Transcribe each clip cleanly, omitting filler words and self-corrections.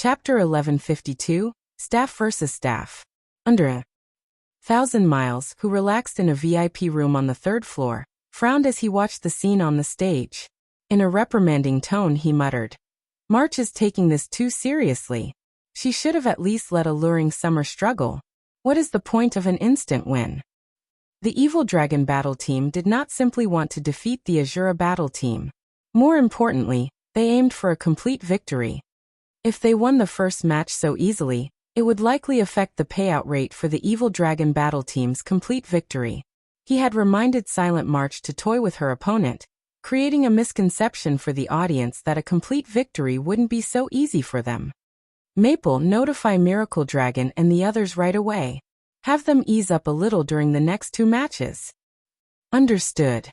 Chapter 1152, Staff vs. Staff. Under 1,000 miles, who relaxed in a VIP room on the third floor, frowned as he watched the scene on the stage. In a reprimanding tone he muttered, "March is taking this too seriously. She should have at least let Alluring Summer struggle. What is the point of an instant win?" The Evil Dragon battle team did not simply want to defeat the Asura battle team. More importantly, they aimed for a complete victory. If they won the first match so easily, it would likely affect the payout rate for the Evil Dragon battle team's complete victory. He had reminded Silent March to toy with her opponent, creating a misconception for the audience that a complete victory wouldn't be so easy for them. Maple, notify Miracle Dragon and the others right away. Have them ease up a little during the next 2 matches. Understood.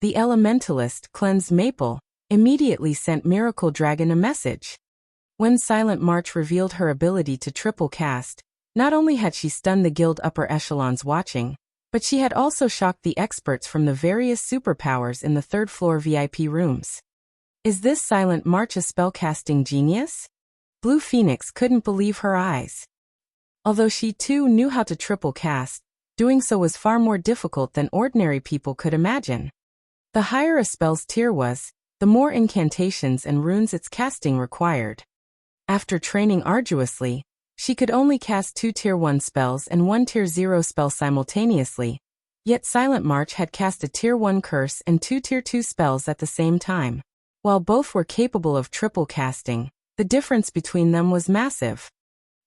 The Elementalist, cleansed Maple, immediately sent Miracle Dragon a message. When Silent March revealed her ability to triple cast, not only had she stunned the guild upper echelons watching, but she had also shocked the experts from the various superpowers in the third-floor VIP rooms. Is this Silent March a spellcasting genius? Blue Phoenix couldn't believe her eyes. Although she too knew how to triple cast, doing so was far more difficult than ordinary people could imagine. The higher a spell's tier was, the more incantations and runes its casting required. After training arduously, she could only cast 2 Tier 1 spells and 1 Tier 0 spell simultaneously, yet Silent March had cast a Tier 1 curse and 2 Tier 2 spells at the same time. While both were capable of triple casting, the difference between them was massive.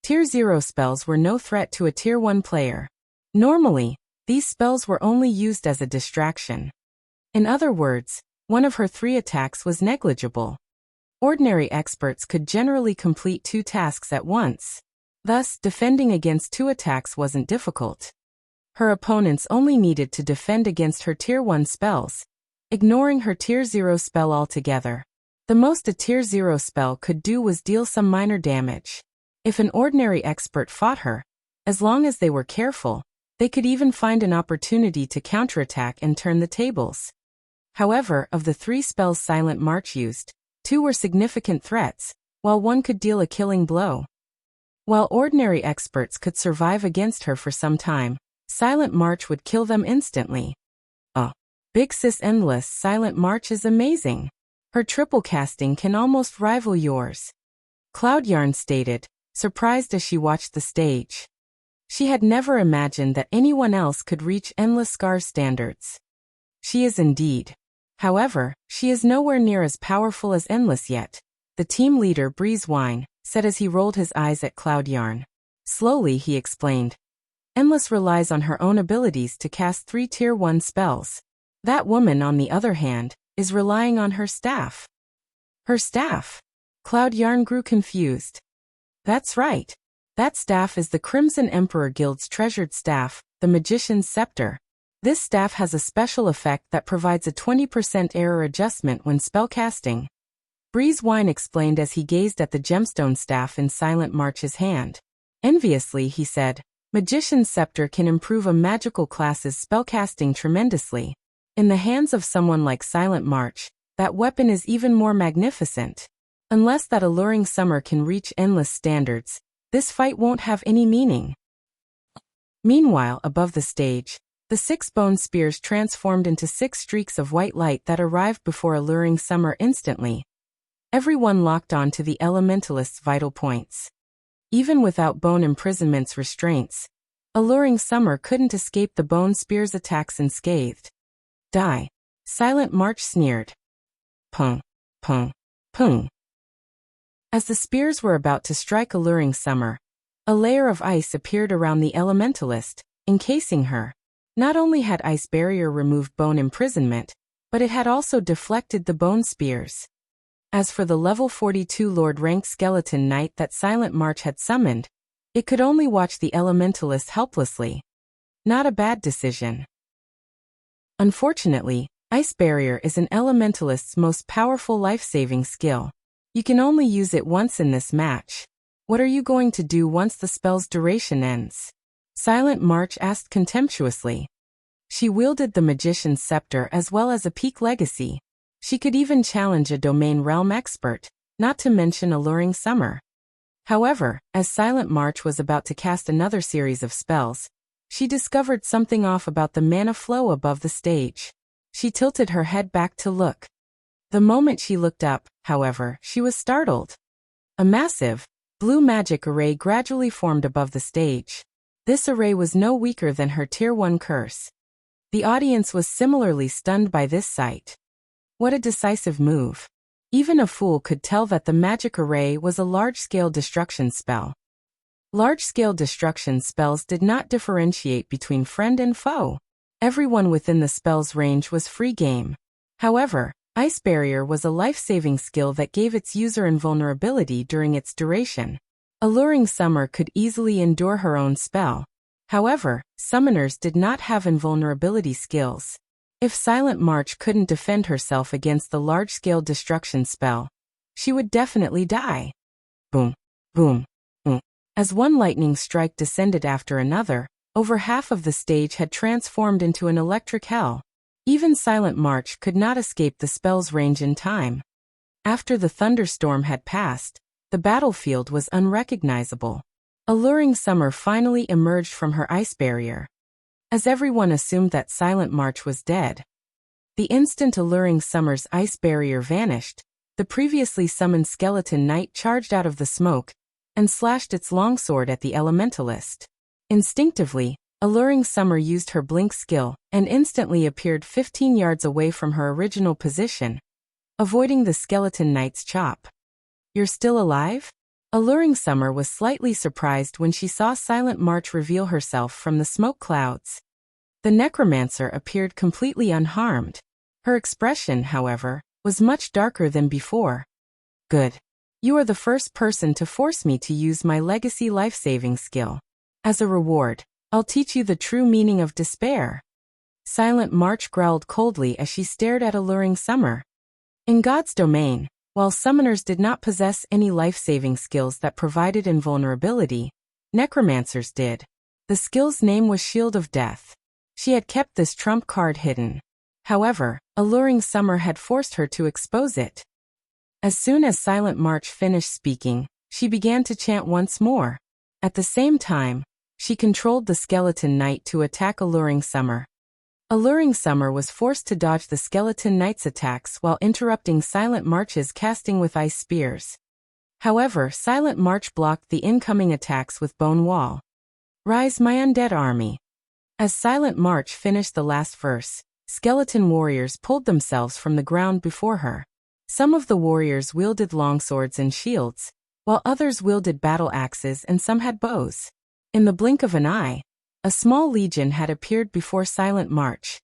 Tier 0 spells were no threat to a Tier 1 player. Normally, these spells were only used as a distraction. In other words, one of her 3 attacks was negligible. Ordinary experts could generally complete 2 tasks at once. Thus, defending against 2 attacks wasn't difficult. Her opponents only needed to defend against her Tier 1 spells, ignoring her Tier 0 spell altogether. The most a Tier 0 spell could do was deal some minor damage. If an ordinary expert fought her, as long as they were careful, they could even find an opportunity to counterattack and turn the tables. However, of the 3 spells Silent March used, 2 were significant threats, while 1 could deal a killing blow. While ordinary experts could survive against her for some time, Silent March would kill them instantly. Big Sis Endless Silent March is amazing. Her triple casting can almost rival yours. Cloud Yarn stated, surprised as she watched the stage. She had never imagined that anyone else could reach Endless Scar's standards. She is indeed. However, she is nowhere near as powerful as Endless yet, the team leader Breezewine said as he rolled his eyes at Cloud Yarn. Slowly he explained. Endless relies on her own abilities to cast 3 Tier 1 spells. That woman, on the other hand, is relying on her staff. Her staff? Cloud Yarn grew confused. That's right. That staff is the Crimson Emperor Guild's treasured staff, the Magician's Scepter. This staff has a special effect that provides a 20% error adjustment when spellcasting. Breezewine explained as he gazed at the gemstone staff in Silent March's hand. Enviously he said, Magician's Scepter can improve a magical class's spellcasting tremendously. In the hands of someone like Silent March, that weapon is even more magnificent. Unless that Alluring Summer can reach Endless standards, this fight won't have any meaning. Meanwhile, above the stage, the 6 bone spears transformed into 6 streaks of white light that arrived before Alluring Summer instantly. Everyone locked on to the Elementalist's vital points. Even without Bone Imprisonment's restraints, Alluring Summer couldn't escape the bone spear's attacks unscathed. Die. Silent March sneered. Pung, pung, pung. As the spears were about to strike Alluring Summer, a layer of ice appeared around the Elementalist, encasing her. Not only had Ice Barrier removed Bone Imprisonment, but it had also deflected the bone spears. As for the level 42 Lord-ranked Skeleton Knight that Silent March had summoned, it could only watch the Elementalist helplessly. Not a bad decision. Unfortunately, Ice Barrier is an Elementalist's most powerful life-saving skill. You can only use it once in this match. What are you going to do once the spell's duration ends? Silent March asked contemptuously. She wielded the Magician's Scepter as well as a peak legacy. She could even challenge a domain realm expert, not to mention Alluring Summer. However, as Silent March was about to cast another series of spells, she discovered something off about the mana flow above the stage. She tilted her head back to look. The moment she looked up, however, she was startled. A massive, blue magic array gradually formed above the stage. This array was no weaker than her Tier 1 curse. The audience was similarly stunned by this sight. What a decisive move. Even a fool could tell that the magic array was a large-scale destruction spell. Large-scale destruction spells did not differentiate between friend and foe. Everyone within the spell's range was free game. However, Ice Barrier was a life-saving skill that gave its user invulnerability during its duration. Alluring Summer could easily endure her own spell. However, summoners did not have invulnerability skills. If Silent March couldn't defend herself against the large-scale destruction spell, she would definitely die. Boom, boom, boom. As one lightning strike descended after another, over half of the stage had transformed into an electric hell. Even Silent March could not escape the spell's range in time. After the thunderstorm had passed, the battlefield was unrecognizable. Alluring Summer finally emerged from her ice barrier. As everyone assumed that Silent March was dead, the instant Alluring Summer's ice barrier vanished, the previously summoned Skeleton Knight charged out of the smoke and slashed its longsword at the elementalist. Instinctively, Alluring Summer used her blink skill and instantly appeared 15 yards away from her original position, avoiding the Skeleton Knight's chop. "You're still alive?" Alluring Summer was slightly surprised when she saw Silent March reveal herself from the smoke clouds. The necromancer appeared completely unharmed. Her expression, however, was much darker than before. "Good. You are the first person to force me to use my legacy life-saving skill. As a reward, I'll teach you the true meaning of despair." Silent March growled coldly as she stared at Alluring Summer. In God's domain, while summoners did not possess any life-saving skills that provided invulnerability, necromancers did. The skill's name was Shield of Death. She had kept this trump card hidden. However, Alluring Summer had forced her to expose it. As soon as Silent March finished speaking, she began to chant once more. At the same time, she controlled the Skeleton Knight to attack Alluring Summer. Alluring Summer was forced to dodge the Skeleton Knight's attacks while interrupting Silent March's casting with ice spears. However, Silent March blocked the incoming attacks with Bone Wall. "Rise, my undead army." As Silent March finished the last verse, skeleton warriors pulled themselves from the ground before her. Some of the warriors wielded longswords and shields, while others wielded battle axes and some had bows. In the blink of an eye, a small legion had appeared before Silent March.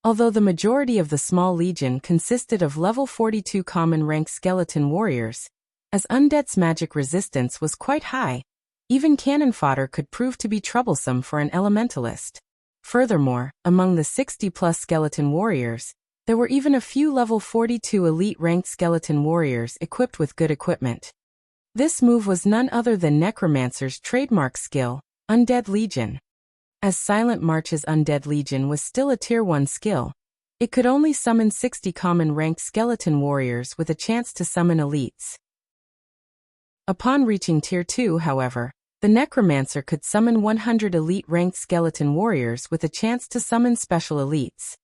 Although the majority of the small legion consisted of level 42 common rank skeleton warriors, as undead's magic resistance was quite high, even cannon fodder could prove to be troublesome for an elementalist. Furthermore, among the 60-plus skeleton warriors, there were even a few level 42 elite-ranked skeleton warriors equipped with good equipment. This move was none other than Necromancer's trademark skill, Undead Legion. As Silent March's Undead Legion was still a Tier 1 skill, it could only summon 60 common-ranked skeleton warriors with a chance to summon elites. Upon reaching Tier 2, however, the Necromancer could summon 100 elite-ranked skeleton warriors with a chance to summon special elites.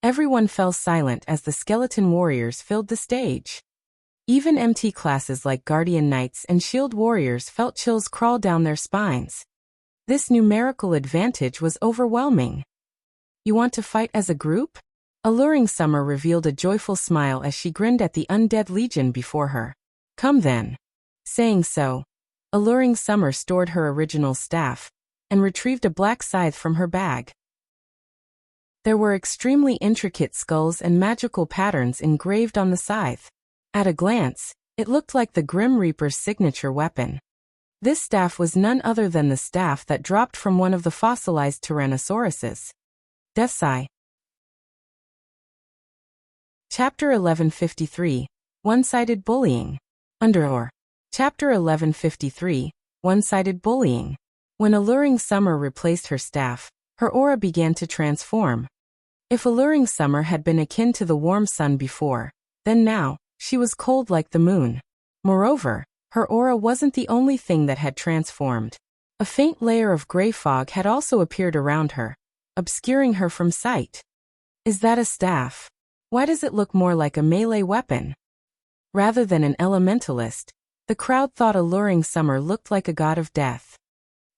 Everyone fell silent as the skeleton warriors filled the stage. Even MT classes like Guardian Knights and Shield Warriors felt chills crawl down their spines. This numerical advantage was overwhelming. "You want to fight as a group?" Alluring Summer revealed a joyful smile as she grinned at the Undead Legion before her. "Come then." Saying so, Alluring Summer stored her original staff and retrieved a black scythe from her bag. There were extremely intricate skulls and magical patterns engraved on the scythe. At a glance, it looked like the Grim Reaper's signature weapon. This staff was none other than the staff that dropped from one of the fossilized Tyrannosauruses. Deathscythe. Chapter 1153, One-Sided Bullying. Underor. Chapter 1153, One-Sided Bullying. When Alluring Summer replaced her staff, her aura began to transform. If Alluring Summer had been akin to the warm sun before, then now, she was cold like the moon. Moreover, Her aura wasn't the only thing that had transformed. A faint layer of gray fog had also appeared around her, obscuring her from sight. Is that a staff? Why does it look more like a melee weapon? Rather than an elementalist, the crowd thought Alluring Summer looked like a god of death.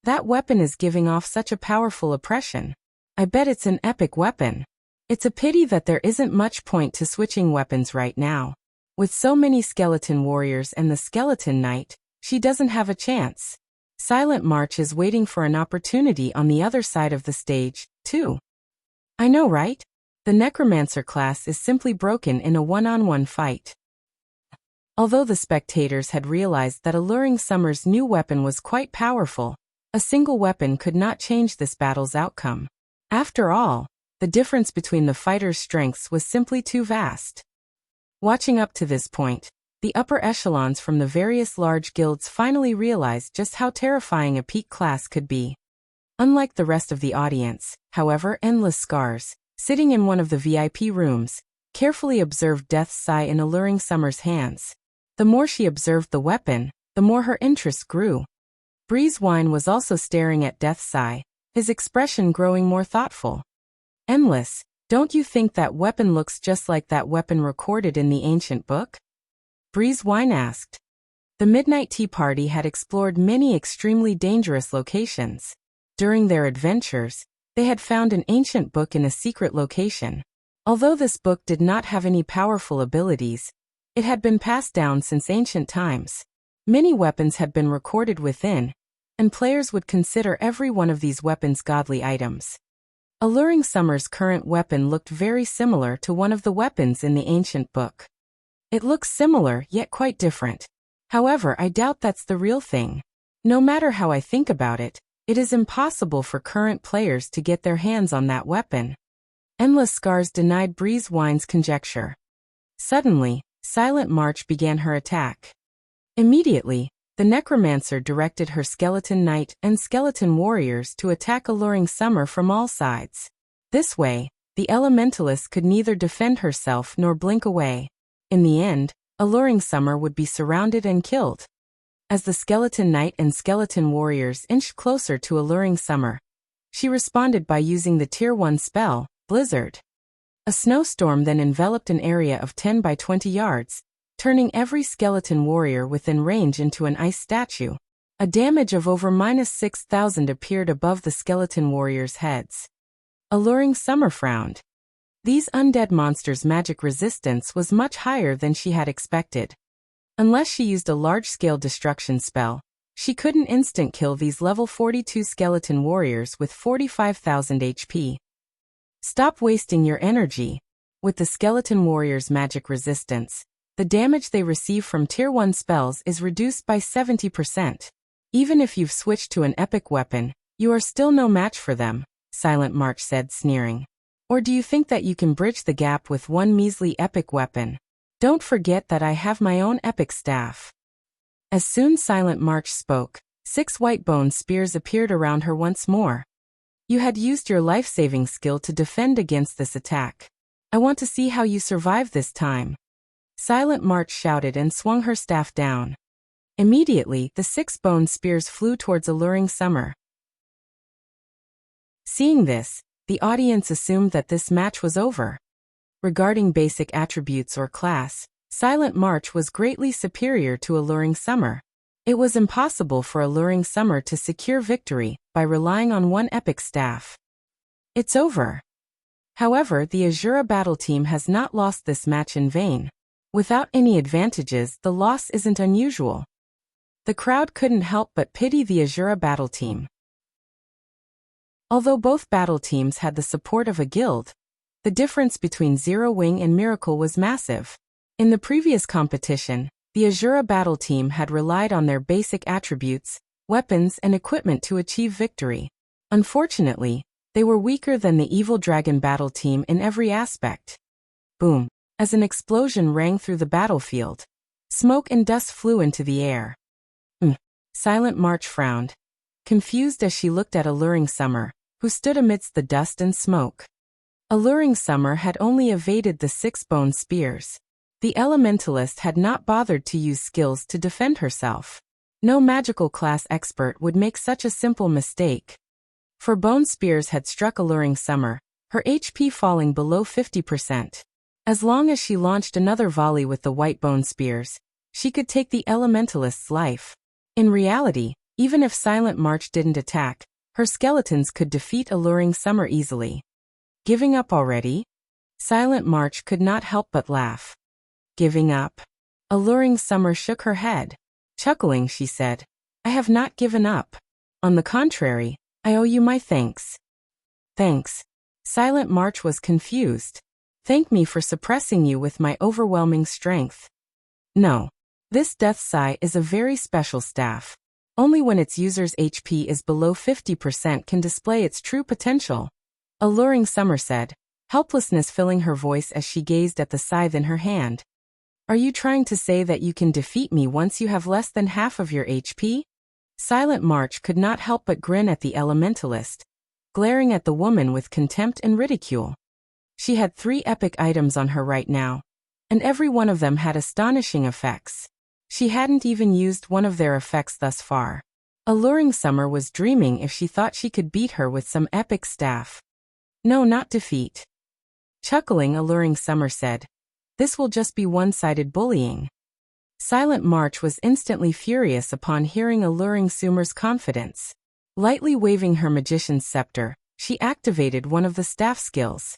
That weapon is giving off such a powerful oppression. I bet it's an epic weapon. It's a pity that there isn't much point to switching weapons right now. With so many skeleton warriors and the skeleton knight, she doesn't have a chance. Silent March is waiting for an opportunity on the other side of the stage, too. I know, right? The Necromancer class is simply broken in a one-on-one fight. Although the spectators had realized that Alluring Summer's new weapon was quite powerful, a single weapon could not change this battle's outcome. After all, the difference between the fighters' strengths was simply too vast. Watching up to this point, the upper echelons from the various large guilds finally realized just how terrifying a peak class could be. Unlike the rest of the audience, however, Endless Scars, sitting in one of the VIP rooms, carefully observed Death's Sigh in Alluring Summer's hands. The more she observed the weapon, the more her interest grew. Breezewine was also staring at Death's Sigh, his expression growing more thoughtful. Endless, don't you think that weapon looks just like that weapon recorded in the ancient book? Breezewine asked. The Midnight Tea Party had explored many extremely dangerous locations. During their adventures, they had found an ancient book in a secret location. Although this book did not have any powerful abilities, it had been passed down since ancient times. Many weapons had been recorded within, and players would consider every one of these weapons godly items. Alluring Summer's current weapon looked very similar to one of the weapons in the ancient book. It looks similar, yet quite different. However, I doubt that's the real thing. No matter how I think about it, it is impossible for current players to get their hands on that weapon. Endless Scars denied Breezewine's conjecture. Suddenly, Silent March began her attack. Immediately, the Necromancer directed her Skeleton Knight and Skeleton Warriors to attack Alluring Summer from all sides. This way, the Elementalist could neither defend herself nor blink away. In the end, Alluring Summer would be surrounded and killed. As the Skeleton Knight and Skeleton Warriors inched closer to Alluring Summer, she responded by using the Tier 1 spell, Blizzard. A snowstorm then enveloped an area of 10 by 20 yards, turning every skeleton warrior within range into an ice statue. A damage of over -6,000 appeared above the skeleton warriors' heads. Alluring Summer frowned. These undead monsters' magic resistance was much higher than she had expected. Unless she used a large-scale destruction spell, she couldn't instant-kill these level 42 skeleton warriors with 45,000 HP. Stop wasting your energy. With the skeleton warriors' magic resistance, the damage they receive from Tier 1 spells is reduced by 70%. Even if you've switched to an epic weapon, you are still no match for them, Silent March said, sneering. Or do you think that you can bridge the gap with one measly epic weapon? Don't forget that I have my own epic staff. As soon Silent March spoke, 6 white bone spears appeared around her once more. You had used your life-saving skill to defend against this attack. I want to see how you survive this time. Silent March shouted and swung her staff down. Immediately, the 6 bone spears flew towards Alluring Summer. Seeing this, the audience assumed that this match was over. Regarding basic attributes or class, Silent March was greatly superior to Alluring Summer. It was impossible for Alluring Summer to secure victory by relying on one epic staff. It's over. However, the Asura battle team has not lost this match in vain. Without any advantages, the loss isn't unusual. The crowd couldn't help but pity the Asura battle team. Although both battle teams had the support of a guild, the difference between Zero Wing and Miracle was massive. In the previous competition, the Asura battle team had relied on their basic attributes, weapons, and equipment to achieve victory. Unfortunately, they were weaker than the Evil Dragon battle team in every aspect. Boom! As an explosion rang through the battlefield, smoke and dust flew into the air. Silent March frowned, confused as she looked at Alluring Summer, who stood amidst the dust and smoke. Alluring Summer had only evaded the 6 bone spears. The elementalist had not bothered to use skills to defend herself. No magical class expert would make such a simple mistake. For bone spears had struck Alluring Summer, her HP falling below 50%. As long as she launched another volley with the white bone spears, she could take the elementalist's life. In reality, even if Silent March didn't attack, her skeletons could defeat Alluring Summer easily. Giving up already? Silent March could not help but laugh. Giving up? Alluring Summer shook her head. Chuckling, she said, I have not given up. On the contrary, I owe you my thanks. Thanks. Silent March was confused. Thank me for suppressing you with my overwhelming strength. No. This Death Sigh is a very special staff. Only when its user's HP is below 50% can display its true potential. Alluring Summer said, helplessness filling her voice as she gazed at the scythe in her hand. Are you trying to say that you can defeat me once you have less than half of your HP? Silent March could not help but grin at the elementalist, glaring at the woman with contempt and ridicule. She had 3 epic items on her right now, and every one of them had astonishing effects. She hadn't even used one of their effects thus far. Alluring Summer was dreaming if she thought she could beat her with some epic staff. No, not defeat. Chuckling, Alluring Summer said, this will just be one-sided bullying. Silent March was instantly furious upon hearing Alluring Summer's confidence. Lightly waving her magician's scepter, she activated one of the staff skills.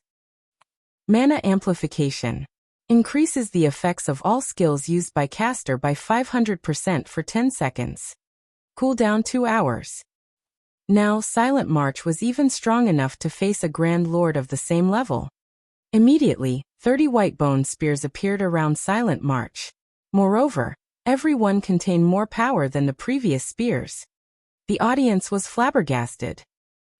Mana Amplification. Increases the effects of all skills used by caster by 500% for 10 seconds. Cooldown 2 hours. Now Silent March was even strong enough to face a Grand Lord of the same level. Immediately, 30 white bone spears appeared around Silent March. Moreover, every one contained more power than the previous spears. The audience was flabbergasted.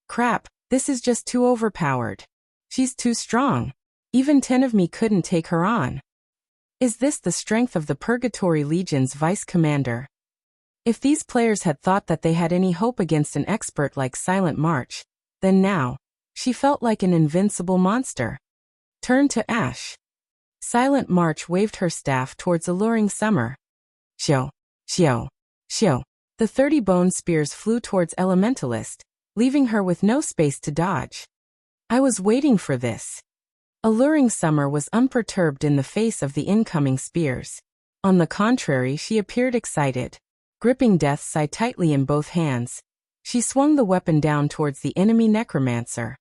Crap, this is just too overpowered. She's too strong. Even 10 of me couldn't take her on. Is this the strength of the Purgatory Legion's vice commander? If these players had thought that they had any hope against an expert like Silent March, then now, she felt like an invincible monster. Turn to ash. Silent March waved her staff towards Alluring Summer. Shio, shio, shio. The 30 bone spears flew towards Elementalist, leaving her with no space to dodge. I was waiting for this. Alluring Summer was unperturbed in the face of the incoming spears. On the contrary, she appeared excited. Gripping Death Sigh tightly in both hands, she swung the weapon down towards the enemy necromancer.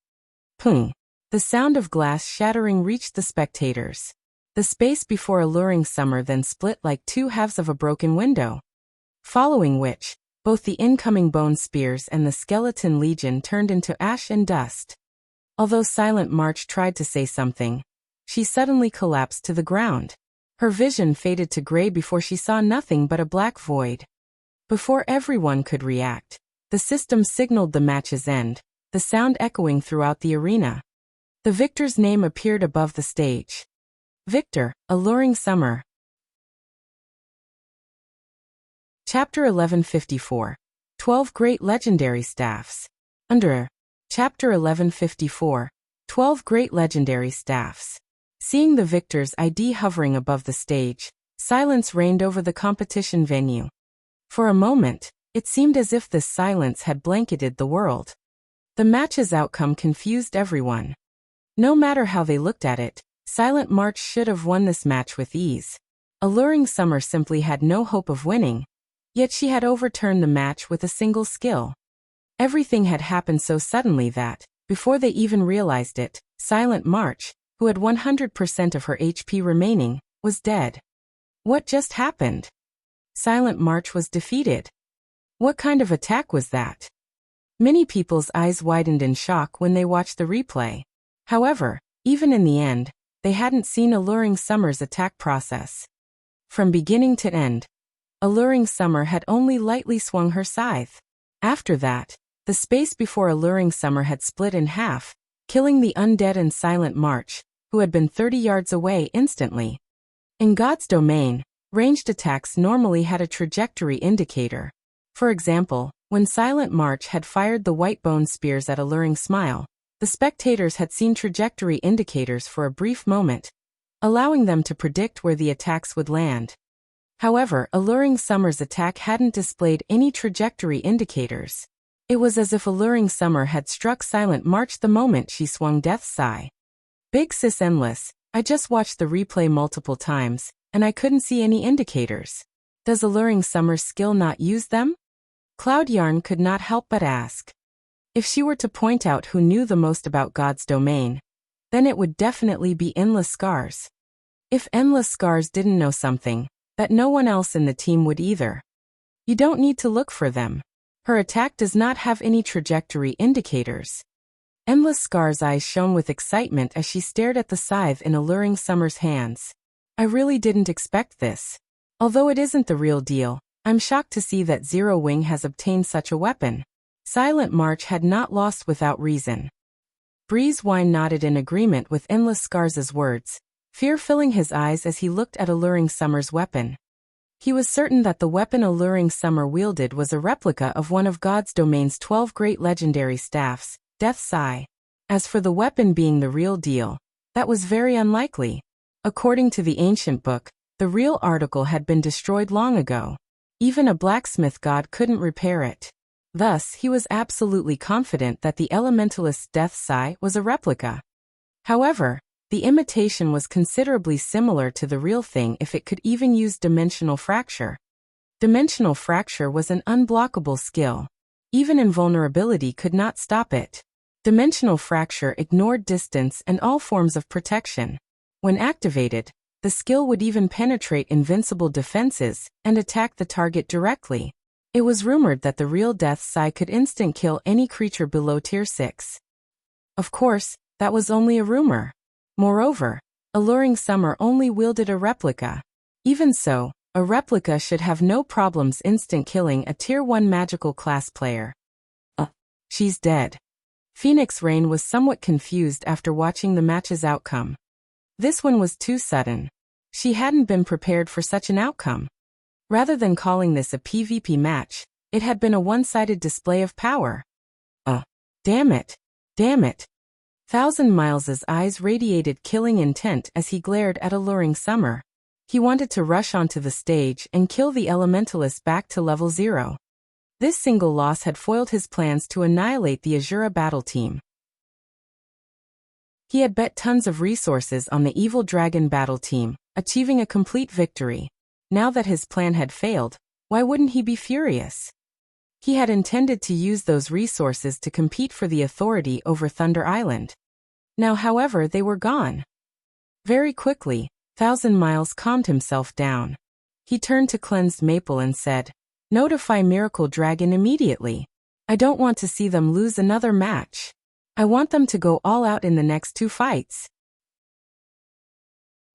Pung! The sound of glass shattering reached the spectators. The space before Alluring Summer then split like 2 halves of a broken window. Following which, both the incoming bone spears and the skeleton legion turned into ash and dust. Although Silent March tried to say something, she suddenly collapsed to the ground. Her vision faded to gray before she saw nothing but a black void. Before everyone could react, the system signaled the match's end, the sound echoing throughout the arena. The victor's name appeared above the stage. Victor, Alluring Summer. Chapter 1154. 12 Great Legendary Staffs. Under Chapter 1154. 12 Great Legendary Staffs. Seeing the victor's ID hovering above the stage, silence reigned over the competition venue. For a moment, it seemed as if this silence had blanketed the world. The match's outcome confused everyone. No matter how they looked at it, Silent March should have won this match with ease. Alluring Summer simply had no hope of winning, yet she had overturned the match with a single skill. Everything had happened so suddenly that, before they even realized it, Silent March, who had 100% of her HP remaining, was dead. What just happened? Silent March was defeated. What kind of attack was that? Many people's eyes widened in shock when they watched the replay. However, even in the end, they hadn't seen Alluring Summer's attack process. From beginning to end, Alluring Summer had only lightly swung her scythe. After that, the space before Alluring Summer had split in half, killing the undead and Silent March, who had been 30 yards away instantly. In God's domain, ranged attacks normally had a trajectory indicator. For example, when Silent March had fired the white bone spears at Alluring Smile, the spectators had seen trajectory indicators for a brief moment, allowing them to predict where the attacks would land. However, Alluring Summer's attack hadn't displayed any trajectory indicators. It was as if Alluring Summer had struck Silent March the moment she swung Death's Sigh. Big Sis Endless, I just watched the replay multiple times, and I couldn't see any indicators. Does Alluring Summer's skill not use them? Cloud Yarn could not help but ask. If she were to point out who knew the most about God's domain, then it would definitely be Endless Scars. If Endless Scars didn't know something, that no one else in the team would either. You don't need to look for them. Her attack does not have any trajectory indicators. Endless Scar's eyes shone with excitement as she stared at the scythe in Alluring Summer's hands. I really didn't expect this. Although it isn't the real deal, I'm shocked to see that Zero Wing has obtained such a weapon. Silent March had not lost without reason. Breezewine nodded in agreement with Endless Scars' words, fear filling his eyes as he looked at Alluring Summer's weapon. He was certain that the weapon Alluring Summer wielded was a replica of one of God's domain's 12 great legendary staffs, Death's Sigh. As for the weapon being the real deal, that was very unlikely. According to the ancient book, the real article had been destroyed long ago. Even a blacksmith god couldn't repair it. Thus, he was absolutely confident that the elementalist's Death's Sigh was a replica. However, the imitation was considerably similar to the real thing if it could even use Dimensional Fracture. Dimensional Fracture was an unblockable skill. Even invulnerability could not stop it. Dimensional Fracture ignored distance and all forms of protection. When activated, the skill would even penetrate invincible defenses and attack the target directly. It was rumored that the real Death's Sigh could instant kill any creature below Tier 6. Of course, that was only a rumor. Moreover, Alluring Summer only wielded a replica. Even so, a replica should have no problems instant killing a Tier 1 magical class player. She's dead. Phoenix Rain was somewhat confused after watching the match's outcome. This one was too sudden. She hadn't been prepared for such an outcome. Rather than calling this a PvP match, it had been a one-sided display of power. Damn it. Damn it. Thousand Miles's eyes radiated killing intent as he glared at Alluring Summer. He wanted to rush onto the stage and kill the elementalist back to level 0. This single loss had foiled his plans to annihilate the Asura battle team. He had bet tons of resources on the evil dragon battle team, achieving a complete victory. Now that his plan had failed, why wouldn't he be furious? He had intended to use those resources to compete for the authority over Thunder Island. Now, however, they were gone. Very quickly, Thousand Miles calmed himself down. He turned to Cleansed Maple and said, "Notify Miracle Dragon immediately. I don't want to see them lose another match. I want them to go all out in the next 2 fights."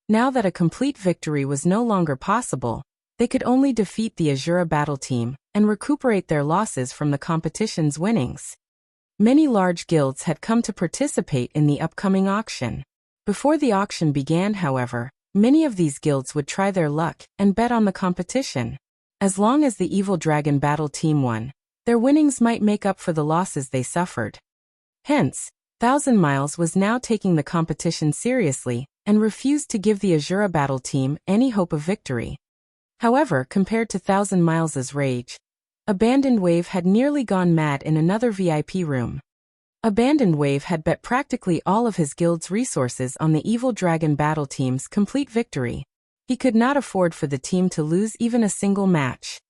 Now that a complete victory was no longer possible, they could only defeat the Asura battle team and recuperate their losses from the competition's winnings. Many large guilds had come to participate in the upcoming auction. Before the auction began, however, many of these guilds would try their luck and bet on the competition. As long as the Evil Dragon battle team won, their winnings might make up for the losses they suffered. Hence, Thousand Miles was now taking the competition seriously and refused to give the Asura battle team any hope of victory. However, compared to Thousand Miles's rage, Abandoned Wave had nearly gone mad in another VIP room. Abandoned Wave had bet practically all of his guild's resources on the Evil Dragon battle team's complete victory. He could not afford for the team to lose even a single match.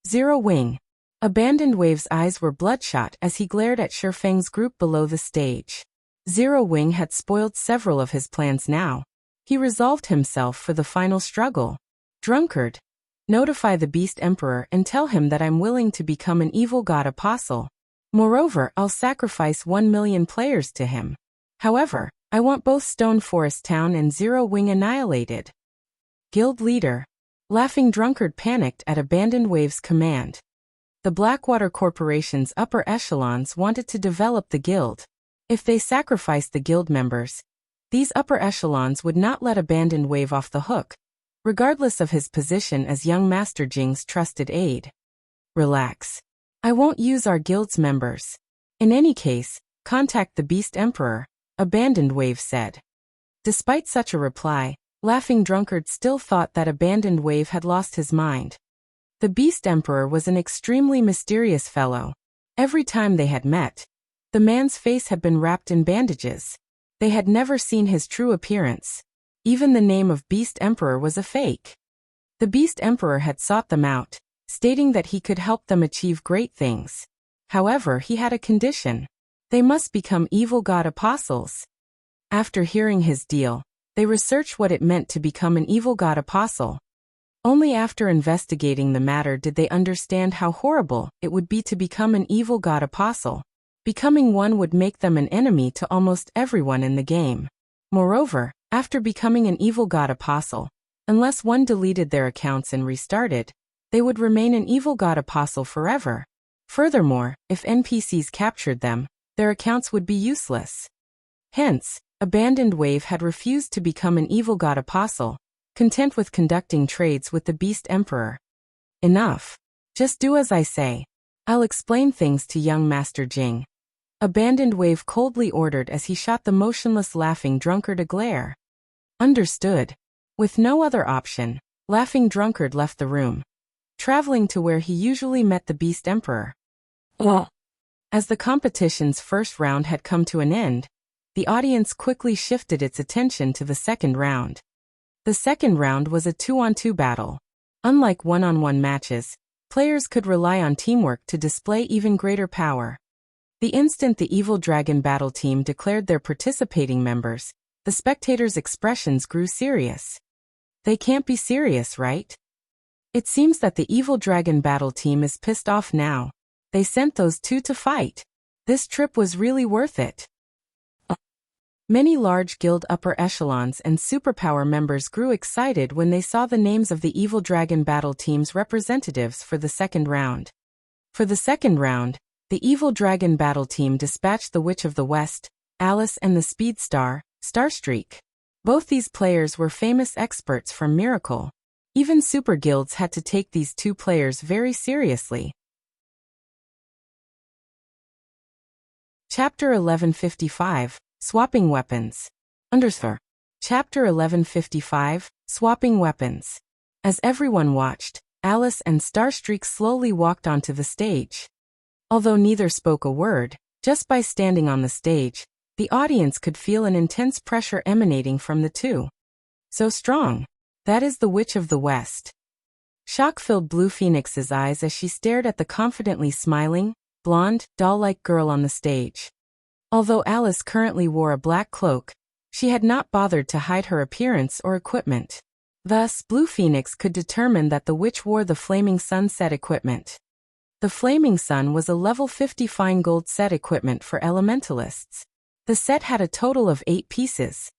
Zero Wing. Abandoned Wave's eyes were bloodshot as he glared at Shifeng's group below the stage. Zero Wing had spoiled several of his plans now. He resolved himself for the final struggle. Drunkard. Notify the Beast Emperor and tell him that I'm willing to become an evil god apostle. Moreover, I'll sacrifice 1 million players to him. However, I want both Stone Forest Town and Zero Wing annihilated. Guild Leader. Laughing Drunkard panicked at Abandoned Wave's command. The Blackwater Corporation's upper echelons wanted to develop the guild. If they sacrificed the guild members, these upper echelons would not let Abandoned Wave off the hook, regardless of his position as young Master Jing's trusted aide. Relax. I won't use our guild's members. In any case, contact the Beast Emperor, Abandoned Wave said. Despite such a reply, Laughing Drunkard still thought that Abandoned Wave had lost his mind. The Beast Emperor was an extremely mysterious fellow. Every time they had met, the man's face had been wrapped in bandages. They had never seen his true appearance. Even the name of Beast Emperor was a fake. The Beast Emperor had sought them out, stating that he could help them achieve great things. However, he had a condition. They must become evil god apostles. After hearing his deal, they researched what it meant to become an evil god apostle. Only after investigating the matter did they understand how horrible it would be to become an evil god apostle. Becoming one would make them an enemy to almost everyone in the game. Moreover, after becoming an evil god apostle, unless one deleted their accounts and restarted, they would remain an evil god apostle forever. Furthermore, if NPCs captured them, their accounts would be useless. Hence, Abandoned Wave had refused to become an evil god apostle, content with conducting trades with the Beast Emperor. Enough. Just do as I say. I'll explain things to young Master Jing. Abandoned Wave coldly ordered as he shot the motionless Laughing Drunkard a glare. Understood. With no other option, Laughing Drunkard left the room, traveling to where he usually met the Beast Emperor. As the competition's first round had come to an end, the audience quickly shifted its attention to the second round. The second round was a 2-on-2 battle. Unlike one-on-one matches, players could rely on teamwork to display even greater power. The instant the Evil Dragon battle team declared their participating members, the spectators' expressions grew serious. They can't be serious, right? It seems that the Evil Dragon battle team is pissed off now. They sent those two to fight. This trip was really worth it. Many large guild upper echelons and superpower members grew excited when they saw the names of the Evil Dragon battle team's representatives for the second round. For the second round, the Evil Dragon battle team dispatched the Witch of the West, Alice, and the Speed Star, Starstreak. Both these players were famous experts from Miracle. Even super guilds had to take these two players very seriously. Chapter 1155, Swapping Weapons. Underscore. Chapter 1155, Swapping Weapons. As everyone watched, Alice and Starstreak slowly walked onto the stage. Although neither spoke a word, just by standing on the stage, the audience could feel an intense pressure emanating from the two. So strong. That is the Witch of the West. Shock filled Blue Phoenix's eyes as she stared at the confidently smiling, blonde, doll-like girl on the stage. Although Alice currently wore a black cloak, she had not bothered to hide her appearance or equipment. Thus, Blue Phoenix could determine that the witch wore the Flaming Sun set equipment. The Flaming Sun was a level 50 fine gold set equipment for elementalists. The set had a total of 8 pieces.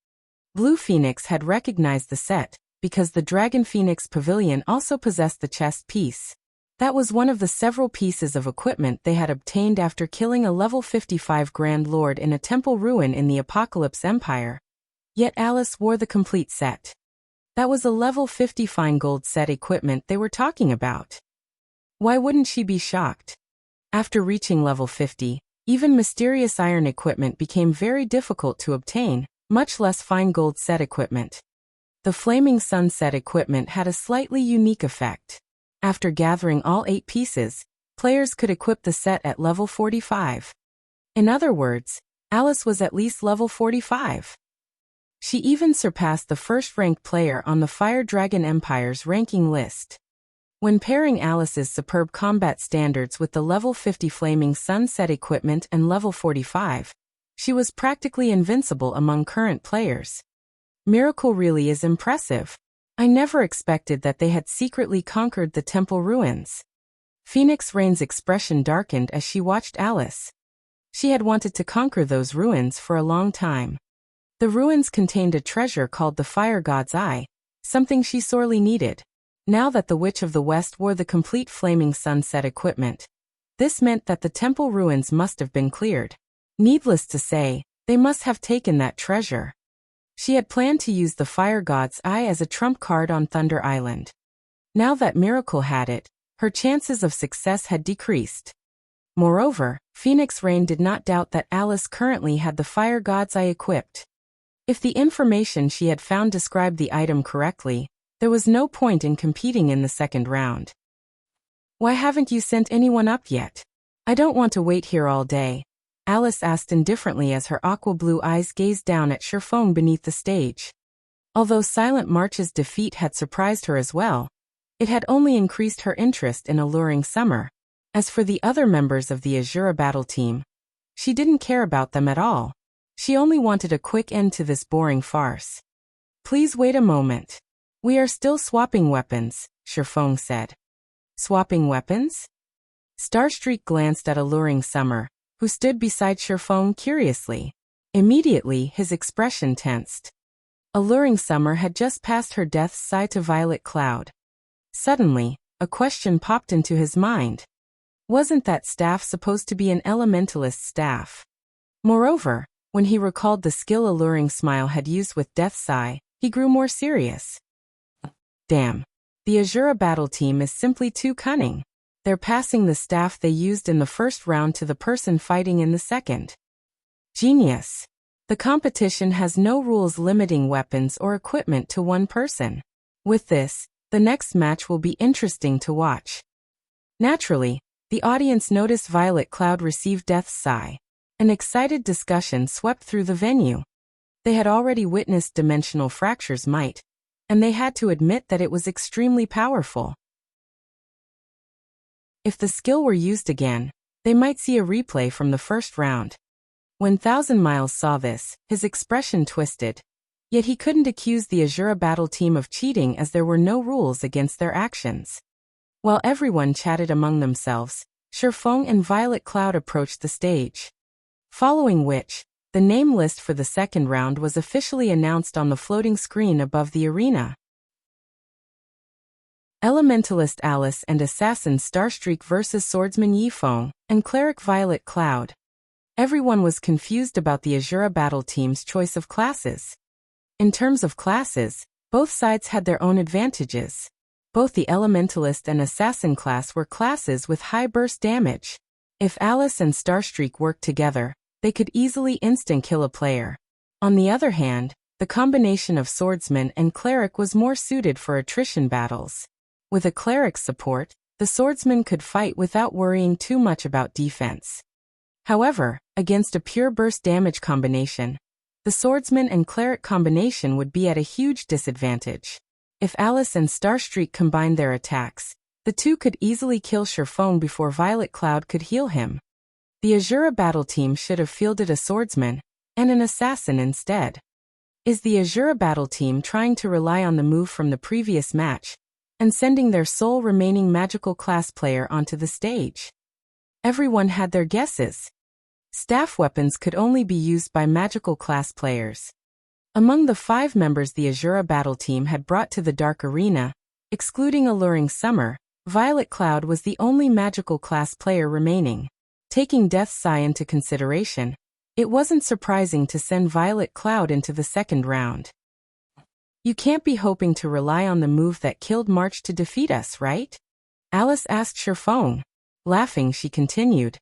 Blue Phoenix had recognized the set, because the Dragon Phoenix Pavilion also possessed the chest piece. That was one of the several pieces of equipment they had obtained after killing a level 55 Grand Lord in a temple ruin in the Apocalypse Empire. Yet Alice wore the complete set. That was a level 50 fine gold set equipment they were talking about. Why wouldn't she be shocked? After reaching level 50, even mysterious iron equipment became very difficult to obtain, much less fine gold set equipment. The Flaming Sun set equipment had a slightly unique effect. After gathering all 8 pieces, players could equip the set at level 45. In other words, Alice was at least level 45. She even surpassed the first-ranked player on the Fire Dragon Empire's ranking list. When pairing Alice's superb combat standards with the level 50 Flaming Sun set equipment and level 45, she was practically invincible among current players. Miracle really is impressive. I never expected that they had secretly conquered the temple ruins. Phoenix Rain's expression darkened as she watched Alice. She had wanted to conquer those ruins for a long time. The ruins contained a treasure called the Fire God's Eye, something she sorely needed. Now that the Witch of the West wore the complete Flaming Sun set equipment, this meant that the temple ruins must have been cleared. Needless to say, they must have taken that treasure. She had planned to use the Fire God's Eye as a trump card on Thunder Island. Now that Miracle had it, her chances of success had decreased. Moreover, Phoenix Rain did not doubt that Alice currently had the Fire God's Eye equipped. If the information she had found described the item correctly, there was no point in competing in the second round. Why haven't you sent anyone up yet? I don't want to wait here all day, Alice asked indifferently as her aqua-blue eyes gazed down at Sherfong beneath the stage. Although Silent March's defeat had surprised her as well, it had only increased her interest in Alluring Summer. As for the other members of the Asura battle team, she didn't care about them at all. She only wanted a quick end to this boring farce. Please wait a moment. We are still swapping weapons, Sherfong said. Swapping weapons? Starstreak glanced at Alluring Summer, who stood beside Sherfong curiously. Immediately, his expression tensed. Alluring Summer had just passed her death's sigh to Violet Cloud. Suddenly, a question popped into his mind. Wasn't that staff supposed to be an elementalist staff? Moreover, when he recalled the skill Alluring Smile had used with Death's Sigh, he grew more serious. Damn. The Asura battle team is simply too cunning. They're passing the staff they used in the first round to the person fighting in the second. Genius. The competition has no rules limiting weapons or equipment to one person. With this, the next match will be interesting to watch. Naturally, the audience noticed Violet Cloud receive Death's Sigh. An excited discussion swept through the venue. They had already witnessed Dimensional Fracture's might, and they had to admit that it was extremely powerful. If the skill were used again, they might see a replay from the first round. When Thousand Miles saw this, his expression twisted. Yet he couldn't accuse the Asura battle team of cheating as there were no rules against their actions. While everyone chatted among themselves, Sherfong and Violet Cloud approached the stage. Following which, the name list for the second round was officially announced on the floating screen above the arena. Elementalist Alice and Assassin Starstreak vs. Swordsman Yifeng and Cleric Violet Cloud. Everyone was confused about the Asura battle team's choice of classes. In terms of classes, both sides had their own advantages. Both the Elementalist and Assassin class were classes with high burst damage. If Alice and Starstreak worked together, they could easily instant-kill a player. On the other hand, the combination of Swordsman and Cleric was more suited for attrition battles. With a Cleric's support, the Swordsman could fight without worrying too much about defense. However, against a pure burst damage combination, the Swordsman and Cleric combination would be at a huge disadvantage. If Alice and Starstreak combined their attacks, the two could easily kill Sherfong before Violet Cloud could heal him. The Asura battle team should have fielded a Swordsman and an Assassin instead. Is the Asura battle team trying to rely on the move from the previous match and sending their sole remaining magical class player onto the stage? Everyone had their guesses. Staff weapons could only be used by magical class players. Among the 5 members the Asura battle team had brought to the Dark Arena, excluding Alluring Summer, Violet Cloud was the only magical class player remaining. Taking Death's Sigh into consideration, it wasn't surprising to send Violet Cloud into the second round. You can't be hoping to rely on the move that killed March to defeat us, right? Alice asked Sherfong. Laughing, she continued.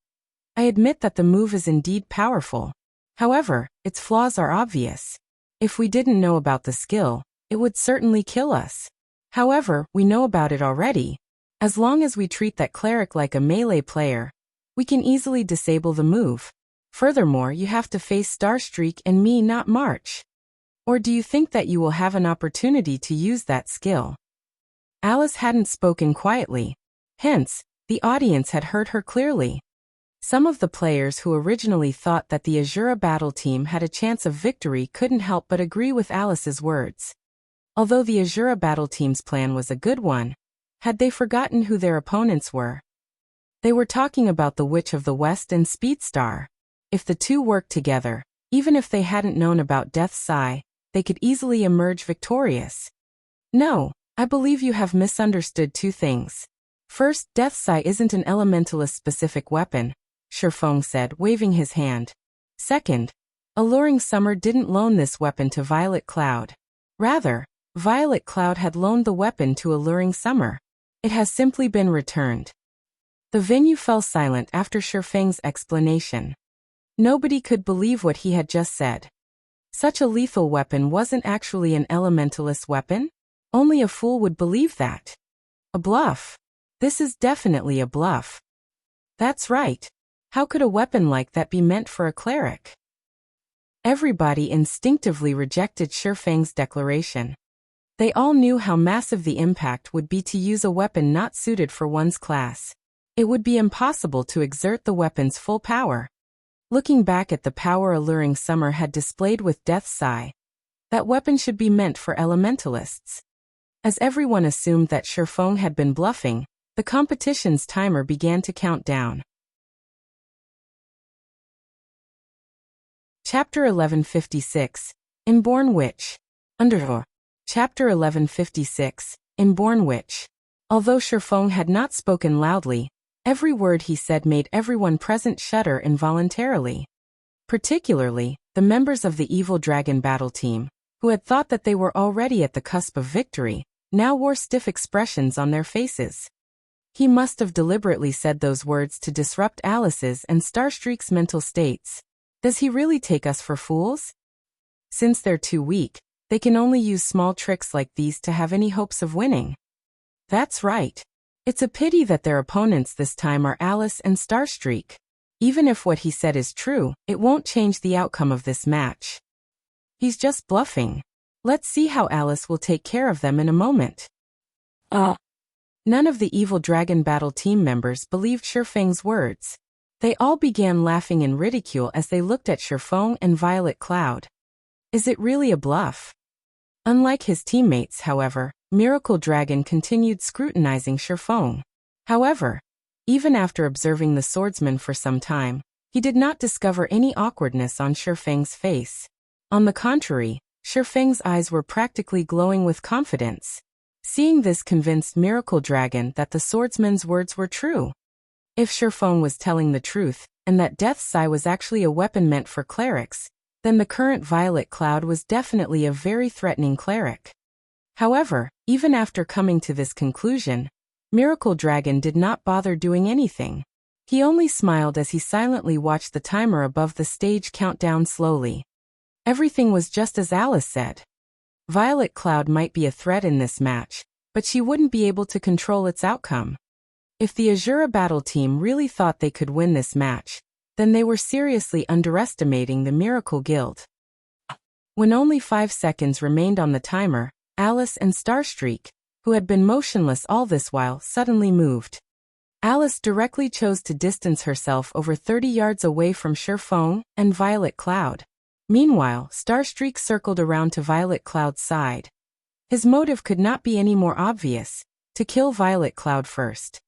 I admit that the move is indeed powerful. However, its flaws are obvious. If we didn't know about the skill, it would certainly kill us. However, we know about it already. As long as we treat that cleric like a melee player, we can easily disable the move. Furthermore, you have to face Starstreak and me, not March. Or do you think that you will have an opportunity to use that skill? Alice hadn't spoken quietly. Hence, the audience had heard her clearly. Some of the players who originally thought that the Asura battle team had a chance of victory couldn't help but agree with Alice's words. Although the Asura battle team's plan was a good one, had they forgotten who their opponents were? They were talking about the Witch of the West and Speedstar. If the two worked together, even if they hadn't known about Death's Sigh, they could easily emerge victorious. No, I believe you have misunderstood 2 things. First, Death's Sigh isn't an elementalist-specific weapon, Sherfong said, waving his hand. Second, Alluring Summer didn't loan this weapon to Violet Cloud. Rather, Violet Cloud had loaned the weapon to Alluring Summer. It has simply been returned. The venue fell silent after Sherfeng's explanation. Nobody could believe what he had just said. Such a lethal weapon wasn't actually an elementalist weapon? Only a fool would believe that. A bluff. This is definitely a bluff. That's right. How could a weapon like that be meant for a cleric? Everybody instinctively rejected Shifeng's declaration. They all knew how massive the impact would be to use a weapon not suited for one's class. It would be impossible to exert the weapon's full power. Looking back at the power alluring Summer had displayed with Death's Sigh, that weapon should be meant for elementalists. As everyone assumed that Shifeng had been bluffing, the competition's timer began to count down. Chapter 1156, Inborn Witch. Chapter 1156, Inborn Witch. Although Shifeng had not spoken loudly, every word he said made everyone present shudder involuntarily. Particularly, the members of the evil dragon battle team, who had thought that they were already at the cusp of victory, now wore stiff expressions on their faces. He must have deliberately said those words to disrupt Alice's and Starstreak's mental states. Does he really take us for fools? Since they're too weak, they can only use small tricks like these to have any hopes of winning. That's right. It's a pity that their opponents this time are Alice and Starstreak. Even if what he said is true, it won't change the outcome of this match. He's just bluffing. Let's see how Alice will take care of them in a moment. None of the evil dragon battle team members believed Shifeng's words. They all began laughing in ridicule as they looked at Shifeng and Violet Cloud. Is it really a bluff? Unlike his teammates, however, Miracle Dragon continued scrutinizing Shifeng. However, even after observing the swordsman for some time, he did not discover any awkwardness on Shifeng's face. On the contrary, Shifeng's eyes were practically glowing with confidence. Seeing this convinced Miracle Dragon that the swordsman's words were true. If Shifeng was telling the truth, and that Death's Sigh was actually a weapon meant for clerics, then the current Violet Cloud was definitely a very threatening cleric. However, even after coming to this conclusion, Miracle Dragon did not bother doing anything. He only smiled as he silently watched the timer above the stage count down slowly. Everything was just as Alice said. Violet Cloud might be a threat in this match, but she wouldn't be able to control its outcome. If the Asura battle team really thought they could win this match, then they were seriously underestimating the Miracle Guild. When only 5 seconds remained on the timer, Alice and Starstreak, who had been motionless all this while, suddenly moved. Alice directly chose to distance herself over 30 yards away from Shifeng and Violet Cloud. Meanwhile, Starstreak circled around to Violet Cloud's side. His motive could not be any more obvious: to kill Violet Cloud first.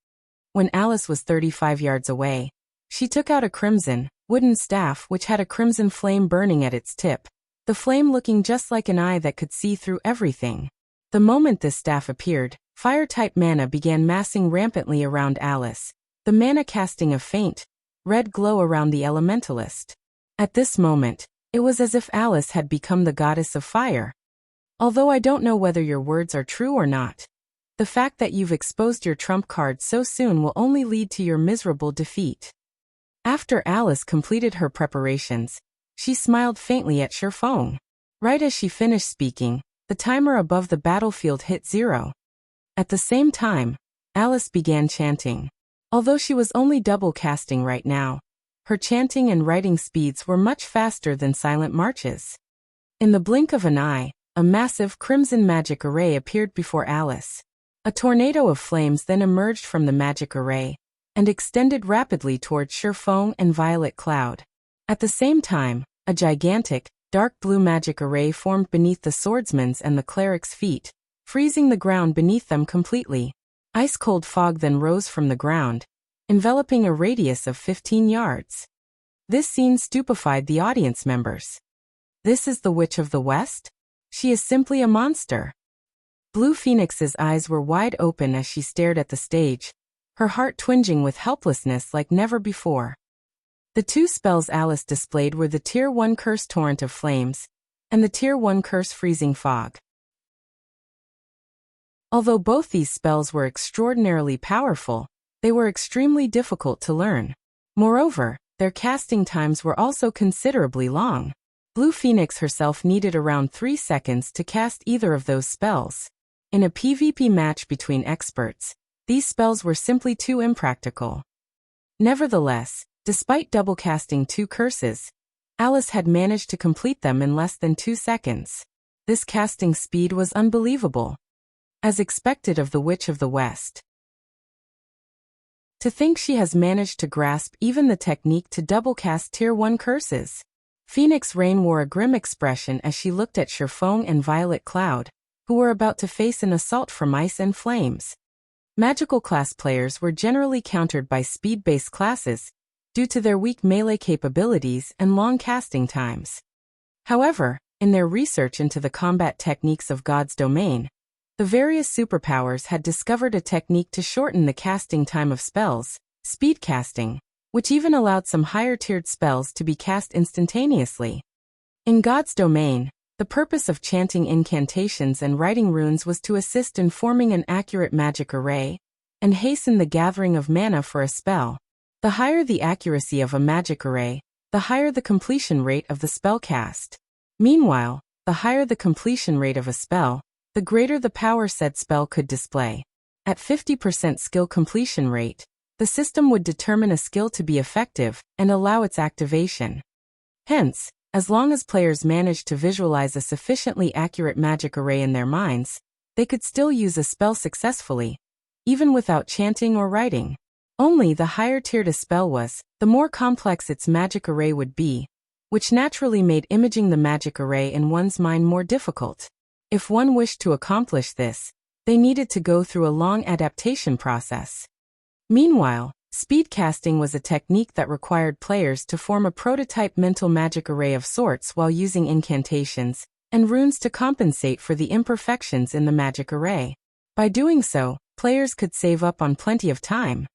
When Alice was 35 yards away, she took out a crimson, wooden staff which had a crimson flame burning at its tip, the flame looking just like an eye that could see through everything. The moment this staff appeared, fire-type mana began massing rampantly around Alice, the mana casting a faint, red glow around the elementalist. At this moment, it was as if Alice had become the goddess of fire. Although I don't know whether your words are true or not, the fact that you've exposed your trump card so soon will only lead to your miserable defeat. After Alice completed her preparations, she smiled faintly at Shifeng. Right as she finished speaking, the timer above the battlefield hit 0. At the same time, Alice began chanting. Although she was only double casting right now, her chanting and writing speeds were much faster than silent marches. In the blink of an eye, a massive crimson magic array appeared before Alice. A tornado of flames then emerged from the magic array and extended rapidly towards Shifeng and Violet Cloud. At the same time, a gigantic, dark blue magic array formed beneath the swordsman's and the cleric's feet, freezing the ground beneath them completely. Ice-cold fog then rose from the ground, enveloping a radius of 15 yards. This scene stupefied the audience members. This is the Witch of the West? She is simply a monster. Blue Phoenix's eyes were wide open as she stared at the stage, her heart twinging with helplessness like never before. The two spells Alice displayed were the Tier 1 Curse Torrent of Flames and the Tier 1 Curse Freezing Fog. Although both these spells were extraordinarily powerful, they were extremely difficult to learn. Moreover, their casting times were also considerably long. Blue Phoenix herself needed around 3 seconds to cast either of those spells. In a PvP match between experts, these spells were simply too impractical. Nevertheless, despite double casting 2 curses, Alice had managed to complete them in less than 2 seconds. This casting speed was unbelievable, as expected of the Witch of the West. To think she has managed to grasp even the technique to double cast Tier 1 curses. Phoenix Rain wore a grim expression as she looked at Sherfong and Violet Cloud, who were about to face an assault from ice and flames. Magical class players were generally countered by speed-based classes, due to their weak melee capabilities and long casting times. However, in their research into the combat techniques of God's domain, the various superpowers had discovered a technique to shorten the casting time of spells, speed casting, which even allowed some higher-tiered spells to be cast instantaneously. In God's domain, the purpose of chanting incantations and writing runes was to assist in forming an accurate magic array and hasten the gathering of mana for a spell. The higher the accuracy of a magic array, the higher the completion rate of the spell cast. Meanwhile, the higher the completion rate of a spell, the greater the power said spell could display. At 50% skill completion rate, the system would determine a skill to be effective and allow its activation. Hence, as long as players managed to visualize a sufficiently accurate magic array in their minds, they could still use a spell successfully, even without chanting or writing. Only the higher tiered a spell was, the more complex its magic array would be, which naturally made imaging the magic array in one's mind more difficult. If one wished to accomplish this, they needed to go through a long adaptation process. Meanwhile, speed casting was a technique that required players to form a prototype mental magic array of sorts while using incantations and runes to compensate for the imperfections in the magic array. By doing so, players could save up on plenty of time.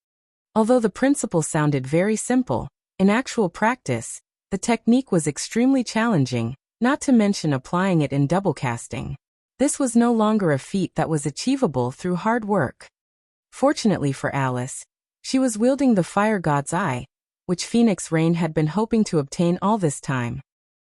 Although the principle sounded very simple, in actual practice, the technique was extremely challenging, not to mention applying it in double casting. This was no longer a feat that was achievable through hard work. Fortunately for Alice, she was wielding the Fire God's Eye, which Phoenix Rain had been hoping to obtain all this time.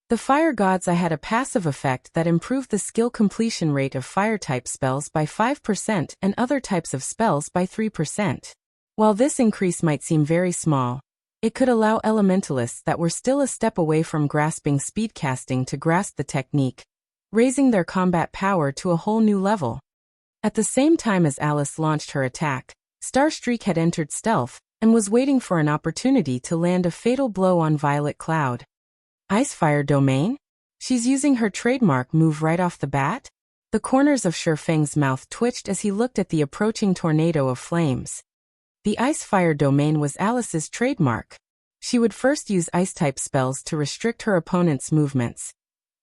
The Fire God's Eye had a passive effect that improved the skill completion rate of fire-type spells by 5% and other types of spells by 3%. While this increase might seem very small, it could allow elementalists that were still a step away from grasping speed casting to grasp the technique, raising their combat power to a whole new level. At the same time as Alice launched her attack, Starstreak had entered stealth and was waiting for an opportunity to land a fatal blow on Violet Cloud. Icefire Domain? She's using her trademark move right off the bat? The corners of Sherfeng's mouth twitched as he looked at the approaching tornado of flames. The Icefire Domain was Alice's trademark. She would first use ice-type spells to restrict her opponent's movements,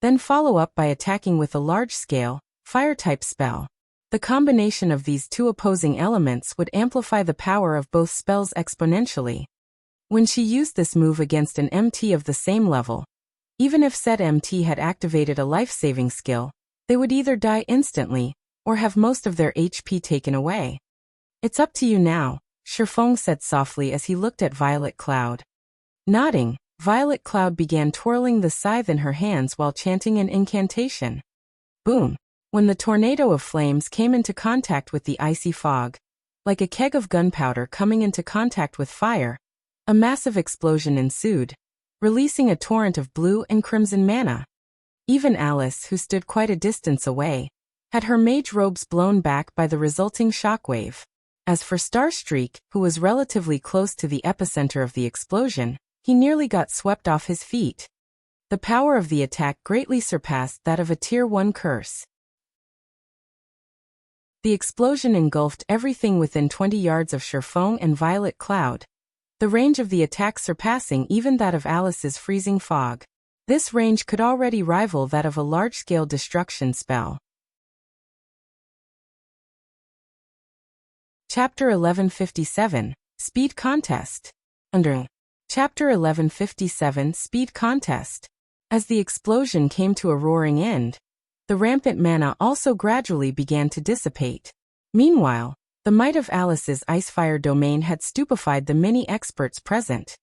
then follow up by attacking with a large-scale, fire-type spell. The combination of these two opposing elements would amplify the power of both spells exponentially. When she used this move against an MT of the same level, even if said MT had activated a life-saving skill, they would either die instantly, or have most of their HP taken away. "It's up to you now," Sherfong said softly as he looked at Violet Cloud. Nodding, Violet Cloud began twirling the scythe in her hands while chanting an incantation. Boom! When the tornado of flames came into contact with the icy fog, like a keg of gunpowder coming into contact with fire, a massive explosion ensued, releasing a torrent of blue and crimson mana. Even Alice, who stood quite a distance away, had her mage robes blown back by the resulting shockwave. As for Starstreak, who was relatively close to the epicenter of the explosion, he nearly got swept off his feet. The power of the attack greatly surpassed that of a Tier 1 curse. The explosion engulfed everything within 20 yards of Sherfong and Violet Cloud, the range of the attack surpassing even that of Alice's freezing fog. This range could already rival that of a large-scale destruction spell. Chapter 1157, Speed Contest. Under Chapter 1157, Speed Contest. As the explosion came to a roaring end, the rampant mana also gradually began to dissipate. Meanwhile, the might of Alice's Icefire Domain had stupefied the many experts present.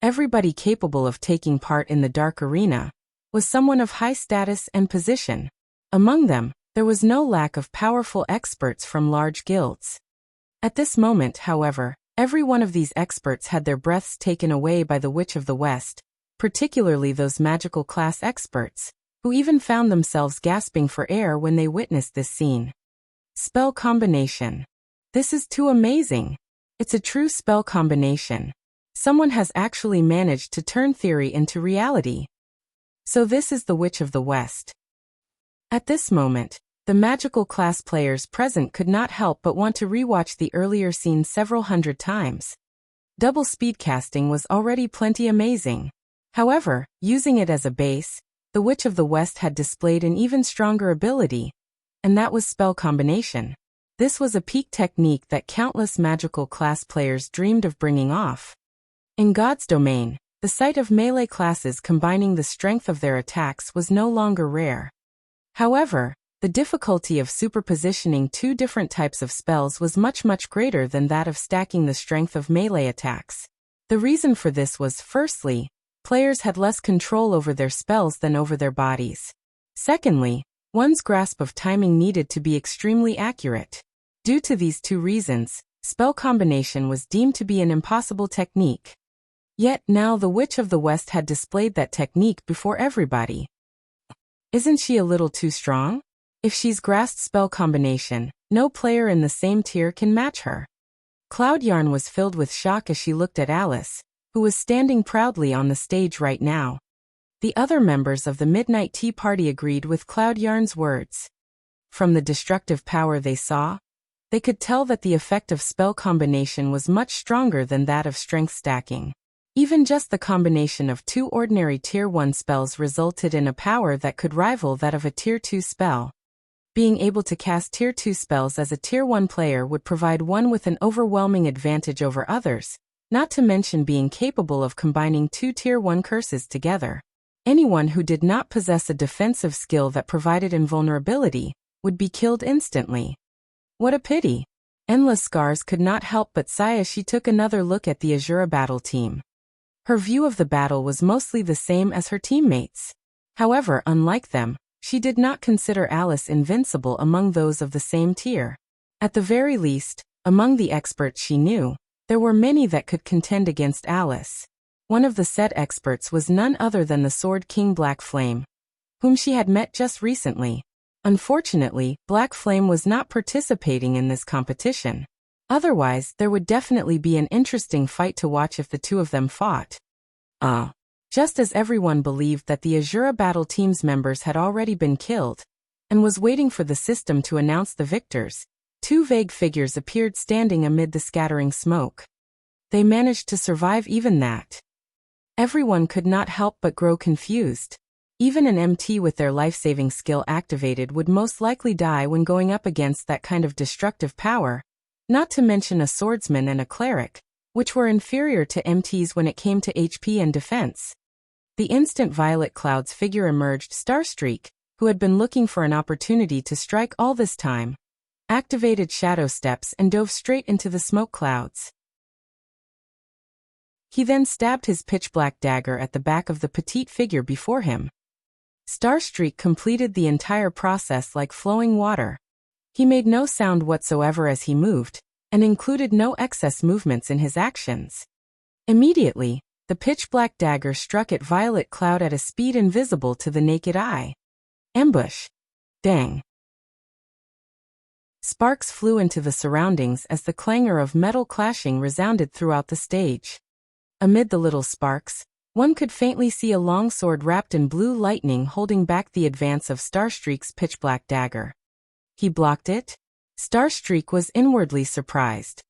Everybody capable of taking part in the dark arena was someone of high status and position. Among them, there was no lack of powerful experts from large guilds. At this moment, however, every one of these experts had their breaths taken away by the Witch of the West, particularly those magical class experts, who even found themselves gasping for air when they witnessed this scene. Spell combination. This is too amazing. It's a true spell combination. Someone has actually managed to turn theory into reality. So this is the Witch of the West. At this moment, the magical class players present could not help but want to rewatch the earlier scene several hundred times. Double speed casting was already plenty amazing. However, using it as a base, the Witch of the West had displayed an even stronger ability, and that was spell combination. This was a peak technique that countless magical class players dreamed of bringing off. In God's domain, the sight of melee classes combining the strength of their attacks was no longer rare. However, the difficulty of superpositioning two different types of spells was much greater than that of stacking the strength of melee attacks. The reason for this was, firstly, players had less control over their spells than over their bodies. Secondly, one's grasp of timing needed to be extremely accurate. Due to these two reasons, spell combination was deemed to be an impossible technique. Yet now the Witch of the West had displayed that technique before everybody. Isn't she a little too strong? If she's grasped spell combination, no player in the same tier can match her. Cloud Yarn was filled with shock as she looked at Alice, who was standing proudly on the stage right now. The other members of the Midnight Tea Party agreed with Cloud Yarn's words. From the destructive power they saw, they could tell that the effect of spell combination was much stronger than that of strength stacking. Even just the combination of two ordinary Tier 1 spells resulted in a power that could rival that of a Tier 2 spell. Being able to cast Tier 2 spells as a Tier 1 player would provide one with an overwhelming advantage over others, not to mention being capable of combining two Tier 1 curses together. Anyone who did not possess a defensive skill that provided invulnerability would be killed instantly. What a pity. Endless Scars could not help but sigh as she took another look at the Asura battle team. Her view of the battle was mostly the same as her teammates. However, unlike them, she did not consider Alice invincible among those of the same tier. At the very least, among the experts she knew, there were many that could contend against Alice. One of the said experts was none other than the Sword King Black Flame, whom she had met just recently. Unfortunately, Black Flame was not participating in this competition. Otherwise, there would definitely be an interesting fight to watch if the two of them fought. Just as everyone believed that the Asura battle team's members had already been killed, and was waiting for the system to announce the victors, two vague figures appeared standing amid the scattering smoke. They managed to survive even that. Everyone could not help but grow confused. Even an MT with their life-saving skill activated would most likely die when going up against that kind of destructive power, not to mention a swordsman and a cleric, which were inferior to MTs when it came to HP and defense. The instant Violet Cloud's figure emerged, Starstreak, who had been looking for an opportunity to strike all this time, activated Shadow Steps and dove straight into the smoke clouds. He then stabbed his pitch-black dagger at the back of the petite figure before him. Starstreak completed the entire process like flowing water. He made no sound whatsoever as he moved, and included no excess movements in his actions. Immediately, the pitch-black dagger struck at Violet Cloud at a speed invisible to the naked eye. Ambush. Dang. Sparks flew into the surroundings as the clangor of metal clashing resounded throughout the stage. Amid the little sparks, one could faintly see a long sword wrapped in blue lightning holding back the advance of Starstreak's pitch-black dagger. He blocked it? Starstreak was inwardly surprised.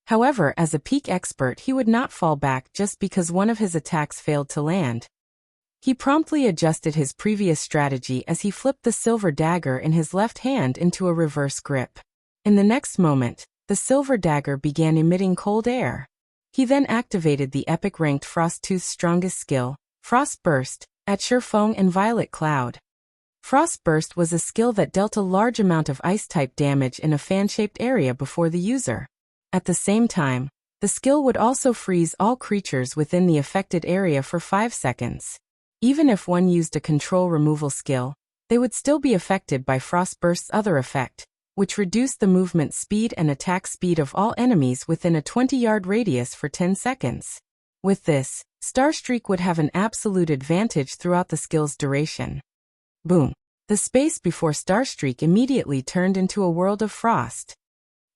However, as a peak expert, he would not fall back just because one of his attacks failed to land. He promptly adjusted his previous strategy as he flipped the silver dagger in his left hand into a reverse grip. In the next moment, the silver dagger began emitting cold air. He then activated the epic-ranked Frosttooth's strongest skill, Frost Burst, at Sherfong and Violet Cloud. Frost Burst was a skill that dealt a large amount of ice-type damage in a fan-shaped area before the user. At the same time, the skill would also freeze all creatures within the affected area for 5 seconds. Even if one used a control removal skill, they would still be affected by Frostburst's other effect, which reduced the movement speed and attack speed of all enemies within a 20-yard radius for 10 seconds. With this, Starstreak would have an absolute advantage throughout the skill's duration. Boom! The space before Starstreak immediately turned into a world of frost.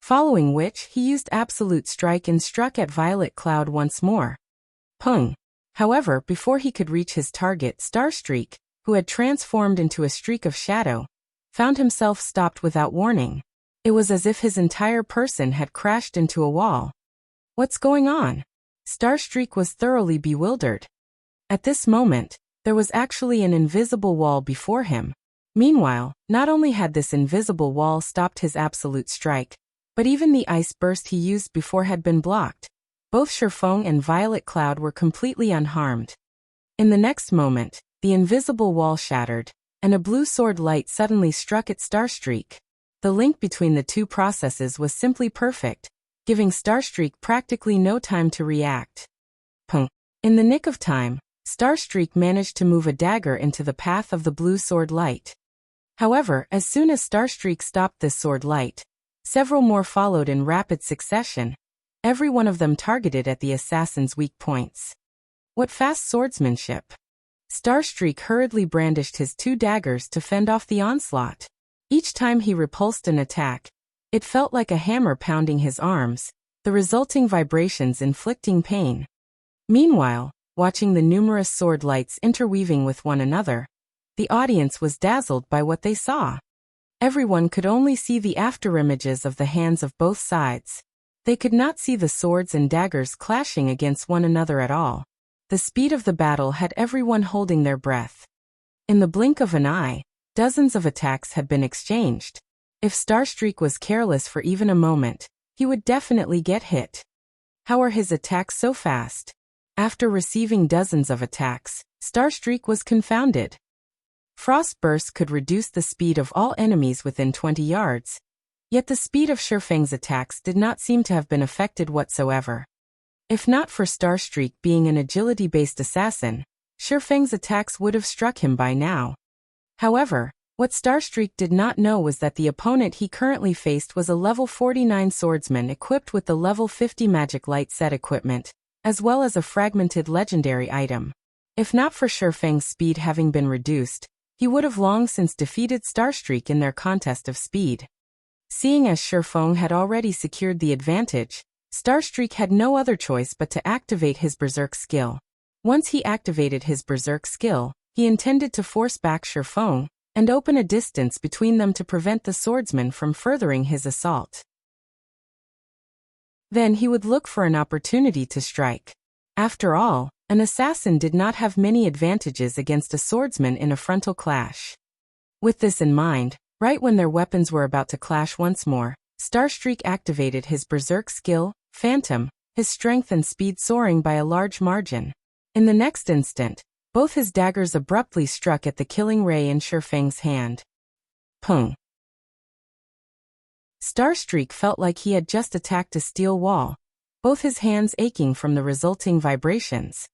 Following which, he used Absolute Strike and struck at Violet Cloud once more. Pung! However, before he could reach his target, Starstreak, who had transformed into a streak of shadow, found himself stopped without warning. It was as if his entire person had crashed into a wall. What's going on? Starstreak was thoroughly bewildered. At this moment, there was actually an invisible wall before him. Meanwhile, not only had this invisible wall stopped his absolute strike, but even the ice burst he used before had been blocked. Both Shifeng and Violet Cloud were completely unharmed. In the next moment, the invisible wall shattered, and a blue sword light suddenly struck at Starstreak. The link between the two processes was simply perfect, giving Starstreak practically no time to react. Pung. In the nick of time, Starstreak managed to move a dagger into the path of the blue sword light. However, as soon as Starstreak stopped this sword light, several more followed in rapid succession, every one of them targeted at the assassin's weak points. What fast swordsmanship! Starstreak hurriedly brandished his 2 daggers to fend off the onslaught. Each time he repulsed an attack, it felt like a hammer pounding his arms, the resulting vibrations inflicting pain. Meanwhile, watching the numerous sword lights interweaving with one another, the audience was dazzled by what they saw. Everyone could only see the afterimages of the hands of both sides. They could not see the swords and daggers clashing against one another at all. The speed of the battle had everyone holding their breath. In the blink of an eye, dozens of attacks had been exchanged. If Starstreak was careless for even a moment, he would definitely get hit. How are his attacks so fast? After receiving dozens of attacks, Starstreak was confounded. Frost Burst could reduce the speed of all enemies within 20 yards, yet the speed of Shifeng's attacks did not seem to have been affected whatsoever. If not for Starstreak being an agility-based assassin, Shifeng's attacks would have struck him by now. However, what Starstreak did not know was that the opponent he currently faced was a level 49 swordsman equipped with the level 50 magic light set equipment, as well as a fragmented legendary item. If not for Shifeng's speed having been reduced, he would have long since defeated Starstreak in their contest of speed. Seeing as Shifeng had already secured the advantage, Starstreak had no other choice but to activate his Berserk skill. Once he activated his Berserk skill, he intended to force back Shifeng and open a distance between them to prevent the swordsman from furthering his assault. Then he would look for an opportunity to strike. After all, an assassin did not have many advantages against a swordsman in a frontal clash. With this in mind, right when their weapons were about to clash once more, Starstreak activated his Berserk skill, Phantom, his strength and speed soaring by a large margin. In the next instant, both his daggers abruptly struck at the killing ray in Shifeng's hand. Pung. Starstreak felt like he had just attacked a steel wall, both his hands aching from the resulting vibrations.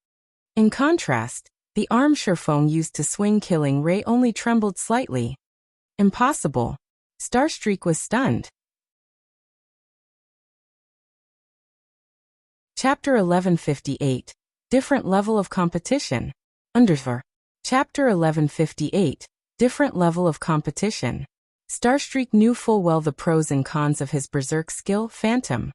In contrast, the arm Shifeng used to swing killing ray only trembled slightly. Impossible. Starstreak was stunned. Chapter 1158. Different Level of Competition. Underver. Chapter 1158. Different Level of Competition. Starstreak knew full well the pros and cons of his Berserk skill, Phantom.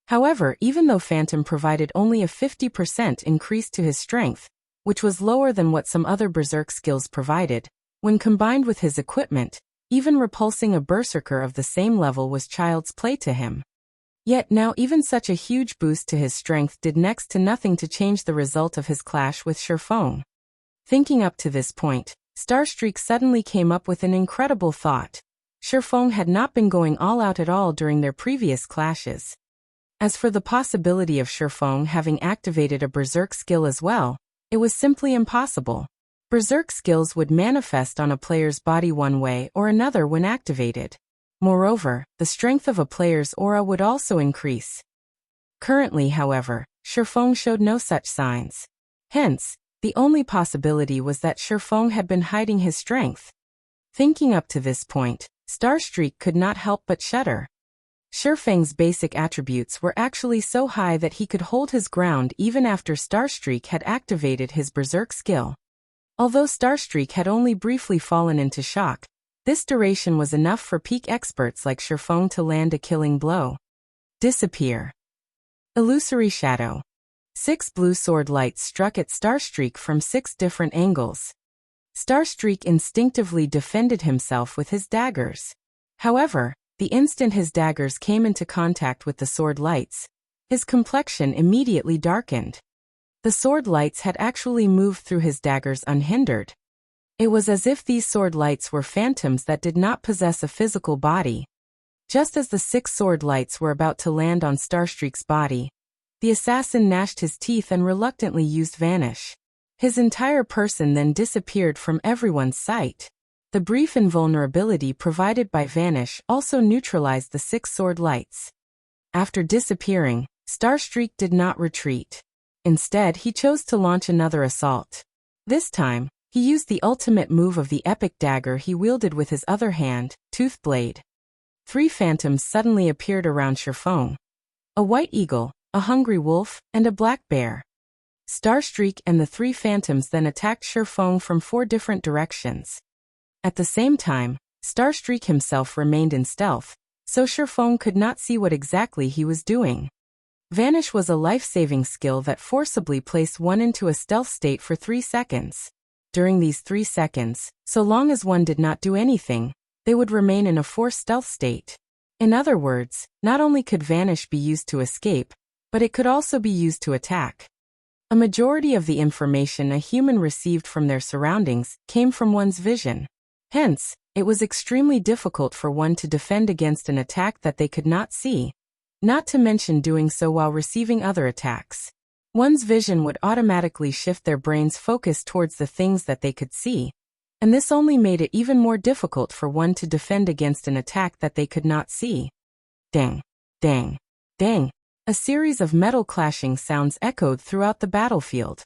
However, even though Phantom provided only a 50% increase to his strength, which was lower than what some other Berserk skills provided, when combined with his equipment, even repulsing a Berserker of the same level was child's play to him. Yet now even such a huge boost to his strength did next to nothing to change the result of his clash with Shifeng. Thinking up to this point, Starstreak suddenly came up with an incredible thought. Shifeng had not been going all out at all during their previous clashes. As for the possibility of Shifeng having activated a Berserk skill as well, it was simply impossible. Berserk skills would manifest on a player's body one way or another when activated. Moreover, the strength of a player's aura would also increase. Currently, however, Shifeng showed no such signs. Hence, The only possibility was that Shifeng had been hiding his strength. Thinking up to this point, Starstreak could not help but shudder. Shifeng's basic attributes were actually so high that he could hold his ground even after Starstreak had activated his berserk skill. Although Starstreak had only briefly fallen into shock, this duration was enough for peak experts like Shifeng to land a killing blow. Disappear. Illusory shadow. 6 blue sword lights struck at Starstreak from 6 different angles. Starstreak instinctively defended himself with his daggers. However, the instant his daggers came into contact with the sword lights, his complexion immediately darkened. The sword lights had actually moved through his daggers unhindered. It was as if these sword lights were phantoms that did not possess a physical body. Just as the 6 sword lights were about to land on Starstreak's body, the assassin gnashed his teeth and reluctantly used Vanish. His entire person then disappeared from everyone's sight. The brief invulnerability provided by Vanish also neutralized the 6 sword lights. After disappearing, Starstreak did not retreat. Instead, he chose to launch another assault. This time, he used the ultimate move of the epic dagger he wielded with his other hand, Tooth Blade. 3 phantoms suddenly appeared around Shifeng. A white eagle, a hungry wolf, and a black bear. Starstreak and the 3 phantoms then attacked Shifeng from 4 different directions. At the same time, Starstreak himself remained in stealth, so Shifeng could not see what exactly he was doing. Vanish was a life-saving skill that forcibly placed one into a stealth state for 3 seconds. During these 3 seconds, so long as one did not do anything, they would remain in a forced stealth state. In other words, not only could Vanish be used to escape, but it could also be used to attack. A majority of the information a human received from their surroundings came from one's vision. Hence, it was extremely difficult for one to defend against an attack that they could not see, not to mention doing so while receiving other attacks. One's vision would automatically shift their brain's focus towards the things that they could see, and this only made it even more difficult for one to defend against an attack that they could not see. Dang, dang, dang. A series of metal clashing sounds echoed throughout the battlefield.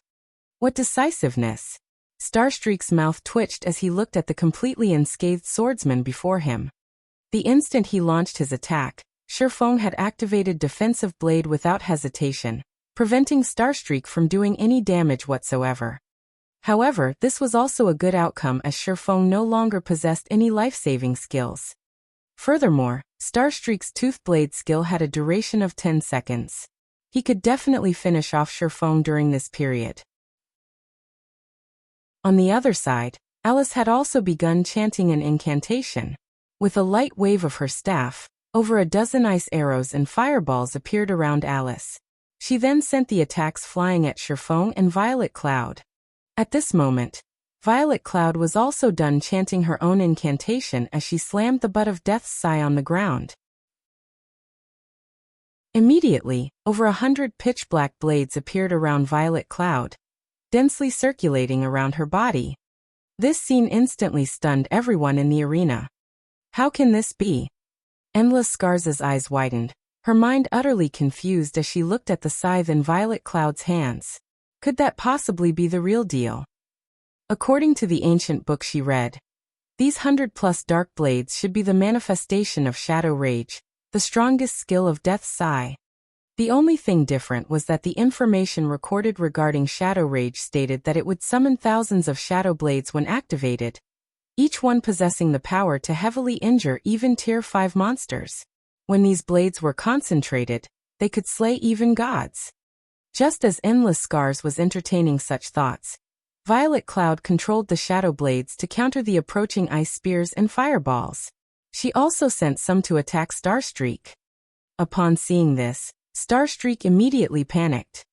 What decisiveness! Starstreak's mouth twitched as he looked at the completely unscathed swordsman before him. The instant he launched his attack, Shifeng had activated Defensive Blade without hesitation, preventing Starstreak from doing any damage whatsoever. However, this was also a good outcome as Shifeng no longer possessed any life-saving skills. Furthermore, Starstreak's Tooth Blade skill had a duration of 10 seconds. He could definitely finish off Shifeng during this period. On the other side, Alice had also begun chanting an incantation. With a light wave of her staff, over a dozen ice arrows and fireballs appeared around Alice. She then sent the attacks flying at Shifeng and Violet Cloud. At this moment, Violet Cloud was also done chanting her own incantation as she slammed the butt of Death's Sigh on the ground. Immediately, over 100 pitch-black blades appeared around Violet Cloud, densely circulating around her body. This scene instantly stunned everyone in the arena. How can this be? Endless Scars's eyes widened, her mind utterly confused as she looked at the scythe in Violet Cloud's hands. Could that possibly be the real deal? According to the ancient book she read, these 100+ dark blades should be the manifestation of Shadow Rage, the strongest skill of Death's Sigh. The only thing different was that the information recorded regarding Shadow Rage stated that it would summon thousands of shadow blades when activated, each one possessing the power to heavily injure even Tier 5 monsters. When these blades were concentrated, they could slay even gods. Just as Endless Scars was entertaining such thoughts, Violet Cloud controlled the shadow blades to counter the approaching ice spears and fireballs. She also sent some to attack Starstreak. Upon seeing this, Starstreak immediately panicked.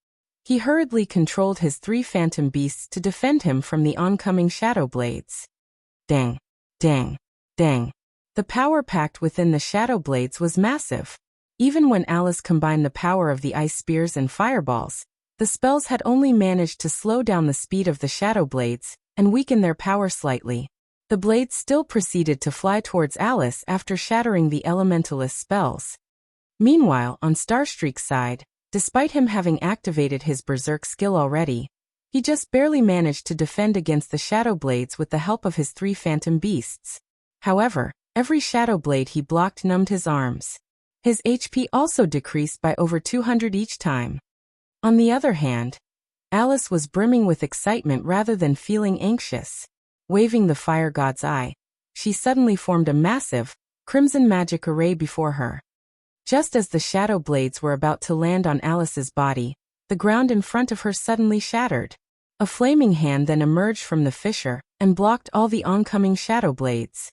He hurriedly controlled his 3 phantom beasts to defend him from the oncoming shadow blades. Dang, dang, dang. The power packed within the shadow blades was massive. Even when Alice combined the power of the ice spears and fireballs, the spells had only managed to slow down the speed of the shadow blades and weaken their power slightly. The blades still proceeded to fly towards Alice after shattering the elementalist spells. Meanwhile, on Starstreak's side, despite him having activated his berserk skill already, He just barely managed to defend against the shadow blades with the help of his 3 phantom beasts. However, every shadow blade he blocked numbed his arms. His HP also decreased by over 200 each time. On the other hand, Alice was brimming with excitement rather than feeling anxious. Waving the fire god's eye, she suddenly formed a massive, crimson magic array before her. Just as the shadow blades were about to land on Alice's body, the ground in front of her suddenly shattered. A flaming hand then emerged from the fissure and blocked all the oncoming shadow blades.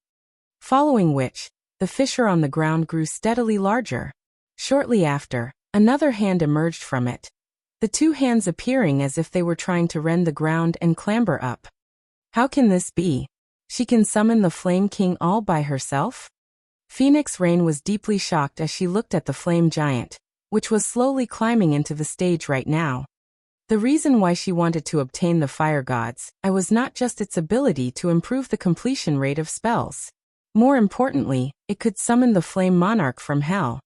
Following which, the fissure on the ground grew steadily larger. Shortly after, another hand emerged from it, the 2 hands appearing as if they were trying to rend the ground and clamber up. How can this be? She can summon the Flame King all by herself? Phoenix Rain was deeply shocked as she looked at the flame giant, which was slowly climbing into the stage right now. The reason why she wanted to obtain the fire god's eye was not just its ability to improve the completion rate of spells. More importantly, it could summon the Flame Monarch from hell.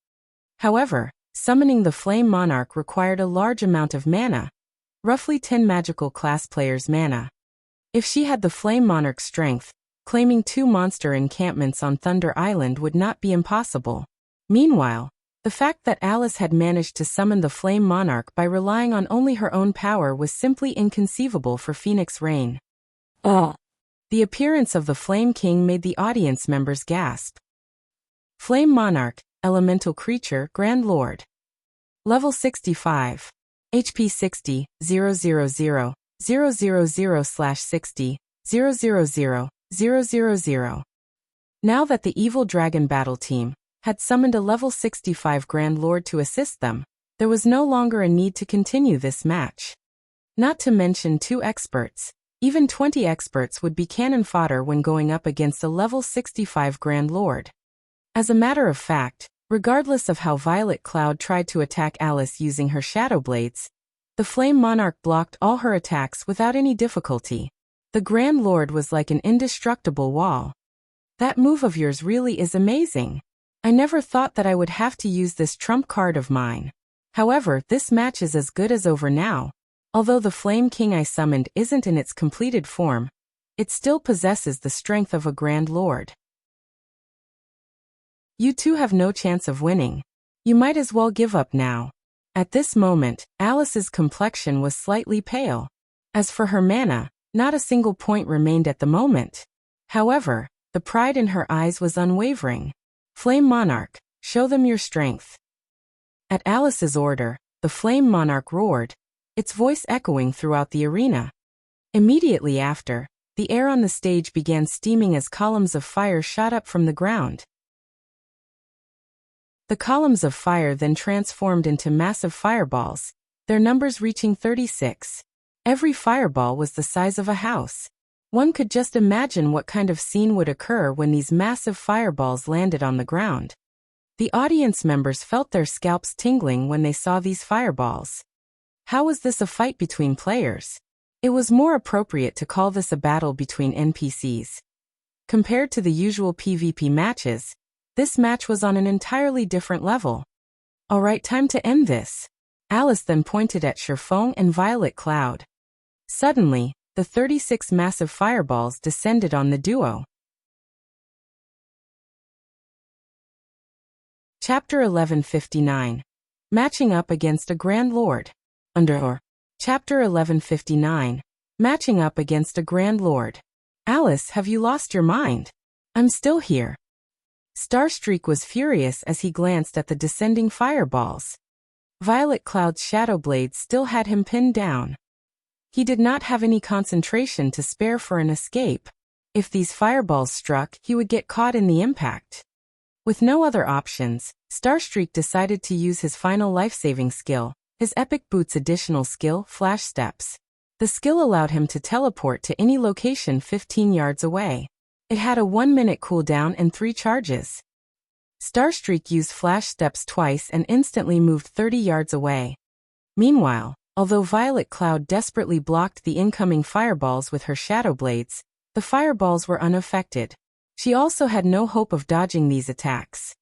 However, summoning the Flame Monarch required a large amount of mana, roughly 10 magical class players' mana. If she had the Flame Monarch's strength, claiming 2 monster encampments on Thunder Island would not be impossible. Meanwhile, the fact that Alice had managed to summon the Flame Monarch by relying on only her own power was simply inconceivable for Phoenix Rain. The appearance of the Flame King made the audience members gasp. Flame Monarch, Elemental Creature, Grand Lord. Level 65. HP 60, 000, 000/60, 000. Now that the Evil Dragon battle team had summoned a level 65 Grand Lord to assist them, there was no longer a need to continue this match. Not to mention 2 experts, even 20 experts would be cannon fodder when going up against a level 65 Grand Lord. As a matter of fact, regardless of how Violet Cloud tried to attack Alice using her shadow blades, the Flame Monarch blocked all her attacks without any difficulty. The Grand Lord was like an indestructible wall. That move of yours really is amazing. I never thought that I would have to use this trump card of mine. However, this match is as good as over now. Although the Flame King I summoned isn't in its completed form, it still possesses the strength of a Grand Lord. You 2 have no chance of winning. You might as well give up now. At this moment, Alice's complexion was slightly pale. As for her mana, not a single point remained at the moment. However, the pride in her eyes was unwavering. Flame Monarch, show them your strength. At Alice's order, the Flame Monarch roared, its voice echoing throughout the arena. Immediately after, the air on the stage began steaming as columns of fire shot up from the ground. The columns of fire then transformed into massive fireballs, their numbers reaching 36. Every fireball was the size of a house. One could just imagine what kind of scene would occur when these massive fireballs landed on the ground. The audience members felt their scalps tingling when they saw these fireballs. How was this a fight between players? It was more appropriate to call this a battle between NPCs. Compared to the usual PvP matches, this match was on an entirely different level. Alright, time to end this. Alice then pointed at Sherfong and Violet Cloud. Suddenly, the 36 massive fireballs descended on the duo. Chapter 1159. Matching up against a Grand Lord. Chapter 1159. Matching up against a Grand Lord. Alice, have you lost your mind? I'm still here. Starstreak was furious as he glanced at the descending fireballs. Violet Cloud's shadow blade still had him pinned down. He did not have any concentration to spare for an escape. If these fireballs struck, he would get caught in the impact. With no other options, Starstreak decided to use his final life-saving skill, his Epic Boot's additional skill, Flash Steps. The skill allowed him to teleport to any location 15 yards away. It had a 1-minute cooldown and 3 charges. Starstreak used Flash Steps twice and instantly moved 30 yards away. Meanwhile, although Violet Cloud desperately blocked the incoming fireballs with her shadow blades, the fireballs were unaffected. She also had no hope of dodging these attacks.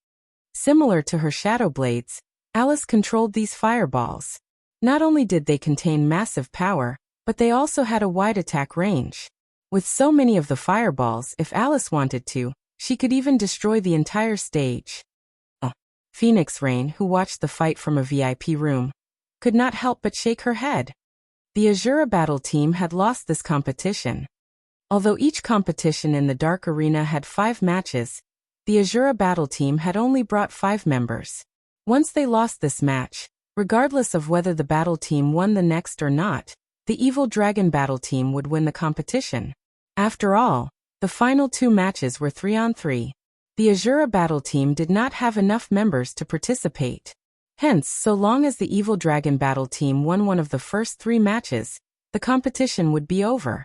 Similar to her shadow blades, Alice controlled these fireballs. Not only did they contain massive power, but they also had a wide attack range. With so many of the fireballs, if Alice wanted to, she could even destroy the entire stage. Phoenix Rain, who watched the fight from a VIP room, could not help but shake her head. The Asura battle team had lost this competition. Although each competition in the Dark Arena had 5 matches, the Asura battle team had only brought 5 members. Once they lost this match, regardless of whether the battle team won the next or not, the Evil Dragon battle team would win the competition. After all, the final 2 matches were 3-on-3. The Asura battle team did not have enough members to participate. Hence, so long as the Evil Dragon battle team won one of the first 3 matches, the competition would be over.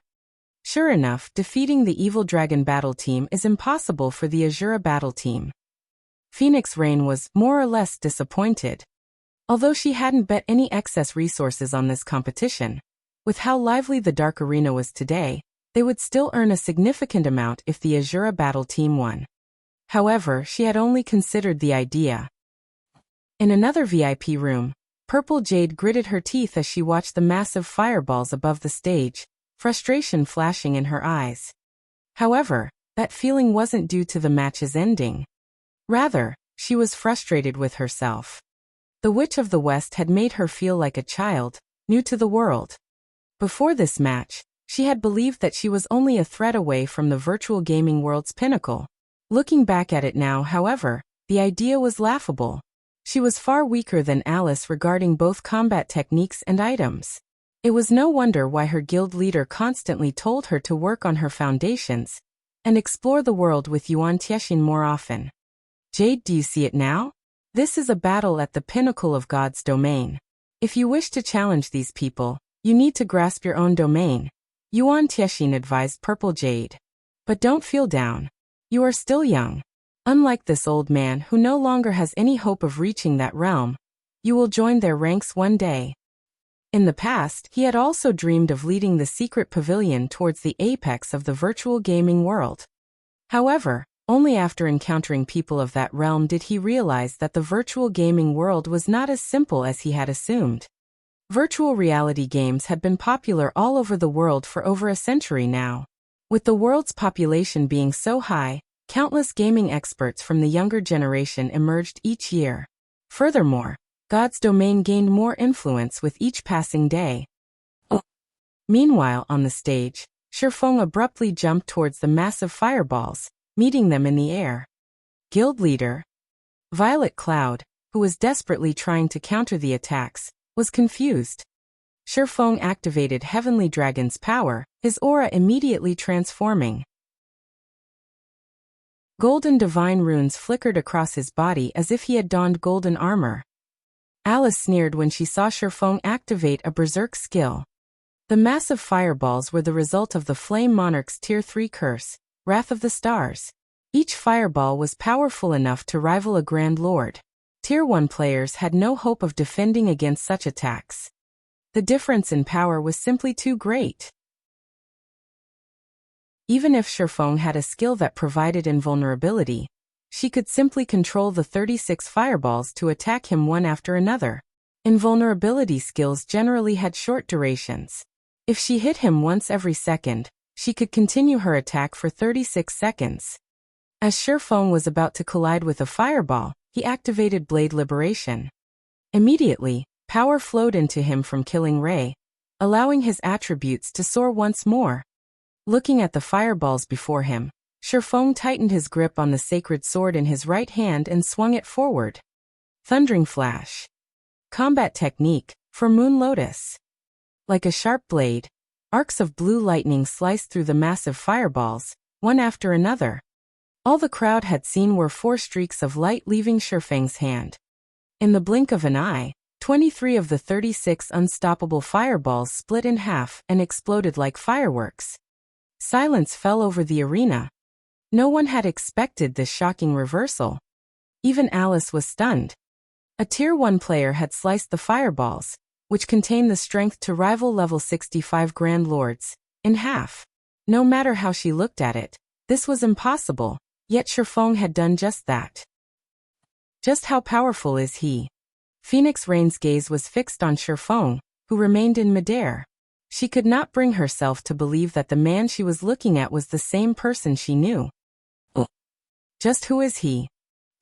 Sure enough, defeating the Evil Dragon battle team is impossible for the Asura battle team. Phoenix Rain was more or less disappointed. Although she hadn't bet any excess resources on this competition, with how lively the Dark Arena was today, they would still earn a significant amount if the Asura battle team won. However, she had only considered the idea. In another VIP room, Purple Jade gritted her teeth as she watched the massive fireballs above the stage, frustration flashing in her eyes. However, that feeling wasn't due to the match's ending. Rather, she was frustrated with herself. The Witch of the West had made her feel like a child, new to the world. Before this match, she had believed that she was only a thread away from the virtual gaming world's pinnacle. Looking back at it now, however, the idea was laughable. She was far weaker than Alice regarding both combat techniques and items. It was no wonder why her guild leader constantly told her to work on her foundations and explore the world with Yuan Tiexin more often. Jade, do you see it now? This is a battle at the pinnacle of God's domain. If you wish to challenge these people, you need to grasp your own domain, Yuan Tiexin advised Purple Jade. But don't feel down. You are still young. Unlike this old man who no longer has any hope of reaching that realm, you will join their ranks one day. In the past, he had also dreamed of leading the secret pavilion towards the apex of the virtual gaming world. However, only after encountering people of that realm did he realize that the virtual gaming world was not as simple as he had assumed. Virtual reality games had been popular all over the world for over a century now. With the world's population being so high, countless gaming experts from the younger generation emerged each year. Furthermore, God's domain gained more influence with each passing day. Meanwhile, on the stage, Shifeng abruptly jumped towards the massive fireballs, meeting them in the air. Guild leader Violet Cloud, who was desperately trying to counter the attacks, was confused. Shifeng activated Heavenly Dragon's power, his aura immediately transforming. Golden divine runes flickered across his body as if he had donned golden armor. Alice sneered when she saw Shifeng activate a berserk skill. The massive fireballs were the result of the Flame Monarch's Tier 3 curse, Wrath of the Stars. Each fireball was powerful enough to rival a Grand Lord. Tier 1 players had no hope of defending against such attacks. The difference in power was simply too great. Even if Shifeng had a skill that provided invulnerability, she could simply control the 36 fireballs to attack him one after another. Invulnerability skills generally had short durations. If she hit him once every second, she could continue her attack for 36 seconds. As Shifeng was about to collide with a fireball, he activated Blade Liberation. Immediately, power flowed into him from Killing Ray, allowing his attributes to soar once more. Looking at the fireballs before him, Shifeng tightened his grip on the sacred sword in his right hand and swung it forward. Thundering Flash. Combat technique for Moon Lotus. Like a sharp blade, arcs of blue lightning sliced through the massive fireballs, one after another. All the crowd had seen were 4 streaks of light leaving Shifeng's hand. In the blink of an eye, 23 of the 36 unstoppable fireballs split in half and exploded like fireworks. Silence fell over the arena. No one had expected this shocking reversal. Even Alice was stunned. A Tier 1 player had sliced the fireballs, which contained the strength to rival level 65 Grand Lords, in half. No matter how she looked at it, this was impossible, yet Shifeng had done just that. Just how powerful is he? Phoenix Rain's gaze was fixed on Shifeng, who remained in midair. She could not bring herself to believe that the man she was looking at was the same person she knew. Just who is he?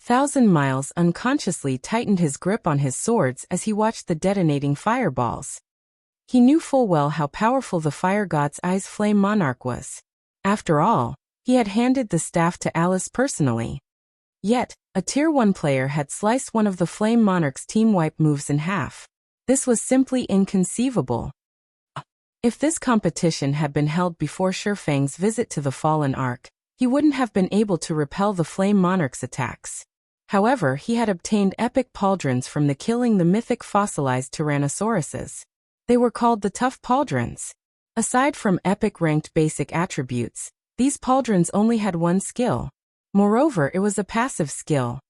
Thousand Miles unconsciously tightened his grip on his swords as he watched the detonating fireballs. He knew full well how powerful the fire god's Ice Flame Monarch was. After all, he had handed the staff to Alice personally. Yet, a Tier 1 player had sliced one of the Flame Monarch's team wipe moves in half. This was simply inconceivable. If this competition had been held before Shifeng's visit to the Fallen Ark, he wouldn't have been able to repel the Flame Monarch's attacks. However, he had obtained epic pauldrons from the killing the mythic fossilized Tyrannosauruses. They were called the Tough Pauldrons. Aside from epic ranked basic attributes, these pauldrons only had one skill. Moreover, it was a passive skill.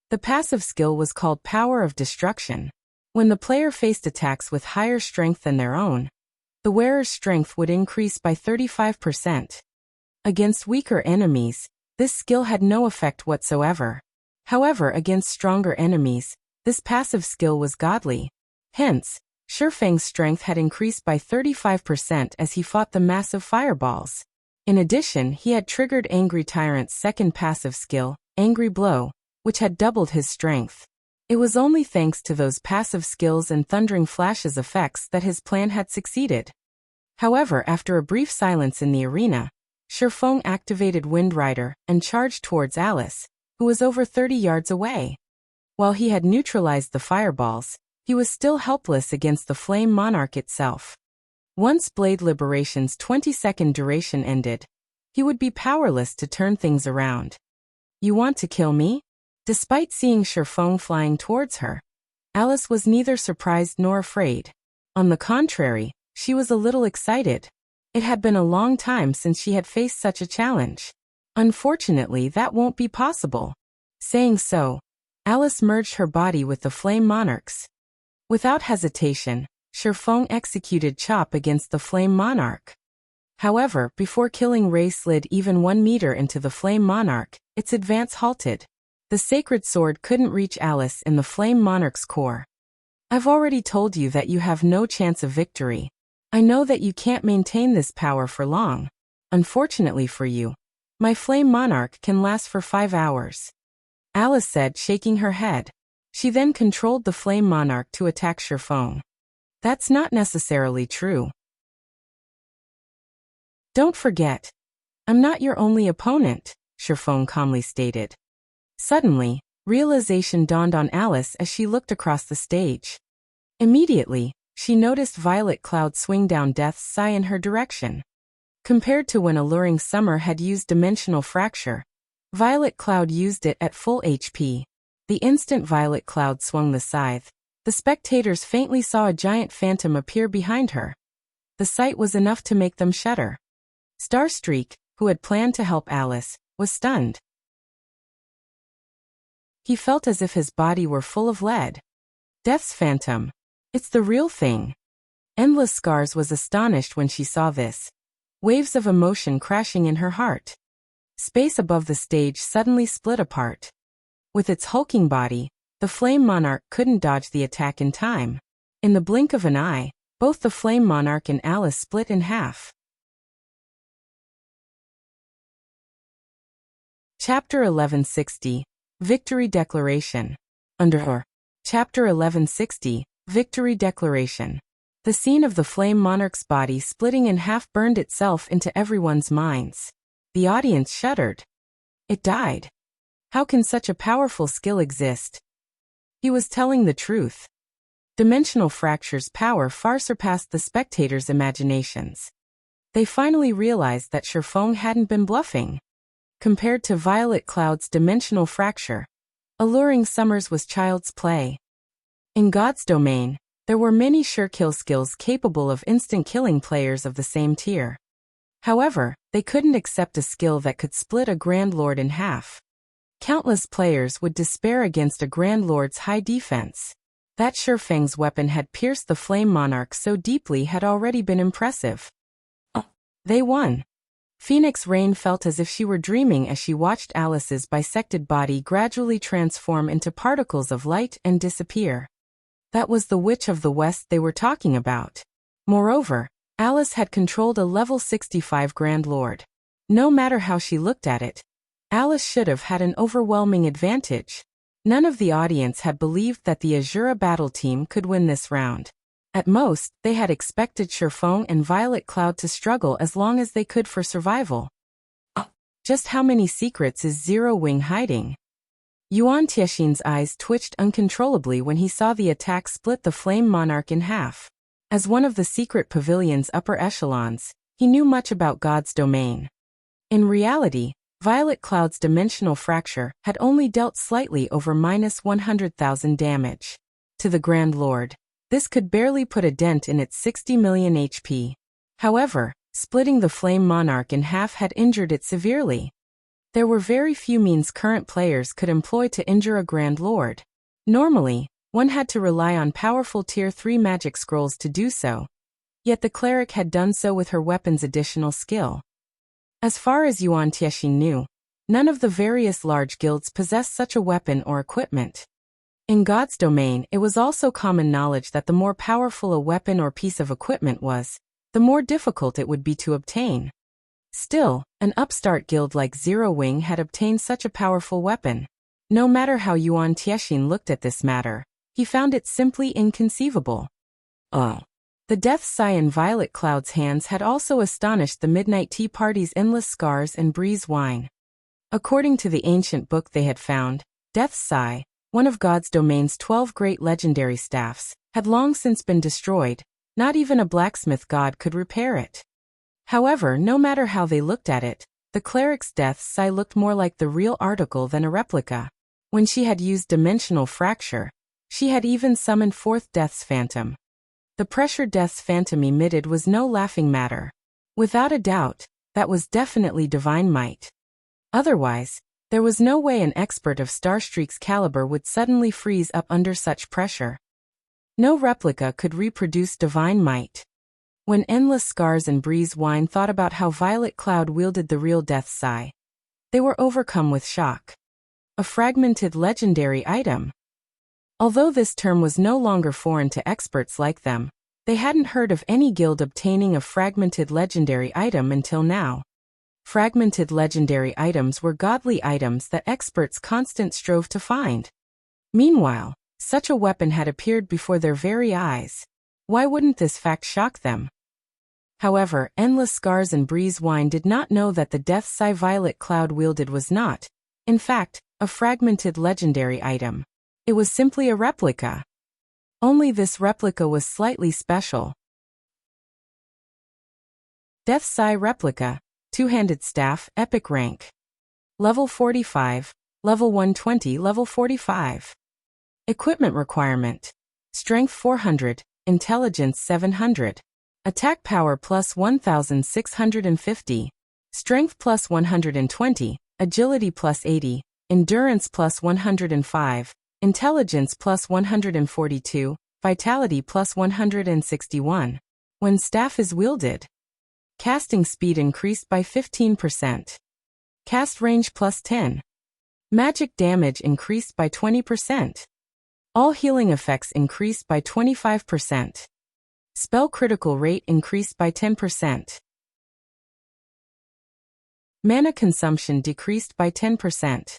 The passive skill was called Power of Destruction. When the player faced attacks with higher strength than their own, the wearer's strength would increase by 35%. Against weaker enemies, this skill had no effect whatsoever. However, against stronger enemies, this passive skill was godly. Hence, Shifeng's strength had increased by 35% as he fought the massive fireballs. In addition, he had triggered Angry Tyrant's second passive skill, Angry Blow, which had doubled his strength. It was only thanks to those passive skills and Thundering Flashes effects that his plan had succeeded. However, after a brief silence in the arena, Shifeng activated Wind Rider and charged towards Alice, who was over 30 yards away. While he had neutralized the fireballs, he was still helpless against the Flame Monarch itself. Once Blade Liberation's 20-second duration ended, he would be powerless to turn things around. You want to kill me? Despite seeing Shifeng flying towards her, Alice was neither surprised nor afraid. On the contrary, she was a little excited. It had been a long time since she had faced such a challenge. Unfortunately, that won't be possible. Saying so, Alice merged her body with the Flame Monarch's. Without hesitation, Shifeng executed Chop against the Flame Monarch. However, before killing Ray slid even 1 meter into the Flame Monarch, its advance halted. The sacred sword couldn't reach Alice in the Flame Monarch's core. I've already told you that you have no chance of victory. I know that you can't maintain this power for long. Unfortunately for you, my Flame Monarch can last for 5 hours. Alice said, shaking her head. She then controlled the Flame Monarch to attack Shifeng. That's not necessarily true. Don't forget, I'm not your only opponent, Shifeng calmly stated. Suddenly, realization dawned on Alice as she looked across the stage. Immediately, she noticed Violet Cloud swing down Death's Sigh in her direction. Compared to when Alluring Summer had used Dimensional Fracture, Violet Cloud used it at full HP. The instant Violet Cloud swung the scythe, the spectators faintly saw a giant phantom appear behind her. The sight was enough to make them shudder. Starstreak, who had planned to help Alice, was stunned. He felt as if his body were full of lead. Death's phantom. It's the real thing. Endless Scars was astonished when she saw this. Waves of emotion crashing in her heart. Space above the stage suddenly split apart. With its hulking body, the Flame Monarch couldn't dodge the attack in time. In the blink of an eye, both the Flame Monarch and Alice split in half. Chapter 1160, Victory Declaration. Under her. Chapter 1160, Victory Declaration. The scene of the Flame Monarch's body splitting in half burned itself into everyone's minds. The audience shuddered. It died. How can such a powerful skill exist? He was telling the truth. Dimensional Fracture's power far surpassed the spectators' imaginations. They finally realized that Shifeng hadn't been bluffing. Compared to Violet Cloud's Dimensional Fracture, Alluring Summer's was child's play. In God's domain, there were many sure kill skills capable of instant killing players of the same tier. However, they couldn't accept a skill that could split a Grand Lord in half. Countless players would despair against a Grand Lord's high defense. That Shifeng's weapon had pierced the Flame Monarch so deeply had already been impressive. They won. Phoenix Rain felt as if she were dreaming as she watched Alice's bisected body gradually transform into particles of light and disappear. That was the Witch of the West they were talking about. Moreover, Alice had controlled a level 65 Grand Lord. No matter how she looked at it, Alice should have had an overwhelming advantage. None of the audience had believed that the Asura battle team could win this round. At most, they had expected Sherfong and Violet Cloud to struggle as long as they could for survival. Just how many secrets is Zero Wing hiding? Yuan Tiexin's eyes twitched uncontrollably when he saw the attack split the Flame Monarch in half. As one of the secret pavilion's upper echelons, he knew much about God's domain. In reality, Violet Cloud's dimensional fracture had only dealt slightly over -100,000 damage. To the Grand Lord, this could barely put a dent in its 60 million HP. However, splitting the Flame Monarch in half had injured it severely. There were very few means current players could employ to injure a Grand Lord. Normally, one had to rely on powerful Tier 3 magic scrolls to do so. Yet the cleric had done so with her weapon's additional skill. As far as Yuan Tiexin knew, none of the various large guilds possessed such a weapon or equipment. In God's domain, it was also common knowledge that the more powerful a weapon or piece of equipment was, the more difficult it would be to obtain. Still, an upstart guild like Zero Wing had obtained such a powerful weapon. No matter how Yuan Tiexin looked at this matter, he found it simply inconceivable. The death sigh in Violet Cloud's hands had also astonished the Midnight Tea Party's endless scars and breeze wine. According to the ancient book they had found, Death's Sigh, one of God's domain's 12 great legendary staffs, had long since been destroyed. Not even a blacksmith god could repair it. However, no matter how they looked at it, the cleric's Death's Sigh looked more like the real article than a replica. When she had used dimensional fracture, she had even summoned forth Death's Phantom. The pressure Death's Phantom emitted was no laughing matter. Without a doubt, that was definitely divine might. Otherwise, there was no way an expert of Starstreak's caliber would suddenly freeze up under such pressure. No replica could reproduce divine might. When Endless Scars and Breeze Wine thought about how Violet Cloud wielded the real Death's Sigh, they were overcome with shock. A fragmented legendary item. Although this term was no longer foreign to experts like them, they hadn't heard of any guild obtaining a fragmented legendary item until now. Fragmented legendary items were godly items that experts constantly strove to find. Meanwhile, such a weapon had appeared before their very eyes. Why wouldn't this fact shock them? However, Endless Scars and Breeze Wine did not know that the Death's Sigh Violet Cloud wielded was not, in fact, a fragmented legendary item. It was simply a replica. Only this replica was slightly special. Death's Sigh Replica, Two-Handed Staff, Epic Rank. Level 45, Level 120, Level 45. Equipment Requirement. Strength 400, Intelligence 700. Attack Power plus 1650. Strength plus 120, Agility plus 80, Endurance plus 105. Intelligence plus 142, Vitality plus 161. When staff is wielded, casting speed increased by 15%. Cast range plus 10. Magic damage increased by 20%. All healing effects increased by 25%. Spell critical rate increased by 10%. Mana consumption decreased by 10%.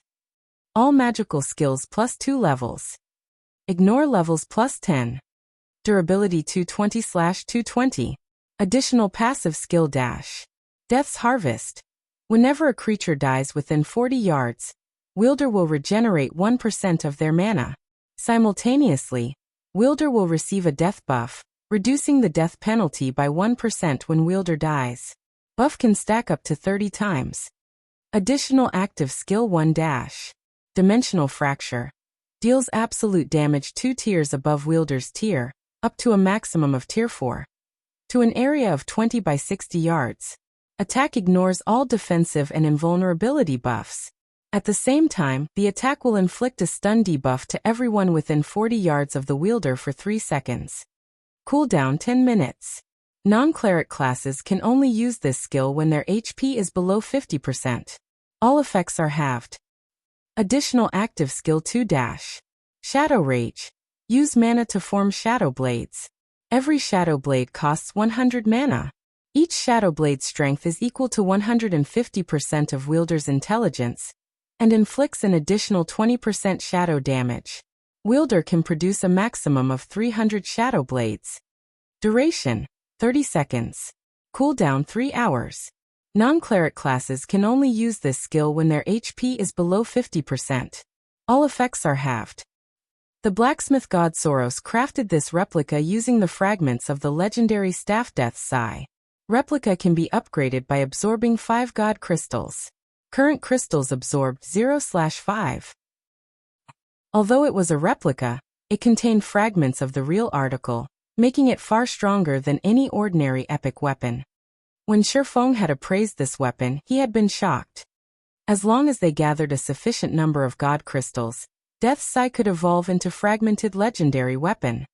All magical skills plus 2 levels. Ignore levels plus 10. Durability 220/220. Additional passive skill dash. Death's Harvest. Whenever a creature dies within 40 yards, wielder will regenerate 1% of their mana. Simultaneously, wielder will receive a death buff, reducing the death penalty by 1% when wielder dies. Buff can stack up to 30 times. Additional active skill 1 dash. Dimensional Fracture. Deals absolute damage 2 tiers above wielder's tier, up to a maximum of tier 4. To an area of 20 by 60 yards. Attack ignores all defensive and invulnerability buffs. At the same time, the attack will inflict a stun debuff to everyone within 40 yards of the wielder for 3 seconds. Cooldown 10 minutes. Non-cleric classes can only use this skill when their HP is below 50%. All effects are halved. Additional active skill 2 dash. Shadow Rage. Use mana to form shadow blades. Every Shadow Blade costs 100 mana. Each Shadow Blade's strength is equal to 150% of wielder's intelligence, and inflicts an additional 20% shadow damage. Wielder can produce a maximum of 300 Shadow Blades. Duration: 30 seconds. Cooldown: 3 hours. Non-cleric classes can only use this skill when their HP is below 50%. All effects are halved. The blacksmith god Soros crafted this replica using the fragments of the legendary staff Death's Sigh. Replica can be upgraded by absorbing 5 god crystals. Current crystals absorbed 0/5. Although it was a replica, it contained fragments of the real article, making it far stronger than any ordinary epic weapon. When Shifeng had appraised this weapon, he had been shocked. As long as they gathered a sufficient number of god crystals, Death's Sigh could evolve into fragmented legendary weapon.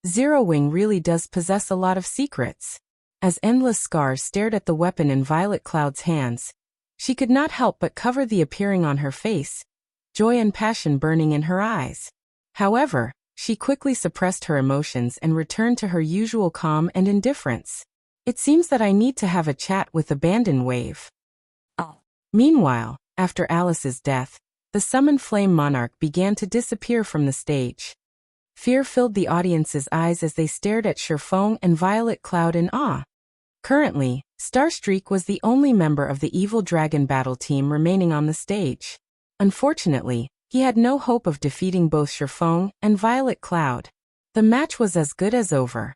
Zero Wing really does possess a lot of secrets. As Endless Scars stared at the weapon in Violet Cloud's hands, she could not help but cover the appearing on her face, joy and passion burning in her eyes. However, she quickly suppressed her emotions and returned to her usual calm and indifference. It seems that I need to have a chat with Abandon Wave. Oh. Meanwhile, after Alice's death, the summoned Flame Monarch began to disappear from the stage. Fear filled the audience's eyes as they stared at Shifeng and Violet Cloud in awe. Currently, Starstreak was the only member of the Evil Dragon battle team remaining on the stage. Unfortunately, he had no hope of defeating both Shifeng and Violet Cloud. The match was as good as over.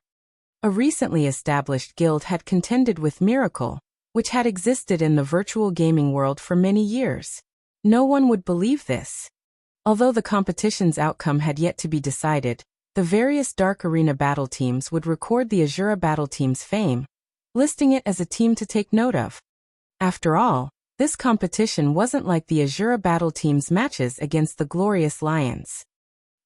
A recently established guild had contended with Miracle, which had existed in the virtual gaming world for many years. No one would believe this. Although the competition's outcome had yet to be decided, the various Dark Arena battle teams would record the Asura battle team's fame, listing it as a team to take note of. After all, this competition wasn't like the Asura battle team's matches against the Glorious Lions.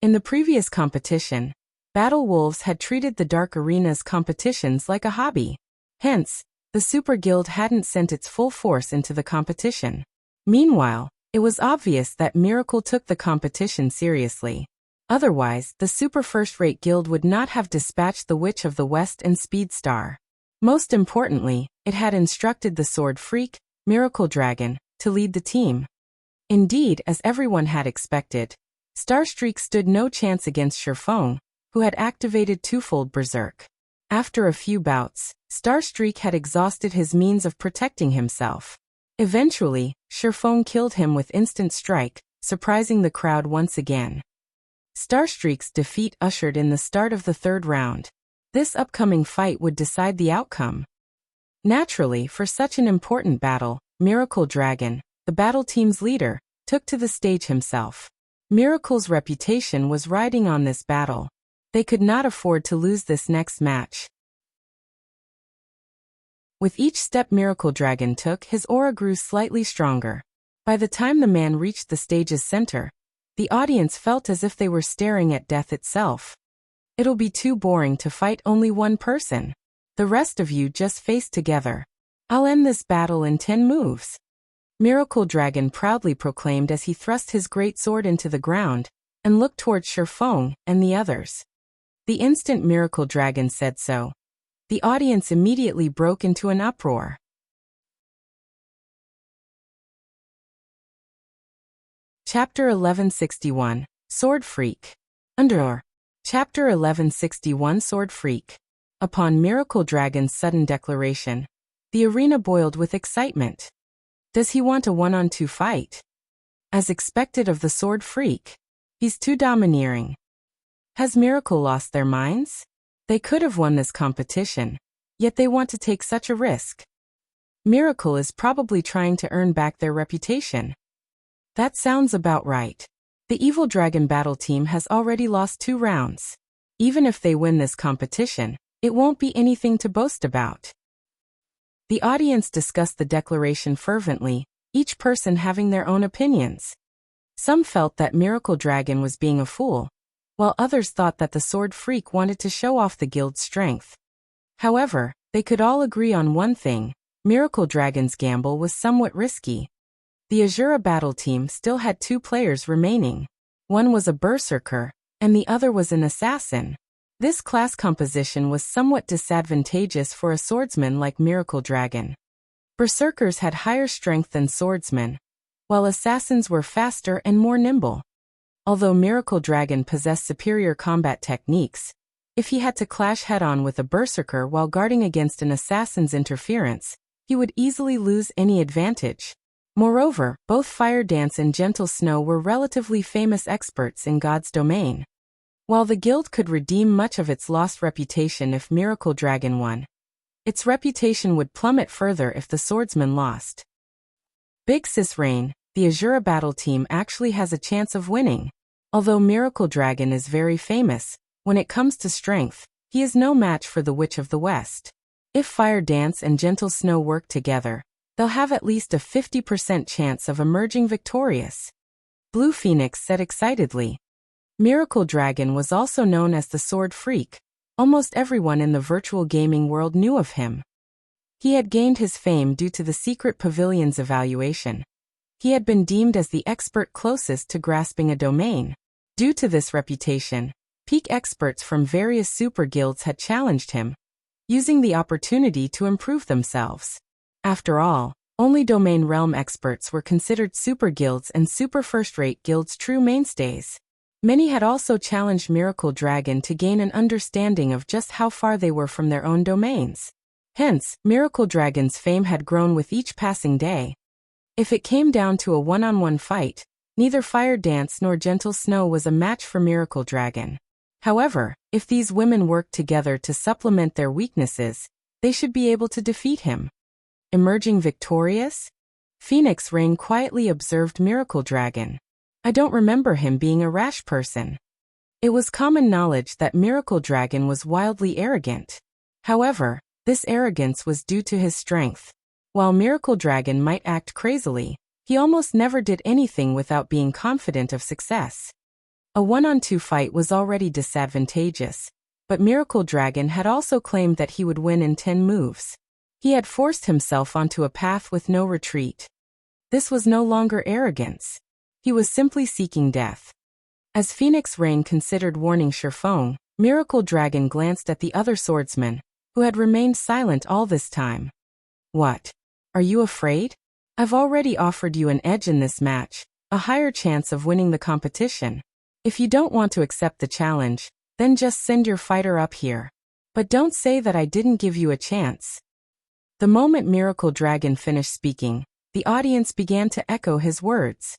In the previous competition, Battle Wolves had treated the Dark Arena's competitions like a hobby. Hence, the Super Guild hadn't sent its full force into the competition. Meanwhile, it was obvious that Miracle took the competition seriously. Otherwise, the super first-rate guild would not have dispatched the Witch of the West and Speedstar. Most importantly, it had instructed the Sword Freak, Miracle Dragon, to lead the team. Indeed, as everyone had expected, Starstreak stood no chance against Shifeng, who had activated twofold Berserk. After a few bouts, Starstreak had exhausted his means of protecting himself. Eventually, Shifeng killed him with instant strike, surprising the crowd once again. Starstreak's defeat ushered in the start of the third round. This upcoming fight would decide the outcome. Naturally, for such an important battle, Miracle Dragon, the battle team's leader, took to the stage himself. Miracle's reputation was riding on this battle. They could not afford to lose this next match. With each step Miracle Dragon took, his aura grew slightly stronger. By the time the man reached the stage's center, the audience felt as if they were staring at death itself. It'll be too boring to fight only one person. The rest of you just face together. I'll end this battle in 10 moves. Miracle Dragon proudly proclaimed as he thrust his great sword into the ground and looked towards Shifeng and the others. The instant Miracle Dragon said so, the audience immediately broke into an uproar. Chapter 1161, Sword Freak. Chapter 1161 Sword Freak. Upon Miracle Dragon's sudden declaration, the arena boiled with excitement. Does he want a one-on-two fight? As expected of the Sword Freak, he's too domineering. Has Miracle lost their minds? They could have won this competition, yet they want to take such a risk. Miracle is probably trying to earn back their reputation. That sounds about right. The Evil Dragon battle team has already lost 2 rounds. Even if they win this competition, it won't be anything to boast about. The audience discussed the declaration fervently, each person having their own opinions. Some felt that Miracle Dragon was being a fool, while others thought that the Sword Freak wanted to show off the guild's strength. However, they could all agree on one thing: Miracle Dragon's gamble was somewhat risky. The Asura battle team still had 2 players remaining. One was a berserker, and the other was an assassin. This class composition was somewhat disadvantageous for a swordsman like Miracle Dragon. Berserkers had higher strength than swordsmen, while assassins were faster and more nimble. Although Miracle Dragon possessed superior combat techniques, if he had to clash head-on with a berserker while guarding against an assassin's interference, he would easily lose any advantage. Moreover, both Fire Dance and Gentle Snow were relatively famous experts in God's domain. While the guild could redeem much of its lost reputation if Miracle Dragon won, its reputation would plummet further if the swordsman lost. Big Sis Rain, the Asura battle team actually has a chance of winning. Although Miracle Dragon is very famous, when it comes to strength, he is no match for the Witch of the West. If Fire Dance and Gentle Snow work together, they'll have at least a 50% chance of emerging victorious. Blue Phoenix said excitedly. Miracle Dragon was also known as the Sword Freak. Almost everyone in the virtual gaming world knew of him. He had gained his fame due to the secret pavilion's evaluation. He had been deemed as the expert closest to grasping a domain. Due to this reputation, peak experts from various super guilds had challenged him, using the opportunity to improve themselves. After all, only domain realm experts were considered super guilds and super first-rate guilds' true mainstays. Many had also challenged Miracle Dragon to gain an understanding of just how far they were from their own domains. Hence, Miracle Dragon's fame had grown with each passing day. If it came down to a one-on-one fight, neither Fire Dance nor Gentle Snow was a match for Miracle Dragon. However, if these women worked together to supplement their weaknesses, they should be able to defeat him. Emerging victorious? Phoenix Rain quietly observed Miracle Dragon. I don't remember him being a rash person. It was common knowledge that Miracle Dragon was wildly arrogant. However, this arrogance was due to his strength. While Miracle Dragon might act crazily, he almost never did anything without being confident of success. A one-on-two fight was already disadvantageous, but Miracle Dragon had also claimed that he would win in 10 moves. He had forced himself onto a path with no retreat. This was no longer arrogance. He was simply seeking death. As Phoenix Rain considered warning Sherfong, Miracle Dragon glanced at the other swordsman, who had remained silent all this time. What? Are you afraid? I've already offered you an edge in this match, a higher chance of winning the competition. If you don't want to accept the challenge, then just send your fighter up here. But don't say that I didn't give you a chance. The moment Miracle Dragon finished speaking, the audience began to echo his words.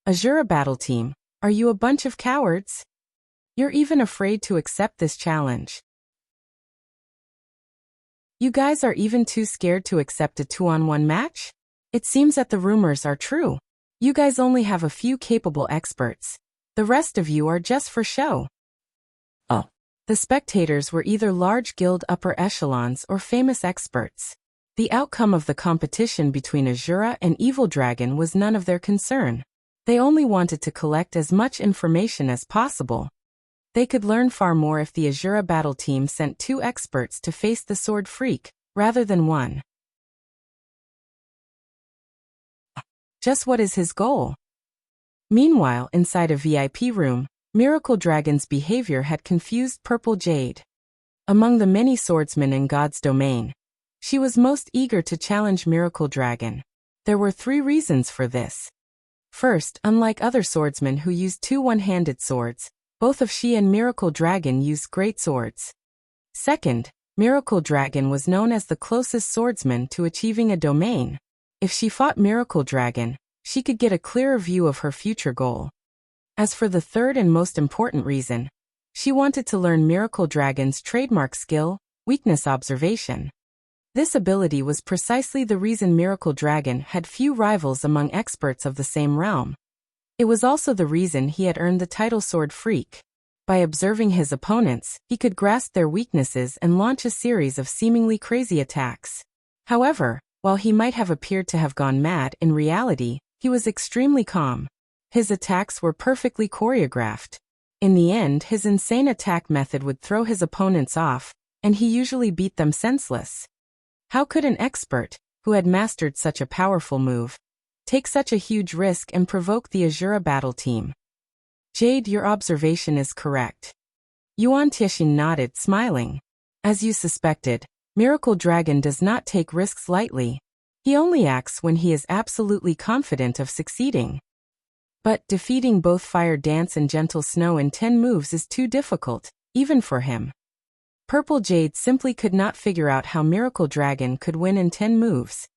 Asura battle team, are you a bunch of cowards? You're even afraid to accept this challenge. You guys are even too scared to accept a 2-on-1 match? It seems that the rumors are true. You guys only have a few capable experts. The rest of you are just for show. Oh. The spectators were either large guild upper echelons or famous experts. The outcome of the competition between Asura and Evil Dragon was none of their concern. They only wanted to collect as much information as possible. They could learn far more if the Asura battle team sent 2 experts to face the Sword Freak, rather than 1. Just what is his goal? Meanwhile, inside a VIP room, Miracle Dragon's behavior had confused Purple Jade. Among the many swordsmen in God's domain, she was most eager to challenge Miracle Dragon. There were 3 reasons for this. First, unlike other swordsmen who used 2 one-handed swords, both of she and Miracle Dragon used great swords. Second, Miracle Dragon was known as the closest swordsman to achieving a domain. If she fought Miracle Dragon, she could get a clearer view of her future goal. As for the third and most important reason, she wanted to learn Miracle Dragon's trademark skill, weakness observation. This ability was precisely the reason Miracle Dragon had few rivals among experts of the same realm. It was also the reason he had earned the title Sword Freak. By observing his opponents, he could grasp their weaknesses and launch a series of seemingly crazy attacks. However, while he might have appeared to have gone mad, in reality, he was extremely calm. His attacks were perfectly choreographed. In the end, his insane attack method would throw his opponents off, and he usually beat them senseless. How could an expert, who had mastered such a powerful move, take such a huge risk and provoke the Asura battle team? Jade, your observation is correct. Yuan Tixin nodded, smiling. As you suspected, Miracle Dragon does not take risks lightly. He only acts when he is absolutely confident of succeeding. But defeating both Fire Dance and Gentle Snow in 10 moves is too difficult, even for him. Purple Jade simply could not figure out how Miracle Dragon could win in 10 moves.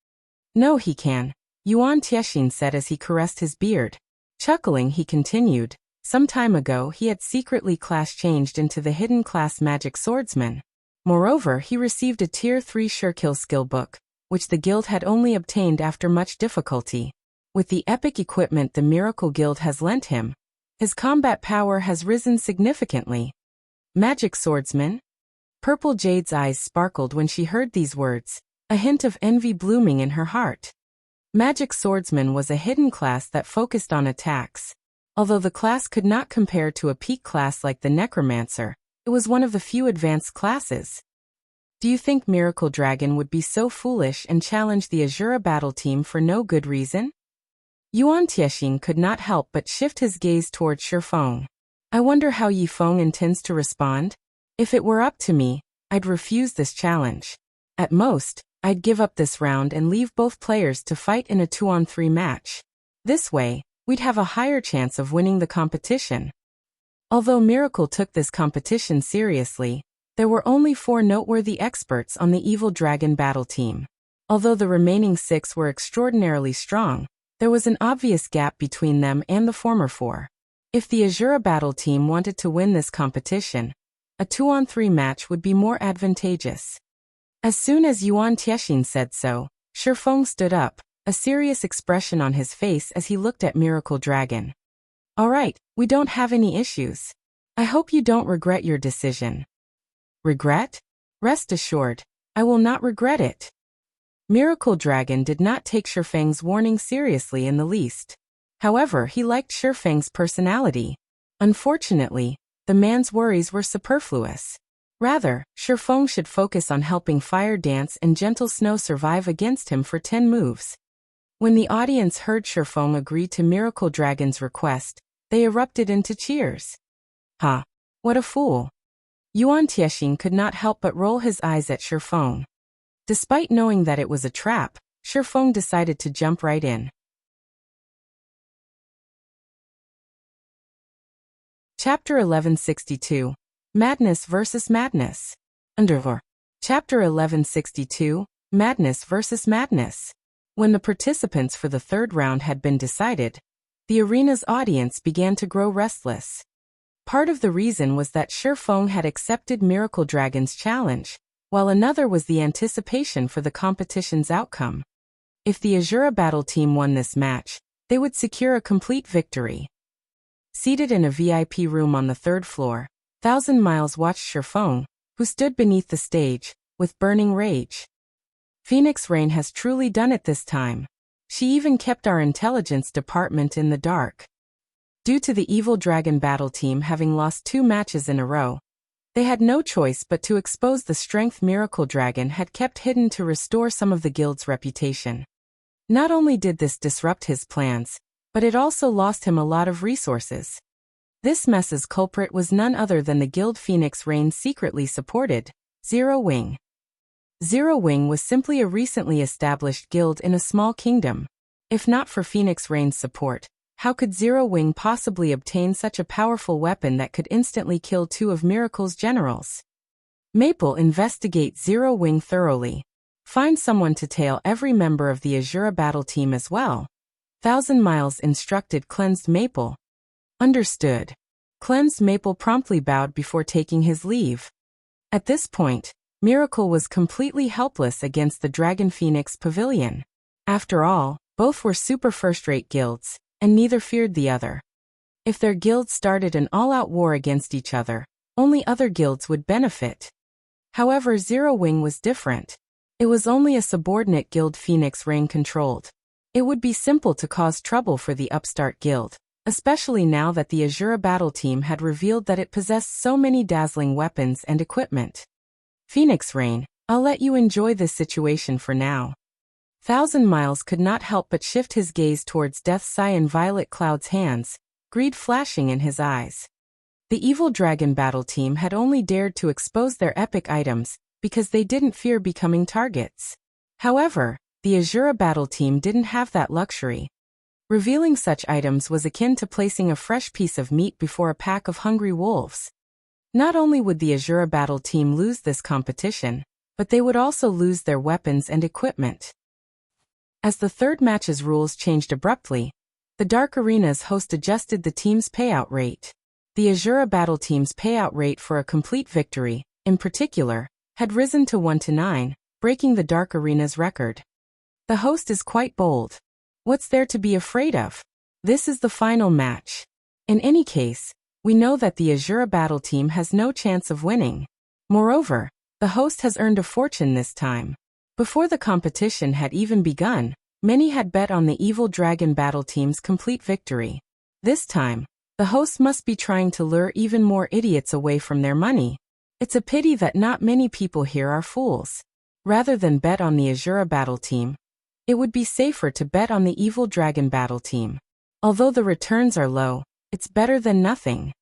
No, he can, Yuan Tixin said as he caressed his beard. Chuckling, he continued. Some time ago he had secretly class changed into the hidden class Magic Swordsman. Moreover, he received a Tier 3 Surekill skill book, which the guild had only obtained after much difficulty. With the epic equipment the Miracle Guild has lent him, his combat power has risen significantly. Magic Swordsman? Purple Jade's eyes sparkled when she heard these words, a hint of envy blooming in her heart. Magic Swordsman was a hidden class that focused on attacks. Although the class could not compare to a peak class like the Necromancer, it was one of the few advanced classes. Do you think Miracle Dragon would be so foolish and challenge the Asura battle team for no good reason? Yuan Tixin could not help but shift his gaze toward Shifeng. I wonder how Yifeng intends to respond? If it were up to me, I'd refuse this challenge. At most, I'd give up this round and leave both players to fight in a 2-on-3 match. This way, we'd have a higher chance of winning the competition. Although Miracle took this competition seriously, there were only 4 noteworthy experts on the Evil Dragon battle team. Although the remaining 6 were extraordinarily strong, there was an obvious gap between them and the former 4. If the Asura battle team wanted to win this competition, a 2-on-3 match would be more advantageous. As soon as Yuan Tixin said so, Shifeng stood up, a serious expression on his face as he looked at Miracle Dragon. Alright, we don't have any issues. I hope you don't regret your decision. Regret? Rest assured, I will not regret it. Miracle Dragon did not take Shifeng's warning seriously in the least. However, he liked Shifeng's personality. Unfortunately, the man's worries were superfluous. Rather, Shifeng should focus on helping Fire Dance and Gentle Snow survive against him for 10 moves. When the audience heard Shifeng agree to Miracle Dragon's request, they erupted into cheers. Ha! What a fool! Yuan Tixin could not help but roll his eyes at Shifeng. Despite knowing that it was a trap, Shifeng decided to jump right in. Chapter 1162. Madness vs. Madness. Undervar. Chapter 1162. Madness vs. Madness. When the participants for the 3rd round had been decided, the arena's audience began to grow restless. Part of the reason was that Shifeng had accepted Miracle Dragon's challenge, while another was the anticipation for the competition's outcome. If the Asura battle team won this match, they would secure a complete victory. Seated in a VIP room on the 3rd floor, Thousand Miles watched Shifeng, who stood beneath the stage, with burning rage. Phoenix Rain has truly done it this time. She even kept our intelligence department in the dark. Due to the Evil Dragon battle team having lost 2 matches in a row, they had no choice but to expose the strength Miracle Dragon had kept hidden to restore some of the guild's reputation. Not only did this disrupt his plans, but it also lost him a lot of resources. This mess's culprit was none other than the guild Phoenix Rain secretly supported, Zero Wing. Zero Wing was simply a recently established guild in a small kingdom. If not for Phoenix Rain's support, how could Zero Wing possibly obtain such a powerful weapon that could instantly kill 2 of Miracle's generals? Maple, investigate Zero Wing thoroughly. Find someone to tail every member of the Asura battle team as well. Thousand Miles instructed Cleansed Maple. Understood. Cleansed Maple promptly bowed before taking his leave. At this point, Miracle was completely helpless against the Dragon Phoenix Pavilion. After all, both were super first-rate guilds, and neither feared the other. If their guilds started an all-out war against each other, only other guilds would benefit. However, Zero Wing was different. It was only a subordinate guild Phoenix Rain controlled. It would be simple to cause trouble for the upstart guild, especially now that the Asura battle team had revealed that it possessed so many dazzling weapons and equipment. Phoenix Rain, I'll let you enjoy this situation for now. Thousand Miles could not help but shift his gaze towards Death's Sigh and Violet Cloud's hands, greed flashing in his eyes. The Evil Dragon battle team had only dared to expose their epic items because they didn't fear becoming targets. However, the Asura battle team didn't have that luxury. Revealing such items was akin to placing a fresh piece of meat before a pack of hungry wolves. Not only would the Asura battle team lose this competition, but they would also lose their weapons and equipment. As the third match's rules changed abruptly, the Dark Arena's host adjusted the team's payout rate. The Asura battle team's payout rate for a complete victory, in particular, had risen to 1-9, breaking the Dark Arena's record. The host is quite bold. What's there to be afraid of? This is the final match. In any case, we know that the Asura battle team has no chance of winning. Moreover, the host has earned a fortune this time. Before the competition had even begun, many had bet on the Evil Dragon battle team's complete victory. This time, the host must be trying to lure even more idiots away from their money. It's a pity that not many people here are fools. Rather than bet on the Asura battle team, it would be safer to bet on the Evil Dragon battle team. Although the returns are low, it's better than nothing.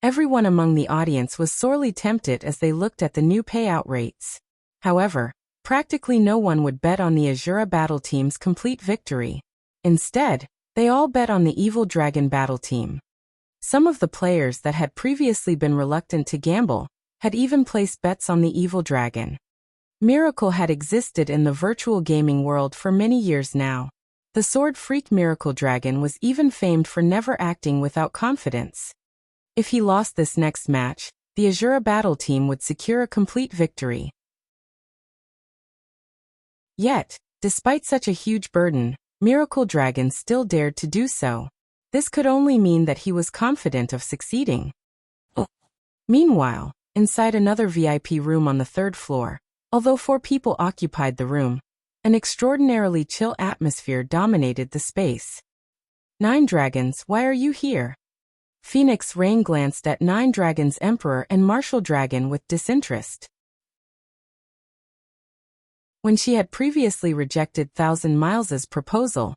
Everyone among the audience was sorely tempted as they looked at the new payout rates. However, practically no one would bet on the Asura battle team's complete victory. Instead, they all bet on the Evil Dragon battle team. Some of the players that had previously been reluctant to gamble had even placed bets on the Evil Dragon. Miracle had existed in the virtual gaming world for many years now. The sword freak Miracle Dragon was even famed for never acting without confidence. If he lost this next match, the Asura battle team would secure a complete victory. Yet, despite such a huge burden, Miracle Dragon still dared to do so. This could only mean that he was confident of succeeding. Meanwhile, inside another VIP room on the third floor, although 4 people occupied the room, an extraordinarily chill atmosphere dominated the space. 9 Dragons, why are you here? Phoenix Rain glanced at 9 Dragons Emperor and Martial Dragon with disinterest. When she had previously rejected 1,000 Miles's proposal,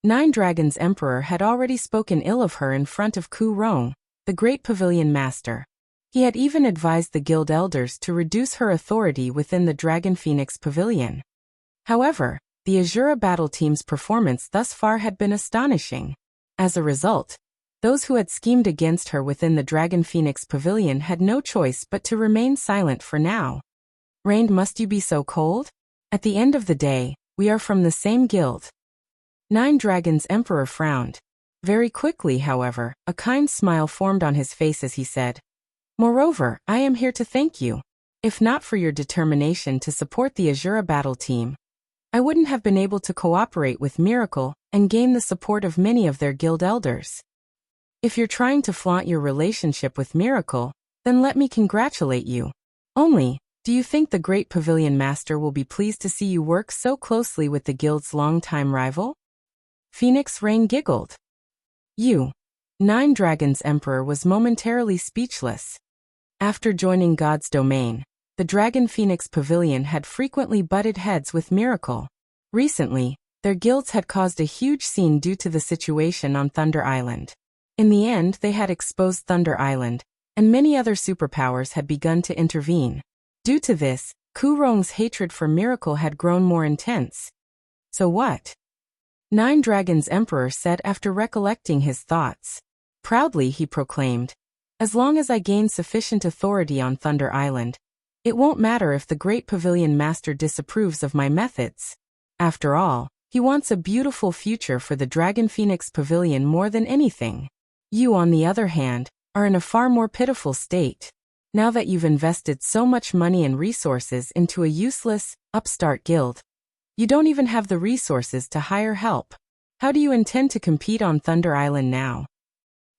9 Dragons Emperor had already spoken ill of her in front of Ku Rong, the great pavilion master. He had even advised the guild elders to reduce her authority within the Dragon Phoenix Pavilion. However, the Asura battle team's performance thus far had been astonishing. As a result, those who had schemed against her within the Dragon Phoenix Pavilion had no choice but to remain silent for now. Rain, must you be so cold? At the end of the day, we are from the same guild. 9 Dragons Emperor frowned. Very quickly, however, a kind smile formed on his face as he said, "Moreover, I am here to thank you. If not for your determination to support the Asura battle team, I wouldn't have been able to cooperate with Miracle and gain the support of many of their guild elders. If you're trying to flaunt your relationship with Miracle, then let me congratulate you. Only, do you think the great pavilion master will be pleased to see you work so closely with the guild's longtime rival?" Phoenix Rain giggled. "You." 9 Dragons Emperor was momentarily speechless. After joining God's domain, the Dragon Phoenix Pavilion had frequently butted heads with Miracle. Recently, their guilds had caused a huge scene due to the situation on Thunder Island. In the end, they had exposed Thunder Island, and many other superpowers had begun to intervene. Due to this, Ku Rong's hatred for Miracle had grown more intense. "So what?" 9 Dragons Emperor said after recollecting his thoughts. Proudly he proclaimed, "As long as I gain sufficient authority on Thunder Island, it won't matter if the great pavilion master disapproves of my methods. After all, he wants a beautiful future for the Dragon Phoenix Pavilion more than anything. You, on the other hand, are in a far more pitiful state. Now that you've invested so much money and resources into a useless, upstart guild, you don't even have the resources to hire help. How do you intend to compete on Thunder Island now?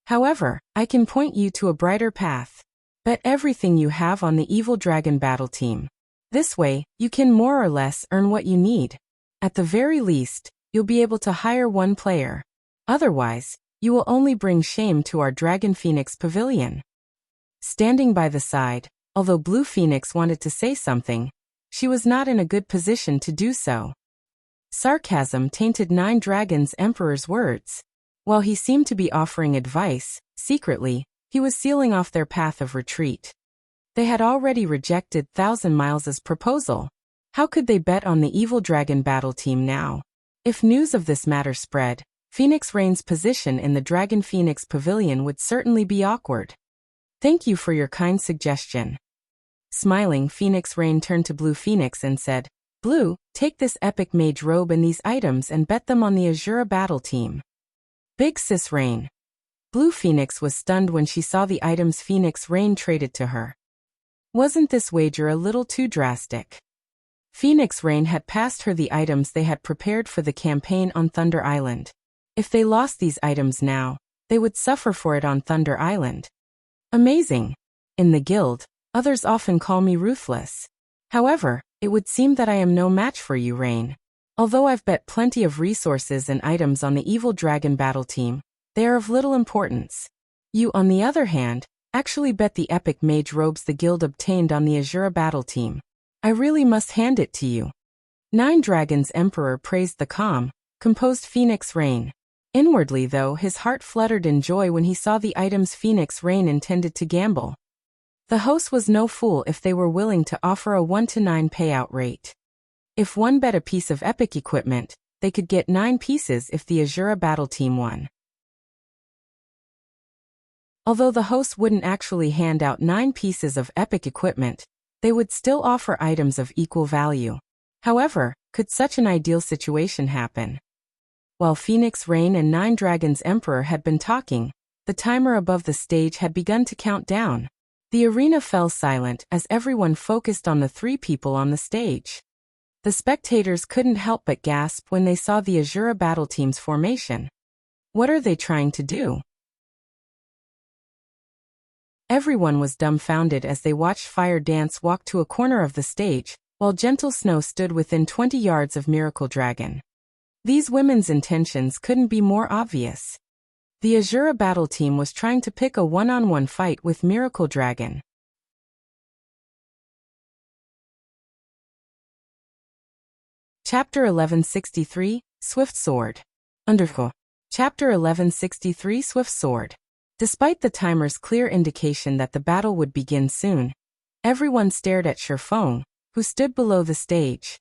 However, I can point you to a brighter path. Bet everything you have on the Evil Dragon battle team. This way, you can more or less earn what you need. At the very least, you'll be able to hire 1 player. Otherwise, you will only bring shame to our Dragon Phoenix Pavilion." Standing by the side, although Blue Phoenix wanted to say something, she was not in a good position to do so. Sarcasm tainted 9 Dragons Emperor's words. While he seemed to be offering advice, secretly, He was sealing off their path of retreat. They had already rejected 1,000 Miles' proposal. How could they bet on the evil dragon battle team now? If news of this matter spread, Phoenix Rain's position in the Dragon Phoenix Pavilion would certainly be awkward. Thank you for your kind suggestion. Smiling, Phoenix Rain turned to Blue Phoenix and said, Blue, take this epic mage robe and these items and bet them on the Asura battle team. Big sis Rain. Blue Phoenix was stunned when she saw the items Phoenix Rain traded to her. Wasn't this wager a little too drastic? Phoenix Rain had passed her the items they had prepared for the campaign on Thunder Island. If they lost these items now, they would suffer for it on Thunder Island. Amazing. In the guild, others often call me ruthless. However, it would seem that I am no match for you, Rain. Although I've bet plenty of resources and items on the evil dragon battle team, they are of little importance. You, on the other hand, actually bet the epic mage robes the guild obtained on the Asura battle team. I really must hand it to you. Nine Dragons Emperor praised the calm, composed Phoenix Rain. Inwardly, though, his heart fluttered in joy when he saw the items Phoenix Rain intended to gamble. The host was no fool if they were willing to offer a 1-to-9 payout rate. If one bet a piece of epic equipment, they could get 9 pieces if the Asura battle team won. Although the host wouldn't actually hand out 9 pieces of epic equipment, they would still offer items of equal value. However, could such an ideal situation happen? While Phoenix Rain and Nine Dragons Emperor had been talking, the timer above the stage had begun to count down. The arena fell silent as everyone focused on the 3 people on the stage. The spectators couldn't help but gasp when they saw the Asura battle team's formation. What are they trying to do? Everyone was dumbfounded as they watched Fire Dance walk to a corner of the stage, while Gentle Snow stood within 20 yards of Miracle Dragon. These women's intentions couldn't be more obvious. The Asura battle team was trying to pick a one-on-one fight with Miracle Dragon. Chapter 1163, Swift Sword. Chapter 1163, Swift Sword. Despite the timer's clear indication that the battle would begin soon, everyone stared at Shifeng, who stood below the stage.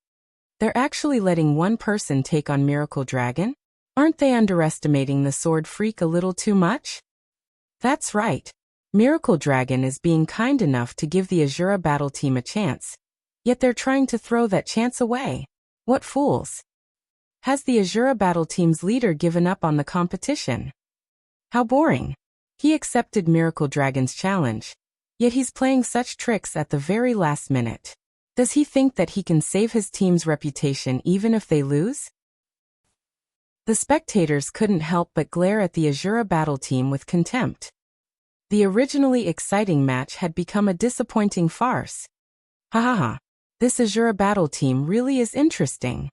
They're actually letting one person take on Miracle Dragon? Aren't they underestimating the sword freak a little too much? That's right. Miracle Dragon is being kind enough to give the Asura battle team a chance, yet they're trying to throw that chance away. What fools! Has the Asura battle team's leader given up on the competition? How boring. He accepted Miracle Dragon's challenge, yet he's playing such tricks at the very last minute. Does he think that he can save his team's reputation even if they lose? The spectators couldn't help but glare at the Asura battle team with contempt. The originally exciting match had become a disappointing farce. Ha ha ha. This Asura battle team really is interesting.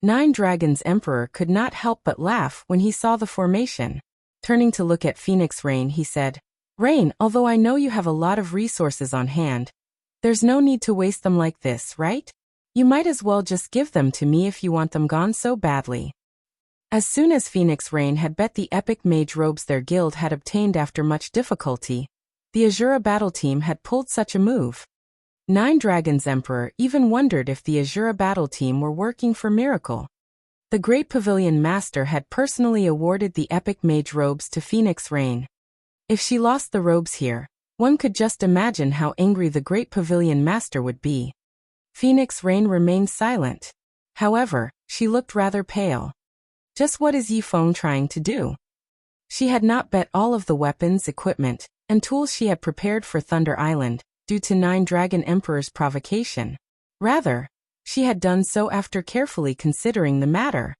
Nine Dragons Emperor could not help but laugh when he saw the formation. Turning to look at Phoenix Rain, he said, Rain, although I know you have a lot of resources on hand, there's no need to waste them like this, right? You might as well just give them to me if you want them gone so badly. As soon as Phoenix Rain had bet the epic mage robes their guild had obtained after much difficulty, the Asura battle team had pulled such a move. Nine Dragons Emperor even wondered if the Asura battle team were working for Miracle. The Great Pavilion Master had personally awarded the epic mage robes to Phoenix Rain. If she lost the robes here, one could just imagine how angry the Great Pavilion Master would be. Phoenix Rain remained silent. However, she looked rather pale. Just what is Yifeng trying to do? She had not bet all of the weapons, equipment, and tools she had prepared for Thunder Island, due to Nine Dragon Emperor's provocation. Rather, she had done so after carefully considering the matter.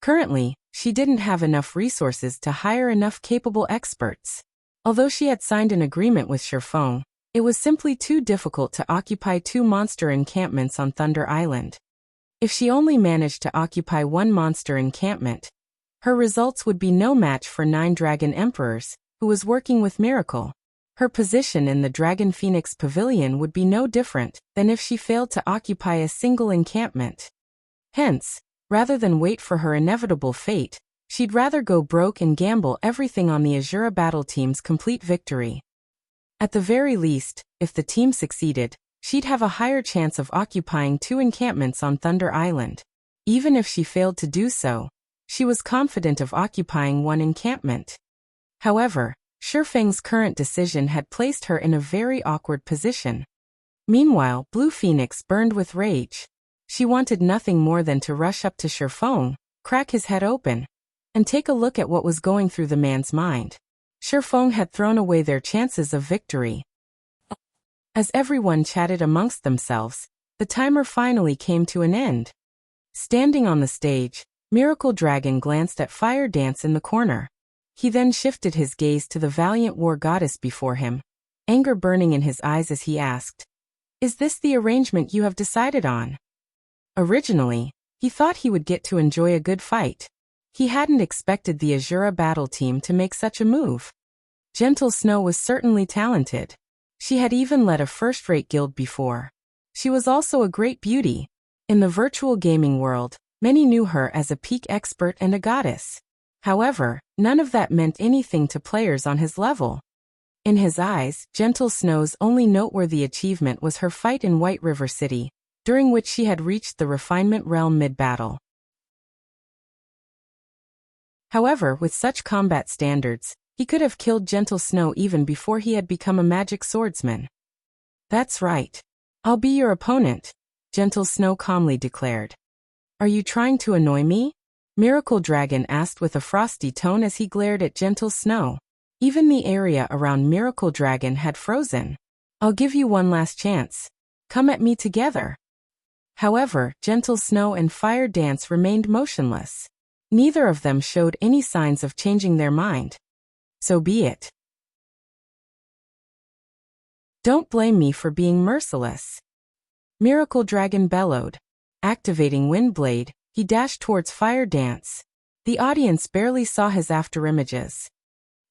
Currently, she didn't have enough resources to hire enough capable experts. Although she had signed an agreement with Shifeng, it was simply too difficult to occupy 2 monster encampments on Thunder Island. If she only managed to occupy 1 monster encampment, her results would be no match for Nine Dragon Emperors, who was working with Miracle. Her position in the Dragon Phoenix Pavilion would be no different than if she failed to occupy a single encampment. Hence, rather than wait for her inevitable fate, She'd rather go broke and gamble everything on the Asura battle team's complete victory. At the very least, if the team succeeded, she'd have a higher chance of occupying 2 encampments on Thunder Island. Even if she failed to do so, she was confident of occupying 1 encampment. However, Shifeng's current decision had placed her in a very awkward position. Meanwhile, Blue Phoenix burned with rage. She wanted nothing more than to rush up to Shifeng, crack his head open, and take a look at what was going through the man's mind. Shifeng had thrown away their chances of victory. As everyone chatted amongst themselves, the timer finally came to an end. Standing on the stage, Miracle Dragon glanced at Fire Dance in the corner. He then shifted his gaze to the valiant war goddess before him, anger burning in his eyes as he asked, "Is this the arrangement you have decided on?" Originally, he thought he would get to enjoy a good fight. He hadn't expected the Asura battle team to make such a move. Gentle Snow was certainly talented. She had even led a first-rate guild before. She was also a great beauty. In the virtual gaming world, many knew her as a peak expert and a goddess. However, none of that meant anything to players on his level. In his eyes, Gentle Snow's only noteworthy achievement was her fight in White River City, during which she had reached the refinement realm mid-battle. However, with such combat standards, he could have killed Gentle Snow even before he had become a magic swordsman. "That's right. I'll be your opponent," Gentle Snow calmly declared. "Are you trying to annoy me?" Miracle Dragon asked with a frosty tone as he glared at Gentle Snow. Even the area around Miracle Dragon had frozen. "I'll give you one last chance. Come at me together." However, Gentle Snow and Fire Dance remained motionless. Neither of them showed any signs of changing their mind. "So be it. Don't blame me for being merciless," Miracle Dragon bellowed. Activating Windblade, he dashed towards Fire Dance. The audience barely saw his afterimages.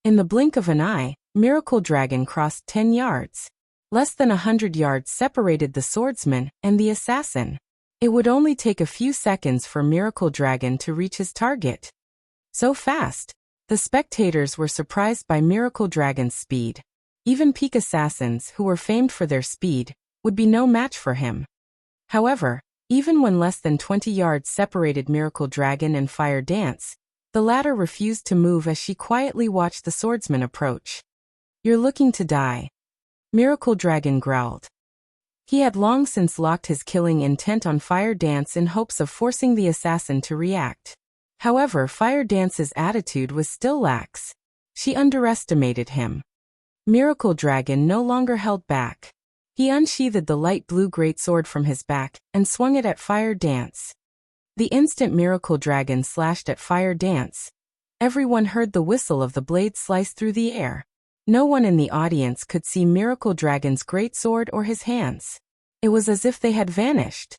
In the blink of an eye, Miracle Dragon crossed 10 yards. Less than 100 yards separated the swordsman and the assassin. It would only take a few seconds for Miracle Dragon to reach his target. So fast! The spectators were surprised by Miracle Dragon's speed. Even peak assassins, who were famed for their speed, would be no match for him. However, even when less than 20 yards separated Miracle Dragon and Fire Dance, the latter refused to move as she quietly watched the swordsman approach. "You're looking to die," Miracle Dragon growled. He had long since locked his killing intent on Fire Dance in hopes of forcing the assassin to react. However, Fire Dance's attitude was still lax. She underestimated him. Miracle Dragon no longer held back. He unsheathed the light blue greatsword from his back and swung it at Fire Dance. The instant Miracle Dragon slashed at Fire Dance, everyone heard the whistle of the blade slice through the air. No one in the audience could see Miracle Dragon's greatsword or his hands. It was as if they had vanished.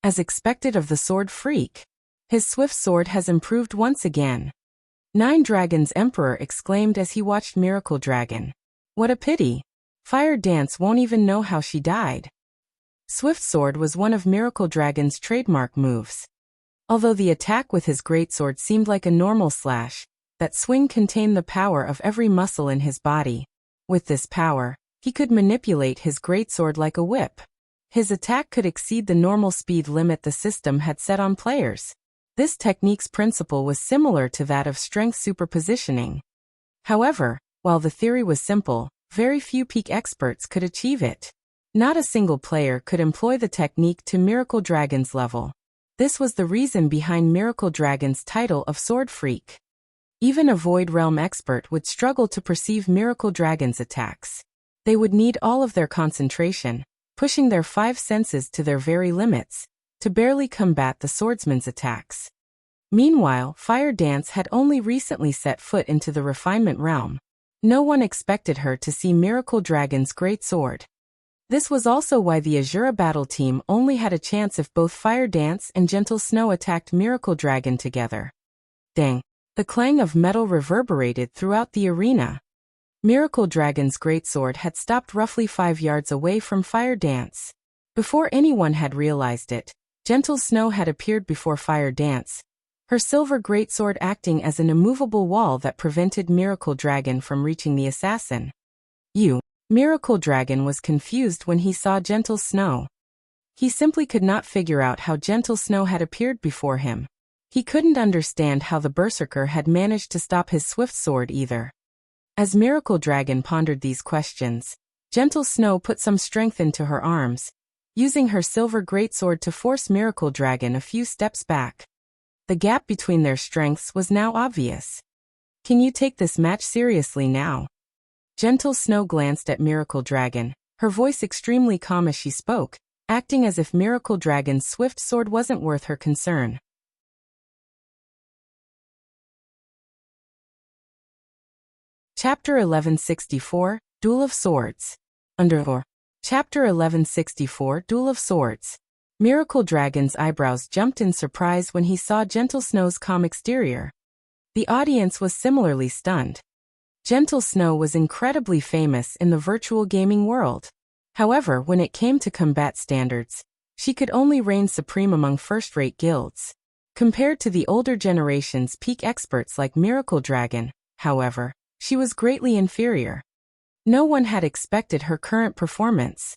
As expected of the sword freak, his swift sword has improved once again. Nine Dragons Emperor exclaimed as he watched Miracle Dragon. What a pity. Fire Dance won't even know how she died. Swift Sword was one of Miracle Dragon's trademark moves. Although the attack with his greatsword seemed like a normal slash, that swing contained the power of every muscle in his body. With this power, he could manipulate his greatsword like a whip. His attack could exceed the normal speed limit the system had set on players. This technique's principle was similar to that of strength superpositioning. However, while the theory was simple, very few peak experts could achieve it. Not a single player could employ the technique to Miracle Dragon's level. This was the reason behind Miracle Dragon's title of Sword Freak. Even a Void Realm expert would struggle to perceive Miracle Dragon's attacks. They would need all of their concentration, pushing their 5 senses to their very limits, to barely combat the swordsman's attacks. Meanwhile, Fire Dance had only recently set foot into the refinement realm. No one expected her to see Miracle Dragon's great sword. This was also why the Asura battle team only had a chance if both Fire Dance and Gentle Snow attacked Miracle Dragon together. Dang! The clang of metal reverberated throughout the arena. Miracle Dragon's greatsword had stopped roughly 5 yards away from Fire Dance. Before anyone had realized it, Gentle Snow had appeared before Fire Dance, her silver greatsword acting as an immovable wall that prevented Miracle Dragon from reaching the assassin. Miracle Dragon was confused when he saw Gentle Snow. He simply could not figure out how Gentle Snow had appeared before him. He couldn't understand how the Berserker had managed to stop his swift sword either. As Miracle Dragon pondered these questions, Gentle Snow put some strength into her arms, using her silver greatsword to force Miracle Dragon a few steps back. The gap between their strengths was now obvious. "Can you take this match seriously now?" Gentle Snow glanced at Miracle Dragon, her voice extremely calm as she spoke, acting as if Miracle Dragon's swift sword wasn't worth her concern. Chapter 1164, Duel of Swords. Chapter 1164, Duel of Swords. Miracle Dragon's eyebrows jumped in surprise when he saw Gentle Snow's calm exterior. The audience was similarly stunned. Gentle Snow was incredibly famous in the virtual gaming world. However, when it came to combat standards, she could only reign supreme among first-rate guilds. Compared to the older generation's peak experts like Miracle Dragon, however, she was greatly inferior. No one had expected her current performance.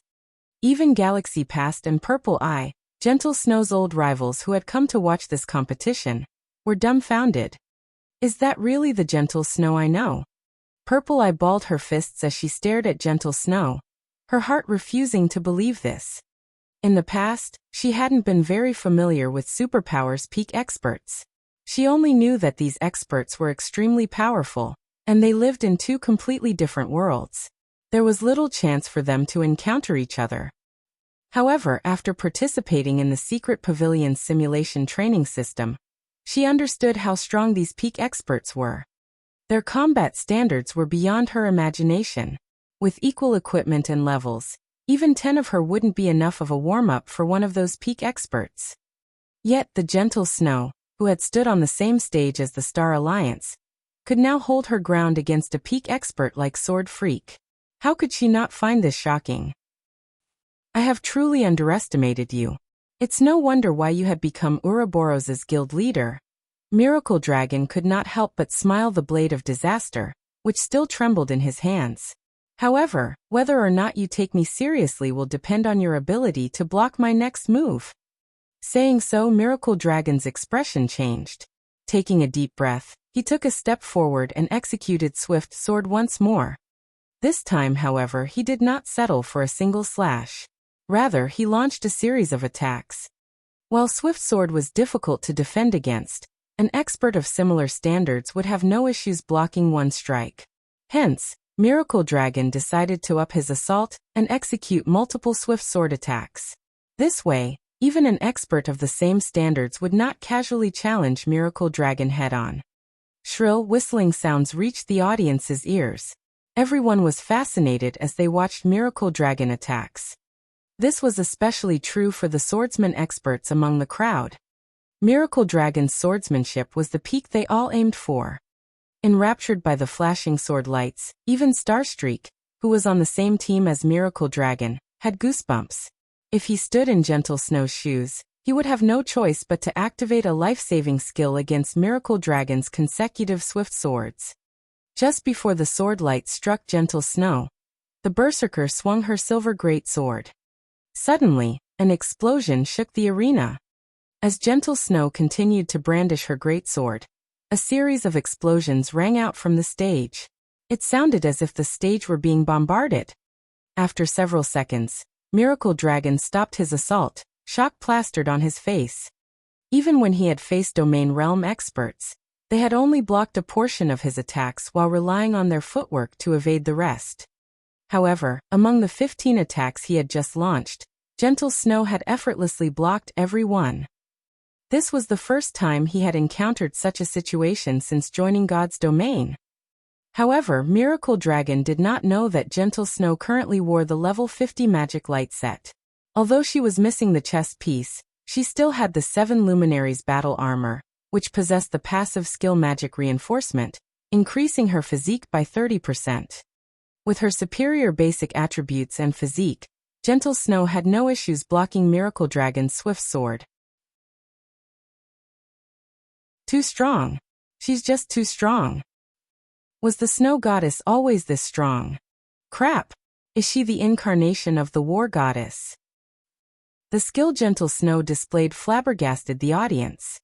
Even Galaxy Past and Purple Eye, Gentle Snow's old rivals who had come to watch this competition, were dumbfounded. "Is that really the Gentle Snow I know?" Purple Eye balled her fists as she stared at Gentle Snow, her heart refusing to believe this. In the past, she hadn't been very familiar with Superpower's peak experts. She only knew that these experts were extremely powerful, and they lived in two completely different worlds. There was little chance for them to encounter each other. However, after participating in the Secret Pavilion's simulation training system, she understood how strong these peak experts were. Their combat standards were beyond her imagination. With equal equipment and levels, even 10 of her wouldn't be enough of a warm-up for one of those peak experts. Yet the Gentle Snow, who had stood on the same stage as the Star Alliance, could now hold her ground against a peak expert like Sword Freak. How could she not find this shocking? "I have truly underestimated you. It's no wonder why you had become Ouroboros's guild leader." Miracle Dragon could not help but smile, the blade of disaster, which still trembled in his hands. "However, whether or not you take me seriously will depend on your ability to block my next move." Saying so, Miracle Dragon's expression changed. Taking a deep breath, he took a step forward and executed Swift Sword once more. This time, however, he did not settle for a single slash. Rather, he launched a series of attacks. While Swift Sword was difficult to defend against, an expert of similar standards would have no issues blocking one strike. Hence, Miracle Dragon decided to up his assault and execute multiple Swift Sword attacks. This way, even an expert of the same standards would not casually challenge Miracle Dragon head-on. Shrill whistling sounds reached the audience's ears. Everyone was fascinated as they watched Miracle Dragon attacks. This was especially true for the swordsman experts among the crowd. Miracle Dragon's swordsmanship was the peak they all aimed for. Enraptured by the flashing sword lights, even Starstreak, who was on the same team as Miracle Dragon, had goosebumps. If he stood in Gentle Snow's shoes, he would have no choice but to activate a life-saving skill against Miracle Dragon's consecutive swift swords. Just before the sword light struck Gentle Snow, the Berserker swung her silver great sword. Suddenly, an explosion shook the arena. As Gentle Snow continued to brandish her greatsword, a series of explosions rang out from the stage. It sounded as if the stage were being bombarded. After several seconds, Miracle Dragon stopped his assault, shock plastered on his face. Even when he had faced Domain Realm experts, they had only blocked a portion of his attacks while relying on their footwork to evade the rest. However, among the 15 attacks he had just launched, Gentle Snow had effortlessly blocked every one. This was the first time he had encountered such a situation since joining God's domain. However, Miracle Dragon did not know that Gentle Snow currently wore the level 50 magic light set. Although she was missing the chest piece, she still had the 7 Luminaries battle armor, which possessed the passive skill magic reinforcement, increasing her physique by 30%. With her superior basic attributes and physique, Gentle Snow had no issues blocking Miracle Dragon's swift sword. Too strong. She's just too strong. Was the snow goddess always this strong? Crap. Is she the incarnation of the war goddess? The skill gentle snow displayed flabbergasted the audience.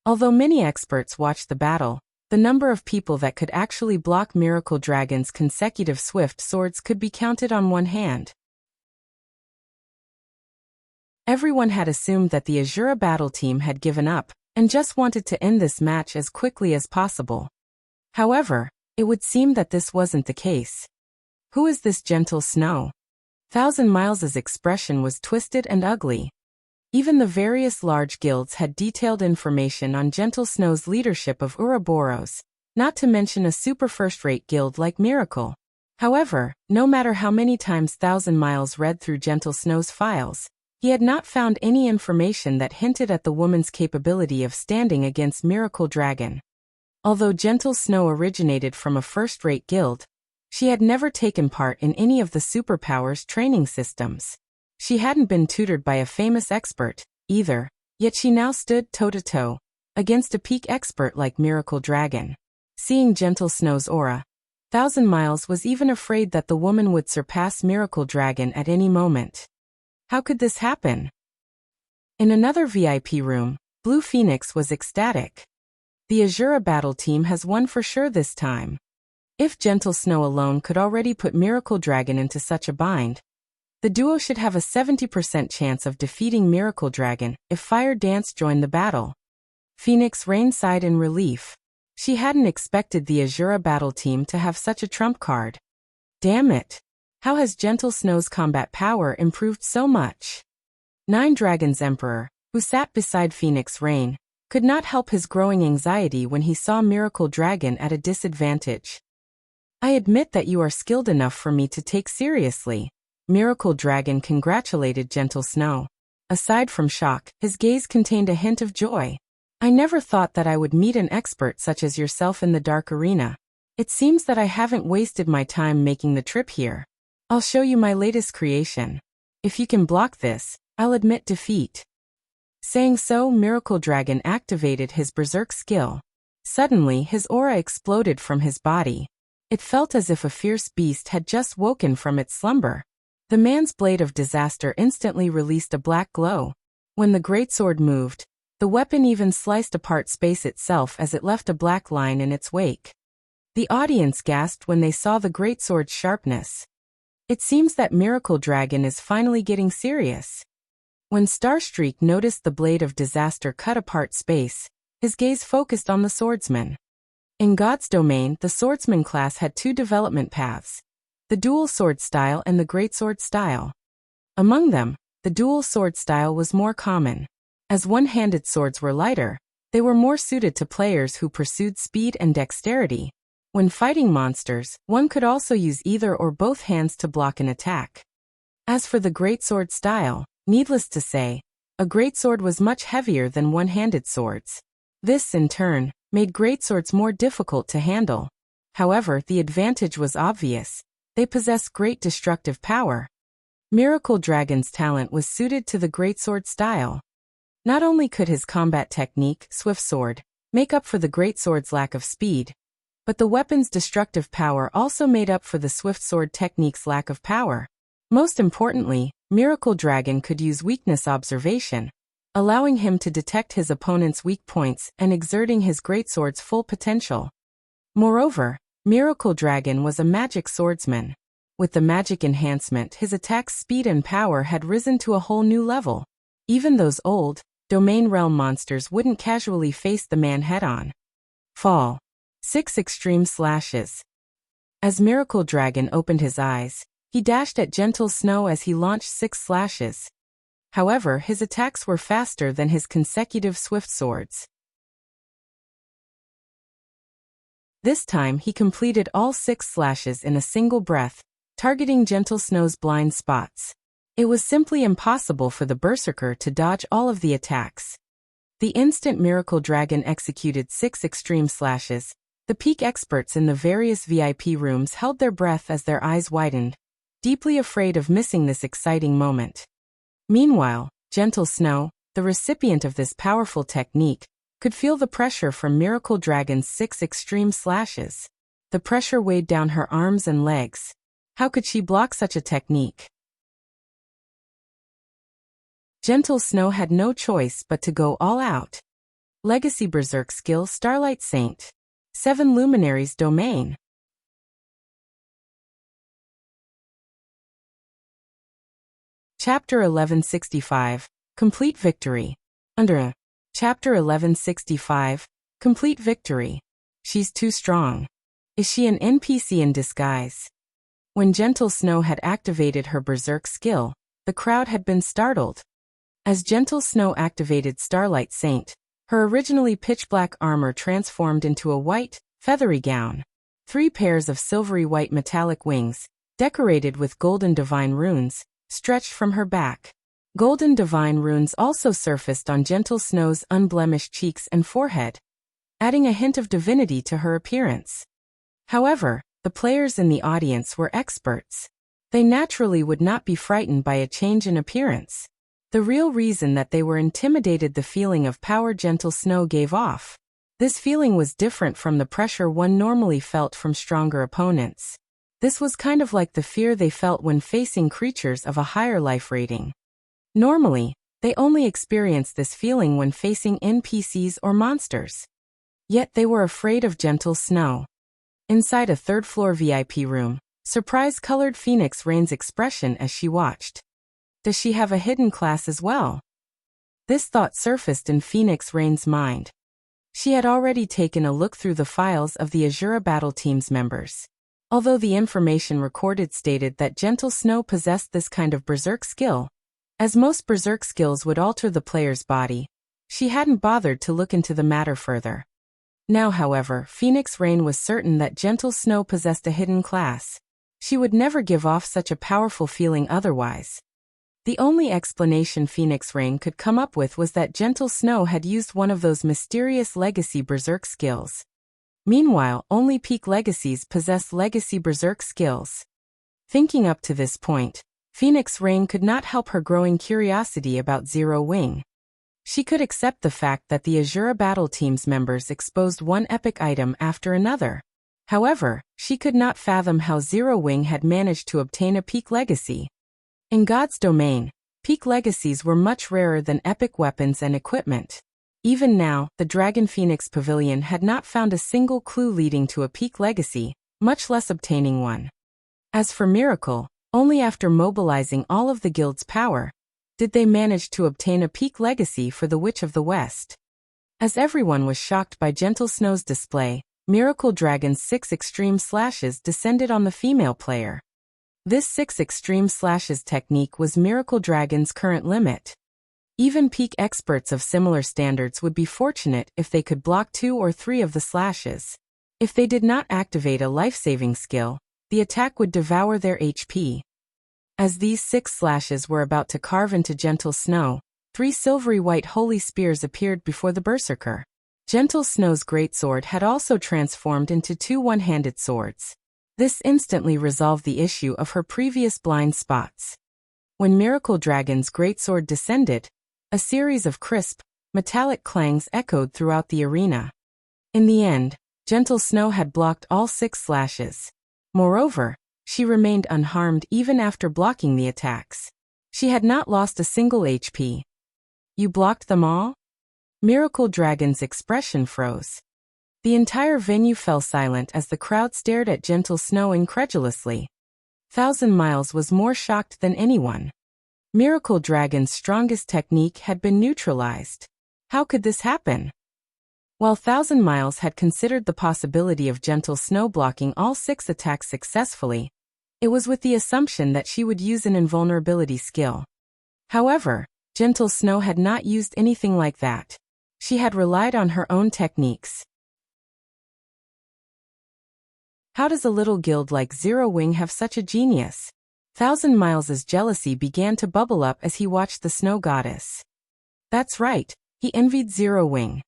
Although many experts watched the battle, the number of people that could actually block Miracle Dragon's consecutive swift swords could be counted on one hand. Everyone had assumed that the Asura battle team had given up, and just wanted to end this match as quickly as possible. However, it would seem that this wasn't the case. Who is this gentle snow? Thousand Miles's expression was twisted and ugly. Even the various large guilds had detailed information on Gentle Snow's leadership of Ouroboros, not to mention a super first-rate guild like Miracle. However, no matter how many times Thousand Miles read through Gentle Snow's files, he had not found any information that hinted at the woman's capability of standing against Miracle Dragon. Although Gentle Snow originated from a first-rate guild, she had never taken part in any of the superpowers training systems. She hadn't been tutored by a famous expert, either, yet she now stood toe-to-toe against a peak expert like Miracle Dragon. Seeing Gentle Snow's aura, Thousand Miles was even afraid that the woman would surpass Miracle Dragon at any moment. How could this happen? In another VIP room, Blue Phoenix was ecstatic. The Asura battle team has won for sure this time. If Gentle Snow alone could already put Miracle Dragon into such a bind, the duo should have a 70% chance of defeating Miracle Dragon if Fire Dance joined the battle. Phoenix Rain sighed in relief. She hadn't expected the Asura battle team to have such a trump card. Damn it! How has Gentle Snow's combat power improved so much? Nine Dragons Emperor, who sat beside Phoenix Rain, could not help his growing anxiety when he saw Miracle Dragon at a disadvantage. I admit that you are skilled enough for me to take seriously. Miracle Dragon congratulated Gentle Snow. Aside from shock, his gaze contained a hint of joy. I never thought that I would meet an expert such as yourself in the Dark Arena. It seems that I haven't wasted my time making the trip here. I'll show you my latest creation. If you can block this, I'll admit defeat. Saying so, Miracle Dragon activated his Berserk skill. Suddenly, his aura exploded from his body. It felt as if a fierce beast had just woken from its slumber. The man's blade of disaster instantly released a black glow. When the greatsword moved, the weapon even sliced apart space itself as it left a black line in its wake. The audience gasped when they saw the greatsword's sharpness. It seems that Miracle Dragon is finally getting serious. When Starstreak noticed the blade of disaster cut apart space, his gaze focused on the swordsman. In God's domain, the swordsman class had two development paths: the dual sword style and the greatsword style. Among them, the dual sword style was more common. As one-handed swords were lighter, they were more suited to players who pursued speed and dexterity. When fighting monsters, one could also use either or both hands to block an attack. As for the greatsword style, needless to say, a greatsword was much heavier than one-handed swords. This, in turn, made greatswords more difficult to handle. However, the advantage was obvious. They possess great destructive power. Miracle Dragon's talent was suited to the greatsword style. Not only could his combat technique, Swift Sword, make up for the greatsword's lack of speed, but the weapon's destructive power also made up for the Swift Sword technique's lack of power. Most importantly, Miracle Dragon could use weakness observation, allowing him to detect his opponent's weak points and exerting his greatsword's full potential. Moreover, Miracle Dragon was a magic swordsman. With the magic enhancement, his attack's speed and power had risen to a whole new level. Even those old, domain realm monsters wouldn't casually face the man head-on. Fall. 6 extreme slashes. As Miracle Dragon opened his eyes, he dashed at Gentle Snow as he launched 6 slashes. However, his attacks were faster than his consecutive swift swords. This time he completed all 6 slashes in a single breath, targeting Gentle Snow's blind spots. It was simply impossible for the Berserker to dodge all of the attacks. The instant Miracle Dragon executed 6 extreme slashes, the peak experts in the various VIP rooms held their breath as their eyes widened, deeply afraid of missing this exciting moment. Meanwhile, Gentle Snow, the recipient of this powerful technique, could feel the pressure from Miracle Dragon's 6 extreme slashes. The pressure weighed down her arms and legs. How could she block such a technique? Gentle Snow had no choice but to go all out. Legacy Berserk skill Starlight Saint. 7 Luminaries Domain. Chapter 1165. Complete Victory. Under a. Chapter 1165. Complete Victory. She's too strong. Is she an NPC in disguise? When Gentle Snow had activated her Berserk skill, the crowd had been startled. As Gentle Snow activated Starlight Saint, her originally pitch-black armor transformed into a white, feathery gown. 3 pairs of silvery white metallic wings, decorated with golden divine runes, stretched from her back. Golden divine runes also surfaced on Gentle Snow's unblemished cheeks and forehead, adding a hint of divinity to her appearance. However, the players in the audience were experts. They naturally would not be frightened by a change in appearance. The real reason that they were intimidated the feeling of power Gentle Snow gave off. This feeling was different from the pressure one normally felt from stronger opponents. This was kind of like the fear they felt when facing creatures of a higher life rating. Normally, they only experienced this feeling when facing NPCs or monsters. Yet they were afraid of Gentle Snow. Inside a third-floor VIP room, surprise colored Phoenix Rain's expression as she watched. Does she have a hidden class as well? This thought surfaced in Phoenix Rain's mind. She had already taken a look through the files of the Asura battle team's members. Although the information recorded stated that Gentle Snow possessed this kind of berserk skill, as most berserk skills would alter the player's body, she hadn't bothered to look into the matter further. Now, however, Phoenix Rain was certain that Gentle Snow possessed a hidden class. She would never give off such a powerful feeling otherwise. The only explanation Phoenix Rain could come up with was that Gentle Snow had used one of those mysterious legacy berserk skills. Meanwhile, only peak legacies possess legacy berserk skills. Thinking up to this point, Phoenix Rain could not help her growing curiosity about Zero Wing. She could accept the fact that the Asura battle team's members exposed one epic item after another. However, she could not fathom how Zero Wing had managed to obtain a peak legacy. In God's domain, peak legacies were much rarer than epic weapons and equipment. Even now, the Dragon Phoenix Pavilion had not found a single clue leading to a peak legacy, much less obtaining one. As for Miracle, only after mobilizing all of the guild's power, did they manage to obtain a peak legacy for the Witch of the West. As everyone was shocked by Gentle Snow's display, Miracle Dragon's 6 extreme slashes descended on the female player. This 6 extreme slashes technique was Miracle Dragon's current limit. Even peak experts of similar standards would be fortunate if they could block 2 or 3 of the slashes. If they did not activate a life-saving skill, the attack would devour their HP. As these 6 slashes were about to carve into Gentle Snow, 3 silvery white holy spears appeared before the berserker. Gentle Snow's greatsword had also transformed into 2 one-handed swords. This instantly resolved the issue of her previous blind spots. When Miracle Dragon's greatsword descended, a series of crisp, metallic clangs echoed throughout the arena. In the end, Gentle Snow had blocked all 6 slashes. Moreover, she remained unharmed even after blocking the attacks. She had not lost a single HP. You blocked them all? Miracle Dragon's expression froze. The entire venue fell silent as the crowd stared at Gentle Snow incredulously. 1,000 Miles was more shocked than anyone. Miracle Dragon's strongest technique had been neutralized. How could this happen? While 1,000 Miles had considered the possibility of Gentle Snow blocking all 6 attacks successfully, it was with the assumption that she would use an invulnerability skill. However, Gentle Snow had not used anything like that. She had relied on her own techniques. How does a little guild like Zero Wing have such a genius? 1,000 Miles' jealousy began to bubble up as he watched the snow goddess. That's right, he envied Zero Wing.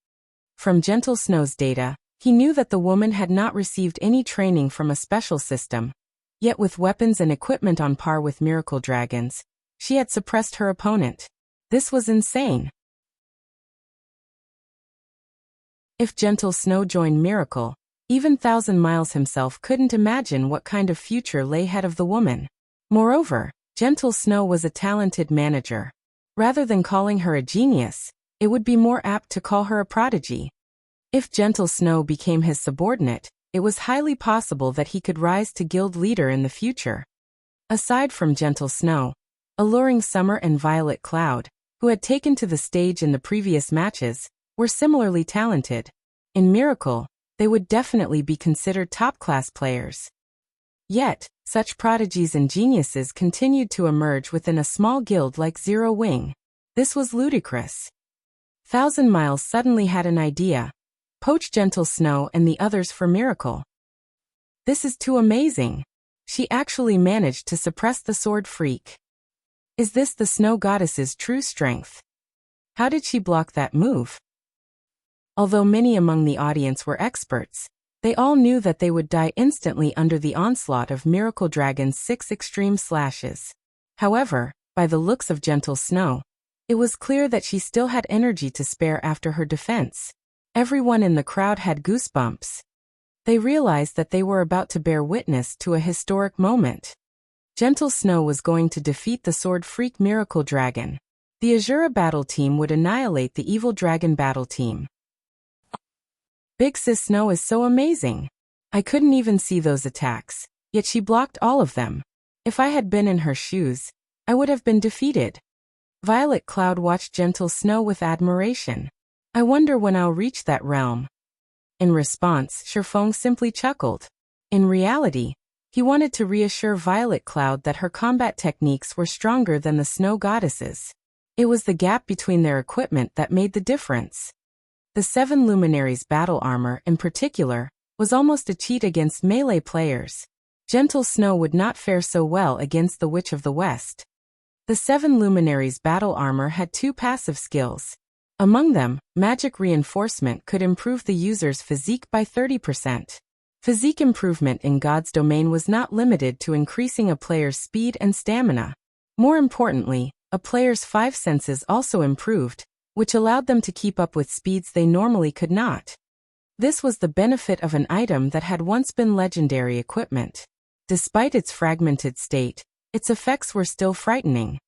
From Gentle Snow's data, he knew that the woman had not received any training from a special system. Yet with weapons and equipment on par with Miracle Dragons, she had suppressed her opponent. This was insane. If Gentle Snow joined Miracle, even Thousand Miles himself couldn't imagine what kind of future lay ahead of the woman. Moreover, Gentle Snow was a talented manager. Rather than calling her a genius, it would be more apt to call her a prodigy. If Gentle Snow became his subordinate, it was highly possible that he could rise to guild leader in the future. Aside from Gentle Snow, Alluring Summer and Violet Cloud, who had taken to the stage in the previous matches, were similarly talented. In Miracle, they would definitely be considered top-class players. Yet, such prodigies and geniuses continued to emerge within a small guild like Zero Wing. This was ludicrous. Thousand Miles suddenly had an idea. Poach Gentle Snow and the others for Miracle. This is too amazing. She actually managed to suppress the sword freak. Is this the Snow Goddess's true strength? How did she block that move? Although many among the audience were experts, they all knew that they would die instantly under the onslaught of Miracle Dragon's 6 extreme slashes. However, by the looks of Gentle Snow, it was clear that she still had energy to spare after her defense. Everyone in the crowd had goosebumps. They realized that they were about to bear witness to a historic moment. Gentle Snow was going to defeat the Sword Freak Miracle Dragon. The Asura battle team would annihilate the Evil Dragon battle team. Big Sis Snow is so amazing. I couldn't even see those attacks, yet she blocked all of them. If I had been in her shoes, I would have been defeated. Violet Cloud watched Gentle Snow with admiration. I wonder when I'll reach that realm. In response, Shifeng simply chuckled. In reality, he wanted to reassure Violet Cloud that her combat techniques were stronger than the Snow Goddesses. It was the gap between their equipment that made the difference. The 7 Luminaries' battle armor, in particular, was almost a cheat against melee players. Gentle Snow would not fare so well against the Witch of the West. The 7 Luminaries' battle armor had 2 passive skills. Among them, Magic Reinforcement could improve the user's physique by 30%. Physique improvement in God's domain was not limited to increasing a player's speed and stamina. More importantly, a player's 5 senses also improved, which allowed them to keep up with speeds they normally could not. This was the benefit of an item that had once been legendary equipment. Despite its fragmented state, its effects were still frightening.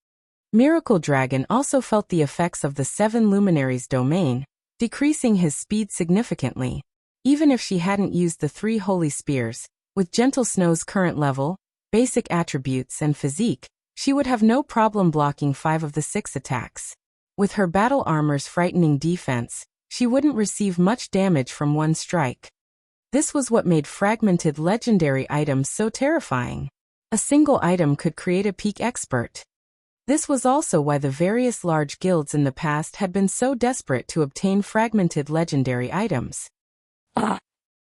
Miracle Dragon also felt the effects of the 7 Luminaries' domain, decreasing his speed significantly. Even if she hadn't used the 3 Holy Spears, with Gentle Snow's current level, basic attributes and physique, she would have no problem blocking 5 of the 6 attacks. With her battle armor's frightening defense, she wouldn't receive much damage from one strike. This was what made fragmented legendary items so terrifying. A single item could create a peak expert. This was also why the various large guilds in the past had been so desperate to obtain fragmented legendary items.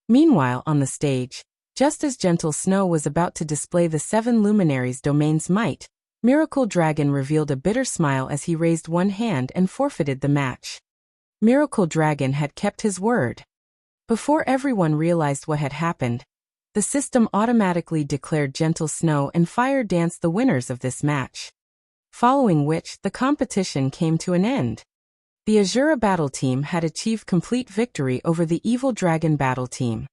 Meanwhile, on the stage, just as Gentle Snow was about to display the 7 Luminaries' domain's might, Miracle Dragon revealed a bitter smile as he raised one hand and forfeited the match. Miracle Dragon had kept his word. Before everyone realized what had happened, the system automatically declared Gentle Snow and Fire Dance the winners of this match. Following which, the competition came to an end. The Asura battle team had achieved complete victory over the Evil Dragon battle team.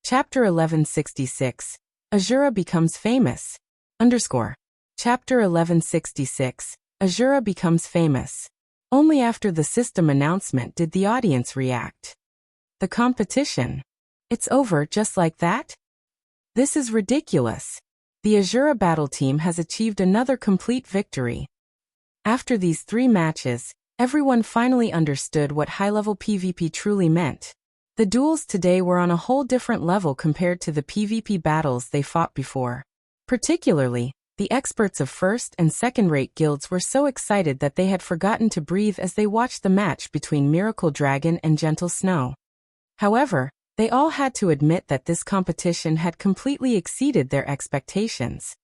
Chapter 1166. Asura becomes famous. Chapter 1166. Asura becomes famous. Only after the system announcement did the audience react. The competition. It's over just like that? This is ridiculous. The Asura battle team has achieved another complete victory. After these 3 matches, everyone finally understood what high-level PvP truly meant. The duels today were on a whole different level compared to the PvP battles they fought before. Particularly, the experts of first and second-rate guilds were so excited that they had forgotten to breathe as they watched the match between Miracle Dragon and Gentle Snow. However, they all had to admit that this competition had completely exceeded their expectations.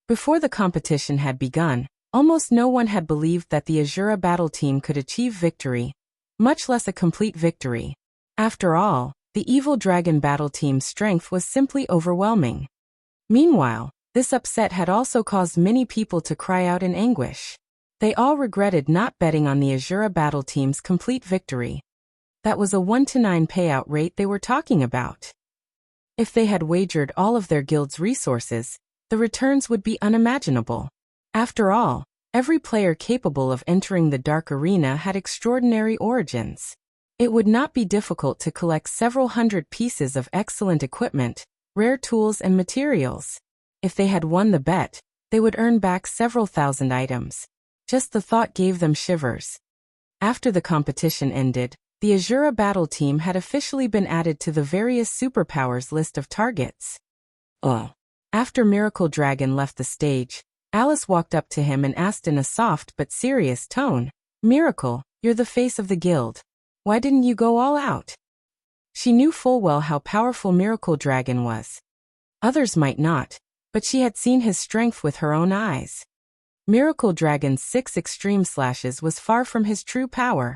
Before the competition had begun, almost no one had believed that the Asura battle team could achieve victory, much less a complete victory. After all, the Evil Dragon battle team's strength was simply overwhelming. Meanwhile, this upset had also caused many people to cry out in anguish. They all regretted not betting on the Asura battle team's complete victory. That was a 1-to-9 payout rate they were talking about. If they had wagered all of their guild's resources, the returns would be unimaginable. After all, every player capable of entering the Dark Arena had extraordinary origins. It would not be difficult to collect several hundred pieces of excellent equipment, rare tools and materials. If they had won the bet, they would earn back several thousand items. Just the thought gave them shivers. After the competition ended, the Asura battle team had officially been added to the various superpowers list of targets. After Miracle Dragon left the stage, Alice walked up to him and asked in a soft but serious tone, "Miracle, you're the face of the guild. Why didn't you go all out?" She knew full well how powerful Miracle Dragon was. Others might not, but she had seen his strength with her own eyes. Miracle Dragon's 6 extreme slashes was far from his true power.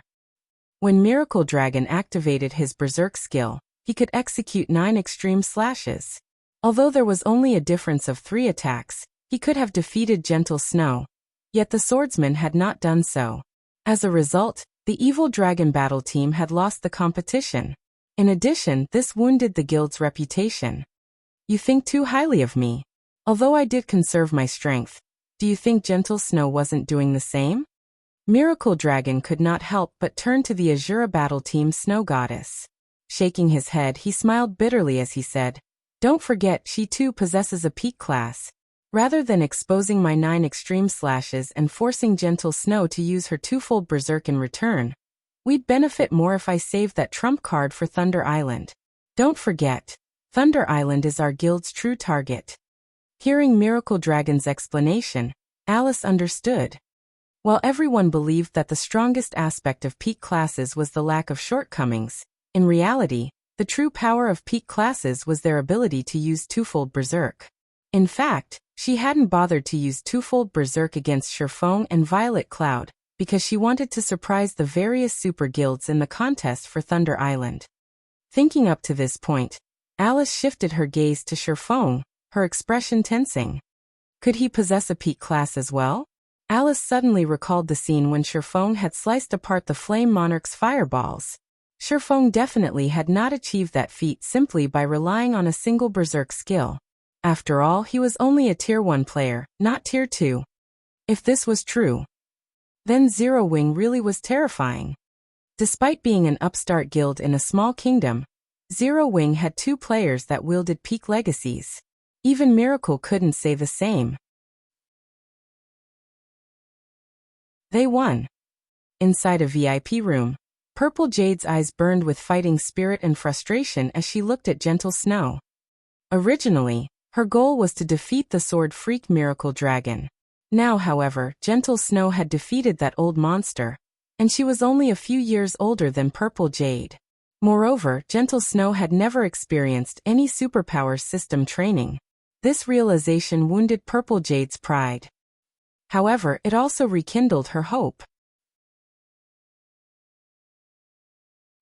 When Miracle Dragon activated his Berserk skill, he could execute 9 extreme slashes. Although there was only a difference of 3 attacks, he could have defeated Gentle Snow. Yet the swordsman had not done so. As a result, the evil dragon battle team had lost the competition. In addition, this wounded the guild's reputation. "You think too highly of me. Although I did conserve my strength, do you think Gentle Snow wasn't doing the same?" Miracle Dragon could not help but turn to the Asura battle team's snow goddess. Shaking his head, he smiled bitterly as he said, "Don't forget she too possesses a peak class. Rather than exposing my 9 extreme slashes and forcing Gentle Snow to use her twofold berserk in return, we'd benefit more if I saved that trump card for Thunder Island. Don't forget, Thunder Island is our guild's true target." Hearing Miracle Dragon's explanation, Alice understood. While everyone believed that the strongest aspect of peak classes was the lack of shortcomings, in reality, the true power of peak classes was their ability to use twofold berserk. In fact, she hadn't bothered to use twofold berserk against Sherfong and Violet Cloud, because she wanted to surprise the various super guilds in the contest for Thunder Island. Thinking up to this point, Alice shifted her gaze to Sherfong, her expression tensing. Could he possess a peak class as well? Alice suddenly recalled the scene when Sherfong had sliced apart the Flame Monarch's fireballs. Sherfong definitely had not achieved that feat simply by relying on a single berserk skill. After all, he was only a Tier 1 player, not Tier 2. If this was true, then Zero Wing really was terrifying. Despite being an upstart guild in a small kingdom, Zero Wing had 2 players that wielded peak legacies. Even Miracle couldn't say the same. They won. Inside a VIP room, Purple Jade's eyes burned with fighting spirit and frustration as she looked at Gentle Snow. Originally, her goal was to defeat the sword freak Miracle Dragon. Now, however, Gentle Snow had defeated that old monster, and she was only a few years older than Purple Jade. Moreover, Gentle Snow had never experienced any superpower system training. This realization wounded Purple Jade's pride. However, it also rekindled her hope.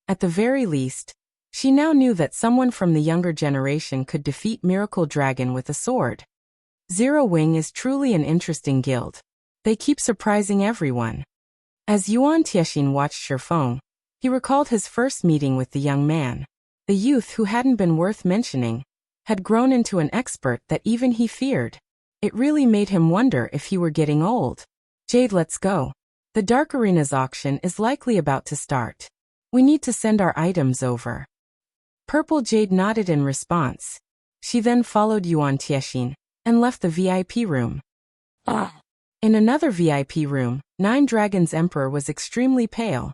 At the very least, she now knew that someone from the younger generation could defeat Miracle Dragon with a sword. Zero Wing is truly an interesting guild. They keep surprising everyone. As Yuan Tiexin watched Sherfong, he recalled his first meeting with the young man. The youth, who hadn't been worth mentioning, had grown into an expert that even he feared. It really made him wonder if he were getting old. "Jade, let's go. The Dark Arena's auction is likely about to start. We need to send our items over." Purple Jade nodded in response. She then followed Yuan Tiexin and left the VIP room. In another VIP room, Nine Dragons' Emperor was extremely pale.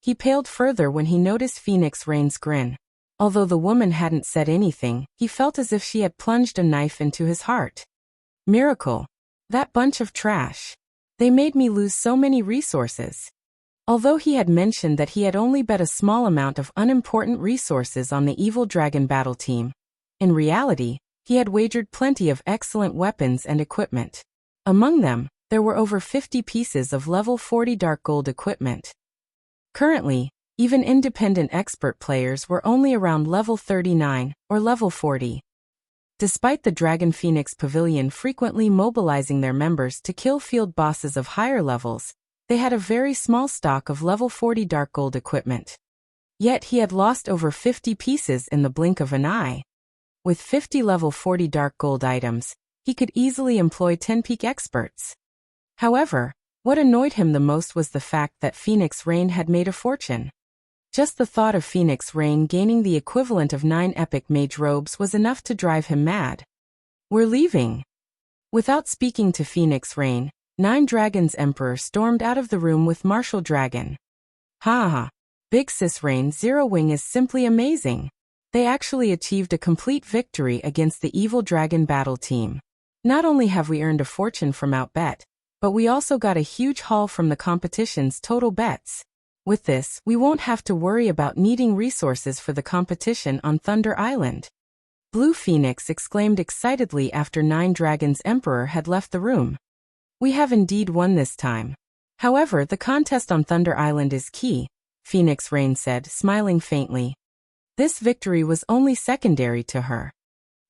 He paled further when he noticed Phoenix Rain's grin. Although the woman hadn't said anything, he felt as if she had plunged a knife into his heart. "Miracle. That bunch of trash. They made me lose so many resources." Although he had mentioned that he had only bet a small amount of unimportant resources on the evil dragon battle team, in reality, he had wagered plenty of excellent weapons and equipment. Among them, there were over 50 pieces of level 40 dark gold equipment. Currently, even independent expert players were only around level 39 or level 40. Despite the Dragon Phoenix Pavilion frequently mobilizing their members to kill field bosses of higher levels, they had a very small stock of level 40 Dark Gold equipment. Yet he had lost over 50 pieces in the blink of an eye. With 50 level 40 Dark Gold items, he could easily employ 10 peak experts. However, what annoyed him the most was the fact that Phoenix Rain had made a fortune. Just the thought of Phoenix Rain gaining the equivalent of 9 epic mage robes was enough to drive him mad. "We're leaving." Without speaking to Phoenix Rain, 9 Dragons Emperor stormed out of the room with Martial Dragon. Ha ha. Big Sis Rain Zero Wing is simply amazing. They actually achieved a complete victory against the evil dragon battle team. Not only have we earned a fortune from Outbet, but we also got a huge haul from the competition's total bets. With this, we won't have to worry about needing resources for the competition on Thunder Island. Blue Phoenix exclaimed excitedly after 9 Dragons Emperor had left the room. "We have indeed won this time. However, the contest on Thunder Island is key," Phoenix Rain said, smiling faintly. This victory was only secondary to her.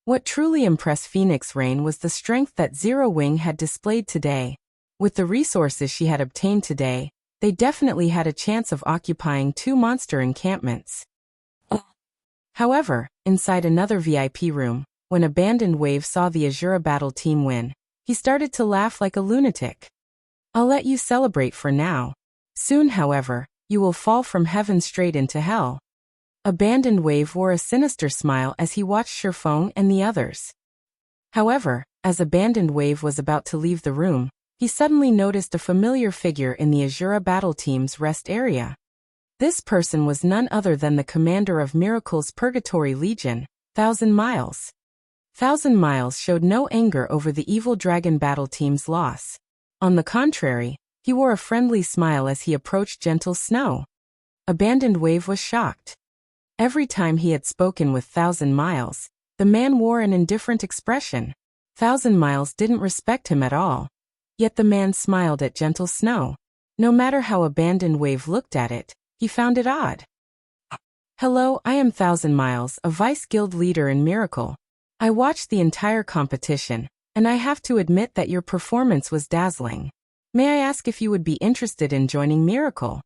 What truly impressed Phoenix Rain was the strength that Zero Wing had displayed today. With the resources she had obtained today, they definitely had a chance of occupying 2 monster encampments. However, inside another VIP room, when Abandoned Wave saw the Asura battle team win, he started to laugh like a lunatic. "I'll let you celebrate for now. Soon, however, you will fall from heaven straight into hell." Abandoned Wave wore a sinister smile as he watched Sherfong and the others. However, as Abandoned Wave was about to leave the room, he suddenly noticed a familiar figure in the Asura battle team's rest area. This person was none other than the commander of Miracle's Purgatory Legion, 1,000 Miles. 1,000 Miles showed no anger over the evil dragon battle team's loss. On the contrary, he wore a friendly smile as he approached Gentle Snow. Abandoned Wave was shocked. Every time he had spoken with 1,000 Miles, the man wore an indifferent expression. 1,000 Miles didn't respect him at all. Yet the man smiled at Gentle Snow. No matter how Abandoned Wave looked at it, he found it odd. "Hello, I am 1,000 Miles, a Vice Guild leader in Miracle. I watched the entire competition, and I have to admit that your performance was dazzling. May I ask if you would be interested in joining Miracle?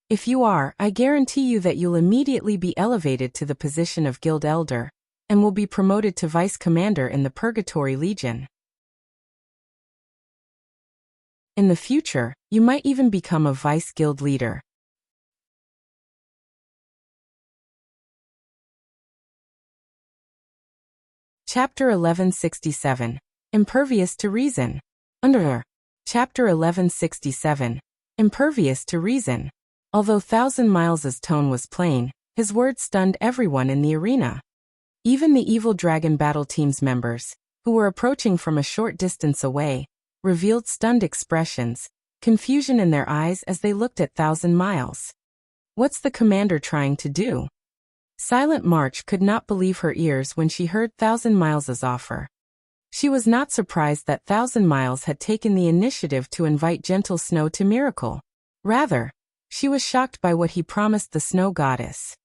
If you are, I guarantee you that you'll immediately be elevated to the position of Guild Elder, and will be promoted to Vice Commander in the Purgatory Legion. In the future, you might even become a Vice Guild leader." Chapter 1167. Impervious to Reason. Under Chapter 1167. Impervious to Reason. Although 1,000 Miles' tone was plain, his words stunned everyone in the arena. Even the evil dragon battle team's members, who were approaching from a short distance away, revealed stunned expressions, confusion in their eyes as they looked at 1,000 Miles. What's the commander trying to do? Silent March could not believe her ears when she heard 1,000 Miles' offer. She was not surprised that 1,000 Miles had taken the initiative to invite Gentle Snow to Miracle. Rather, she was shocked by what he promised the Snow Goddess.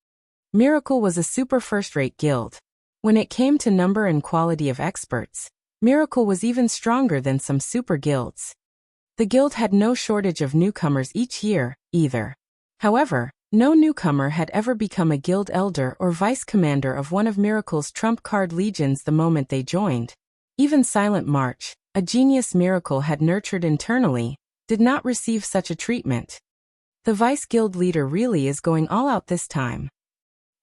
Miracle was a super first-rate guild. When it came to number and quality of experts, Miracle was even stronger than some super guilds. The guild had no shortage of newcomers each year, either. However, no newcomer had ever become a guild elder or vice commander of one of Miracle's trump card legions the moment they joined. Even Silent March, a genius Miracle had nurtured internally, did not receive such a treatment. The vice guild leader really is going all out this time.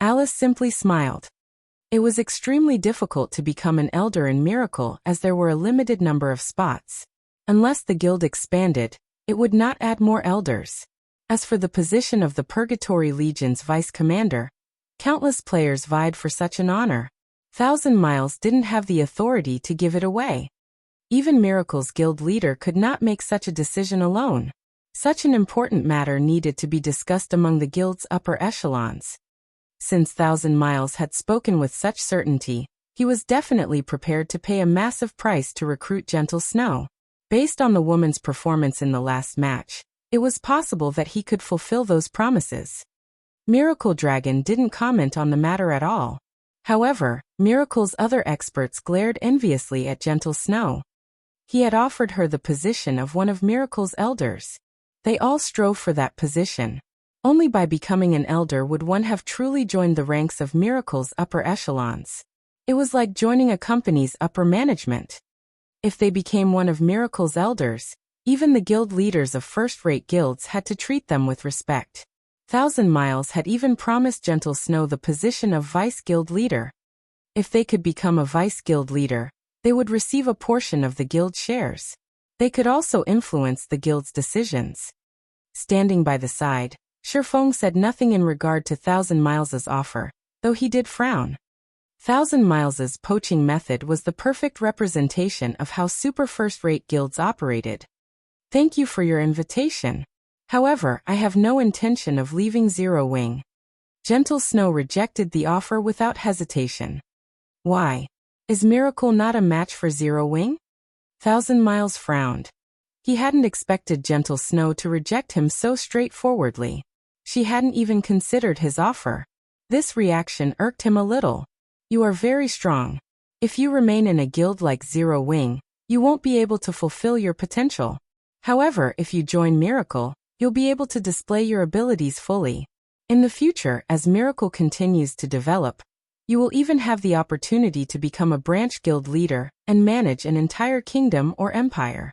Alice simply smiled. It was extremely difficult to become an elder in Miracle as there were a limited number of spots. Unless the guild expanded, it would not add more elders. As for the position of the Purgatory Legion's vice commander, countless players vied for such an honor. 1,000 Miles didn't have the authority to give it away. Even Miracle's guild leader could not make such a decision alone. Such an important matter needed to be discussed among the guild's upper echelons. Since 1,000 Miles had spoken with such certainty, he was definitely prepared to pay a massive price to recruit Gentle Snow. Based on the woman's performance in the last match, it was possible that he could fulfill those promises. Miracle Dragon didn't comment on the matter at all. However, Miracle's other experts glared enviously at Gentle Snow. He had offered her the position of one of Miracle's elders. They all strove for that position. Only by becoming an elder would one have truly joined the ranks of Miracle's upper echelons. It was like joining a company's upper management. If they became one of Miracle's elders, even the guild leaders of first-rate guilds had to treat them with respect. Thousand Miles had even promised Gentle Snow the position of vice guild leader. If they could become a vice guild leader, they would receive a portion of the guild shares. They could also influence the guild's decisions. Standing by the side, Shifeng said nothing in regard to Thousand Miles's offer, though he did frown. Thousand Miles's poaching method was the perfect representation of how super first-rate guilds operated. Thank you for your invitation. However, I have no intention of leaving Zero Wing. Gentle Snow rejected the offer without hesitation. Why? Is Miracle not a match for Zero Wing? Thousand Miles frowned. He hadn't expected Gentle Snow to reject him so straightforwardly. She hadn't even considered his offer. This reaction irked him a little. You are very strong. If you remain in a guild like Zero Wing, you won't be able to fulfill your potential. However, if you join Miracle, you'll be able to display your abilities fully. In the future, as Miracle continues to develop, you will even have the opportunity to become a branch guild leader and manage an entire kingdom or empire.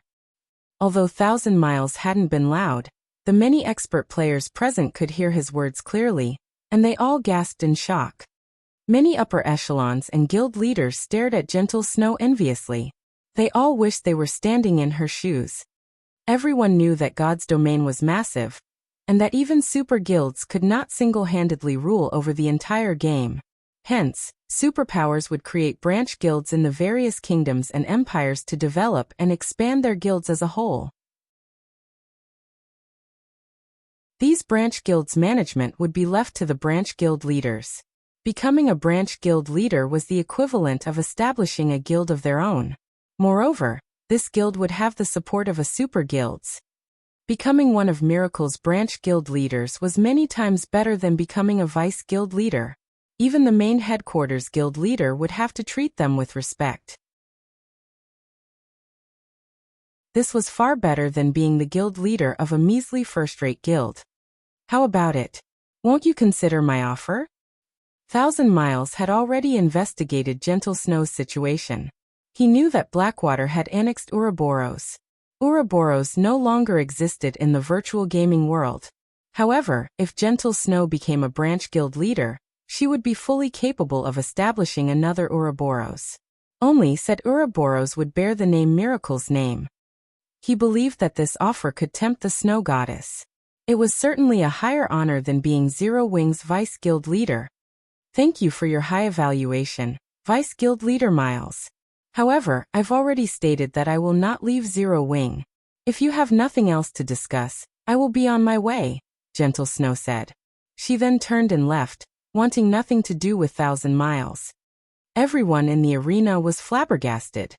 Although Thousand Miles hadn't been loud, the many expert players present could hear his words clearly, and they all gasped in shock. Many upper echelons and guild leaders stared at Gentle Snow enviously. They all wished they were standing in her shoes. Everyone knew that God's domain was massive, and that even super guilds could not single-handedly rule over the entire game. Hence, superpowers would create branch guilds in the various kingdoms and empires to develop and expand their guilds as a whole. These branch guilds' management would be left to the branch guild leaders. Becoming a branch guild leader was the equivalent of establishing a guild of their own. Moreover, this guild would have the support of a super guilds. Becoming one of Miracle's branch guild leaders was many times better than becoming a vice guild leader. Even the main headquarters guild leader would have to treat them with respect. This was far better than being the guild leader of a measly first-rate guild. How about it? Won't you consider my offer? Thousand Miles had already investigated Gentle Snow's situation. He knew that Blackwater had annexed Ouroboros. Ouroboros no longer existed in the virtual gaming world. However, if Gentle Snow became a branch guild leader, she would be fully capable of establishing another Ouroboros. Only said Ouroboros would bear the name Miracle's name. He believed that this offer could tempt the Snow Goddess. It was certainly a higher honor than being Zero Wing's vice guild leader. Thank you for your high evaluation, Vice Guild Leader Miles. However, I've already stated that I will not leave Zero Wing. If you have nothing else to discuss, I will be on my way, Gentle Snow said. She then turned and left, wanting nothing to do with Thousand Miles. Everyone in the arena was flabbergasted.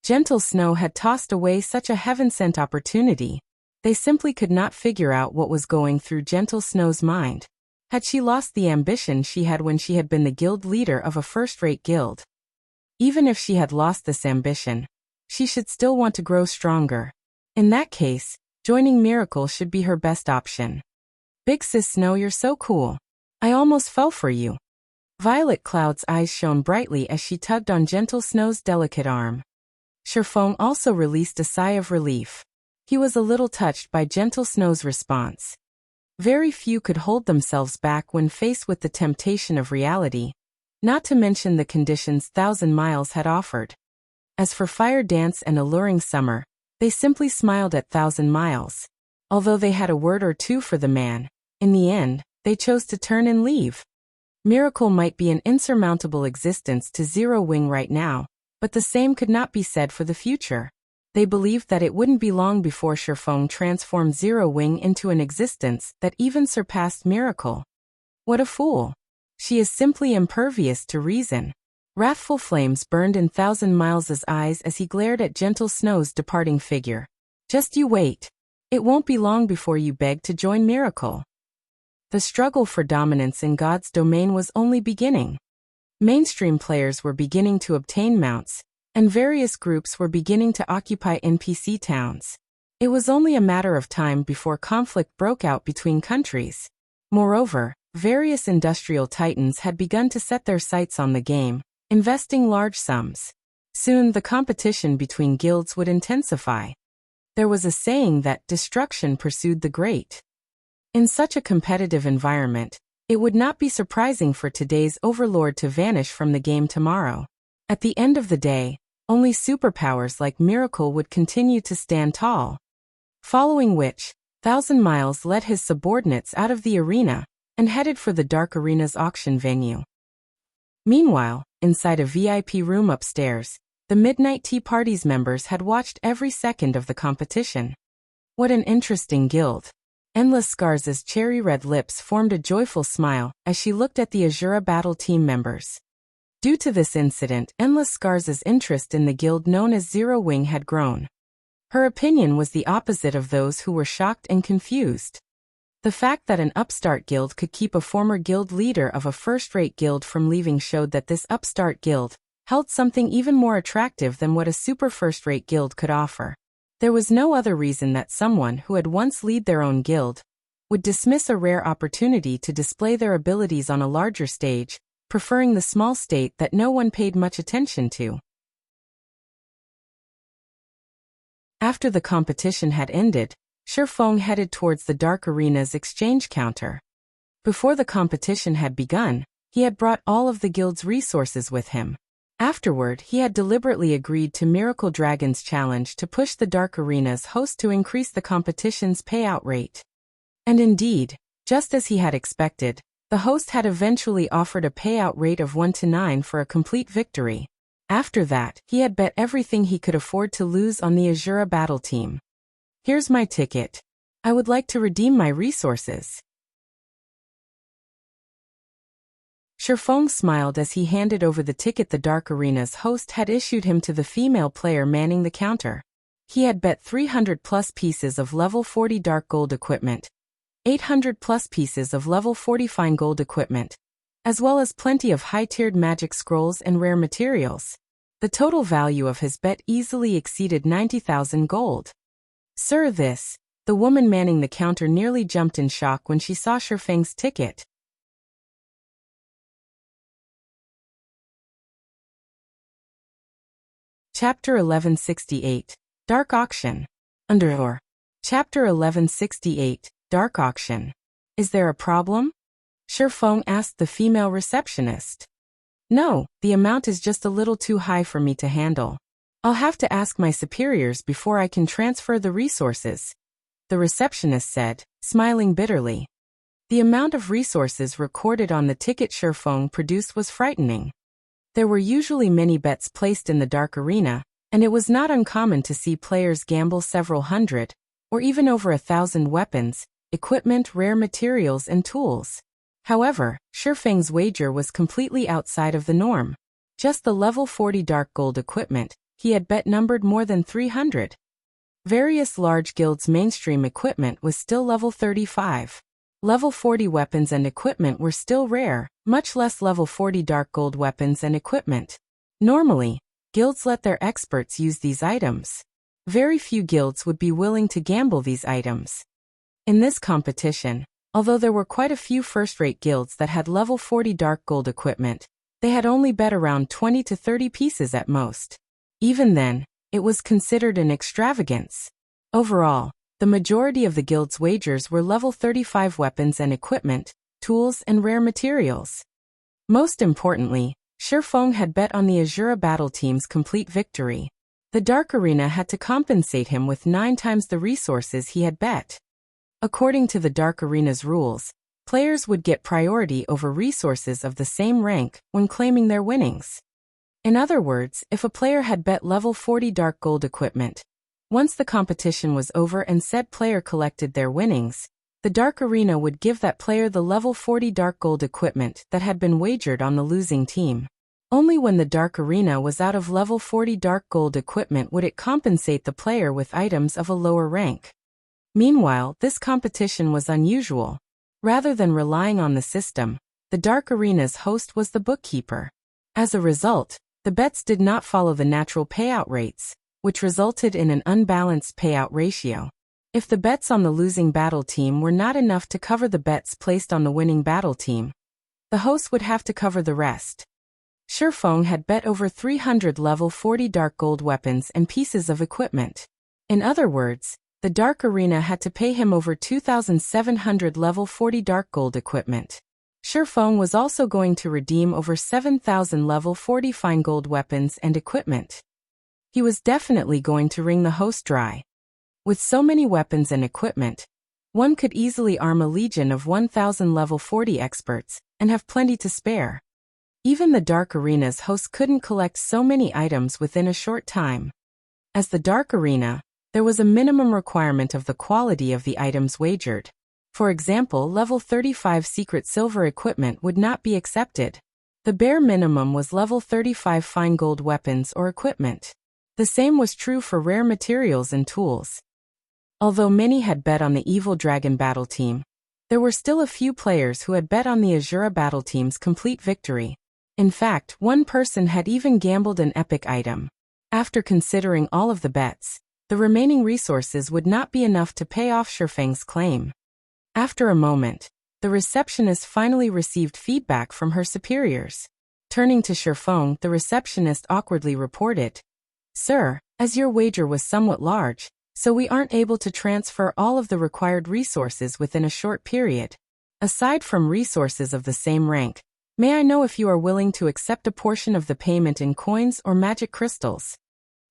Gentle Snow had tossed away such a heaven-sent opportunity. They simply could not figure out what was going through Gentle Snow's mind. Had she lost the ambition she had when she had been the guild leader of a first-rate guild? Even if she had lost this ambition, she should still want to grow stronger. In that case, joining Miracle should be her best option. Big Sis Snow, you're so cool. I almost fell for you. Violet Cloud's eyes shone brightly as she tugged on Gentle Snow's delicate arm. Shifeng also released a sigh of relief. He was a little touched by Gentle Snow's response. Very few could hold themselves back when faced with the temptation of reality, not to mention the conditions Thousand Miles had offered. As for Fire Dance and Alluring Summer, they simply smiled at Thousand Miles. Although they had a word or two for the man, in the end, they chose to turn and leave. Miracle might be an insurmountable existence to Zero Wing right now, but the same could not be said for the future. They believed that it wouldn't be long before Shifeng transformed Zero Wing into an existence that even surpassed Miracle. What a fool! She is simply impervious to reason. Wrathful flames burned in Thousand Miles's eyes as he glared at Gentle Snow's departing figure. Just you wait. It won't be long before you beg to join Miracle. The struggle for dominance in God's domain was only beginning. Mainstream players were beginning to obtain mounts, and various groups were beginning to occupy NPC towns. It was only a matter of time before conflict broke out between countries. Moreover, various industrial titans had begun to set their sights on the game, investing large sums. Soon the competition between guilds would intensify. There was a saying that destruction pursued the great. In such a competitive environment, it would not be surprising for today's Overlord to vanish from the game tomorrow. At the end of the day, only superpowers like Miracle would continue to stand tall. Following which, 1,000 Miles led his subordinates out of the arena and headed for the Dark Arena's auction venue. Meanwhile, inside a VIP room upstairs, the Midnight Tea Party's members had watched every second of the competition. What an interesting guild. Endless Scars' cherry-red lips formed a joyful smile as she looked at the Asura battle team members. Due to this incident, Endless Scars' interest in the guild known as Zero Wing had grown. Her opinion was the opposite of those who were shocked and confused. The fact that an upstart guild could keep a former guild leader of a first-rate guild from leaving showed that this upstart guild held something even more attractive than what a super first-rate guild could offer. There was no other reason that someone who had once led their own guild would dismiss a rare opportunity to display their abilities on a larger stage, preferring the small state that no one paid much attention to. After the competition had ended, Shifeng headed towards the Dark Arena's exchange counter. Before the competition had begun, he had brought all of the guild's resources with him. Afterward, he had deliberately agreed to Miracle Dragon's challenge to push the Dark Arena's host to increase the competition's payout rate. And indeed, just as he had expected, the host had eventually offered a payout rate of 1-9 for a complete victory. After that, he had bet everything he could afford to lose on the Asura battle team. Here's my ticket. I would like to redeem my resources. Shifeng smiled as he handed over the ticket the Dark Arena's host had issued him to the female player manning the counter. He had bet 300+ pieces of level 40 dark gold equipment, 800+ pieces of level 40 fine gold equipment, as well as plenty of high-tiered magic scrolls and rare materials. The total value of his bet easily exceeded 90,000 gold. Sir, this. The woman manning the counter nearly jumped in shock when she saw Shifeng's ticket. Chapter 1168, Dark Auction. Chapter 1168, Dark Auction. Is there a problem? Shifeng asked the female receptionist. No, the amount is just a little too high for me to handle. I'll have to ask my superiors before I can transfer the resources, the receptionist said, smiling bitterly. The amount of resources recorded on the ticket Shifeng produced was frightening. There were usually many bets placed in the Dark Arena, and it was not uncommon to see players gamble several hundred, or even over 1,000 weapons, equipment, rare materials, and tools. However, Shifeng's wager was completely outside of the norm. Just the level 40 dark gold equipment he had bet numbered more than 300. Various large guilds' mainstream equipment was still level 35. Level 40 weapons and equipment were still rare, much less level 40 dark gold weapons and equipment. Normally, guilds let their experts use these items. Very few guilds would be willing to gamble these items. In this competition, although there were quite a few first-rate guilds that had level 40 dark gold equipment, they had only bet around 20 to 30 pieces at most. Even then, it was considered an extravagance. Overall, the majority of the guild's wagers were level 35 weapons and equipment, tools, and rare materials. Most importantly, Shifeng had bet on the Asura battle team's complete victory. The Dark Arena had to compensate him with 9 times the resources he had bet. According to the Dark Arena's rules, players would get priority over resources of the same rank when claiming their winnings. In other words, if a player had bet level 40 dark gold equipment, once the competition was over and said player collected their winnings, the Dark Arena would give that player the level 40 dark gold equipment that had been wagered on the losing team. Only when the Dark Arena was out of level 40 dark gold equipment would it compensate the player with items of a lower rank. Meanwhile, this competition was unusual. Rather than relying on the system, the Dark Arena's host was the bookkeeper. As a result, the bets did not follow the natural payout rates, which resulted in an unbalanced payout ratio. If the bets on the losing battle team were not enough to cover the bets placed on the winning battle team, the host would have to cover the rest. Shifeng had bet over 300 level 40 dark gold weapons and pieces of equipment. In other words, the Dark Arena had to pay him over 2,700 level 40 dark gold equipment. Shifeng was also going to redeem over 7,000 level 40 fine gold weapons and equipment. He was definitely going to wring the host dry. With so many weapons and equipment, one could easily arm a legion of 1,000 level 40 experts and have plenty to spare. Even the Dark Arena's host couldn't collect so many items within a short time. As the Dark Arena, there was a minimum requirement of the quality of the items wagered. For example, level 35 secret silver equipment would not be accepted. The bare minimum was level 35 fine gold weapons or equipment. The same was true for rare materials and tools. Although many had bet on the Evil Dragon battle team, there were still a few players who had bet on the Asura battle team's complete victory. In fact, one person had even gambled an epic item. After considering all of the bets, the remaining resources would not be enough to pay off Shifeng's claim. After a moment, the receptionist finally received feedback from her superiors. Turning to Shifeng, the receptionist awkwardly reported, "Sir, as your wager was somewhat large, so we aren't able to transfer all of the required resources within a short period. Aside from resources of the same rank, may I know if you are willing to accept a portion of the payment in coins or magic crystals?"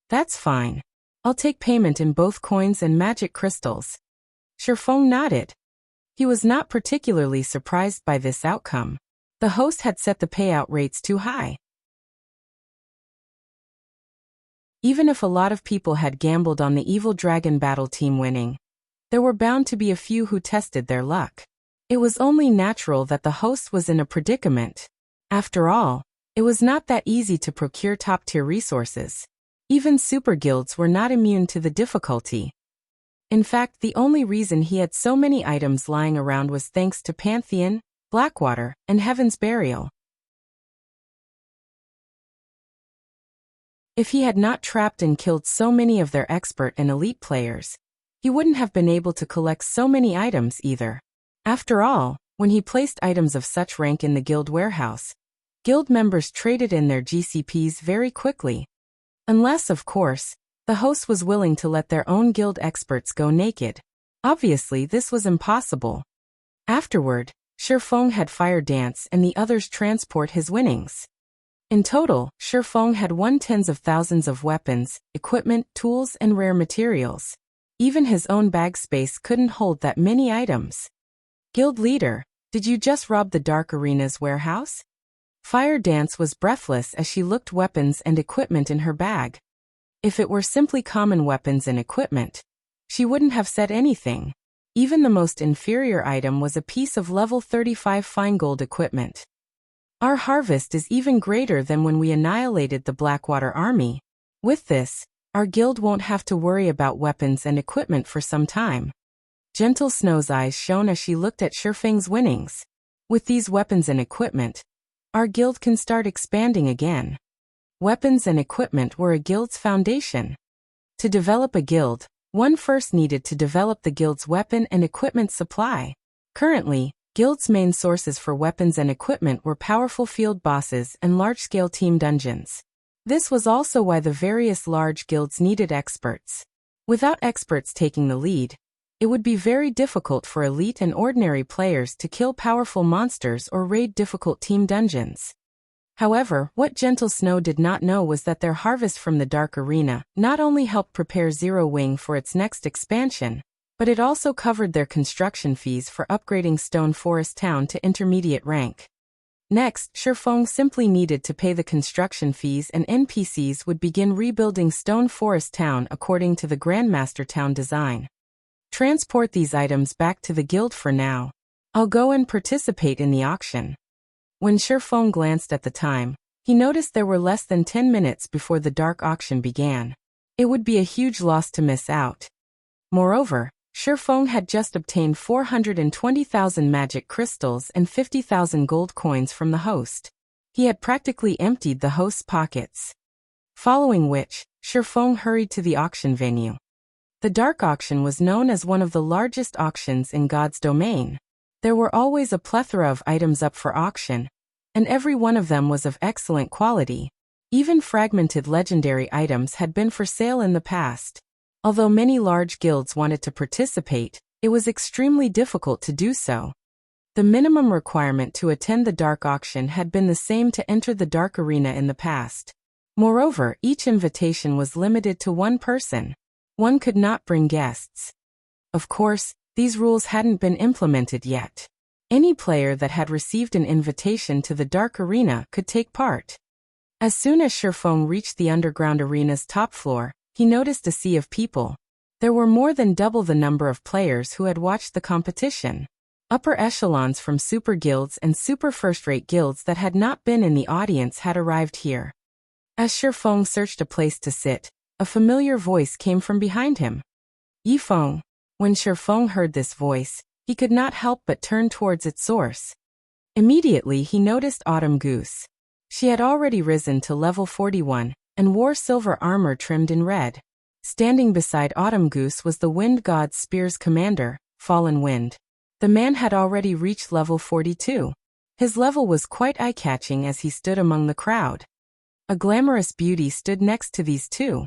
"That's fine. I'll take payment in both coins and magic crystals." Shifeng nodded. He was not particularly surprised by this outcome. The host had set the payout rates too high. Even if a lot of people had gambled on the Evil Dragon battle team winning, there were bound to be a few who tested their luck. It was only natural that the host was in a predicament. After all, it was not that easy to procure top-tier resources. Even super guilds were not immune to the difficulty. In fact, the only reason he had so many items lying around was thanks to Pantheon, Blackwater, and Heaven's Burial. If he had not trapped and killed so many of their expert and elite players, he wouldn't have been able to collect so many items either. After all, when he placed items of such rank in the guild warehouse, guild members traded in their GCPs very quickly. Unless, of course, the host was willing to let their own guild experts go naked. Obviously, this was impossible. Afterward, Shifeng had Fire Dance and the others transport his winnings. In total, Shifeng had won tens of thousands of weapons, equipment, tools, and rare materials. Even his own bag space couldn't hold that many items. "Guild leader, did you just rob the Dark Arena's warehouse?" Fire Dance was breathless as she looked weapons and equipment in her bag. If it were simply common weapons and equipment, she wouldn't have said anything. Even the most inferior item was a piece of level 35 fine gold equipment. "Our harvest is even greater than when we annihilated the Blackwater army. With this, our guild won't have to worry about weapons and equipment for some time." Gentle Snow's eyes shone as she looked at Shifeng's winnings. "With these weapons and equipment, our guild can start expanding again." Weapons and equipment were a guild's foundation. To develop a guild, one first needed to develop the guild's weapon and equipment supply. Currently, guilds' main sources for weapons and equipment were powerful field bosses and large-scale team dungeons. This was also why the various large guilds needed experts. Without experts taking the lead, it would be very difficult for elite and ordinary players to kill powerful monsters or raid difficult team dungeons. However, what Gentle Snow did not know was that their harvest from the Dark Arena not only helped prepare Zero Wing for its next expansion, but it also covered their construction fees for upgrading Stone Forest Town to intermediate rank. Next, Shifeng simply needed to pay the construction fees and NPCs would begin rebuilding Stone Forest Town according to the Grandmaster town design. "Transport these items back to the guild for now. I'll go and participate in the auction." When Shifeng glanced at the time, he noticed there were less than 10 minutes before the dark auction began. It would be a huge loss to miss out. Moreover, Shifeng had just obtained 420,000 magic crystals and 50,000 gold coins from the host. He had practically emptied the host's pockets. Following which, Shifeng hurried to the auction venue. The dark auction was known as one of the largest auctions in God's domain. There were always a plethora of items up for auction, and every one of them was of excellent quality. Even fragmented legendary items had been for sale in the past. Although many large guilds wanted to participate, it was extremely difficult to do so. The minimum requirement to attend the dark auction had been the same to enter the dark arena in the past. Moreover, each invitation was limited to one person. One could not bring guests. Of course, these rules hadn't been implemented yet. Any player that had received an invitation to the dark arena could take part. As soon as Shifeng reached the underground arena's top floor, he noticed a sea of people. There were more than double the number of players who had watched the competition. Upper echelons from super guilds and super first-rate guilds that had not been in the audience had arrived here. As Shifeng searched a place to sit, a familiar voice came from behind him. Yifeng. When Shifeng heard this voice, he could not help but turn towards its source. Immediately he noticed Autumn Goose. She had already risen to level 41, and wore silver armor trimmed in red. Standing beside Autumn Goose was the Wind God's Spear's commander, Fallen Wind. The man had already reached level 42. His level was quite eye-catching as he stood among the crowd. A glamorous beauty stood next to these two.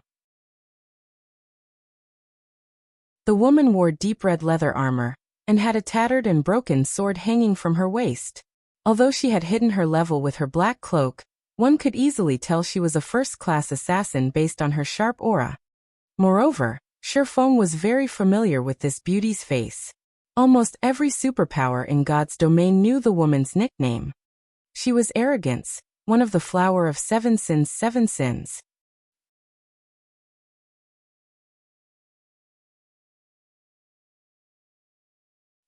The woman wore deep red leather armor, and had a tattered and broken sword hanging from her waist. Although she had hidden her level with her black cloak, one could easily tell she was a first-class assassin based on her sharp aura. Moreover, Shifeng was very familiar with this beauty's face. Almost every superpower in God's domain knew the woman's nickname. She was Arrogance, one of the flower of 7 sins 7 sins.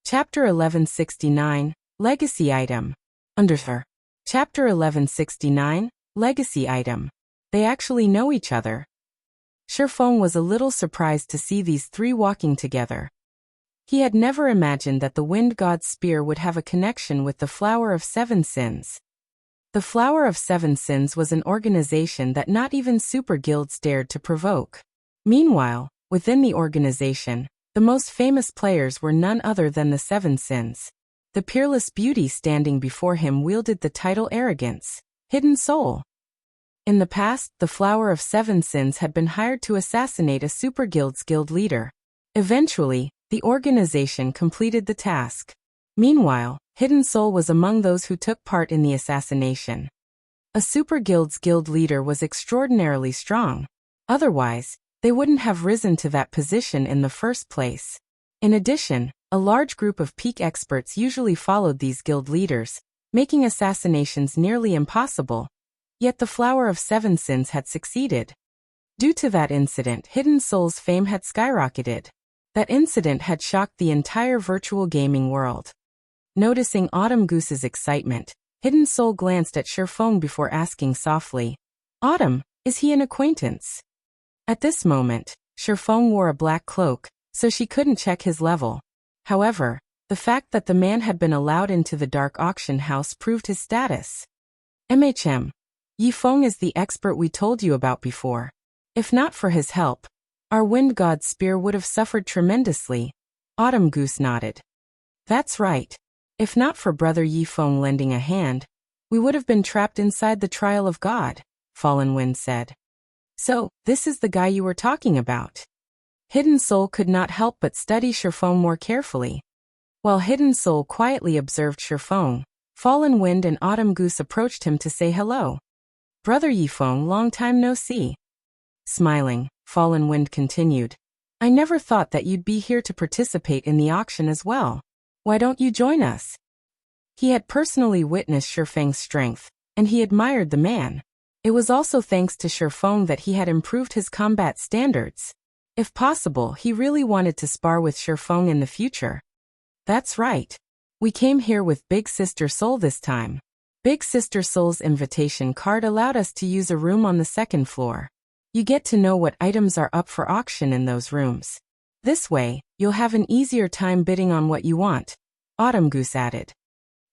Chapter 1169, Legacy Item. Underfer. Chapter 1169, Legacy Item. They actually know each other. Shifeng was a little surprised to see these three walking together. He had never imagined that the Wind God's Spear would have a connection with the Flower of 7 Sins. The Flower of 7 Sins was an organization that not even super guilds dared to provoke. Meanwhile, within the organization, the most famous players were none other than the 7 Sins. The peerless beauty standing before him wielded the title Arrogance, Hidden Soul. In the past, the Flower of 7 Sins had been hired to assassinate a super guild's guild leader. Eventually, the organization completed the task. Meanwhile, Hidden Soul was among those who took part in the assassination. A super guild's guild leader was extraordinarily strong. Otherwise, they wouldn't have risen to that position in the first place. In addition, a large group of peak experts usually followed these guild leaders, making assassinations nearly impossible. Yet the Flower of 7 Sins had succeeded. Due to that incident, Hidden Soul's fame had skyrocketed. That incident had shocked the entire virtual gaming world. Noticing Autumn Goose's excitement, Hidden Soul glanced at Shifeng before asking softly, "Autumn, is he an acquaintance?" At this moment, Shifeng wore a black cloak, so she couldn't check his level. However, the fact that the man had been allowed into the dark auction house proved his status. Yifeng is the expert we told you about before. If not for his help, our Wind God's Spear would have suffered tremendously. Autumn Goose nodded. That's right. If not for Brother Yifeng lending a hand, we would have been trapped inside the trial of God, Fallen Wind said. So, this is the guy you were talking about. Hidden Soul could not help but study Shifeng more carefully. While Hidden Soul quietly observed Shifeng, Fallen Wind and Autumn Goose approached him to say hello. Brother Yifeng, long time no see. Smiling, Fallen Wind continued. I never thought that you'd be here to participate in the auction as well. Why don't you join us? He had personally witnessed Shifeng's strength, and he admired the man. It was also thanks to Shifeng that he had improved his combat standards. If possible, he really wanted to spar with Shifeng in the future. That's right. We came here with Big Sister Soul this time. Big Sister Soul's invitation card allowed us to use a room on the second floor. You get to know what items are up for auction in those rooms. This way, you'll have an easier time bidding on what you want, Autumn Goose added.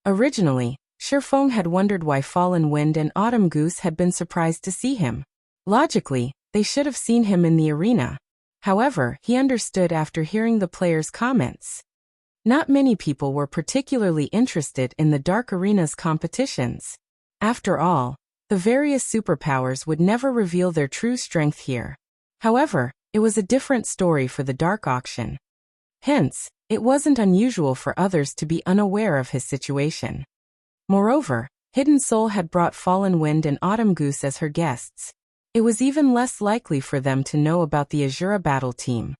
Originally, Shifeng had wondered why Fallen Wind and Autumn Goose had been surprised to see him. Logically, they should have seen him in the arena. However, he understood after hearing the players' comments. Not many people were particularly interested in the Dark Arena's competitions. After all, the various superpowers would never reveal their true strength here. However, it was a different story for the Dark Auction. Hence, it wasn't unusual for others to be unaware of his situation. Moreover, Hidden Soul had brought Fallen Wind and Autumn Goose as her guests. It was even less likely for them to know about the Asura battle team.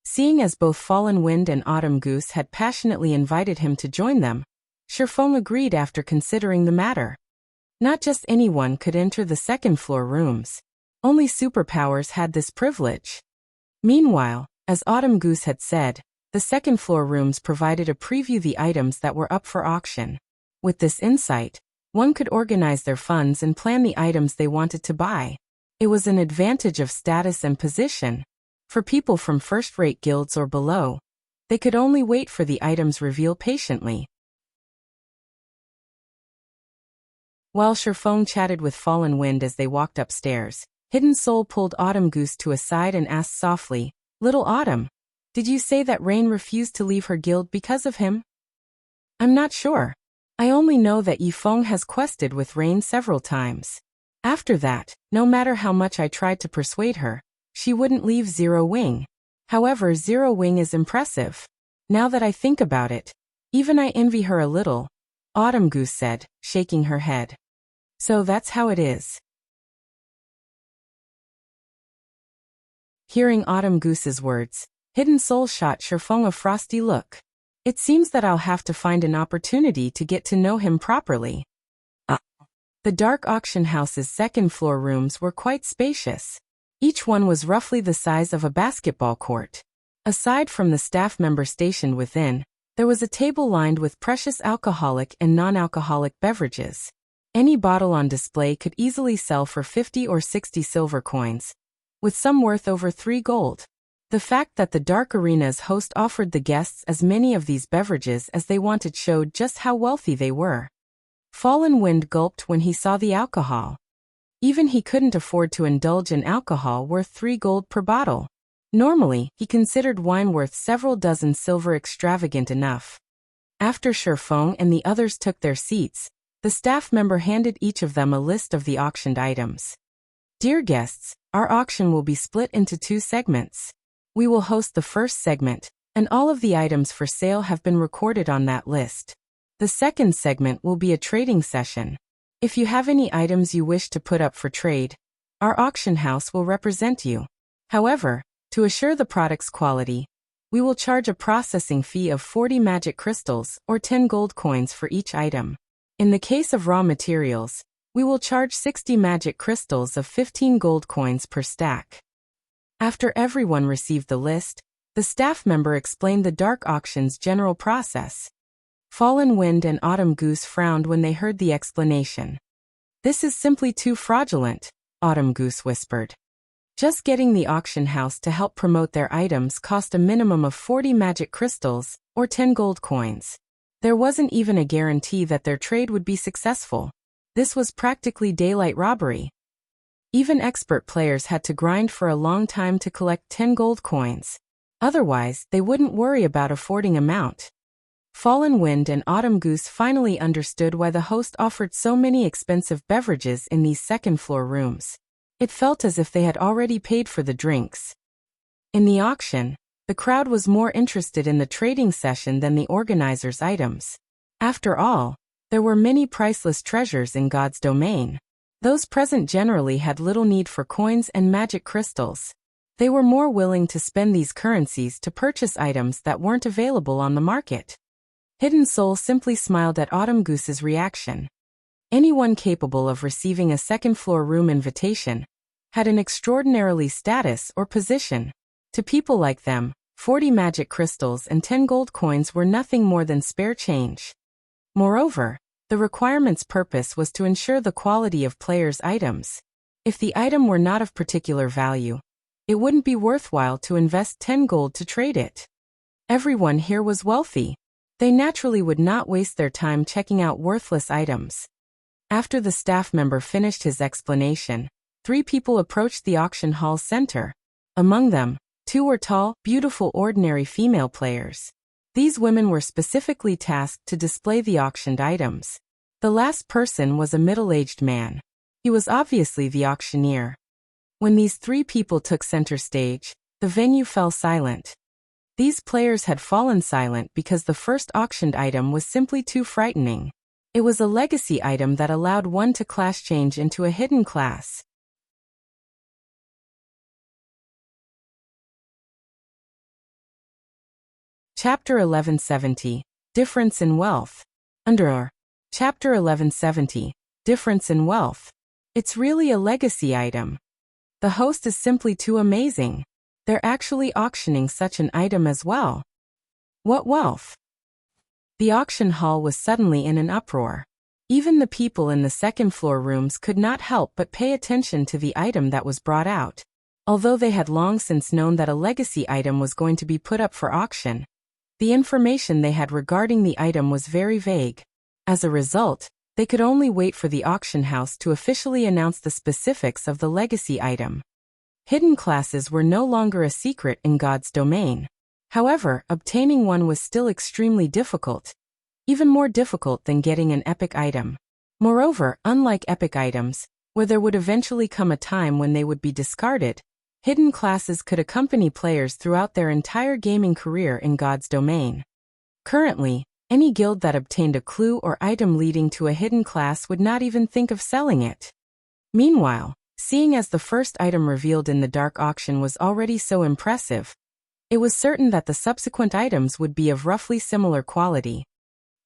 Seeing as both Fallen Wind and Autumn Goose had passionately invited him to join them, Shifeng agreed after considering the matter. Not just anyone could enter the second-floor rooms. Only superpowers had this privilege. Meanwhile, as Autumn Goose had said, the second-floor rooms provided a preview of the items that were up for auction. With this insight, one could organize their funds and plan the items they wanted to buy. It was an advantage of status and position. For people from first-rate guilds or below, they could only wait for the items reveal patiently. While Shifeng chatted with Fallen Wind as they walked upstairs, Hidden Soul pulled Autumn Goose to a side and asked softly, "Little Autumn, did you say that Rain refused to leave her guild because of him?" "I'm not sure. I only know that Yifeng has quested with Rain several times. After that, no matter how much I tried to persuade her, she wouldn't leave Zero Wing. However, Zero Wing is impressive. Now that I think about it, even I envy her a little," Autumn Goose said, shaking her head. "So that's how it is." Hearing Autumn Goose's words, Hidden Soul shot Shifeng a frosty look. It seems that I'll have to find an opportunity to get to know him properly. The Dark Auction House's second-floor rooms were quite spacious. Each one was roughly the size of a basketball court. Aside from the staff member stationed within, there was a table lined with precious alcoholic and non-alcoholic beverages. Any bottle on display could easily sell for 50 or 60 silver coins, with some worth over 3 gold. The fact that the Dark Arena's host offered the guests as many of these beverages as they wanted showed just how wealthy they were. Fallen Wind gulped when he saw the alcohol. Even he couldn't afford to indulge in alcohol worth 3 gold per bottle. Normally, he considered wine worth several dozen silver extravagant enough. After Shifeng and the others took their seats, the staff member handed each of them a list of the auctioned items. "Dear guests, our auction will be split into 2 segments. We will host the first segment, and all of the items for sale have been recorded on that list. The second segment will be a trading session. If you have any items you wish to put up for trade, our auction house will represent you. However, to assure the product's quality, we will charge a processing fee of 40 magic crystals or 10 gold coins for each item. In the case of raw materials, we will charge 60 magic crystals of 15 gold coins per stack." After everyone received the list, the staff member explained the Dark Auction's general process. Fallen Wind and Autumn Goose frowned when they heard the explanation. "This is simply too fraudulent," Autumn Goose whispered. Just getting the auction house to help promote their items cost a minimum of 40 magic crystals, or 10 gold coins. There wasn't even a guarantee that their trade would be successful. This was practically daylight robbery. Even expert players had to grind for a long time to collect 10 gold coins. Otherwise, they wouldn't worry about affording amount. Fallen Wind and Autumn Goose finally understood why the host offered so many expensive beverages in these second-floor rooms. It felt as if they had already paid for the drinks. In the auction, the crowd was more interested in the trading session than the organizers' items. After all, there were many priceless treasures in God's domain. Those present generally had little need for coins and magic crystals. They were more willing to spend these currencies to purchase items that weren't available on the market. Hidden Soul simply smiled at Autumn Goose's reaction. Anyone capable of receiving a second-floor room invitation had an extraordinarily status or position. To people like them, 40 magic crystals and 10 gold coins were nothing more than spare change. Moreover, the requirement's purpose was to ensure the quality of players' items. If the item were not of particular value, it wouldn't be worthwhile to invest 10 gold to trade it. Everyone here was wealthy. They naturally would not waste their time checking out worthless items. After the staff member finished his explanation, 3 people approached the auction hall's center. Among them, 2 were tall, beautiful ordinary female players. These women were specifically tasked to display the auctioned items. The last person was a middle-aged man. He was obviously the auctioneer. When these 3 people took center stage, the venue fell silent. These players had fallen silent because the first auctioned item was simply too frightening. It was a legacy item that allowed one to class change into a hidden class. Chapter 1170, Difference in Wealth. Under Chapter 1170, Difference in Wealth. It's really a legacy item. The host is simply too amazing. They're actually auctioning such an item as well. What wealth? The auction hall was suddenly in an uproar. Even the people in the second-floor rooms could not help but pay attention to the item that was brought out. Although they had long since known that a legacy item was going to be put up for auction, the information they had regarding the item was very vague. As a result, they could only wait for the auction house to officially announce the specifics of the legacy item. Hidden classes were no longer a secret in God's domain. However, obtaining one was still extremely difficult. Even more difficult than getting an epic item. Moreover, unlike epic items, where there would eventually come a time when they would be discarded, hidden classes could accompany players throughout their entire gaming career in God's domain. Currently, any guild that obtained a clue or item leading to a hidden class would not even think of selling it. Meanwhile, seeing as the first item revealed in the dark auction was already so impressive, it was certain that the subsequent items would be of roughly similar quality.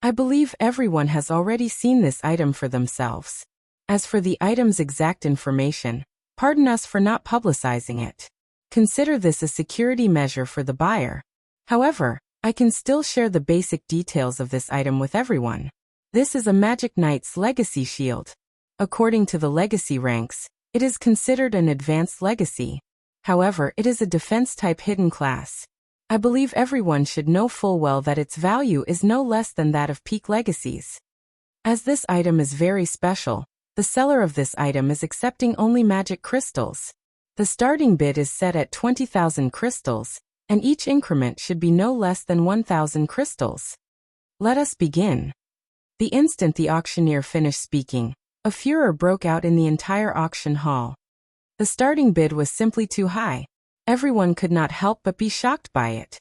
I believe everyone has already seen this item for themselves. As for the item's exact information, pardon us for not publicizing it. Consider this a security measure for the buyer. However, I can still share the basic details of this item with everyone. This is a Magic Knight's Legacy Shield. According to the legacy ranks, it is considered an advanced legacy. However, it is a defense-type hidden class. I believe everyone should know full well that its value is no less than that of peak legacies. As this item is very special, the seller of this item is accepting only magic crystals. The starting bid is set at 20,000 crystals, and each increment should be no less than 1,000 crystals. Let us begin. The instant the auctioneer finished speaking, a furor broke out in the entire auction hall. The starting bid was simply too high. Everyone could not help but be shocked by it.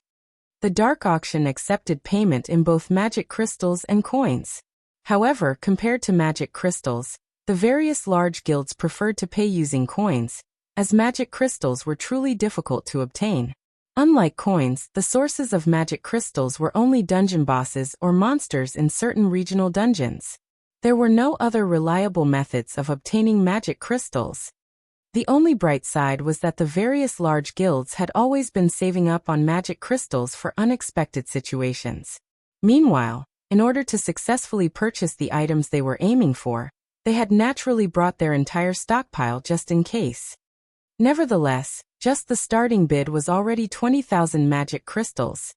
The dark auction accepted payment in both magic crystals and coins. However, compared to magic crystals, the various large guilds preferred to pay using coins, as magic crystals were truly difficult to obtain. Unlike coins, the sources of magic crystals were only dungeon bosses or monsters in certain regional dungeons. There were no other reliable methods of obtaining magic crystals. The only bright side was that the various large guilds had always been saving up on magic crystals for unexpected situations. Meanwhile, in order to successfully purchase the items they were aiming for, they had naturally brought their entire stockpile just in case. Nevertheless, just the starting bid was already 20,000 magic crystals.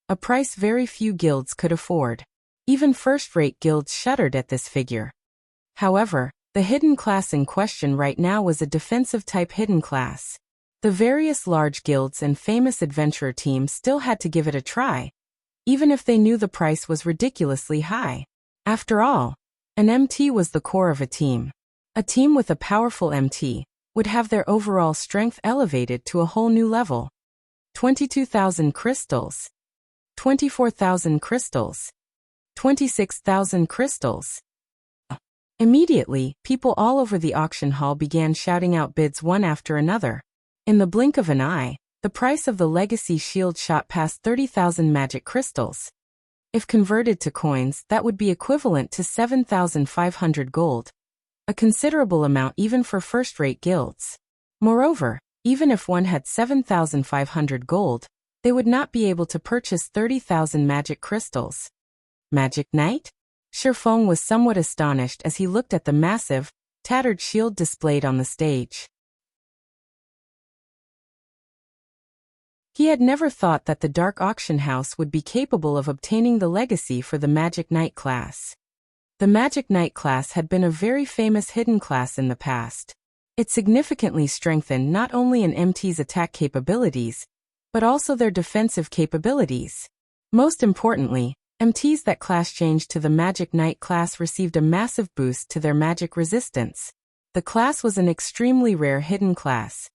A price very few guilds could afford. Even first-rate guilds shuddered at this figure. However, the hidden class in question right now was a defensive-type hidden class. The various large guilds and famous adventurer teams still had to give it a try, even if they knew the price was ridiculously high. After all, an MT was the core of a team. A team with a powerful MT would have their overall strength elevated to a whole new level. 22,000 crystals. 24,000 crystals. 26,000 crystals. Immediately, people all over the auction hall began shouting out bids one after another. In the blink of an eye, the price of the legacy shield shot past 30,000 magic crystals. If converted to coins, that would be equivalent to 7,500 gold. A considerable amount even for first-rate guilds. Moreover, even if one had 7,500 gold, they would not be able to purchase 30,000 magic crystals. Magic Knight? Shifeng was somewhat astonished as he looked at the massive, tattered shield displayed on the stage. He had never thought that the Dark Auction House would be capable of obtaining the legacy for the Magic Knight class. The Magic Knight class had been a very famous hidden class in the past. It significantly strengthened not only an MT's attack capabilities, but also their defensive capabilities. Most importantly, MTs that class changed to the Magic Knight class received a massive boost to their magic resistance. The class was an extremely rare hidden class.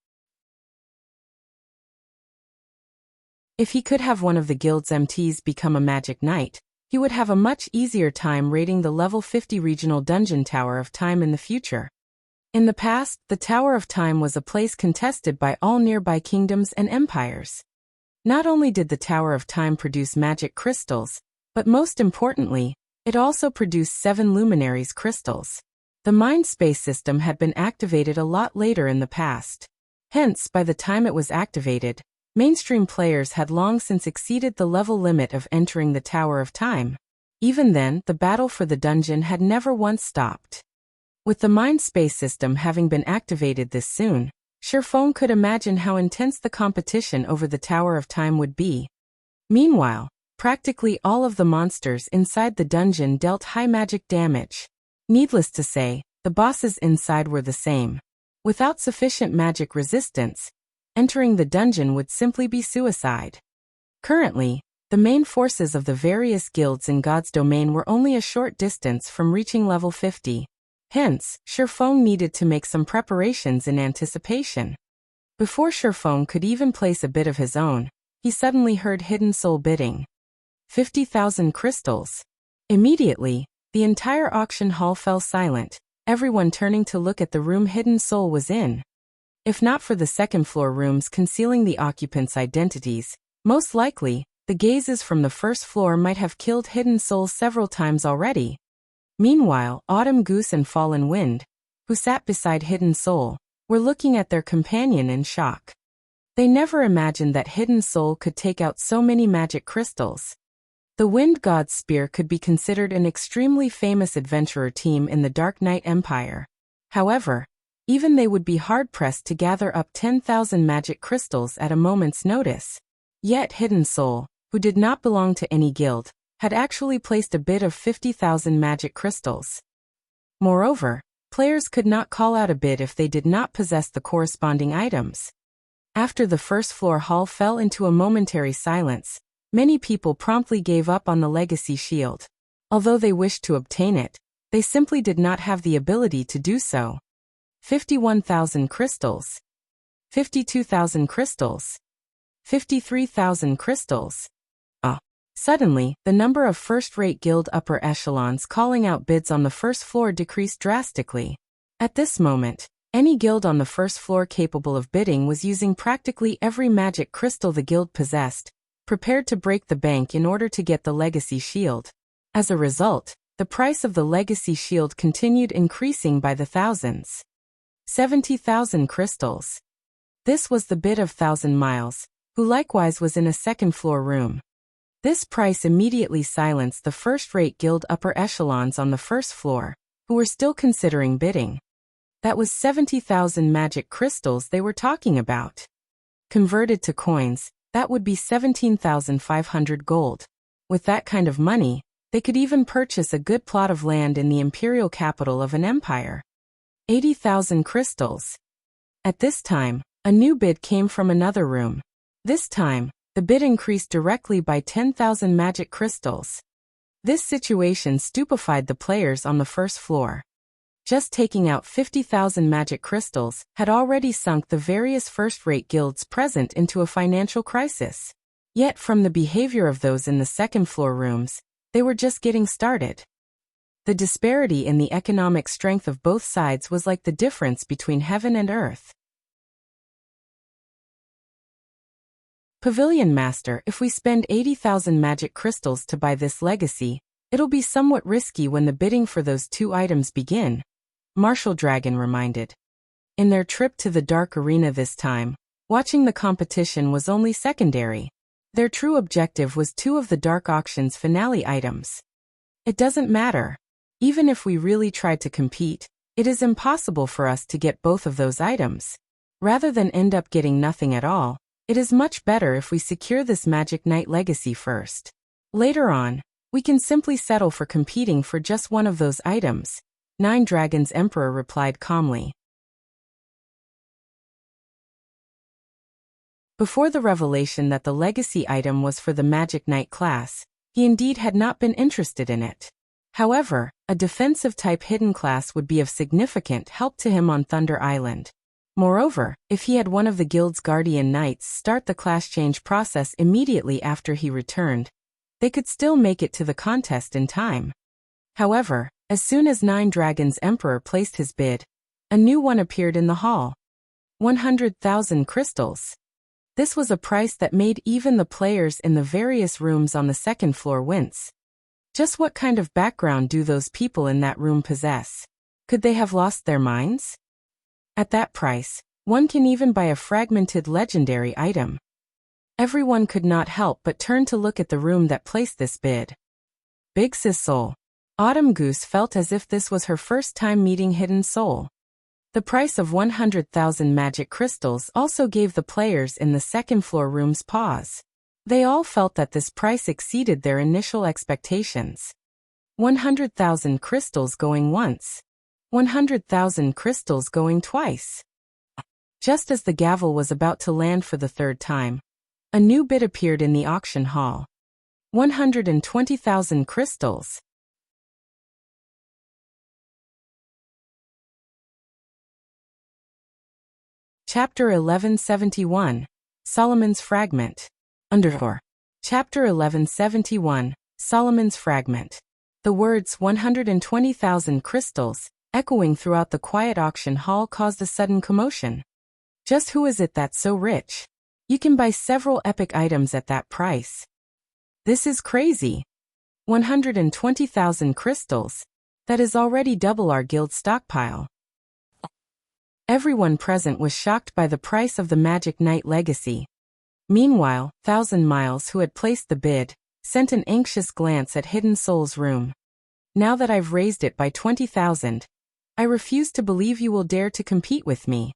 If he could have one of the guild's MTs become a Magic Knight, he would have a much easier time raiding the level 50 regional dungeon Tower of Time in the future. In the past, the Tower of Time was a place contested by all nearby kingdoms and empires. Not only did the Tower of Time produce magic crystals, but most importantly, it also produced 7 luminaries crystals. The mind space system had been activated a lot later in the past. Hence, by the time it was activated, mainstream players had long since exceeded the level limit of entering the Tower of Time. Even then, the battle for the dungeon had never once stopped. With the mind space system having been activated this soon, Sherfone could imagine how intense the competition over the Tower of Time would be. Meanwhile, practically all of the monsters inside the dungeon dealt high magic damage. Needless to say, the bosses inside were the same. Without sufficient magic resistance, entering the dungeon would simply be suicide. Currently, the main forces of the various guilds in God's domain were only a short distance from reaching level 50. Hence, Sherfone needed to make some preparations in anticipation. Before Sherfone could even place a bid of his own, he suddenly heard Hidden Soul bidding. 50,000 crystals. Immediately, the entire auction hall fell silent, everyone turning to look at the room Hidden Soul was in. If not for the second-floor rooms concealing the occupants' identities, most likely, the gazes from the first floor might have killed Hidden Soul several times already. Meanwhile, Autumn Goose and Fallen Wind, who sat beside Hidden Soul, were looking at their companion in shock. They never imagined that Hidden Soul could take out so many magic crystals. The Wind God's Spear could be considered an extremely famous adventurer team in the Dark Knight Empire. However, even they would be hard-pressed to gather up 10,000 magic crystals at a moment's notice. Yet Hidden Soul, who did not belong to any guild, had actually placed a bid of 50,000 magic crystals. Moreover, players could not call out a bid if they did not possess the corresponding items. After the first floor hall fell into a momentary silence, many people promptly gave up on the legacy shield. Although they wished to obtain it, they simply did not have the ability to do so. 51,000 crystals. 52,000 crystals. 53,000 crystals. Suddenly, the number of first-rate guild upper echelons calling out bids on the first floor decreased drastically. At this moment, any guild on the first floor capable of bidding was using practically every magic crystal the guild possessed, prepared to break the bank in order to get the legacy shield. As a result, the price of the legacy shield continued increasing by the thousands. 70,000 crystals. This was the bid of Thousand Miles, who likewise was in a second-floor room. This price immediately silenced the first-rate guild upper echelons on the first floor, who were still considering bidding. That was 70,000 magic crystals they were talking about. Converted to coins, that would be 17,500 gold. With that kind of money, they could even purchase a good plot of land in the imperial capital of an empire. 80,000 crystals. At this time, a new bid came from another room. This time, the bid increased directly by 10,000 magic crystals. This situation stupefied the players on the first floor. Just taking out 50,000 magic crystals had already sunk the various first-rate guilds present into a financial crisis. Yet from the behavior of those in the second-floor rooms, they were just getting started. The disparity in the economic strength of both sides was like the difference between heaven and earth. Pavilion Master, if we spend 80,000 magic crystals to buy this legacy, it'll be somewhat risky when the bidding for those two items begin, Martial Dragon reminded. In their trip to the Dark Arena this time, watching the competition was only secondary. Their true objective was two of the Dark Auction's finale items. It doesn't matter. Even if we really tried to compete, it is impossible for us to get both of those items. Rather than end up getting nothing at all, It is much better if we secure this Magic Knight legacy first. Later on, we can simply settle for competing for just one of those items, Nine Dragons Emperor replied calmly. Before the revelation that the legacy item was for the Magic Knight class, he indeed had not been interested in it. However, a defensive-type hidden class would be of significant help to him on Thunder Island. Moreover, if he had one of the guild's guardian knights start the class change process immediately after he returned, they could still make it to the contest in time. However, as soon as Nine Dragons Emperor placed his bid, a new one appeared in the hall. 100,000 crystals. This was a price that made even the players in the various rooms on the second floor wince. Just what kind of background do those people in that room possess? Could they have lost their minds? At that price, one can even buy a fragmented legendary item. Everyone could not help but turn to look at the room that placed this bid. Big Sis Soul. Autumn Goose felt as if this was her first time meeting Hidden Soul. The price of 100,000 magic crystals also gave the players in the second floor rooms pause. They all felt that this price exceeded their initial expectations. 100,000 crystals going once. 100,000 crystals going twice. Just as the gavel was about to land for the third time, a new bid appeared in the auction hall. 120,000 crystals. Chapter 1171, Solomon's Fragment. Chapter 1171, Solomon's Fragment. The words 120,000 crystals, echoing throughout the quiet auction hall, caused a sudden commotion. Just who is it that's so rich? You can buy several epic items at that price. This is crazy. 120,000 crystals. That is already double our guild stockpile. Everyone present was shocked by the price of the Magic Knight legacy. Meanwhile, Thousand Miles, who had placed the bid, sent an anxious glance at Hidden Soul's room. Now that I've raised it by 20,000, I refuse to believe you will dare to compete with me.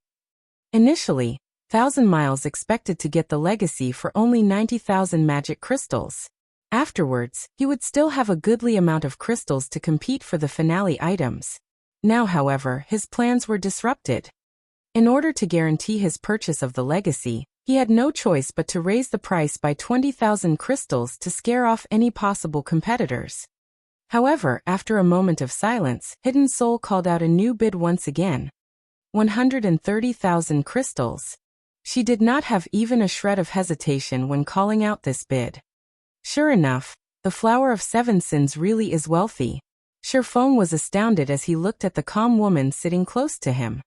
Initially, Thousand Miles expected to get the legacy for only 90,000 magic crystals. Afterwards, he would still have a goodly amount of crystals to compete for the finale items. Now, however, his plans were disrupted. In order to guarantee his purchase of the legacy, he had no choice but to raise the price by 20,000 crystals to scare off any possible competitors. However, after a moment of silence, Hidden Soul called out a new bid once again. 130,000 crystals. She did not have even a shred of hesitation when calling out this bid. Sure enough, the Flower of Seven Sins really is wealthy. Sherfone was astounded as he looked at the calm woman sitting close to him.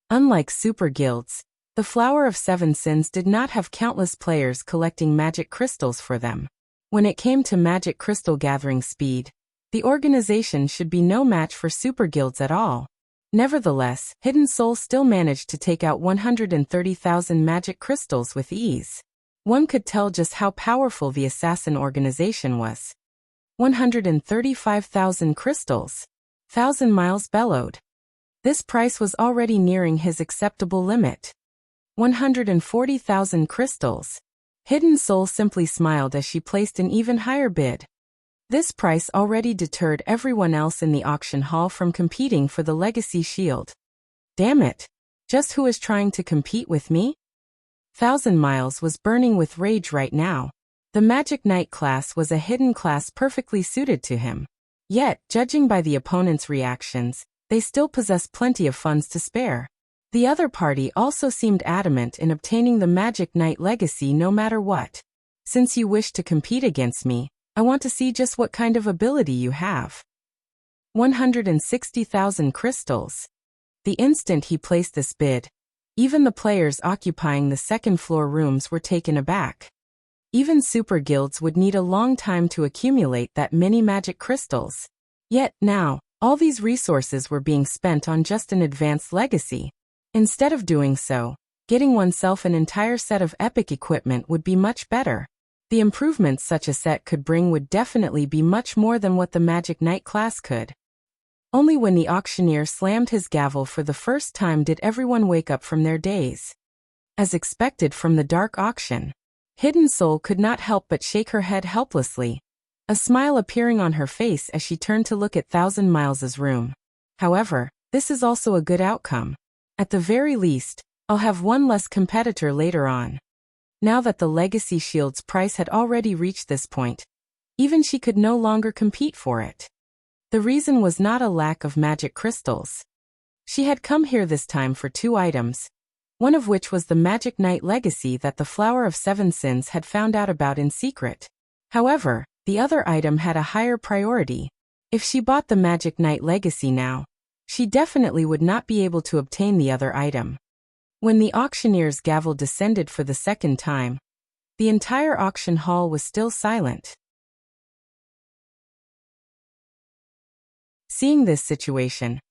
Unlike super guilds, the Flower of Seven Sins did not have countless players collecting magic crystals for them. When it came to magic crystal gathering speed, the organization should be no match for super guilds at all. Nevertheless, Hidden Soul still managed to take out 130,000 magic crystals with ease. One could tell just how powerful the assassin organization was. 135,000 crystals. Thousand Miles bellowed. This price was already nearing his acceptable limit. 140,000 crystals. Hidden Soul simply smiled as she placed an even higher bid. This price already deterred everyone else in the auction hall from competing for the legacy shield. Damn it! Just who is trying to compete with me? Thousand Miles was burning with rage right now. The Magic Knight class was a hidden class perfectly suited to him. Yet, judging by the opponent's reactions, they still possess plenty of funds to spare. The other party also seemed adamant in obtaining the Magic Knight legacy no matter what. Since you wish to compete against me, I want to see just what kind of ability you have. 160,000 crystals. The instant he placed this bid, even the players occupying the second floor rooms were taken aback. Even super guilds would need a long time to accumulate that many magic crystals. Yet, now, all these resources were being spent on just an advanced legacy. Instead of doing so, getting oneself an entire set of epic equipment would be much better. The improvements such a set could bring would definitely be much more than what the Magic Knight class could. Only when the auctioneer slammed his gavel for the first time did everyone wake up from their daze. As expected from the dark auction, Hidden Soul could not help but shake her head helplessly, a smile appearing on her face as she turned to look at Thousand Miles's room. However, this is also a good outcome. At the very least, I'll have one less competitor later on. Now that the Legacy Shield's price had already reached this point, even she could no longer compete for it. The reason was not a lack of magic crystals. She had come here this time for 2 items, one of which was the Magic Knight Legacy that the Flower of Seven Sins had found out about in secret. However, the other item had a higher priority. If she bought the Magic Knight Legacy now, she definitely would not be able to obtain the other item. When the auctioneer's gavel descended for the second time, the entire auction hall was still silent. Seeing this situation,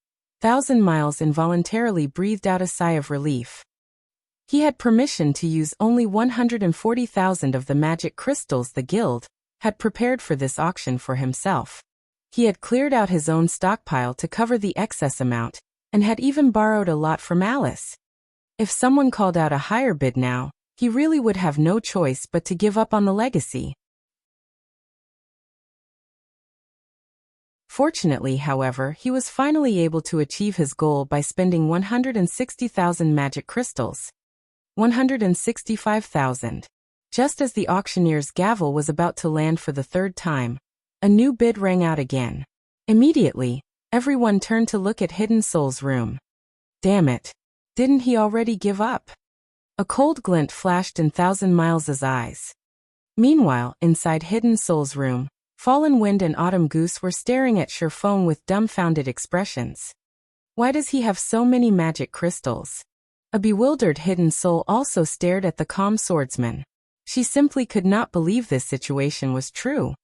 Thousand Miles involuntarily breathed out a sigh of relief. He had permission to use only 140,000 of the magic crystals the guild had prepared for this auction for himself. He had cleared out his own stockpile to cover the excess amount, and had even borrowed a lot from Alice. If someone called out a higher bid now, he really would have no choice but to give up on the legacy. Fortunately, however, he was finally able to achieve his goal by spending 160,000 magic crystals. 165,000. Just as the auctioneer's gavel was about to land for the 3rd time, a new bid rang out again. Immediately, everyone turned to look at Hidden Soul's room. Damn it. Didn't he already give up? A cold glint flashed in Thousand Miles's eyes. Meanwhile, inside Hidden Soul's room, Fallen Wind and Autumn Goose were staring at Sherfone with dumbfounded expressions. Why does he have so many magic crystals? A bewildered Hidden Soul also stared at the calm swordsman. She simply could not believe this situation was true.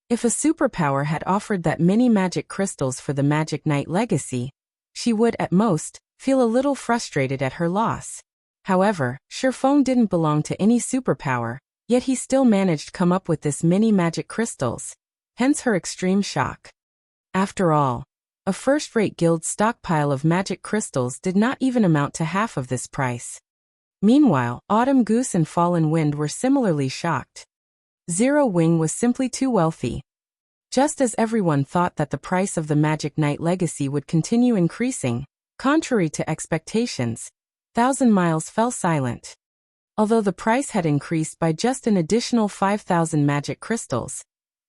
If a superpower had offered that many magic crystals for the Magic Knight Legacy, she would, at most, feel a little frustrated at her loss. However, Sherfone didn't belong to any superpower, yet he still managed to come up with this many magic crystals, hence her extreme shock. After all, a first-rate guild stockpile of magic crystals did not even amount to half of this price. Meanwhile, Autumn Goose and Fallen Wind were similarly shocked. Zero Wing was simply too wealthy. Just as everyone thought that the price of the Magic Knight Legacy would continue increasing, contrary to expectations, Thousand Miles fell silent. Although the price had increased by just an additional 5,000 magic crystals,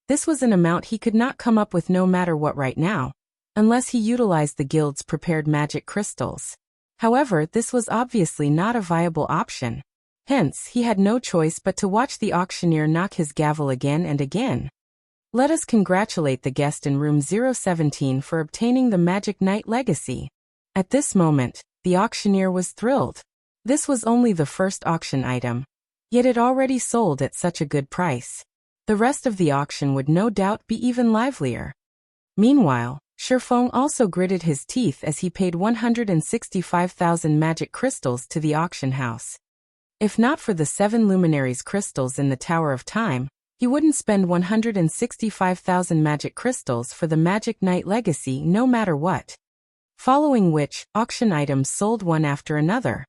this was an amount he could not come up with no matter what right now, unless he utilized the guild's prepared magic crystals. However, this was obviously not a viable option. Hence, he had no choice but to watch the auctioneer knock his gavel again and again. Let us congratulate the guest in room 017 for obtaining the Magic Knight Legacy. At this moment, the auctioneer was thrilled. This was only the first auction item, yet it already sold at such a good price. The rest of the auction would no doubt be even livelier. Meanwhile, Sherfone also gritted his teeth as he paid 165,000 magic crystals to the auction house. If not for the 7 luminaries crystals in the Tower of Time, he wouldn't spend 165,000 magic crystals for the Magic Knight Legacy no matter what. Following which, auction items sold one after another.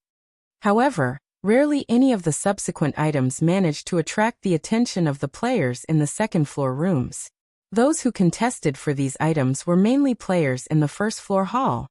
However, rarely any of the subsequent items managed to attract the attention of the players in the second-floor rooms. Those who contested for these items were mainly players in the first-floor hall.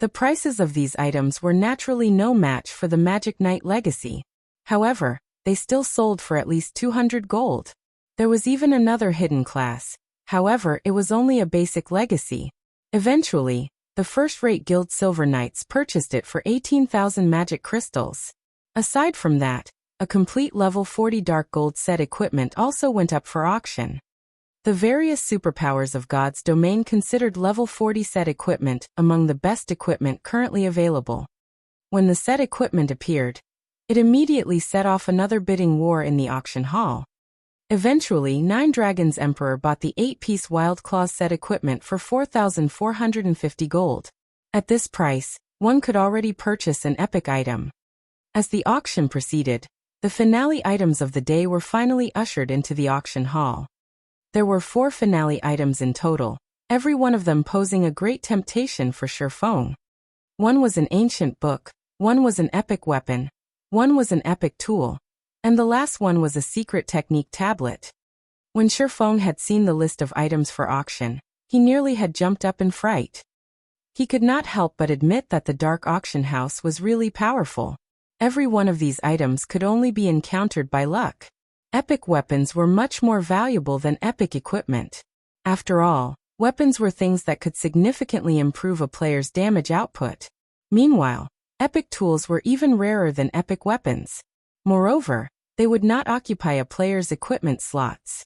The prices of these items were naturally no match for the Magic Knight Legacy. However, they still sold for at least 200 gold. There was even another hidden class. However, it was only a basic legacy. Eventually, the first-rate guild Silver Knights purchased it for 18,000 magic crystals. Aside from that, a complete level 40 dark gold set equipment also went up for auction. The various superpowers of God's domain considered level 40 set equipment among the best equipment currently available. When the set equipment appeared, it immediately set off another bidding war in the auction hall. Eventually, Nine Dragons Emperor bought the 8-piece Wild Claws set equipment for 4,450 gold. At this price, one could already purchase an epic item. As the auction proceeded, the finale items of the day were finally ushered into the auction hall. There were 4 finale items in total, every one of them posing a great temptation for Sherfone. One was an ancient book, one was an epic weapon, One was an epic tool, and the last one was a secret technique tablet. When Shifeng had seen the list of items for auction, he nearly had jumped up in fright. He could not help but admit that the dark auction house was really powerful. Every one of these items could only be encountered by luck. Epic weapons were much more valuable than epic equipment. After all, weapons were things that could significantly improve a player's damage output. Meanwhile, epic tools were even rarer than epic weapons. Moreover, they would not occupy a player's equipment slots.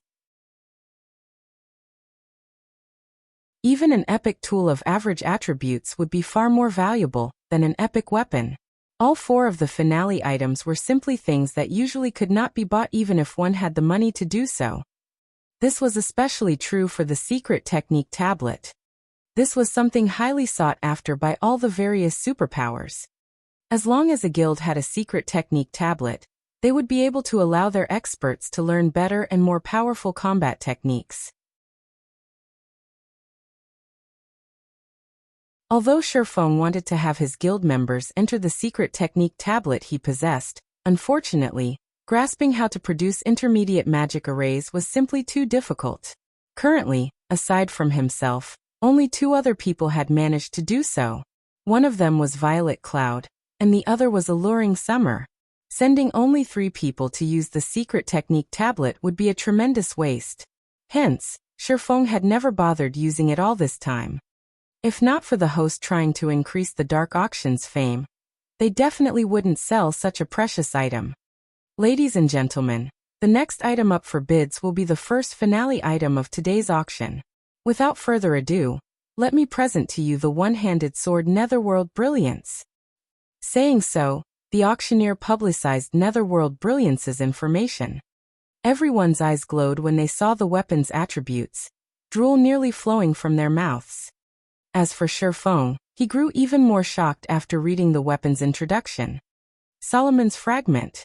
Even an epic tool of average attributes would be far more valuable than an epic weapon. All four of the finale items were simply things that usually could not be bought even if one had the money to do so. This was especially true for the secret technique tablet. This was something highly sought after by all the various superpowers. As long as a guild had a secret technique tablet, they would be able to allow their experts to learn better and more powerful combat techniques. Although Shifeng wanted to have his guild members enter the secret technique tablet he possessed, unfortunately, grasping how to produce intermediate magic arrays was simply too difficult. Currently, aside from himself, only 2 other people had managed to do so. One of them was Violet Cloud, and the other was Alluring Summer. Sending only 3 people to use the secret technique tablet would be a tremendous waste. Hence, Shifeng had never bothered using it all this time. If not for the host trying to increase the dark auction's fame, they definitely wouldn't sell such a precious item. Ladies and gentlemen, the next item up for bids will be the first finale item of today's auction. Without further ado, let me present to you the one-handed sword Netherworld Brilliance. Saying so, the auctioneer publicized Netherworld Brilliance's information. Everyone's eyes glowed when they saw the weapon's attributes, drool nearly flowing from their mouths. As for Shifeng, he grew even more shocked after reading the weapon's introduction. Solomon's Fragment.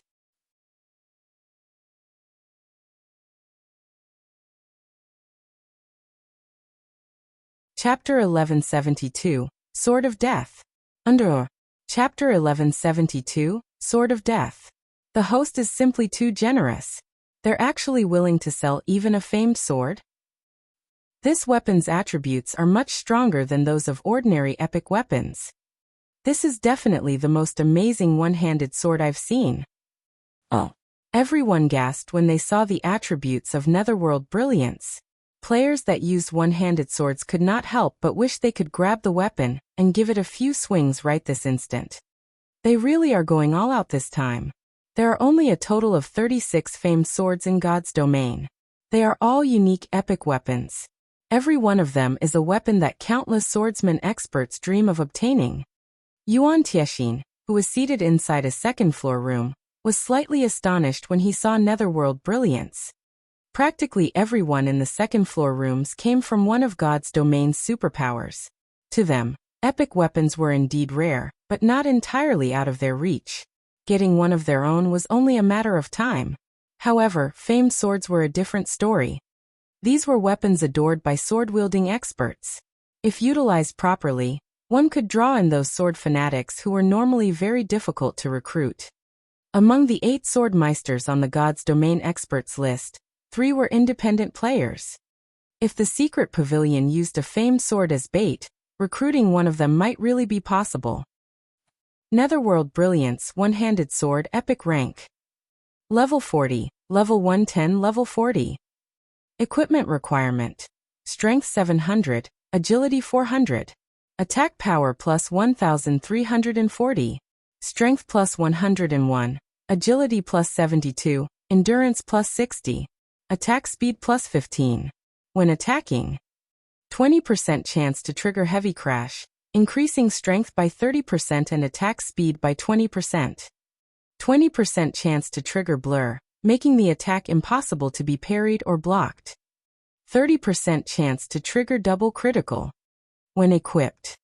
Chapter 1172, Sword of Death. Under Chapter 1172, Sword of Death. The host is simply too generous. They're actually willing to sell even a famed sword? This weapon's attributes are much stronger than those of ordinary epic weapons. This is definitely the most amazing one-handed sword I've seen. Oh. Everyone gasped when they saw the attributes of Netherworld Brilliance. Players that used one-handed swords could not help but wish they could grab the weapon and give it a few swings right this instant. They really are going all out this time. There are only a total of 36 famed swords in God's domain. They are all unique epic weapons. Every one of them is a weapon that countless swordsman experts dream of obtaining. Yuan Tiexin, who was seated inside a second-floor room, was slightly astonished when he saw Netherworld Brilliance. Practically everyone in the second-floor rooms came from one of God's domain's superpowers. To them, epic weapons were indeed rare, but not entirely out of their reach. Getting one of their own was only a matter of time. However, famed swords were a different story. These were weapons adored by sword-wielding experts. If utilized properly, one could draw in those sword fanatics who were normally very difficult to recruit. Among the 8 swordmeisters on the God's Domain experts list, 3 were independent players. If the secret pavilion used a famed sword as bait, recruiting one of them might really be possible. Netherworld Brilliance One-Handed Sword Epic Rank. Level 40, Level 110, Level 40. Equipment requirement. Strength 700, Agility 400. Attack power plus 1340. Strength plus 101. Agility plus 72. Endurance plus 60. Attack speed plus 15. When attacking, 20% chance to trigger Heavy Crash, increasing strength by 30% and attack speed by 20%. 20% chance to trigger Blur, making the attack impossible to be parried or blocked. 30% chance to trigger Double Critical. When equipped,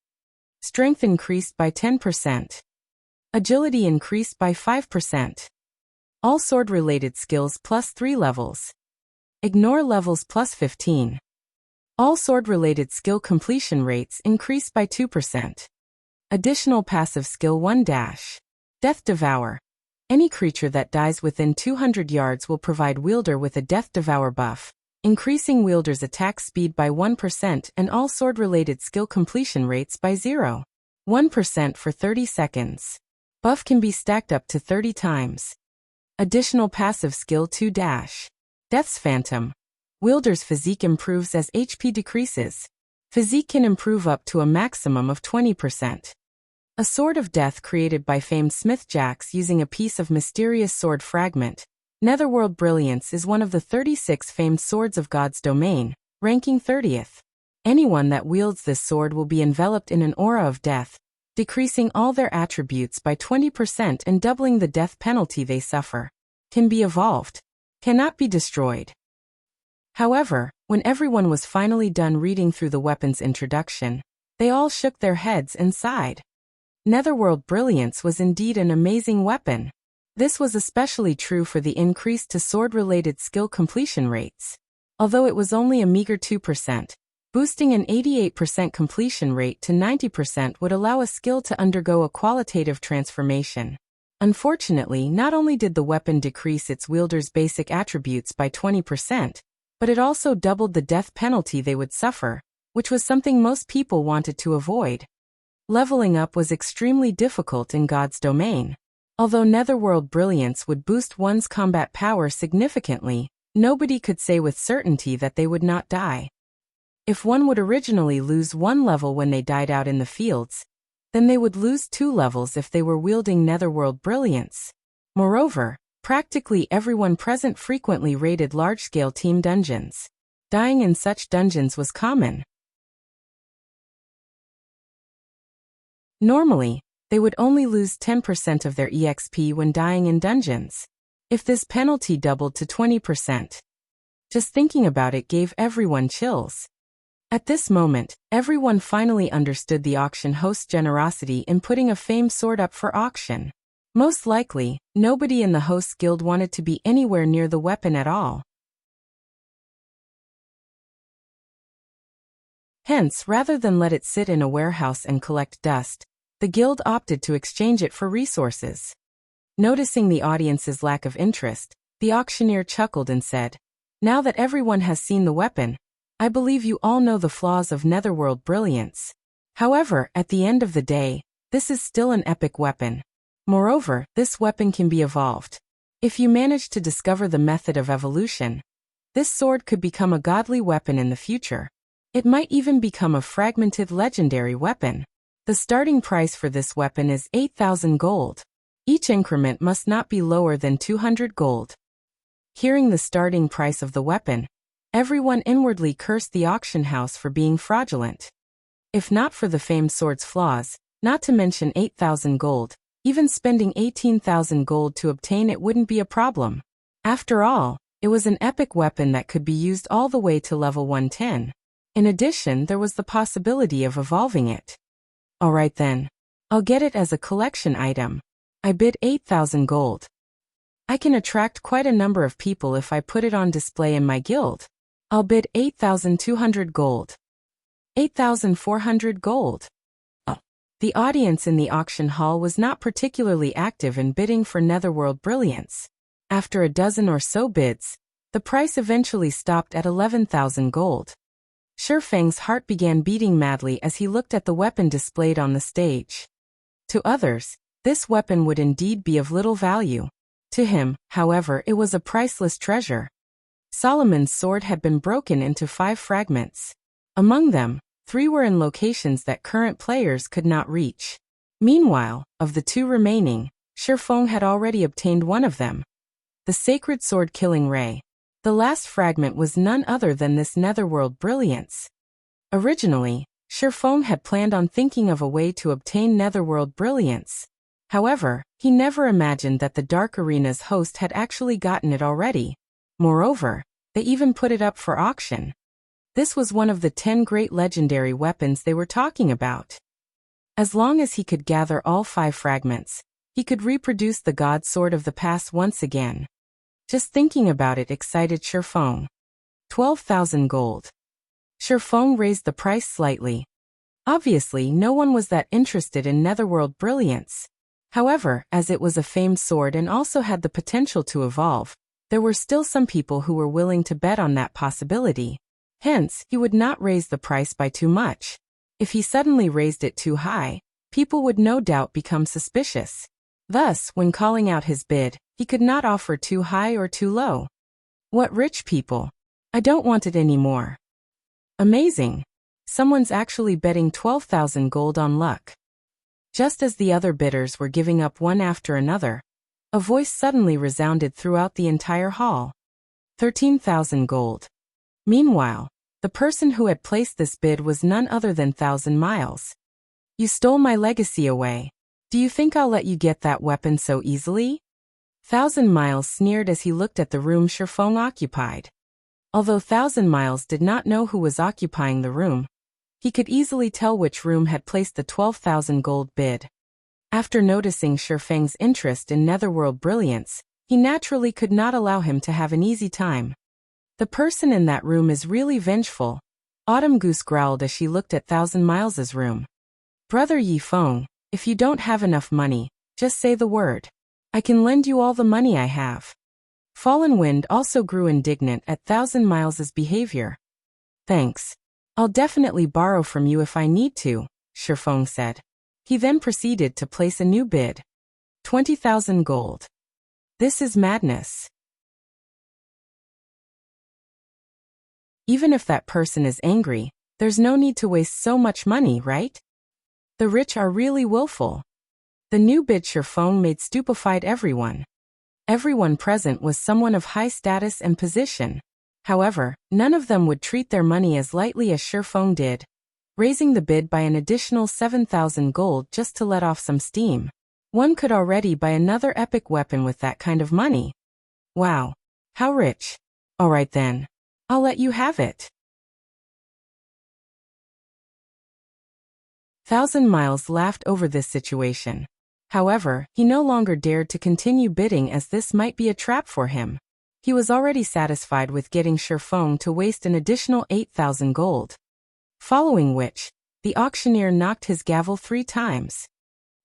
strength increased by 10%. Agility increased by 5%. All sword-related skills plus 3 levels. Ignore levels plus 15. All sword-related skill completion rates increase by 2%. Additional passive skill 1 dash. Death Devour. Any creature that dies within 200 yards will provide wielder with a Death Devour buff, increasing wielder's attack speed by 1% and all sword-related skill completion rates by 0.1% for 30 seconds. Buff can be stacked up to 30 times. Additional passive skill 2 Death's Phantom. Wielder's physique improves as HP decreases. Physique can improve up to a maximum of 20%. A sword of death created by famed Smith Jax using a piece of mysterious sword Fragment. Netherworld Brilliance is one of the 36 famed swords of God's domain, ranking 30th. Anyone that wields this sword will be enveloped in an aura of death, decreasing all their attributes by 20% and doubling the death penalty they suffer. Can be evolved. Cannot be destroyed. However, when everyone was finally done reading through the weapon's introduction, they all shook their heads and sighed. Netherworld Brilliance was indeed an amazing weapon. This was especially true for the increase to sword-related skill completion rates. Although it was only a meager 2%, boosting an 88% completion rate to 90% would allow a skill to undergo a qualitative transformation. Unfortunately, not only did the weapon decrease its wielder's basic attributes by 20%, but it also doubled the death penalty they would suffer, which was something most people wanted to avoid. Leveling up was extremely difficult in God's domain. Although Netherworld Brilliance would boost one's combat power significantly, nobody could say with certainty that they would not die. If one would originally lose 1 level when they died out in the fields, then they would lose 2 levels if they were wielding Netherworld Brilliance. Moreover, practically everyone present frequently raided large-scale team dungeons. Dying in such dungeons was common. Normally, they would only lose 10% of their EXP when dying in dungeons. If this penalty doubled to 20%, just thinking about it gave everyone chills. At this moment, everyone finally understood the auction host's generosity in putting a famed sword up for auction. Most likely, nobody in the host's guild wanted to be anywhere near the weapon at all. Hence, rather than let it sit in a warehouse and collect dust, the guild opted to exchange it for resources. Noticing the audience's lack of interest, the auctioneer chuckled and said, "Now that everyone has seen the weapon, I believe you all know the flaws of Netherworld Brilliance. However, at the end of the day, this is still an epic weapon. Moreover, this weapon can be evolved. If you manage to discover the method of evolution, this sword could become a godly weapon in the future. It might even become a fragmented legendary weapon. The starting price for this weapon is 8,000 gold. Each increment must not be lower than 200 gold." Hearing the starting price of the weapon, everyone inwardly cursed the auction house for being fraudulent. If not for the famed sword's flaws, not to mention 8,000 gold, even spending 18,000 gold to obtain it wouldn't be a problem. After all, it was an epic weapon that could be used all the way to level 110. In addition, there was the possibility of evolving it. Alright then. I'll get it as a collection item. I bid 8,000 gold. I can attract quite a number of people if I put it on display in my guild. I'll bid 8,200 gold. 8,400 gold. The audience in the auction hall was not particularly active in bidding for Netherworld Brilliance. After a dozen or so bids, the price eventually stopped at 11,000 gold. Shifeng's heart began beating madly as he looked at the weapon displayed on the stage. To others, this weapon would indeed be of little value. To him, however, it was a priceless treasure. Solomon's sword had been broken into 5 fragments. Among them, 3 were in locations that current players could not reach. Meanwhile, of the 2 remaining, Shifeng had already obtained one of them. The sacred sword Killing Ray. The last fragment was none other than this Netherworld Brilliance. Originally, Shifeng had planned on thinking of a way to obtain Netherworld Brilliance. However, he never imagined that the Dark Arena's host had actually gotten it already. Moreover, they even put it up for auction. This was one of the 10 great legendary weapons they were talking about. As long as he could gather all 5 fragments, he could reproduce the God Sword of the past once again. Just thinking about it excited Shifeng. 12,000 gold. Shifeng raised the price slightly. Obviously, no one was that interested in Netherworld Brilliance. However, as it was a famed sword and also had the potential to evolve, there were still some people who were willing to bet on that possibility. Hence, he would not raise the price by too much. If he suddenly raised it too high, people would no doubt become suspicious. Thus, when calling out his bid, he could not offer too high or too low. What rich people! I don't want it anymore. Amazing! Someone's actually betting 12,000 gold on luck. Just as the other bidders were giving up one after another, a voice suddenly resounded throughout the entire hall. 13,000 gold. Meanwhile, the person who had placed this bid was none other than 1,000 Miles. You stole my legacy away. Do you think I'll let you get that weapon so easily? 1,000 Miles sneered as he looked at the room Shifeng occupied. Although 1,000 Miles did not know who was occupying the room, he could easily tell which room had placed the 12,000 gold bid. After noticing Shifeng's interest in Netherworld brilliance, he naturally could not allow him to have an easy time. The person in that room is really vengeful, Autumn Goose growled as she looked at 1,000 Miles's room. Brother Yifeng, if you don't have enough money, just say the word. I can lend you all the money I have. Fallen Wind also grew indignant at 1,000 Miles's behavior. Thanks. I'll definitely borrow from you if I need to, Shifeng said. He then proceeded to place a new bid. 20,000 gold. This is madness. Even if that person is angry, there's no need to waste so much money, right? The rich are really willful. The new bid Shifeng made stupefied everyone. Everyone present was someone of high status and position. However, none of them would treat their money as lightly as Shifeng did, raising the bid by an additional 7,000 gold just to let off some steam. One could already buy another epic weapon with that kind of money. Wow. How rich. Alright then. I'll let you have it. 1,000 Miles laughed over this situation. However, he no longer dared to continue bidding as this might be a trap for him. He was already satisfied with getting Shifeng to waste an additional 8,000 gold. Following which, the auctioneer knocked his gavel 3 times.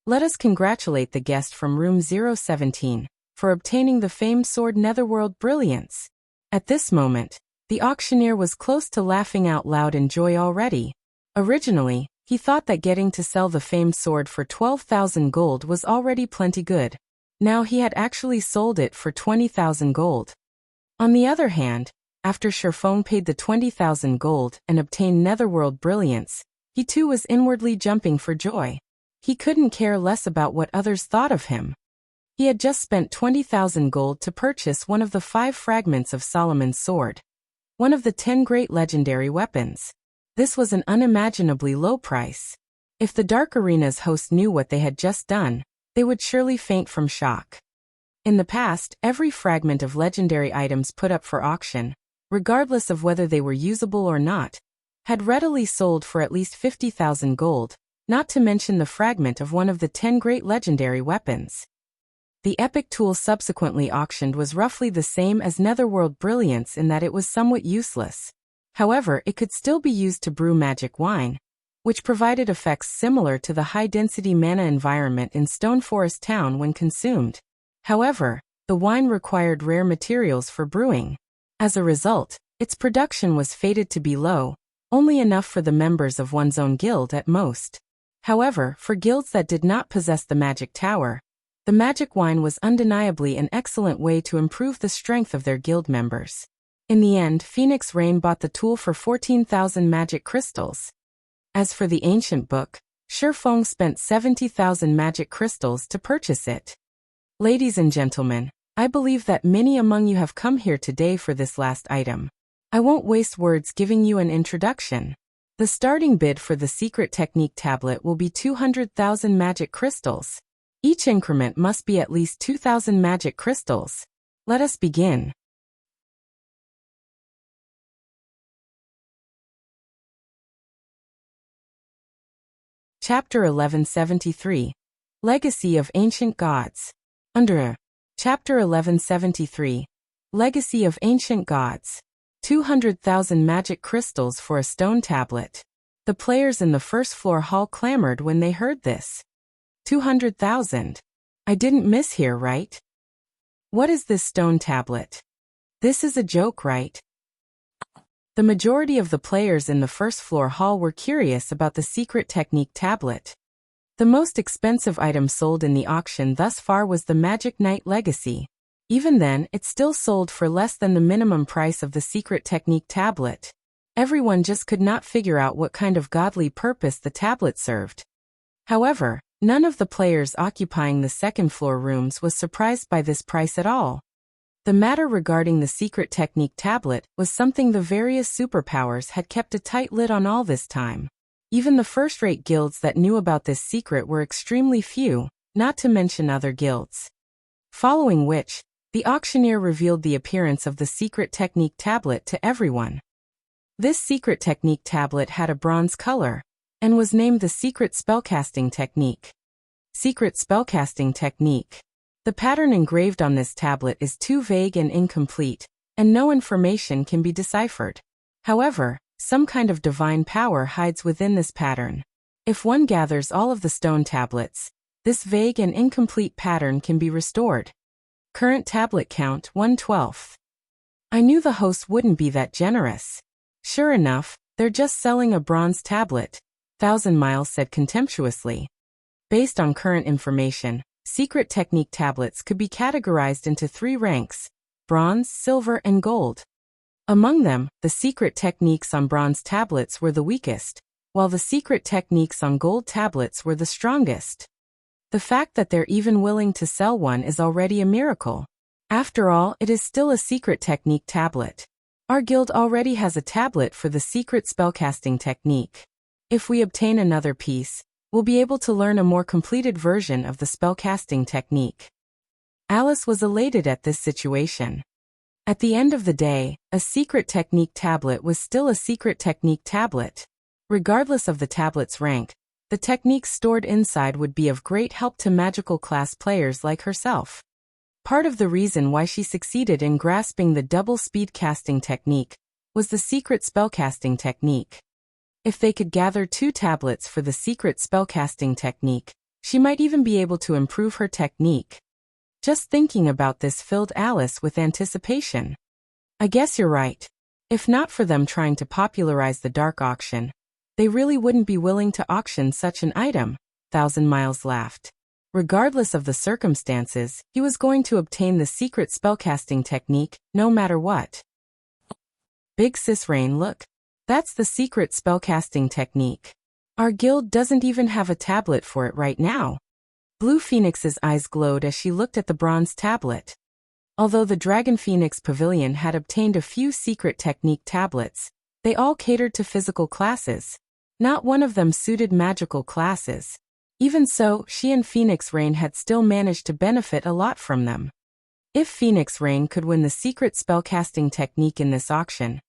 Let us congratulate the guest from room 017 for obtaining the famed sword Netherworld Brilliance. At this moment, the auctioneer was close to laughing out loud in joy already. Originally, he thought that getting to sell the famed sword for 12,000 gold was already plenty good. Now he had actually sold it for 20,000 gold. On the other hand, after Shifeng paid the 20,000 gold and obtained Netherworld Brilliance, he too was inwardly jumping for joy. He couldn't care less about what others thought of him. He had just spent 20,000 gold to purchase one of the 5 fragments of Solomon's sword, one of the 10 great legendary weapons. This was an unimaginably low price. If the Dark Arena's host knew what they had just done, they would surely faint from shock. In the past, every fragment of legendary items put up for auction, regardless of whether they were usable or not, had readily sold for at least 50,000 gold, not to mention the fragment of one of the 10 great legendary weapons. The epic tool subsequently auctioned was roughly the same as Netherworld Brilliance in that it was somewhat useless. However, it could still be used to brew magic wine, which provided effects similar to the high-density mana environment in Stone Forest Town when consumed. However, the wine required rare materials for brewing. As a result, its production was fated to be low, only enough for the members of one's own guild at most. However, for guilds that did not possess the magic tower, the magic wine was undeniably an excellent way to improve the strength of their guild members. In the end, Phoenix Rain bought the tool for 14,000 magic crystals. As for the ancient book, Shifeng spent 70,000 magic crystals to purchase it. Ladies and gentlemen, I believe that many among you have come here today for this last item. I won't waste words giving you an introduction. The starting bid for the secret technique tablet will be 200,000 magic crystals. Each increment must be at least 2,000 magic crystals. Let us begin. Chapter 1173. Legacy of Ancient Gods. Under Chapter 1173. Legacy of Ancient Gods. 200,000 magic crystals for a stone tablet. The players in the first floor hall clamored when they heard this. 200,000. I didn't miss here, right? What is this stone tablet? This is a joke, right? The majority of the players in the first floor hall were curious about the secret technique tablet. The most expensive item sold in the auction thus far was the Magic Knight Legacy. Even then, it still sold for less than the minimum price of the secret technique tablet. Everyone just could not figure out what kind of godly purpose the tablet served. However, none of the players occupying the second floor rooms was surprised by this price at all. The matter regarding the secret technique tablet was something the various superpowers had kept a tight lid on all this time. Even the first-rate guilds that knew about this secret were extremely few, not to mention other guilds. Following which, the auctioneer revealed the appearance of the secret technique tablet to everyone. This secret technique tablet had a bronze color, and was named the Secret Spellcasting Technique. Secret Spellcasting Technique. The pattern engraved on this tablet is too vague and incomplete, and no information can be deciphered. However, some kind of divine power hides within this pattern. If one gathers all of the stone tablets, this vague and incomplete pattern can be restored. Current tablet count 1/12. I knew the host wouldn't be that generous. Sure enough, they're just selling a bronze tablet, 1,000 Miles said contemptuously. Based on current information, secret technique tablets could be categorized into 3 ranks: bronze, silver, and gold. Among them, the secret techniques on bronze tablets were the weakest, while the secret techniques on gold tablets were the strongest. The fact that they're even willing to sell one is already a miracle. After all, it is still a secret technique tablet. Our guild already has a tablet for the secret spellcasting technique. If we obtain another piece, we'll be able to learn a more completed version of the spellcasting technique. Alice was elated at this situation. At the end of the day, a secret technique tablet was still a secret technique tablet. Regardless of the tablet's rank, the techniques stored inside would be of great help to magical class players like herself. Part of the reason why she succeeded in grasping the double speed casting technique was the secret spellcasting technique. If they could gather 2 tablets for the secret spellcasting technique, she might even be able to improve her technique. Just thinking about this filled Alice with anticipation. I guess you're right. If not for them trying to popularize the dark auction, they really wouldn't be willing to auction such an item, 1,000 Miles laughed. Regardless of the circumstances, he was going to obtain the secret spellcasting technique, no matter what. Big Sis Rain, look. That's the secret spellcasting technique. Our guild doesn't even have a tablet for it right now. Blue Phoenix's eyes glowed as she looked at the bronze tablet. Although the Dragon Phoenix Pavilion had obtained a few secret technique tablets, they all catered to physical classes. Not one of them suited magical classes. Even so, she and Phoenix Rain had still managed to benefit a lot from them. If Phoenix Rain could win the secret spellcasting technique in this auction,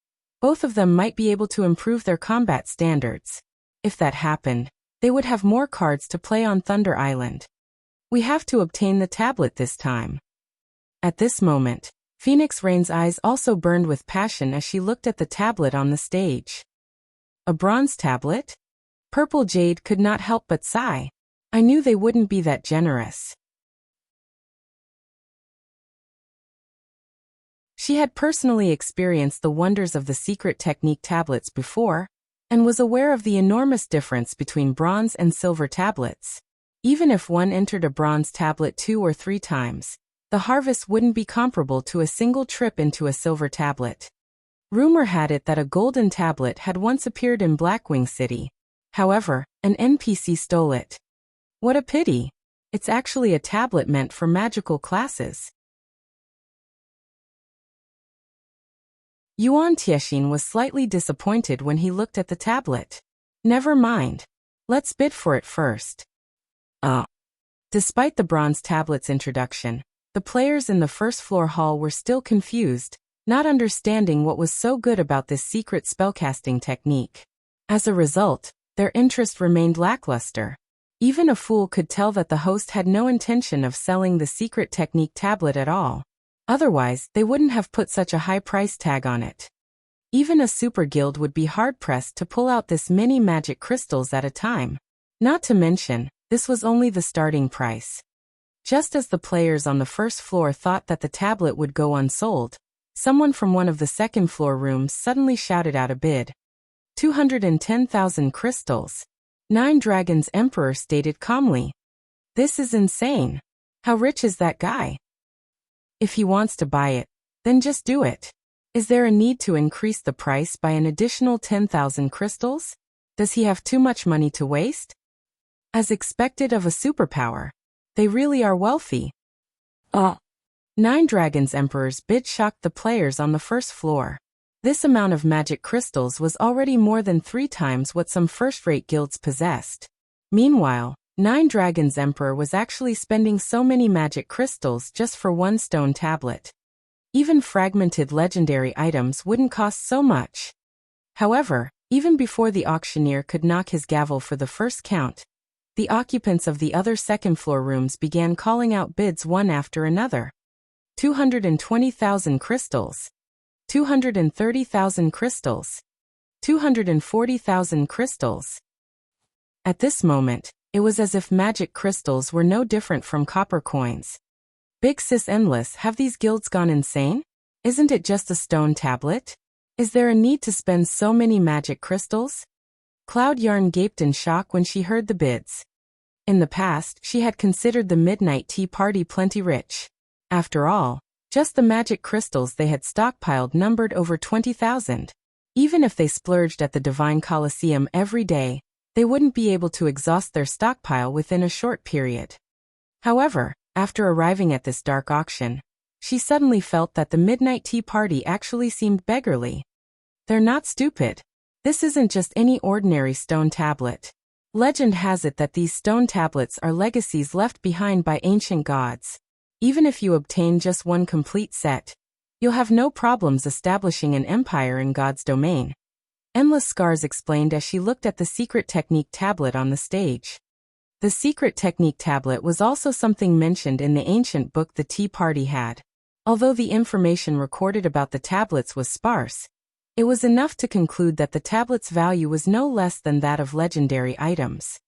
both of them might be able to improve their combat standards. If that happened, they would have more cards to play on Thunder Island. We have to obtain the tablet this time. At this moment, Phoenix Rain's eyes also burned with passion as she looked at the tablet on the stage. A bronze tablet? Purple Jade could not help but sigh. I knew they wouldn't be that generous. She had personally experienced the wonders of the secret technique tablets before, and was aware of the enormous difference between bronze and silver tablets. Even if one entered a bronze tablet 2 or 3 times, the harvest wouldn't be comparable to a single trip into a silver tablet. Rumor had it that a golden tablet had once appeared in Blackwing City. However, an NPC stole it. What a pity. It's actually a tablet meant for magical classes. Yuan Tiexin was slightly disappointed when he looked at the tablet. Never mind. Let's bid for it first. Despite the bronze tablet's introduction, the players in the first floor hall were still confused, not understanding what was so good about this secret spellcasting technique. As a result, their interest remained lackluster. Even a fool could tell that the host had no intention of selling the secret technique tablet at all. Otherwise, they wouldn't have put such a high price tag on it. Even a super guild would be hard-pressed to pull out this many magic crystals at a time. Not to mention, this was only the starting price. Just as the players on the first floor thought that the tablet would go unsold, someone from one of the second-floor rooms suddenly shouted out a bid. 210,000 crystals. Nine Dragons Emperor stated calmly. This is insane. How rich is that guy? If he wants to buy it, then just do it. Is there a need to increase the price by an additional 10,000 crystals? Does he have too much money to waste? As expected of a superpower, they really are wealthy. Nine Dragons Emperor's bid shocked the players on the first floor. This amount of magic crystals was already more than 3 times what some first-rate guilds possessed. Meanwhile, Nine Dragons Emperor was actually spending so many magic crystals just for one stone tablet. Even fragmented legendary items wouldn't cost so much. However, even before the auctioneer could knock his gavel for the first count, the occupants of the other second-floor rooms began calling out bids one after another. 220,000 crystals. 230,000 crystals. 240,000 crystals. At this moment, it was as if magic crystals were no different from copper coins. Big Sis Endless, have these guilds gone insane? Isn't it just a stone tablet? Is there a need to spend so many magic crystals? Cloud Yarn gaped in shock when she heard the bids. In the past, she had considered the midnight tea party plenty rich. After all, just the magic crystals they had stockpiled numbered over 20,000. Even if they splurged at the Divine Colosseum every day, they wouldn't be able to exhaust their stockpile within a short period. However, after arriving at this dark auction, she suddenly felt that the midnight tea party actually seemed beggarly. They're not stupid. This isn't just any ordinary stone tablet. Legend has it that these stone tablets are legacies left behind by ancient gods. Even if you obtain just one complete set, you'll have no problems establishing an empire in God's domain. Endless Scars explained as she looked at the secret technique tablet on the stage. The secret technique tablet was also something mentioned in the ancient book the Tea Party had. Although the information recorded about the tablets was sparse, it was enough to conclude that the tablet's value was no less than that of legendary items.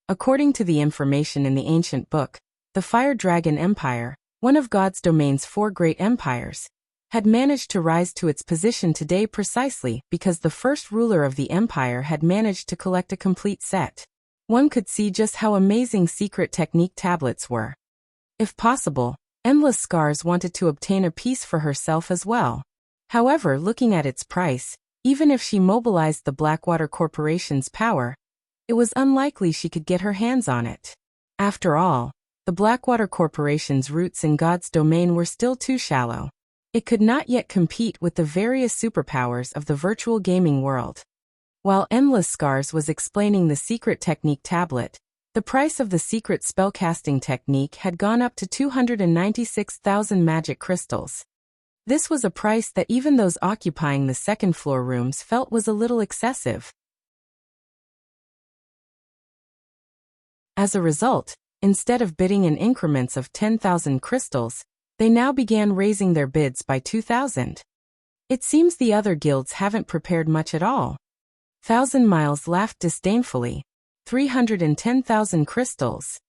According to the information in the ancient book, the Fire Dragon Empire, one of God's domain's 4 great empires, had managed to rise to its position today precisely because the first ruler of the empire had managed to collect a complete set. One could see just how amazing secret technique tablets were. If possible, Endless Scars wanted to obtain a piece for herself as well. However, looking at its price, even if she mobilized the Blackwater Corporation's power, it was unlikely she could get her hands on it. After all, the Blackwater Corporation's roots in God's domain were still too shallow. It could not yet compete with the various superpowers of the virtual gaming world. While Endless Scars was explaining the secret technique tablet, the price of the secret spellcasting technique had gone up to 296,000 magic crystals. This was a price that even those occupying the second-floor rooms felt was a little excessive. As a result, instead of bidding in increments of 10,000 crystals, they now began raising their bids by 2,000. It seems the other guilds haven't prepared much at all. 1,000 Miles laughed disdainfully. 310,000 crystals.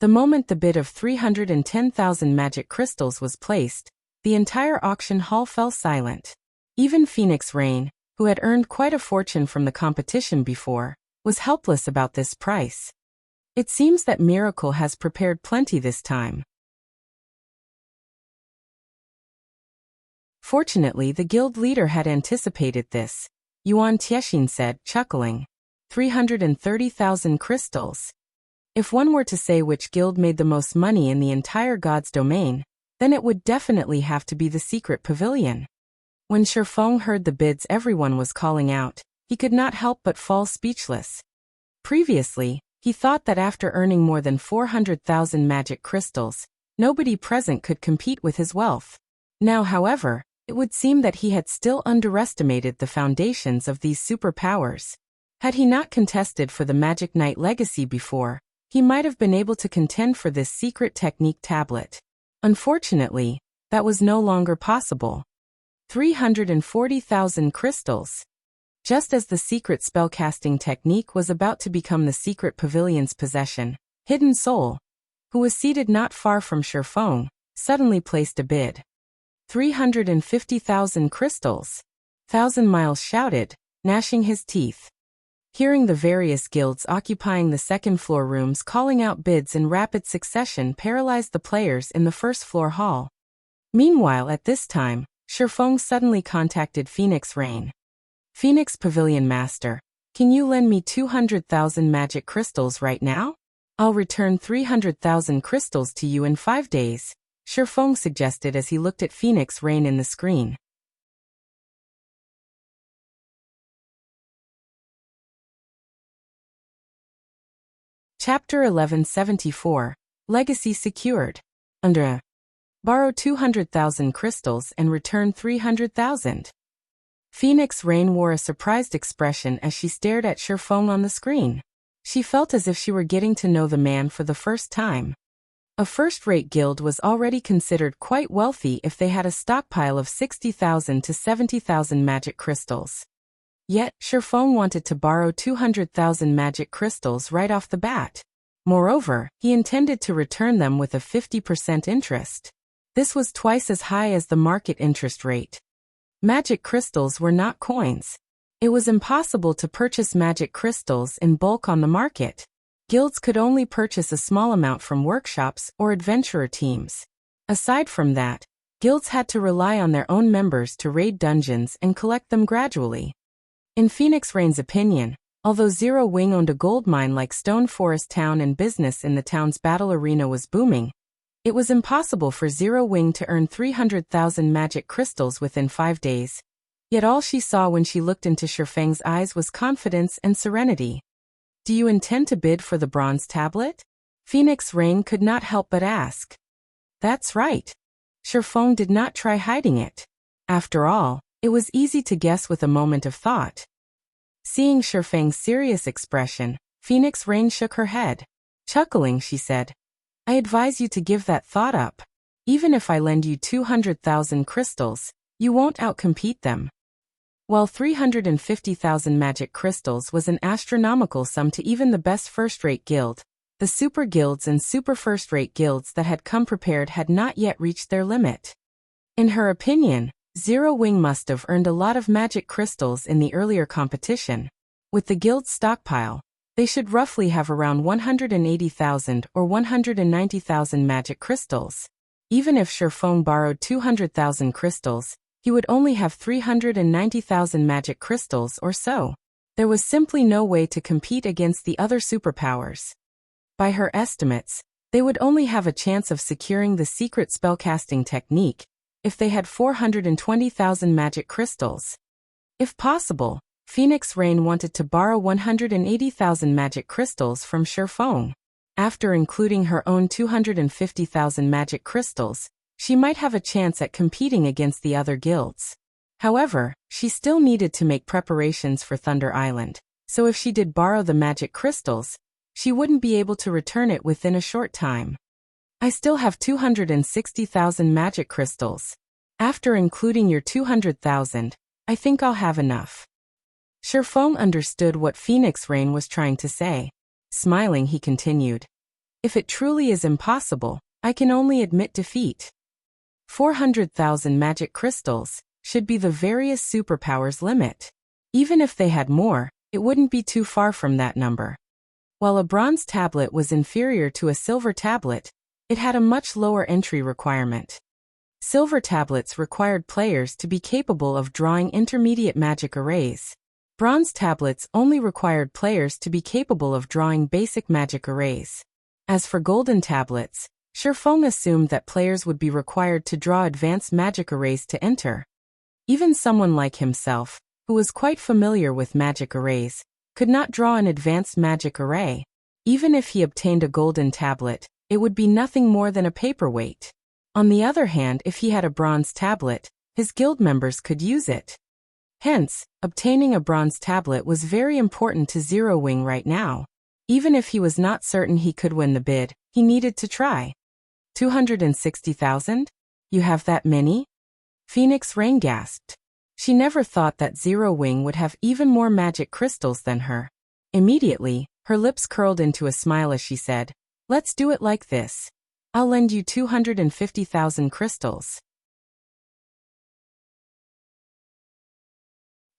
The moment the bid of 310,000 magic crystals was placed, the entire auction hall fell silent. Even Phoenix Rain, who had earned quite a fortune from the competition before, was helpless about this price. It seems that Miracle has prepared plenty this time. Fortunately, the guild leader had anticipated this. Yuan Tiexin said, chuckling. 330,000 crystals. If one were to say which guild made the most money in the entire God's domain, then it would definitely have to be the secret pavilion. When Shifeng heard the bids everyone was calling out, he could not help but fall speechless. Previously, he thought that after earning more than 400,000 magic crystals, nobody present could compete with his wealth. Now, however, it would seem that he had still underestimated the foundations of these superpowers. Had he not contested for the Magic Knight legacy before, he might have been able to contend for this secret technique tablet. Unfortunately, that was no longer possible. 340,000 crystals. Just as the secret spellcasting technique was about to become the secret pavilion's possession, Hidden Soul, who was seated not far from Shifeng, suddenly placed a bid. 350,000 crystals. 1,000 Miles shouted, gnashing his teeth. Hearing the various guilds occupying the second-floor rooms calling out bids in rapid succession paralyzed the players in the first-floor hall. Meanwhile, at this time, Shifeng suddenly contacted Phoenix Rain. Phoenix Pavilion Master, can you lend me 200,000 magic crystals right now? I'll return 300,000 crystals to you in 5 days, Shifeng suggested as he looked at Phoenix Rain in the screen. Chapter 1174, Legacy Secured. Under borrow 200,000 crystals and return 300,000. Phoenix Rain wore a surprised expression as she stared at Shifeng on the screen. She felt as if she were getting to know the man for the first time. A first-rate guild was already considered quite wealthy if they had a stockpile of 60,000 to 70,000 magic crystals. Yet, Shifeng wanted to borrow 200,000 magic crystals right off the bat. Moreover, he intended to return them with a 50% interest. This was twice as high as the market interest rate. Magic crystals were not coins. It was impossible to purchase magic crystals in bulk on the market. Guilds could only purchase a small amount from workshops or adventurer teams. Aside from that, guilds had to rely on their own members to raid dungeons and collect them gradually. In Phoenix Rain's opinion, although Zero Wing owned a gold mine like Stone Forest Town and business in the town's battle arena was booming, it was impossible for Zero Wing to earn 300,000 magic crystals within 5 days. Yet all she saw when she looked into Shifeng's eyes was confidence and serenity. Do you intend to bid for the bronze tablet? Phoenix Rain could not help but ask. That's right. Shifeng did not try hiding it. After all, it was easy to guess with a moment of thought. Seeing Shifeng's serious expression, Phoenix Rain shook her head. Chuckling, she said, I advise you to give that thought up. Even if I lend you 200,000 crystals, you won't outcompete them. While 350,000 magic crystals was an astronomical sum to even the best first-rate guild, the super guilds and super first-rate guilds that had come prepared had not yet reached their limit. In her opinion, Zero Wing must have earned a lot of magic crystals in the earlier competition. With the guild's stockpile, they should roughly have around 180,000 or 190,000 magic crystals. Even if Shifeng borrowed 200,000 crystals, he would only have 390,000 magic crystals or so. There was simply no way to compete against the other superpowers. By her estimates, they would only have a chance of securing the secret spellcasting technique if they had 420,000 magic crystals. If possible, Phoenix Rain wanted to borrow 180,000 magic crystals from Shifeng. After including her own 250,000 magic crystals, she might have a chance at competing against the other guilds. However, she still needed to make preparations for Thunder Island, so if she did borrow the magic crystals, she wouldn't be able to return it within a short time. I still have 260,000 magic crystals. After including your 200,000, I think I'll have enough. Shifeng understood what Phoenix Rain was trying to say. Smiling, he continued, If it truly is impossible, I can only admit defeat. 400,000 magic crystals should be the various superpowers' limit. Even if they had more, it wouldn't be too far from that number. While a bronze tablet was inferior to a silver tablet, it had a much lower entry requirement. Silver tablets required players to be capable of drawing intermediate magic arrays. Bronze tablets only required players to be capable of drawing basic magic arrays. As for golden tablets, Shifeng assumed that players would be required to draw advanced magic arrays to enter. Even someone like himself, who was quite familiar with magic arrays, could not draw an advanced magic array. Even if he obtained a golden tablet, it would be nothing more than a paperweight. On the other hand, if he had a bronze tablet, his guild members could use it. Hence, obtaining a bronze tablet was very important to Zero Wing right now. Even if he was not certain he could win the bid, he needed to try. 260,000? You have that many? Phoenix Rain gasped. She never thought that Zero Wing would have even more magic crystals than her. Immediately, her lips curled into a smile as she said, Let's do it like this. I'll lend you 250,000 crystals.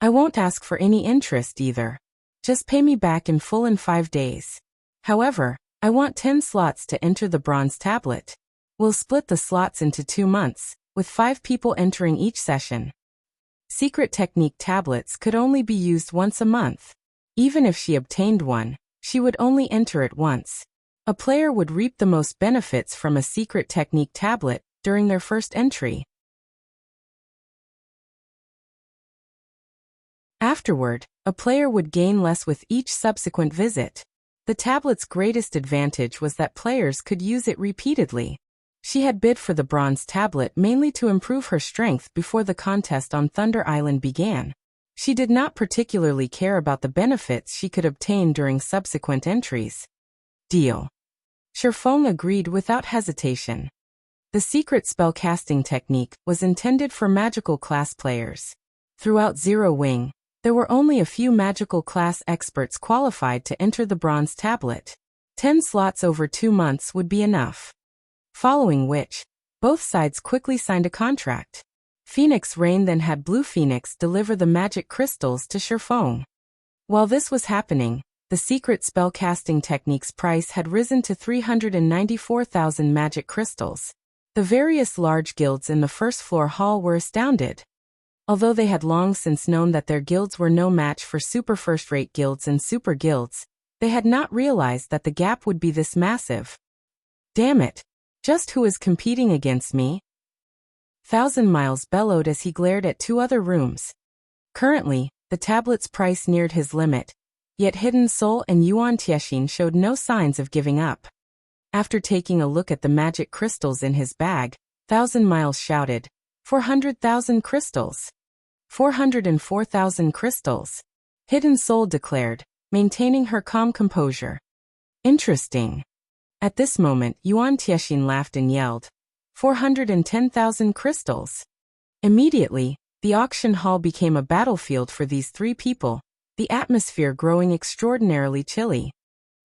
I won't ask for any interest either. Just pay me back in full in 5 days. However, I want 10 slots to enter the bronze tablet. We'll split the slots into 2 months, with 5 people entering each session. Secret technique tablets could only be used once a month. Even if she obtained one, she would only enter it once. A player would reap the most benefits from a secret technique tablet during their first entry. Afterward, a player would gain less with each subsequent visit. The tablet's greatest advantage was that players could use it repeatedly. She had bid for the bronze tablet mainly to improve her strength before the contest on Thunder Island began. She did not particularly care about the benefits she could obtain during subsequent entries. Deal. Sherfong agreed without hesitation. The secret spellcasting technique was intended for magical class players. Throughout Zero Wing, there were only a few magical class experts qualified to enter the bronze tablet. 10 slots over 2 months would be enough. Following which, both sides quickly signed a contract. Phoenix Rain then had Blue Phoenix deliver the magic crystals to Sherfong. While this was happening, the secret spellcasting technique's price had risen to 394,000 magic crystals. The various large guilds in the first floor hall were astounded. Although they had long since known that their guilds were no match for super first-rate guilds and super guilds, they had not realized that the gap would be this massive. Damn it! Just who is competing against me? Thousand Miles bellowed as he glared at 2 other rooms. Currently, the tablet's price neared his limit, yet Hidden Soul and Yuan Tiexin showed no signs of giving up. After taking a look at the magic crystals in his bag, Thousand Miles shouted, 400,000 crystals. 404,000 crystals. Hidden Soul declared, maintaining her calm composure. Interesting. At this moment, Yuan Tiexin laughed and yelled, 410,000 crystals. Immediately, the auction hall became a battlefield for these 3 people, the atmosphere growing extraordinarily chilly.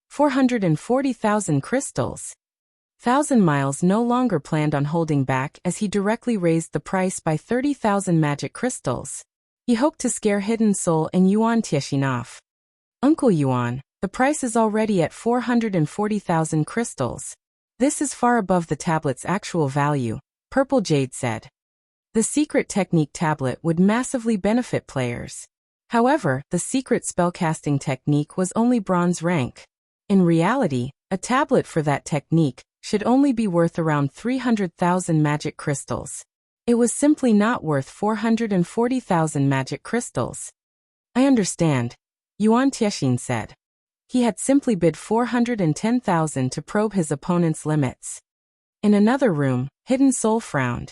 440,000 crystals. Thousand Miles no longer planned on holding back as he directly raised the price by 30,000 magic crystals. He hoped to scare Hidden Soul and Yuan Tiexin off. Uncle Yuan, the price is already at 440,000 crystals. This is far above the tablet's actual value, Purple Jade said. The secret technique tablet would massively benefit players. However, the secret spellcasting technique was only bronze rank. In reality, a tablet for that technique should only be worth around 300,000 magic crystals. It was simply not worth 440,000 magic crystals. I understand, Yuan Tiexin said. He had simply bid 410,000 to probe his opponent's limits. In another room, Hidden Soul frowned.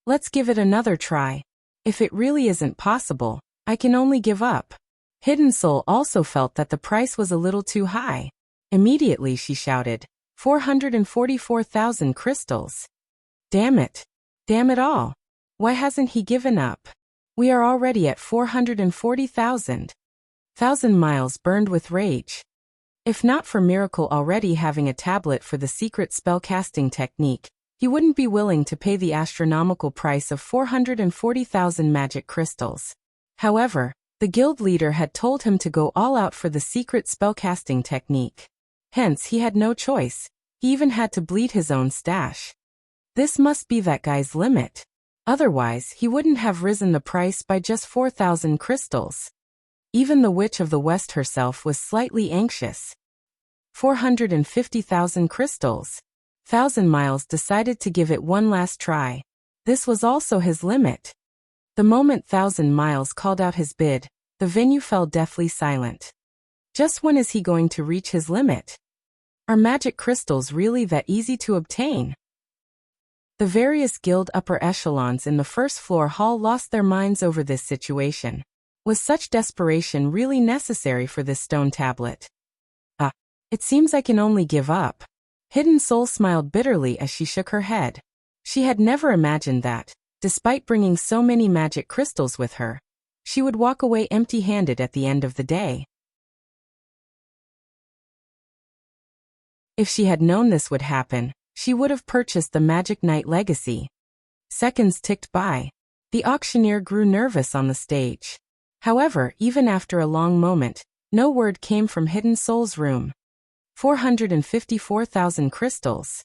Let's give it another try. If it really isn't possible, I can only give up. Hidden Soul also felt that the price was a little too high. Immediately she shouted, 444,000 crystals. Damn it. Damn it all. Why hasn't he given up? We are already at 440,000. Thousand Miles burned with rage. If not for Miracle already having a tablet for the secret spellcasting technique, he wouldn't be willing to pay the astronomical price of 440,000 magic crystals. However, the guild leader had told him to go all out for the secret spellcasting technique. Hence he had no choice. He even had to bleed his own stash. This must be that guy's limit. Otherwise, he wouldn't have risen the price by just 4,000 crystals. Even the Witch of the West herself was slightly anxious. 450,000 crystals. Thousand Miles decided to give it one last try. This was also his limit. The moment Thousand Miles called out his bid, the venue fell deathly silent. Just when is he going to reach his limit? Are magic crystals really that easy to obtain? The various guild upper echelons in the first floor hall lost their minds over this situation. Was such desperation really necessary for this stone tablet? It seems I can only give up. Hidden Soul smiled bitterly as she shook her head. She had never imagined that, despite bringing so many magic crystals with her, she would walk away empty-handed at the end of the day. If she had known this would happen, she would have purchased the Magic Knight Legacy. Seconds ticked by. The auctioneer grew nervous on the stage. However, even after a long moment, no word came from Hidden Soul's room. 454,000 crystals.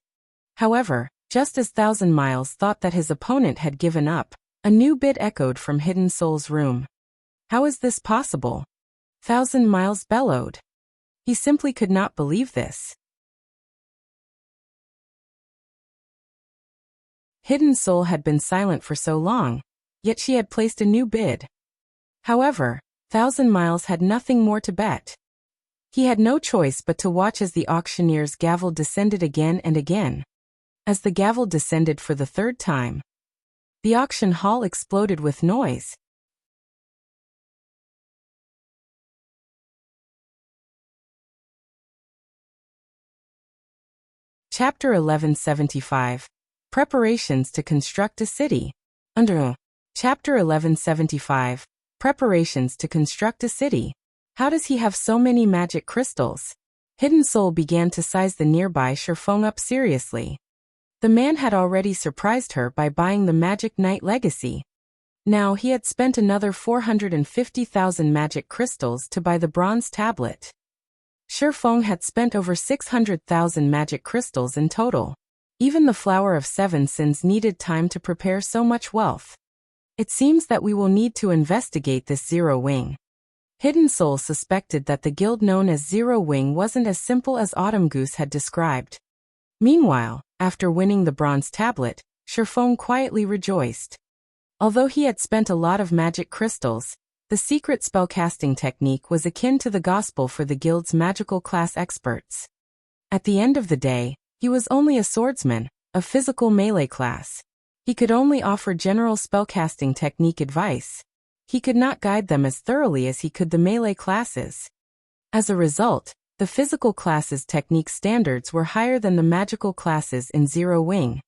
However, just as Thousand Miles thought that his opponent had given up, a new bid echoed from Hidden Soul's room. How is this possible? Thousand Miles bellowed. He simply could not believe this. Hidden Soul had been silent for so long, yet she had placed a new bid. However, Thousand Miles had nothing more to bet. He had no choice but to watch as the auctioneer's gavel descended again and again. As the gavel descended for the third time, the auction hall exploded with noise. Chapter 1175. Preparations to construct a city. Under Chapter 1175. Preparations to construct a city. How does he have so many magic crystals? Hidden Soul began to size the nearby Sherfeng up seriously. The man had already surprised her by buying the Magic Knight Legacy. Now he had spent another 450,000 magic crystals to buy the bronze tablet. Sherfeng had spent over 600,000 magic crystals in total. Even the Flower of Seven Sins needed time to prepare so much wealth. It seems that we will need to investigate this Zero Wing. Hidden Soul suspected that the guild known as Zero Wing wasn't as simple as Autumn Goose had described. Meanwhile, after winning the bronze tablet, Sherfeng quietly rejoiced. Although he had spent a lot of magic crystals, the secret spellcasting technique was akin to the gospel for the guild's magical class experts. At the end of the day, he was only a swordsman, a physical melee class. He could only offer general spellcasting technique advice. He could not guide them as thoroughly as he could the melee classes. As a result, the physical classes' technique standards were higher than the magical classes in Zero Wing.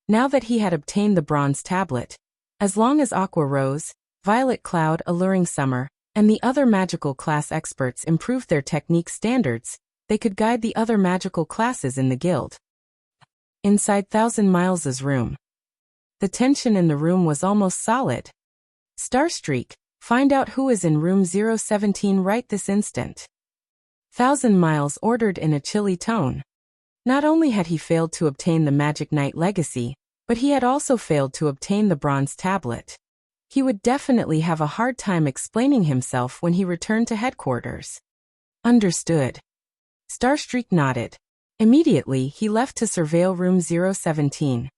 Now that he had obtained the bronze tablet, as long as Aqua Rose, Violet Cloud, Alluring Summer, and the other magical class experts improved their technique standards, they could guide the other magical classes in the guild. Inside Thousand Miles' room. The tension in the room was almost solid. Starstreak, find out who is in room 017 right this instant. Thousand Miles ordered in a chilly tone. Not only had he failed to obtain the Magic Knight Legacy, but he had also failed to obtain the bronze tablet. He would definitely have a hard time explaining himself when he returned to headquarters. Understood. Starstreak nodded. Immediately, he left to surveil room 017.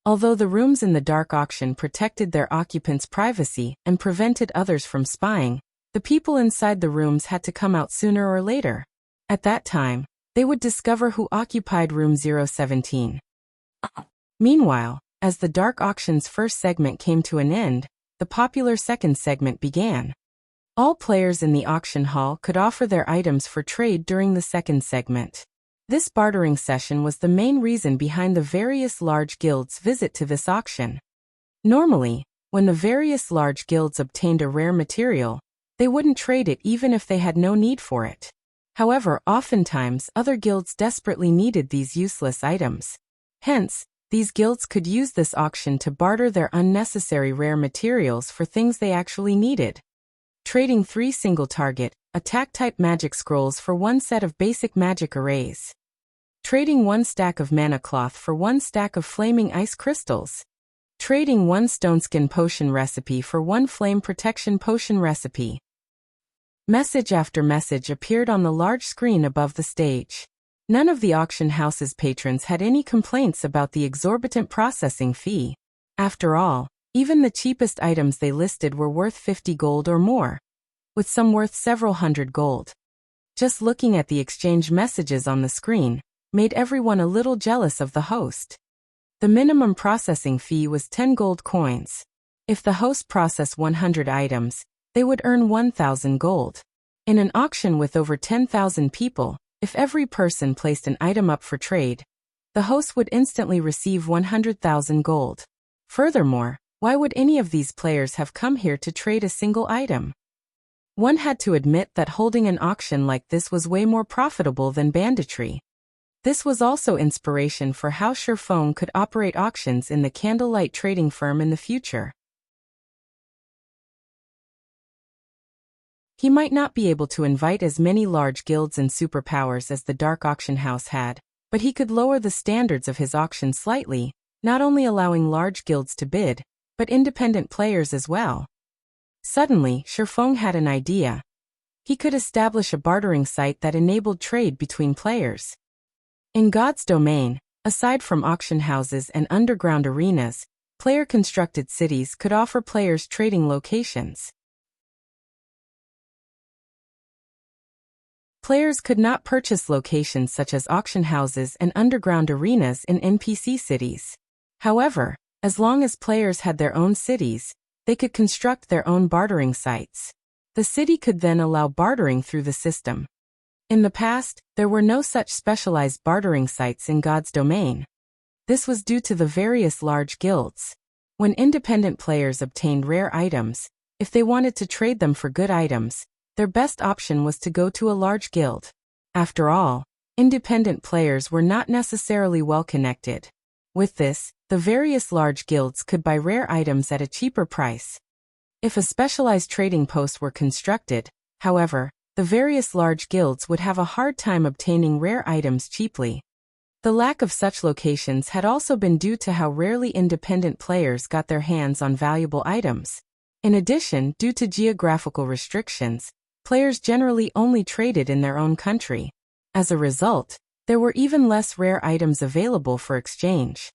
Although the rooms in the dark auction protected their occupants' privacy and prevented others from spying, the people inside the rooms had to come out sooner or later. At that time, they would discover who occupied room 017. Meanwhile, as the dark auction's first segment came to an end, the popular second segment began. All players in the auction hall could offer their items for trade during the second segment. This bartering session was the main reason behind the various large guilds' visit to this auction. Normally, when the various large guilds obtained a rare material, they wouldn't trade it even if they had no need for it. However, oftentimes other guilds desperately needed these useless items. Hence, these guilds could use this auction to barter their unnecessary rare materials for things they actually needed. Trading 3 single-target, attack-type magic scrolls for 1 set of basic magic arrays. Trading 1 stack of mana cloth for 1 stack of flaming ice crystals. Trading 1 stoneskin potion recipe for 1 flame protection potion recipe. Message after message appeared on the large screen above the stage. None of the auction house's patrons had any complaints about the exorbitant processing fee. After all, even the cheapest items they listed were worth 50 gold or more, with some worth several hundred gold. Just looking at the exchange messages on the screen made everyone a little jealous of the host. The minimum processing fee was 10 gold coins. If the host processed 100 items, they would earn 1,000 gold. In an auction with over 10,000 people, if every person placed an item up for trade, the host would instantly receive 100,000 gold. Furthermore, why would any of these players have come here to trade a single item? One had to admit that holding an auction like this was way more profitable than banditry. This was also inspiration for how Shifeng could operate auctions in the candlelight trading firm in the future. He might not be able to invite as many large guilds and superpowers as the Dark Auction House had, but he could lower the standards of his auction slightly, not only allowing large guilds to bid, but independent players as well. Suddenly, Shifeng had an idea. He could establish a bartering site that enabled trade between players. In God's domain, aside from auction houses and underground arenas, player-constructed cities could offer players trading locations. Players could not purchase locations such as auction houses and underground arenas in NPC cities. However, as long as players had their own cities, they could construct their own bartering sites. The city could then allow bartering through the system. In the past, there were no such specialized bartering sites in God's domain. This was due to the various large guilds. When independent players obtained rare items, if they wanted to trade them for good items, their best option was to go to a large guild. After all, independent players were not necessarily well connected. With this, the various large guilds could buy rare items at a cheaper price. If a specialized trading post were constructed, however, the various large guilds would have a hard time obtaining rare items cheaply. The lack of such locations had also been due to how rarely independent players got their hands on valuable items. In addition, due to geographical restrictions, players generally only traded in their own country. As a result, there were even less rare items available for exchange.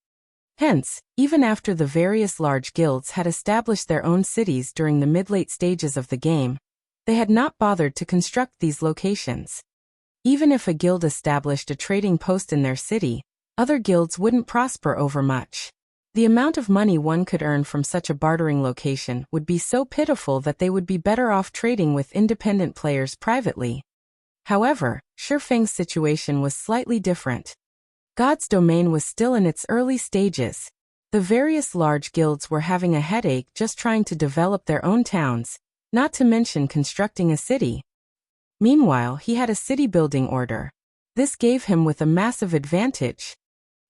Hence, even after the various large guilds had established their own cities during the mid-late stages of the game, they had not bothered to construct these locations. Even if a guild established a trading post in their city, other guilds wouldn't prosper overmuch. The amount of money one could earn from such a bartering location would be so pitiful that they would be better off trading with independent players privately. However, Shifeng's situation was slightly different. God's domain was still in its early stages. The various large guilds were having a headache just trying to develop their own towns, not to mention constructing a city. Meanwhile, he had a city-building order. This gave him with a massive advantage.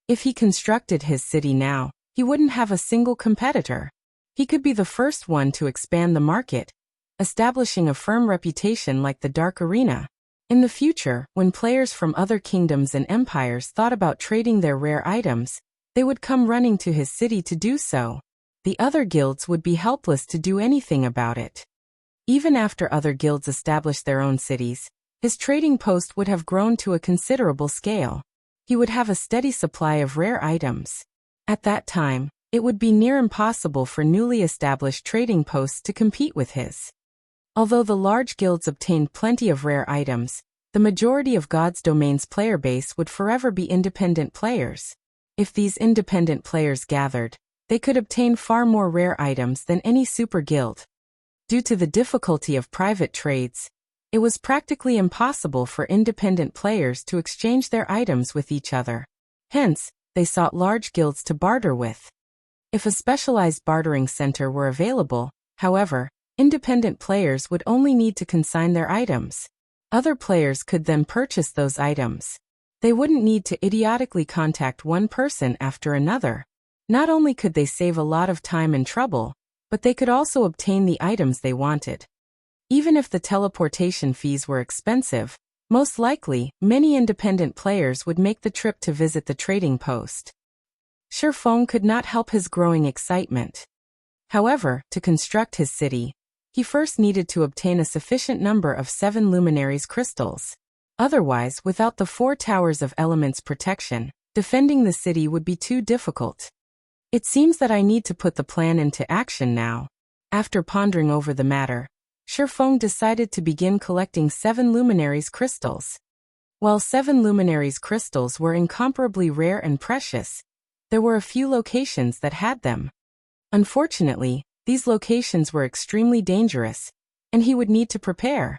If he constructed his city now, he wouldn't have a single competitor. He could be the first one to expand the market, establishing a firm reputation like the Dark Arena. In the future, when players from other kingdoms and empires thought about trading their rare items, they would come running to his city to do so. The other guilds would be helpless to do anything about it. Even after other guilds established their own cities, his trading post would have grown to a considerable scale. He would have a steady supply of rare items. At that time, it would be near impossible for newly established trading posts to compete with his. Although the large guilds obtained plenty of rare items, the majority of God's domain's player base would forever be independent players. If these independent players gathered, they could obtain far more rare items than any super guild. Due to the difficulty of private trades, it was practically impossible for independent players to exchange their items with each other. Hence, they sought large guilds to barter with. If a specialized bartering center were available, however, independent players would only need to consign their items. Other players could then purchase those items. They wouldn't need to idiotically contact one person after another. Not only could they save a lot of time and trouble, but they could also obtain the items they wanted. Even if the teleportation fees were expensive, most likely, many independent players would make the trip to visit the trading post. Shifeng could not help his growing excitement. However, to construct his city, he first needed to obtain a sufficient number of 7 luminaries crystals. Otherwise, without the 4 towers of elements protection, defending the city would be too difficult. It seems that I need to put the plan into action now. After pondering over the matter, Shifeng decided to begin collecting 7 luminaries crystals. While 7 luminaries crystals were incomparably rare and precious, there were a few locations that had them. Unfortunately, these locations were extremely dangerous, and he would need to prepare.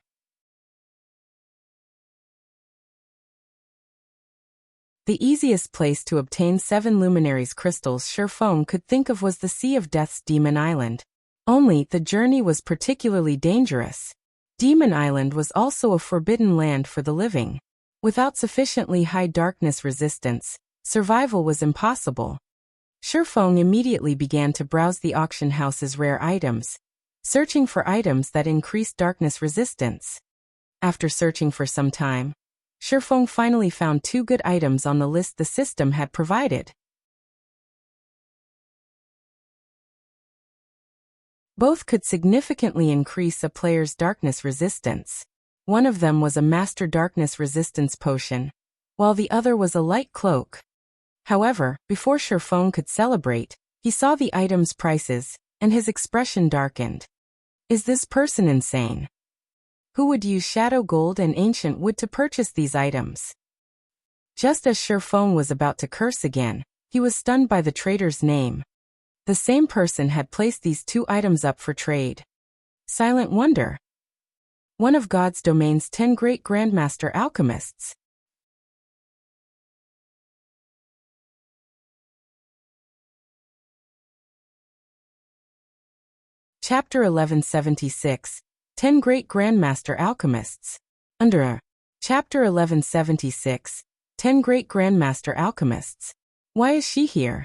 The easiest place to obtain 7 luminaries crystals Shifeng could think of was the Sea of Death's Demon Island. Only, the journey was particularly dangerous. Demon Island was also a forbidden land for the living. Without sufficiently high darkness resistance, survival was impossible. Shifeng immediately began to browse the auction house's rare items, searching for items that increased darkness resistance. After searching for some time, Shifeng finally found 2 good items on the list the system had provided. Both could significantly increase a player's darkness resistance. One of them was a Master Darkness Resistance potion, while the other was a light cloak. However, before Shifeng could celebrate, he saw the item's prices, and his expression darkened. Is this person insane? Who would use shadow gold and ancient wood to purchase these items? Just as Shifeng was about to curse again, he was stunned by the trader's name. The same person had placed these 2 items up for trade. Silent Wonder. One of God's domain's 10 great Grandmaster Alchemists. Chapter 1176. 10 Great Grandmaster Alchemists. Under Chapter 1176. 10 Great Grandmaster Alchemists. Why is she here?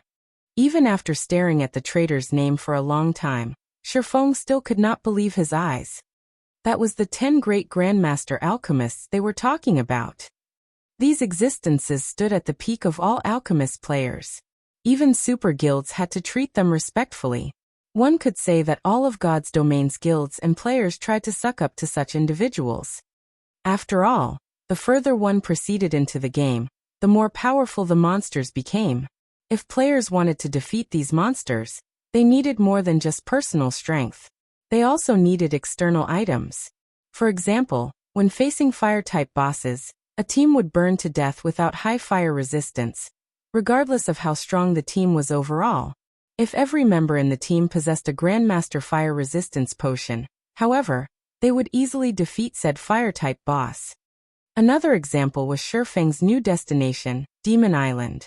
Even after staring at the trader's name for a long time, Shifeng still could not believe his eyes. That was the 10 great Grandmaster Alchemists they were talking about. These existences stood at the peak of all alchemist players. Even super guilds had to treat them respectfully. One could say that all of God's domain's guilds and players tried to suck up to such individuals. After all, the further one proceeded into the game, the more powerful the monsters became. If players wanted to defeat these monsters, they needed more than just personal strength. They also needed external items. For example, when facing fire-type bosses, a team would burn to death without high fire resistance, regardless of how strong the team was overall. If every member in the team possessed a Grandmaster Fire Resistance potion, however, they would easily defeat said fire-type boss. Another example was Shifeng's new destination, Demon Island.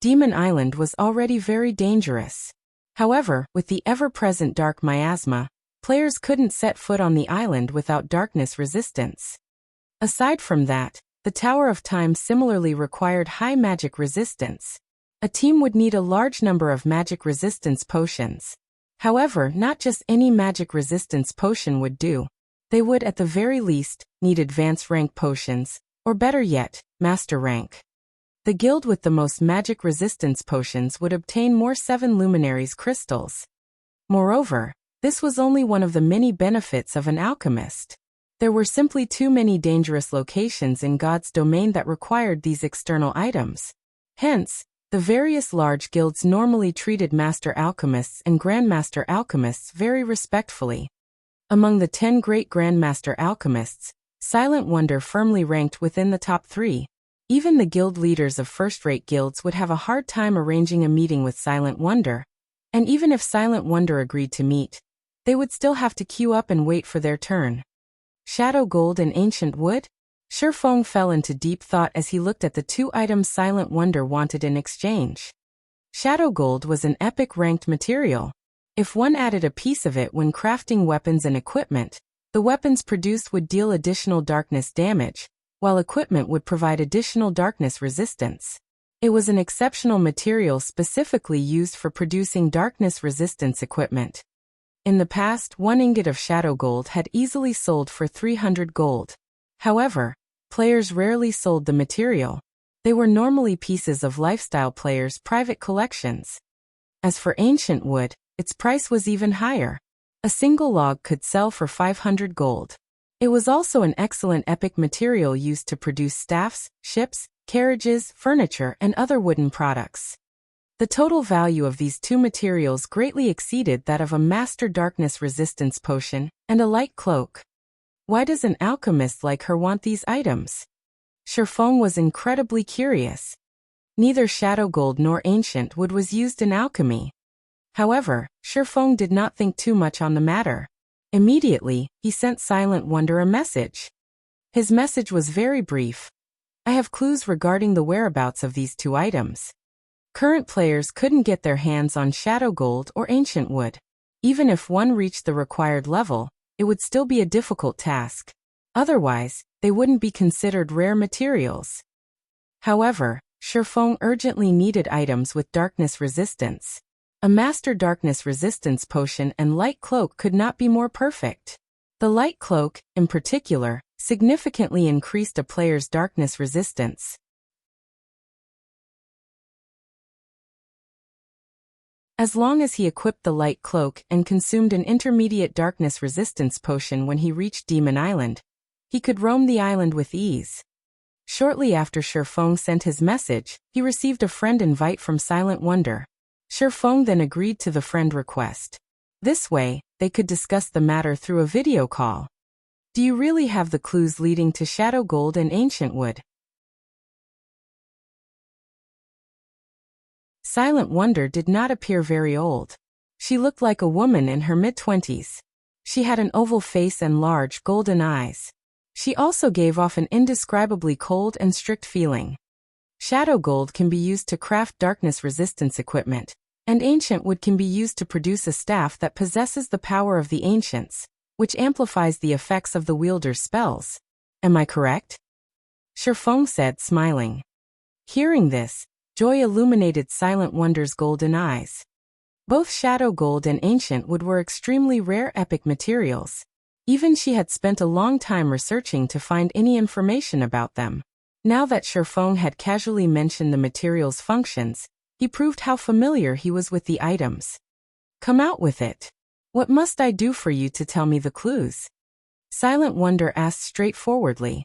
Demon Island was already very dangerous. However, with the ever-present dark miasma, players couldn't set foot on the island without darkness resistance. Aside from that, the Tower of Time similarly required high magic resistance. A team would need a large number of magic resistance potions. However, not just any magic resistance potion would do. They would at the very least need advanced rank potions, or better yet, master rank. The guild with the most magic resistance potions would obtain more 7 luminaries crystals. Moreover, this was only one of the many benefits of an alchemist. There were simply too many dangerous locations in God's domain that required these external items. Hence, the various large guilds normally treated Master Alchemists and Grandmaster Alchemists very respectfully. Among the 10 great Grandmaster Alchemists, Silent Wonder firmly ranked within the top 3. Even the guild leaders of first-rate guilds would have a hard time arranging a meeting with Silent Wonder, and even if Silent Wonder agreed to meet, they would still have to queue up and wait for their turn. Shadow gold and ancient wood? Shifeng fell into deep thought as he looked at the 2 items Silent Wonder wanted in exchange. Shadow gold was an epic ranked material. If one added a piece of it when crafting weapons and equipment, the weapons produced would deal additional darkness damage, while equipment would provide additional darkness resistance. It was an exceptional material specifically used for producing darkness resistance equipment. In the past, 1 ingot of shadow gold had easily sold for 300 gold. However, players rarely sold the material. They were normally pieces of lifestyle players' private collections. As for ancient wood, its price was even higher. A single log could sell for 500 gold. It was also an excellent epic material used to produce staffs, ships, carriages, furniture, and other wooden products. The total value of these 2 materials greatly exceeded that of a Master Darkness Resistance potion and a light cloak. Why does an alchemist like her want these items? Shifeng was incredibly curious. Neither shadow gold nor ancient wood was used in alchemy. However, Shifeng did not think too much on the matter. Immediately, he sent Silent Wonder a message. His message was very brief. I have clues regarding the whereabouts of these 2 items. Current players couldn't get their hands on shadow gold or ancient wood. Even if one reached the required level, it would still be a difficult task. Otherwise, they wouldn't be considered rare materials. However, Shifeng urgently needed items with darkness resistance. A Master Darkness Resistance potion and light cloak could not be more perfect. The light cloak, in particular, significantly increased a player's darkness resistance. As long as he equipped the light cloak and consumed an intermediate darkness resistance potion when he reached Demon Island, he could roam the island with ease. Shortly after Shifeng sent his message, he received a friend invite from Silent Wonder. Shifeng then agreed to the friend request. This way, they could discuss the matter through a video call. Do you really have the clues leading to Shadow Gold and Ancient Wood? Silent Wonder did not appear very old. She looked like a woman in her mid-20s. She had an oval face and large, golden eyes. She also gave off an indescribably cold and strict feeling. Shadow Gold can be used to craft darkness resistance equipment, and Ancient Wood can be used to produce a staff that possesses the power of the Ancients, which amplifies the effects of the wielder's spells. Am I correct? Shifeng said, smiling. Hearing this, joy illuminated Silent Wonder's golden eyes. Both Shadow Gold and Ancient Wood were extremely rare epic materials. Even she had spent a long time researching to find any information about them. Now that Shifeng had casually mentioned the material's functions, he proved how familiar he was with the items. Come out with it. What must I do for you to tell me the clues? Silent Wonder asked straightforwardly.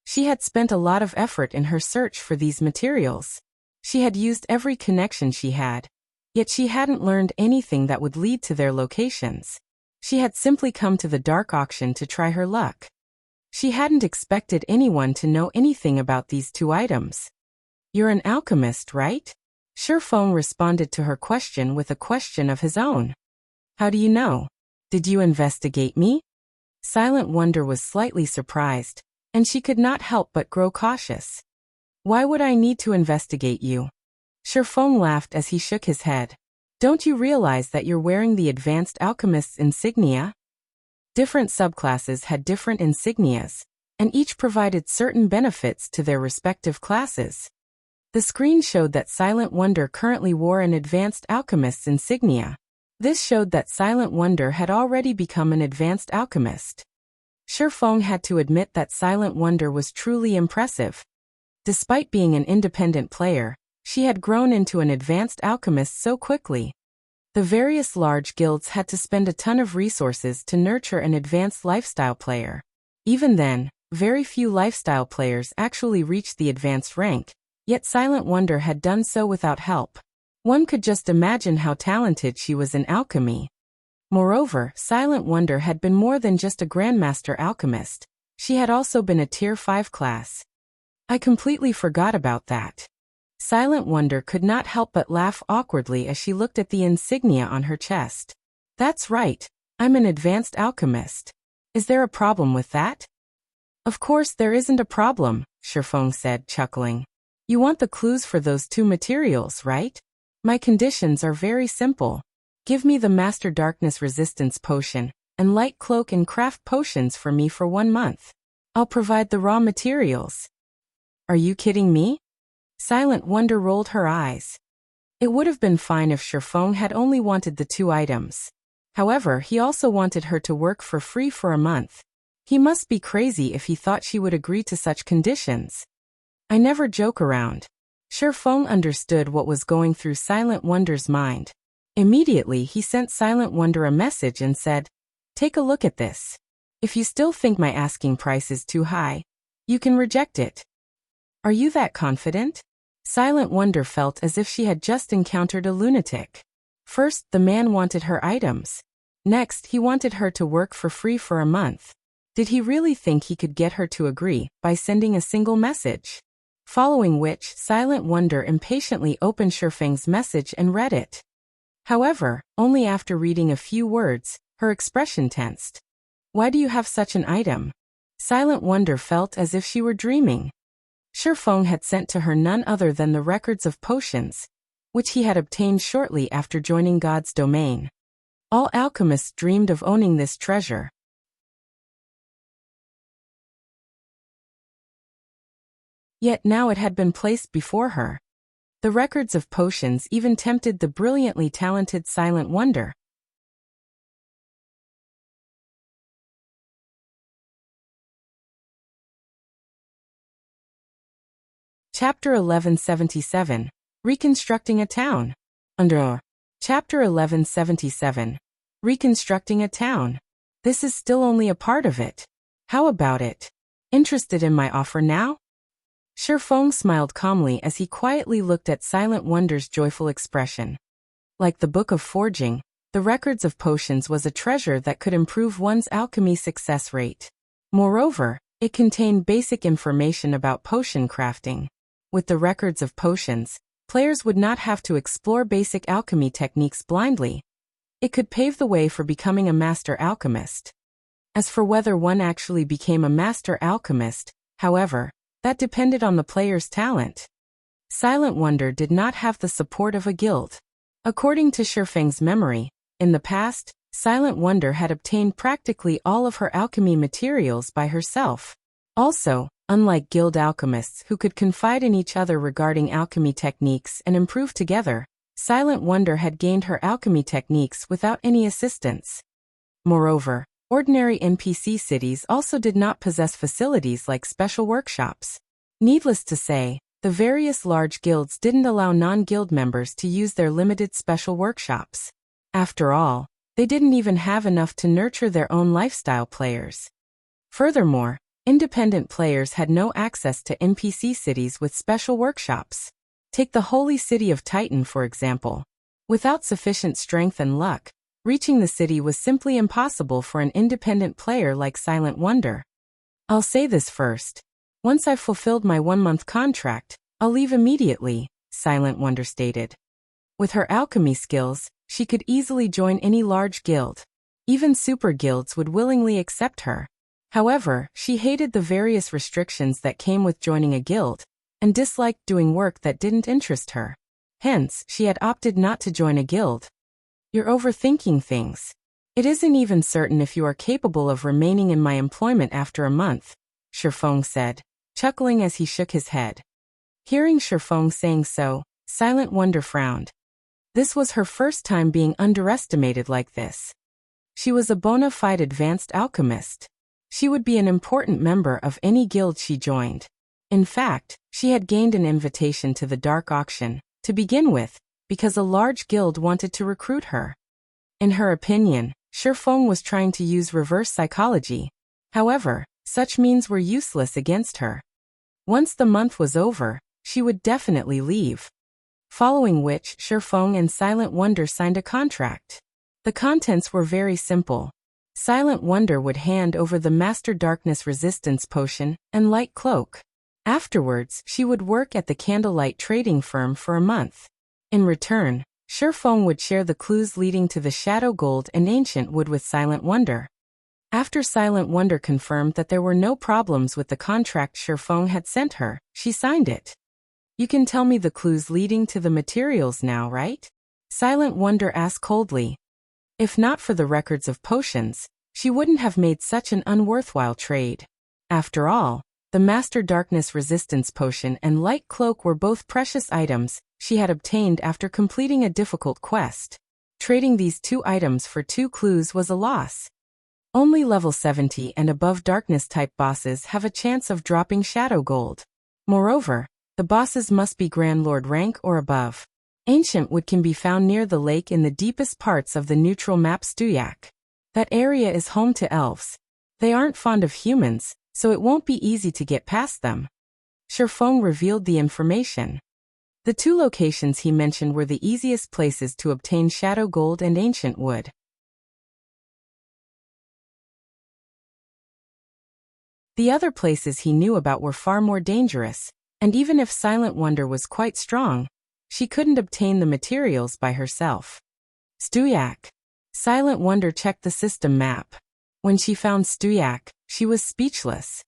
She had spent a lot of effort in her search for these materials. She had used every connection she had, yet she hadn't learned anything that would lead to their locations. She had simply come to the dark auction to try her luck. She hadn't expected anyone to know anything about these two items. You're an alchemist, right? Shifeng responded to her question with a question of his own. How do you know? Did you investigate me? Silent Wonder was slightly surprised, and she could not help but grow cautious. Why would I need to investigate you? Shifeng laughed as he shook his head. Don't you realize that you're wearing the Advanced Alchemist's insignia? Different subclasses had different insignias, and each provided certain benefits to their respective classes. The screen showed that Silent Wonder currently wore an Advanced Alchemist's insignia. This showed that Silent Wonder had already become an Advanced Alchemist. Shifeng had to admit that Silent Wonder was truly impressive. Despite being an independent player, she had grown into an Advanced Alchemist so quickly. The various large guilds had to spend a ton of resources to nurture an advanced lifestyle player. Even then, very few lifestyle players actually reached the advanced rank, yet Silent Wonder had done so without help. One could just imagine how talented she was in alchemy. Moreover, Silent Wonder had been more than just a Grandmaster alchemist. She had also been a Tier 5 class. I completely forgot about that. Silent Wonder could not help but laugh awkwardly as she looked at the insignia on her chest. That's right, I'm an Advanced Alchemist. Is there a problem with that? Of course there isn't a problem, Shifeng said, chuckling. You want the clues for those two materials, right? My conditions are very simple. Give me the Master Darkness Resistance potion, and light cloak and craft potions for me for 1 month. I'll provide the raw materials. Are you kidding me? Silent Wonder rolled her eyes. It would have been fine if Shifeng had only wanted the two items. However, he also wanted her to work for free for a month. He must be crazy if he thought she would agree to such conditions. I never joke around. Shifeng understood what was going through Silent Wonder's mind. Immediately he sent Silent Wonder a message and said, "Take a look at this. If you still think my asking price is too high, you can reject it." Are you that confident? Silent Wonder felt as if she had just encountered a lunatic. First, the man wanted her items. Next, he wanted her to work for free for a month. Did he really think he could get her to agree by sending a single message? Following which, Silent Wonder impatiently opened Shifeng's message and read it. However, only after reading a few words, her expression tensed. Why do you have such an item? Silent Wonder felt as if she were dreaming. Shifeng had sent to her none other than the records of potions, which he had obtained shortly after joining God's domain. All alchemists dreamed of owning this treasure. Yet now it had been placed before her. The records of potions even tempted the brilliantly talented Silent Wonder. Chapter 1177. Reconstructing a Town. Under Chapter 1177. Reconstructing a Town. This is still only a part of it. How about it? Interested in my offer now? Shifeng smiled calmly as he quietly looked at Silent Wonder's joyful expression. Like the Book of Forging, the records of potions was a treasure that could improve one's alchemy success rate. Moreover, it contained basic information about potion crafting. With the records of potions, players would not have to explore basic alchemy techniques blindly. It could pave the way for becoming a master alchemist. As for whether one actually became a master alchemist, however, that depended on the player's talent. Silent Wonder did not have the support of a guild. According to Shifeng's memory, in the past, Silent Wonder had obtained practically all of her alchemy materials by herself. Also, unlike guild alchemists who could confide in each other regarding alchemy techniques and improve together, Silent Wonder had gained her alchemy techniques without any assistance. Moreover, ordinary NPC cities also did not possess facilities like special workshops. Needless to say, the various large guilds didn't allow non-guild members to use their limited special workshops. After all, they didn't even have enough to nurture their own lifestyle players. Furthermore, independent players had no access to NPC cities with special workshops. Take the holy city of Titan, for example. Without sufficient strength and luck, reaching the city was simply impossible for an independent player like Silent Wonder. I'll say this first. Once I've fulfilled my 1-month contract, I'll leave immediately, Silent Wonder stated. With her alchemy skills, she could easily join any large guild. Even super guilds would willingly accept her. However, she hated the various restrictions that came with joining a guild, and disliked doing work that didn't interest her. Hence, she had opted not to join a guild. You're overthinking things. It isn't even certain if you are capable of remaining in my employment after a month, Shifeng said, chuckling as he shook his head. Hearing Shifeng saying so, Silent Wonder frowned. This was her first time being underestimated like this. She was a bona fide advanced alchemist. She would be an important member of any guild she joined. In fact, she had gained an invitation to the Dark Auction, to begin with, because a large guild wanted to recruit her. In her opinion, Shifeng was trying to use reverse psychology. However, such means were useless against her. Once the month was over, she would definitely leave. Following which, Shifeng and Silent Wonder signed a contract. The contents were very simple. Silent Wonder would hand over the Master Darkness Resistance Potion and Light Cloak. Afterwards, she would work at the Candlelight Trading Firm for a month. In return, Shifeng would share the clues leading to the Shadow Gold and Ancient Wood with Silent Wonder. After Silent Wonder confirmed that there were no problems with the contract Shifeng had sent her, she signed it. You can tell me the clues leading to the materials now, right? Silent Wonder asked coldly. If not for the records of potions, she wouldn't have made such an unworthwhile trade. After all, the Master Darkness Resistance Potion and Light Cloak were both precious items she had obtained after completing a difficult quest. Trading these 2 items for 2 clues was a loss. Only level 70 and above Darkness-type bosses have a chance of dropping Shadow Gold. Moreover, the bosses must be Grand Lord rank or above. Ancient Wood can be found near the lake in the deepest parts of the neutral map Stuyak. That area is home to elves. They aren't fond of humans, so it won't be easy to get past them. Shifeng revealed the information. The 2 locations he mentioned were the easiest places to obtain Shadow Gold and Ancient Wood. The other places he knew about were far more dangerous, and even if Silent Wonder was quite strong, she couldn't obtain the materials by herself. Stuyak. Silent Wonder checked the system map. When she found Stuyak, she was speechless.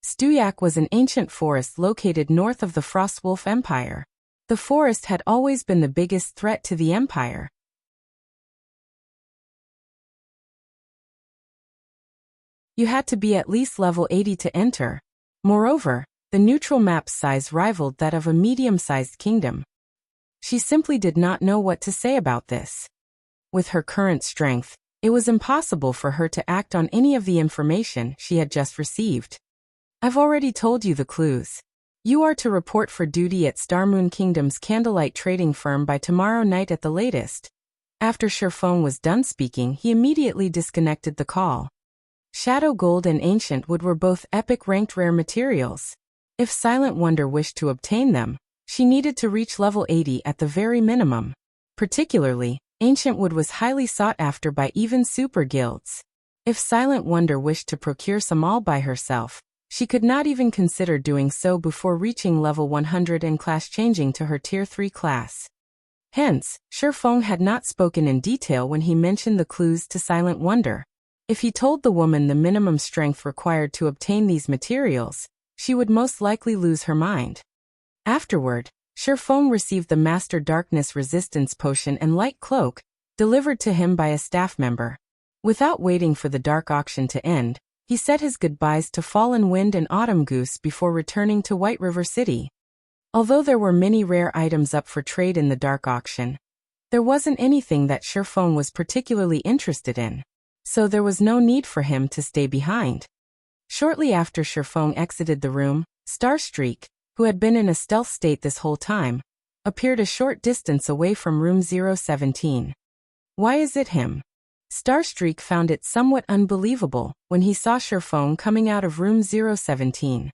Stuyak was an ancient forest located north of the Frostwolf Empire. The forest had always been the biggest threat to the empire. You had to be at least level 80 to enter. Moreover, The neutral map's size rivaled that of a medium-sized kingdom. She simply did not know what to say about this. With her current strength, it was impossible for her to act on any of the information she had just received. I've already told you the clues. You are to report for duty at Starmoon Kingdom's candlelight trading firm by tomorrow night at the latest. After Sherfong was done speaking, he immediately disconnected the call. Shadow Gold and Ancient Wood were both epic ranked rare materials. If Silent Wonder wished to obtain them, she needed to reach level 80 at the very minimum. Particularly, Ancient Wood was highly sought after by even super guilds. If Silent Wonder wished to procure some all by herself, she could not even consider doing so before reaching level 100 and class changing to her tier 3 class. Hence, Sherfong had not spoken in detail when he mentioned the clues to Silent Wonder. If he told the woman the minimum strength required to obtain these materials, she would most likely lose her mind. Afterward, Sherfong received the Master Darkness Resistance Potion and Light Cloak, delivered to him by a staff member. Without waiting for the dark auction to end, he said his goodbyes to Fallen Wind and Autumn Goose before returning to White River City. Although there were many rare items up for trade in the dark auction, there wasn't anything that Sherfong was particularly interested in, so there was no need for him to stay behind. Shortly after Sherfong exited the room, Starstreak, who had been in a stealth state this whole time, appeared a short distance away from room 017. Why is it him? Starstreak found it somewhat unbelievable when he saw Sherfong coming out of room 017.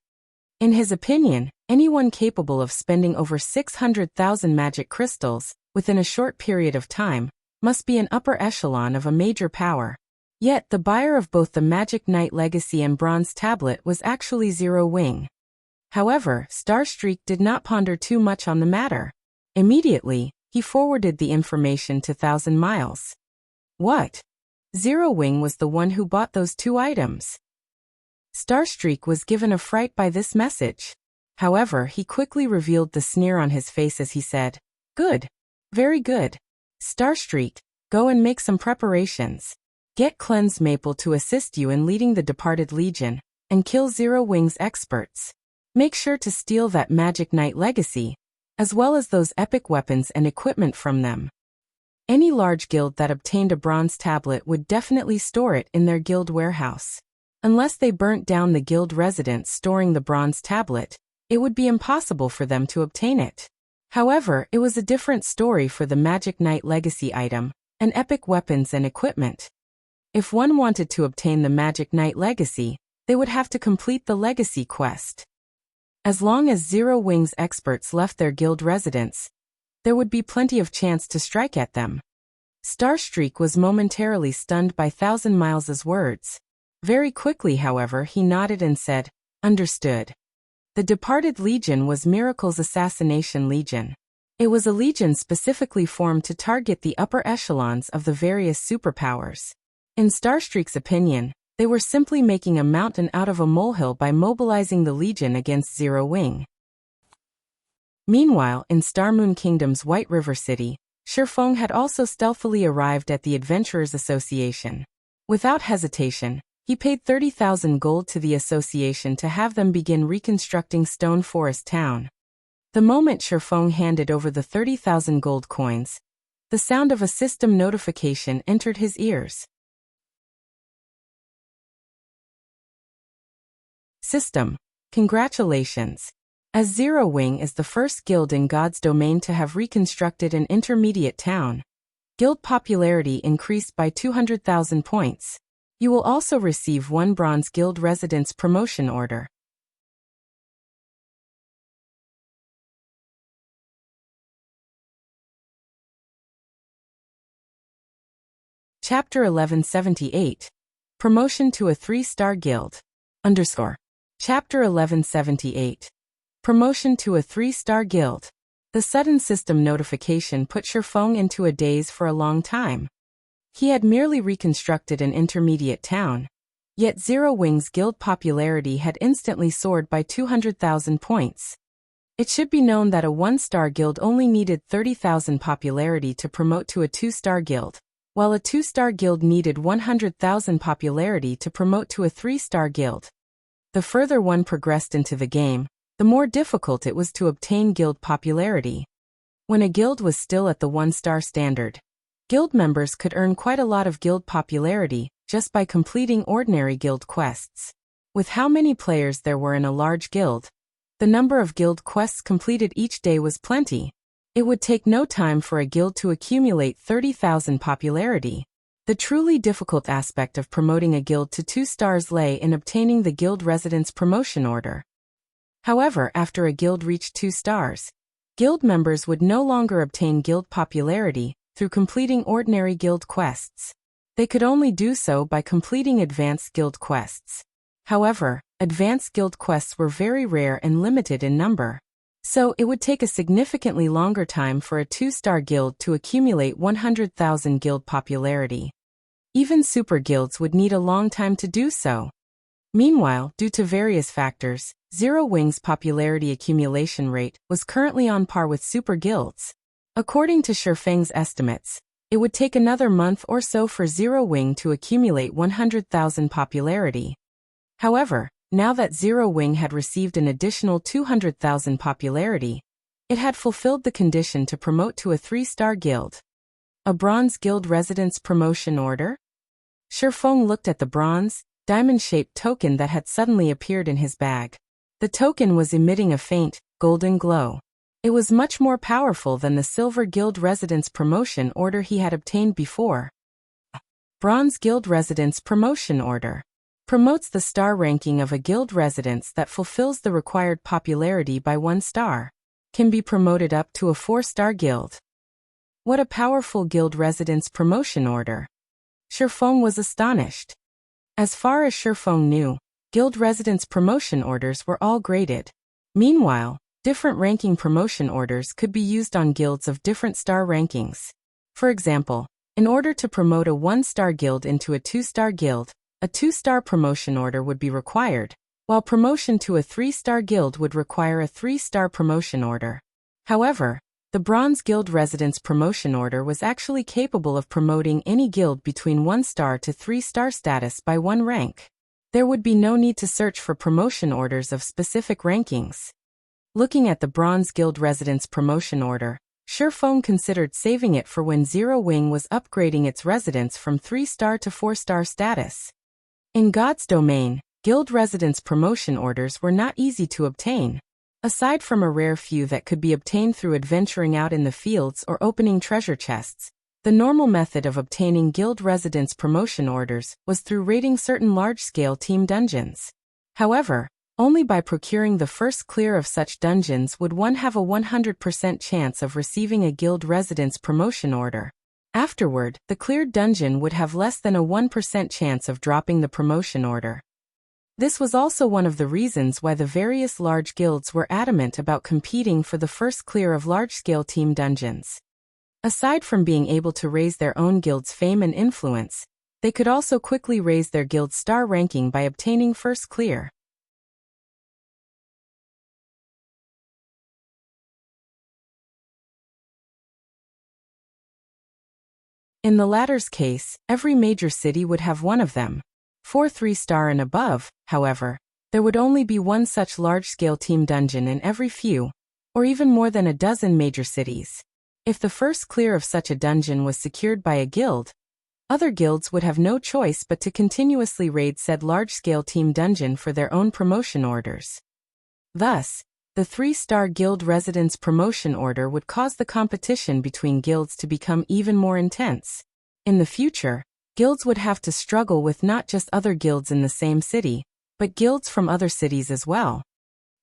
In his opinion, anyone capable of spending over 600,000 magic crystals within a short period of time must be an upper echelon of a major power. Yet the buyer of both the Magic Knight Legacy and Bronze Tablet was actually Zero Wing. However, Starstreak did not ponder too much on the matter. Immediately, he forwarded the information to Thousand Miles. What? Zero Wing was the one who bought those two items. Starstreak was given a fright by this message. However, he quickly revealed the sneer on his face as he said, "Good. Very good. Starstreak, go and make some preparations. Get Cleanse Maple to assist you in leading the Departed Legion, and kill Zero Wing's experts. Make sure to steal that Magic Knight Legacy, as well as those epic weapons and equipment from them." Any large guild that obtained a bronze tablet would definitely store it in their guild warehouse. Unless they burnt down the guild residence storing the bronze tablet, it would be impossible for them to obtain it. However, it was a different story for the Magic Knight Legacy item, and epic weapons and equipment. If one wanted to obtain the Magic Knight Legacy, they would have to complete the Legacy quest. As long as Zero Wing's experts left their guild residence, there would be plenty of chance to strike at them. Starstreak was momentarily stunned by Thousand Miles' words. Very quickly, however, he nodded and said, "Understood." The Departed Legion was Miracle's Assassination Legion. It was a legion specifically formed to target the upper echelons of the various superpowers. In Starstreak's opinion, they were simply making a mountain out of a molehill by mobilizing the legion against Zero Wing. Meanwhile, in Starmoon Kingdom's White River City, Sherfong had also stealthily arrived at the Adventurers Association. Without hesitation, he paid 30,000 gold to the association to have them begin reconstructing Stone Forest Town. The moment Sherfong handed over the 30,000 gold coins, the sound of a system notification entered his ears. System, congratulations. As Zero Wing is the first guild in God's domain to have reconstructed an intermediate town, guild popularity increased by 200,000 points. You will also receive 1 Bronze Guild Residence promotion order. Chapter 1178. Promotion to a 3-star guild. Chapter 1178. Promotion to a 3-star guild. The sudden system notification put Sherfong into a daze for a long time. He had merely reconstructed an intermediate town, yet Zero Wing's guild popularity had instantly soared by 200,000 points. It should be known that a 1-star guild only needed 30,000 popularity to promote to a 2-star guild, while a 2-star guild needed 100,000 popularity to promote to a 3-star guild. The further one progressed into the game, the more difficult it was to obtain guild popularity. When a guild was still at the 1-star standard, guild members could earn quite a lot of guild popularity just by completing ordinary guild quests. With how many players there were in a large guild, the number of guild quests completed each day was plenty. It would take no time for a guild to accumulate 30,000 popularity. The truly difficult aspect of promoting a guild to 2 stars lay in obtaining the guild residence promotion order. However, after a guild reached 2 stars, guild members would no longer obtain guild popularity through completing ordinary guild quests. They could only do so by completing advanced guild quests. However, advanced guild quests were very rare and limited in number. So it would take a significantly longer time for a 2-star guild to accumulate 100,000 guild popularity. Even super guilds would need a long time to do so. Meanwhile, due to various factors, Zero Wing's popularity accumulation rate was currently on par with super guilds. According to Shifeng's estimates, it would take another month or so for Zero Wing to accumulate 100,000 popularity. However, now that Zero Wing had received an additional 200,000 popularity, it had fulfilled the condition to promote to a 3-star guild. A Bronze Guild Residence Promotion Order? Shifeng looked at the bronze, diamond-shaped token that had suddenly appeared in his bag. The token was emitting a faint, golden glow. It was much more powerful than the Silver Guild Residence Promotion Order he had obtained before. Bronze Guild Residence Promotion Order promotes the star ranking of a guild residence that fulfills the required popularity by 1 star. Can be promoted up to a 4-star guild. What a powerful guild residence promotion order! Shifeng was astonished. As far as Shifeng knew, guild residence promotion orders were all graded. Meanwhile, different ranking promotion orders could be used on guilds of different star rankings. For example, in order to promote a 1-star guild into a 2-star guild, a 2-star promotion order would be required, while promotion to a 3-star guild would require a 3-star promotion order. However, the Bronze Guild Residence Promotion Order was actually capable of promoting any guild between 1-star to 3-star status by 1 rank. There would be no need to search for promotion orders of specific rankings. Looking at the Bronze Guild Residence Promotion Order, Shifeng considered saving it for when Zero Wing was upgrading its residence from 3-star to 4-star status. In God's domain, guild residence promotion orders were not easy to obtain. Aside from a rare few that could be obtained through adventuring out in the fields or opening treasure chests, the normal method of obtaining guild residence promotion orders was through raiding certain large-scale team dungeons. However, only by procuring the first clear of such dungeons would one have a 100% chance of receiving a guild residence promotion order. Afterward, the cleared dungeon would have less than a 1% chance of dropping the promotion order. This was also one of the reasons why the various large guilds were adamant about competing for the first clear of large-scale team dungeons. Aside from being able to raise their own guild's fame and influence, they could also quickly raise their guild's star ranking by obtaining first clear. In the latter's case, every major city would have one of them. For 3-star and above, however, there would only be one such large-scale team dungeon in every few, or even more than a dozen major cities. If the first clear of such a dungeon was secured by a guild, other guilds would have no choice but to continuously raid said large-scale team dungeon for their own promotion orders. Thus, the 3-star guild residence promotion order would cause the competition between guilds to become even more intense. In the future, guilds would have to struggle with not just other guilds in the same city, but guilds from other cities as well.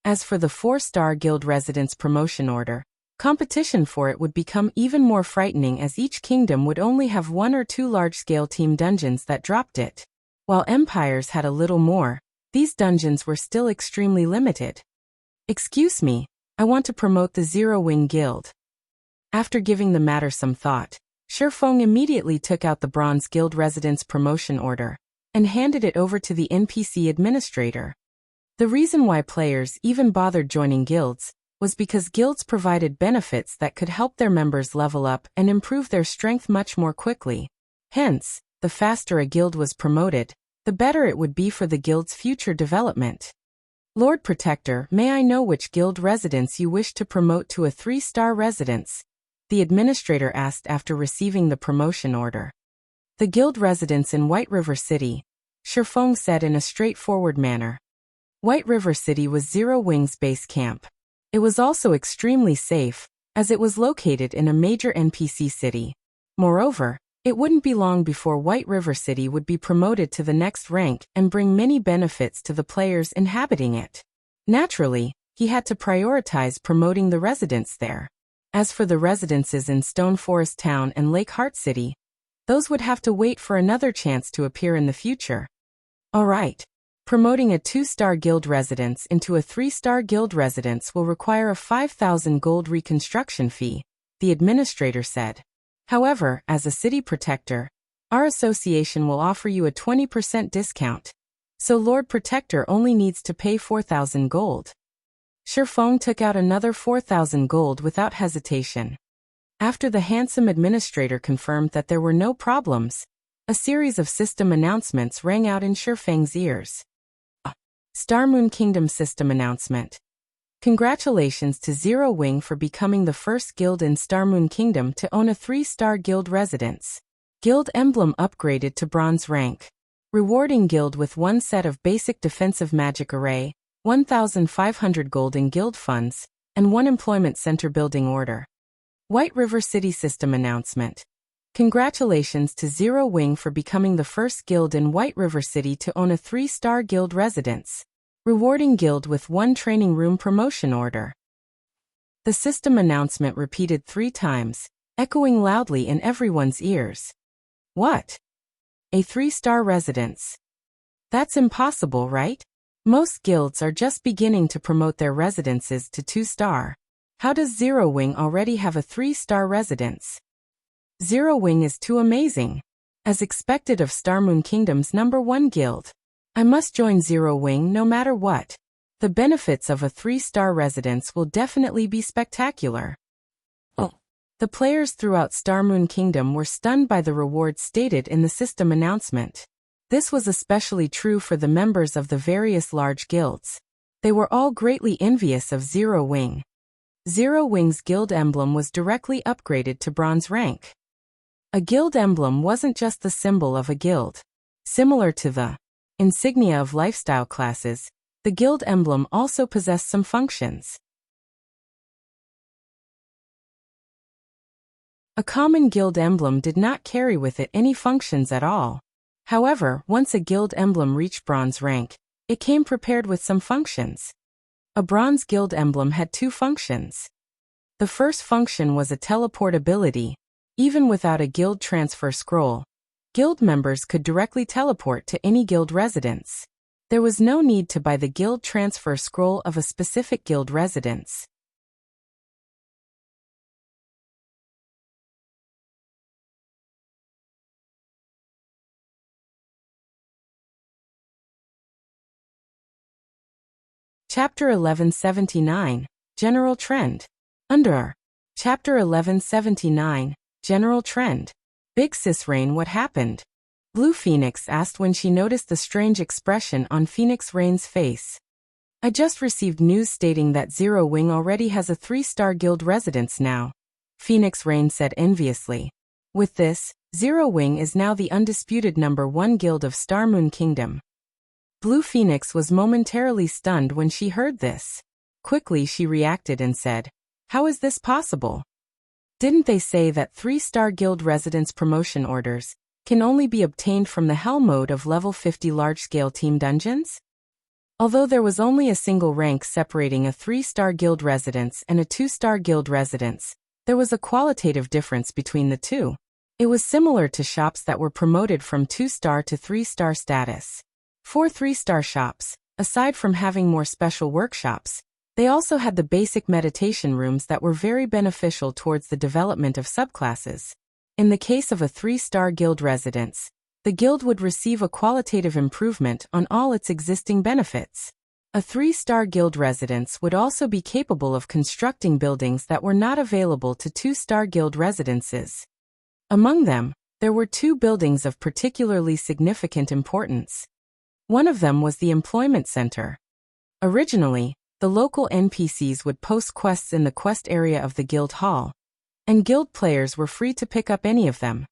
As for the 4-star guild residence promotion order, competition for it would become even more frightening as each kingdom would only have 1 or 2 large-scale team dungeons that dropped it. While empires had a little more, these dungeons were still extremely limited. Excuse me, I want to promote the Zero Wing Guild. After giving the matter some thought, Shifeng immediately took out the Bronze Guild Residence Promotion Order and handed it over to the NPC administrator. The reason why players even bothered joining guilds was because guilds provided benefits that could help their members level up and improve their strength much more quickly. Hence, the faster a guild was promoted, the better it would be for the guild's future development. Lord Protector, may I know which guild residence you wish to promote to a 3-star residence? The administrator asked after receiving the promotion order. The guild residence in White River City, Shifeng said in a straightforward manner. White River City was Zero Wing's base camp. It was also extremely safe, as it was located in a major NPC city. Moreover, it wouldn't be long before White River City would be promoted to the next rank and bring many benefits to the players inhabiting it. Naturally, he had to prioritize promoting the residents there. As for the residences in Stone Forest Town and Lake Heart City, those would have to wait for another chance to appear in the future. Alright. Promoting a 2-star guild residence into a 3-star guild residence will require a 5,000 gold reconstruction fee, the administrator said. However, as a city protector, our association will offer you a 20% discount. So Lord Protector only needs to pay 4,000 gold. Shifeng took out another 4,000 gold without hesitation. After the handsome administrator confirmed that there were no problems, a series of system announcements rang out in Shifeng's ears. Star Moon Kingdom System Announcement. Congratulations to Zero Wing for becoming the first guild in Star Moon Kingdom to own a 3-star guild residence. Guild emblem upgraded to bronze rank. Rewarding guild with 1 set of basic defensive magic array, 1,500 gold in guild funds, and 1 employment center building order. White River City System Announcement. Congratulations to Zero Wing for becoming the first guild in White River City to own a 3-star guild residence. Rewarding guild with 1 training room promotion order. The system announcement repeated 3 times, echoing loudly in everyone's ears. What? A 3-star residence? That's impossible, right? Most guilds are just beginning to promote their residences to 2-star. How does Zero Wing already have a 3-star residence? Zero Wing is too amazing. As expected of Star Moon Kingdom's #1 guild, I must join Zero Wing no matter what. The benefits of a 3-star residence will definitely be spectacular. The players throughout Star Moon Kingdom were stunned by the rewards stated in the system announcement. This was especially true for the members of the various large guilds. They were all greatly envious of Zero Wing. Zero Wing's guild emblem was directly upgraded to bronze rank. A guild emblem wasn't just the symbol of a guild. Similar to the insignia of lifestyle classes, the guild emblem also possessed some functions. A common guild emblem did not carry with it any functions at all. However, once a guild emblem reached bronze rank, it came prepared with some functions. A bronze guild emblem had 2 functions. The first function was a teleport ability. Even without a guild transfer scroll, guild members could directly teleport to any guild residence. There was no need to buy the guild transfer scroll of a specific guild residence. Chapter 1179, General Trend. Under Chapter 1179, General Trend. Big Sis Rain, what happened? Blue Phoenix asked when she noticed the strange expression on Phoenix Rain's face. I just received news stating that Zero Wing already has a 3-star guild residence now, Phoenix Rain said enviously. With this, Zero Wing is now the undisputed #1 guild of Star Moon Kingdom. Blue Phoenix was momentarily stunned when she heard this. Quickly she reacted and said, "How is this possible? Didn't they say that 3-star guild residence promotion orders can only be obtained from the Hell mode of level 50 large-scale team dungeons?" Although there was only a single rank separating a 3-star guild residence and a 2-star guild residence, there was a qualitative difference between the two. It was similar to shops that were promoted from 2-star to 3-star status. For 3-star shops, aside from having more special workshops, they also had the basic meditation rooms that were very beneficial towards the development of subclasses. In the case of a 3-star guild residence, the guild would receive a qualitative improvement on all its existing benefits. A 3-star guild residence would also be capable of constructing buildings that were not available to 2-star guild residences. Among them, there were 2 buildings of particularly significant importance. One of them was the employment center. Originally, the local NPCs would post quests in the quest area of the guild hall, and guild players were free to pick up any of them.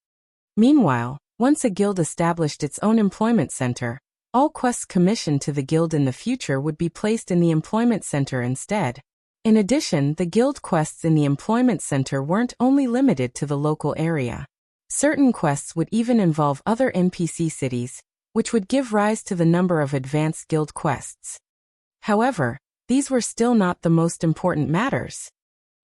Meanwhile, once a guild established its own employment center, all quests commissioned to the guild in the future would be placed in the employment center instead. In addition, the guild quests in the employment center weren't only limited to the local area. Certain quests would even involve other NPC cities, which would give rise to the number of advanced guild quests. However, these were still not the most important matters.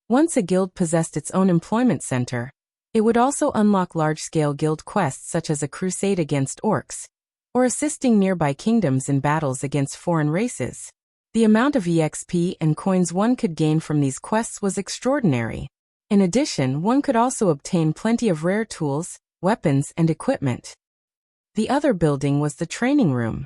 Once a guild possessed its own employment center, it would also unlock large-scale guild quests such as a crusade against orcs, or assisting nearby kingdoms in battles against foreign races. The amount of EXP and coins one could gain from these quests was extraordinary. In addition, one could also obtain plenty of rare tools, weapons, and equipment. The other building was the training room.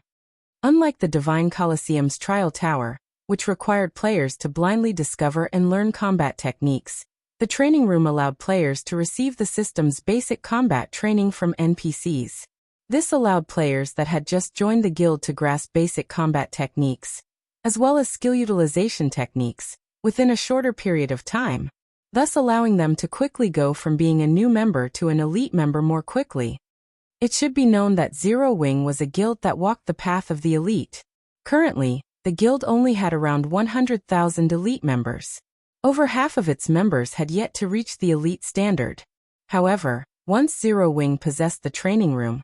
Unlike the Divine Colosseum's Trial Tower, which required players to blindly discover and learn combat techniques, the training room allowed players to receive the system's basic combat training from NPCs. This allowed players that had just joined the guild to grasp basic combat techniques, as well as skill utilization techniques, within a shorter period of time, thus allowing them to quickly go from being a new member to an elite member more quickly. It should be known that Zero Wing was a guild that walked the path of the elite. Currently, the guild only had around 100,000 elite members. Over half of its members had yet to reach the elite standard. However, once Zero Wing possessed the training room,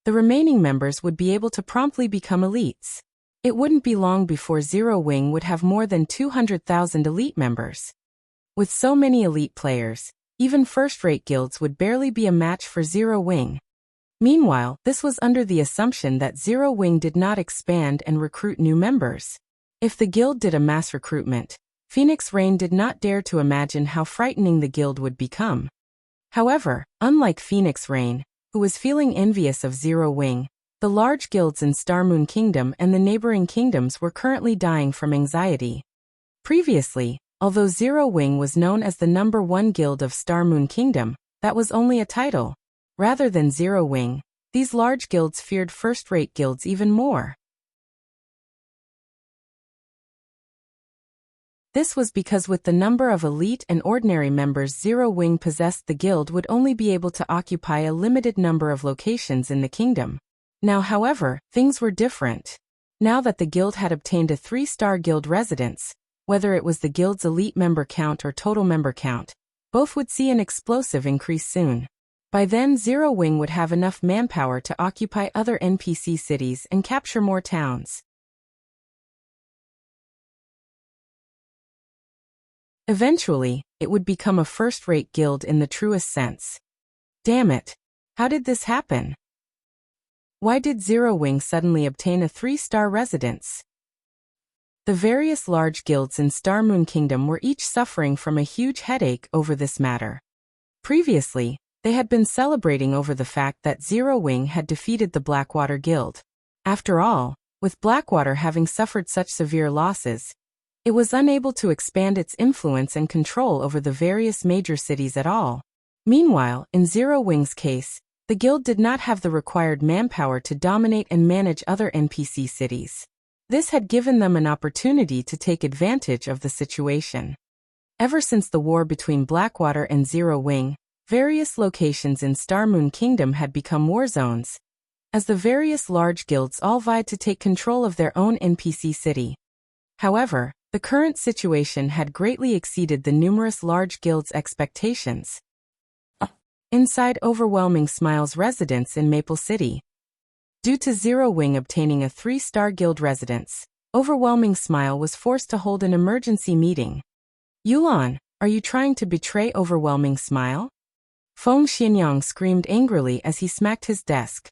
the remaining members would be able to promptly become elites. It wouldn't be long before Zero Wing would have more than 200,000 elite members. With so many elite players, even first-rate guilds would barely be a match for Zero Wing. Meanwhile, this was under the assumption that Zero Wing did not expand and recruit new members. If the guild did a mass recruitment, Phoenix Rain did not dare to imagine how frightening the guild would become. However, unlike Phoenix Rain, who was feeling envious of Zero Wing, the large guilds in Starmoon Kingdom and the neighboring kingdoms were currently dying from anxiety. Previously, although Zero Wing was known as the #1 guild of Starmoon Kingdom, that was only a title. Rather than Zero Wing, these large guilds feared first-rate guilds even more. This was because with the number of elite and ordinary members Zero Wing possessed, the guild would only be able to occupy a limited number of locations in the kingdom. Now, however, things were different. Now that the guild had obtained a 3-star guild residence, whether it was the guild's elite member count or total member count, both would see an explosive increase soon. By then, Zero Wing would have enough manpower to occupy other NPC cities and capture more towns. Eventually, it would become a first-rate guild in the truest sense. Damn it! How did this happen? Why did Zero Wing suddenly obtain a 3-star residence? The various large guilds in Starmoon Kingdom were each suffering from a huge headache over this matter. Previously, they had been celebrating over the fact that Zero Wing had defeated the Blackwater Guild. After all, with Blackwater having suffered such severe losses, it was unable to expand its influence and control over the various major cities at all. Meanwhile, in Zero Wing's case, the guild did not have the required manpower to dominate and manage other NPC cities. This had given them an opportunity to take advantage of the situation. Ever since the war between Blackwater and Zero Wing, various locations in Starmoon Kingdom had become war zones, as the various large guilds all vied to take control of their own NPC city. However, the current situation had greatly exceeded the numerous large guilds' expectations. Inside Overwhelming Smile's residence in Maple City. Due to Zero Wing obtaining a 3-star guild residence, Overwhelming Smile was forced to hold an emergency meeting. Yulan, are you trying to betray Overwhelming Smile? Feng Xianyang screamed angrily as he smacked his desk.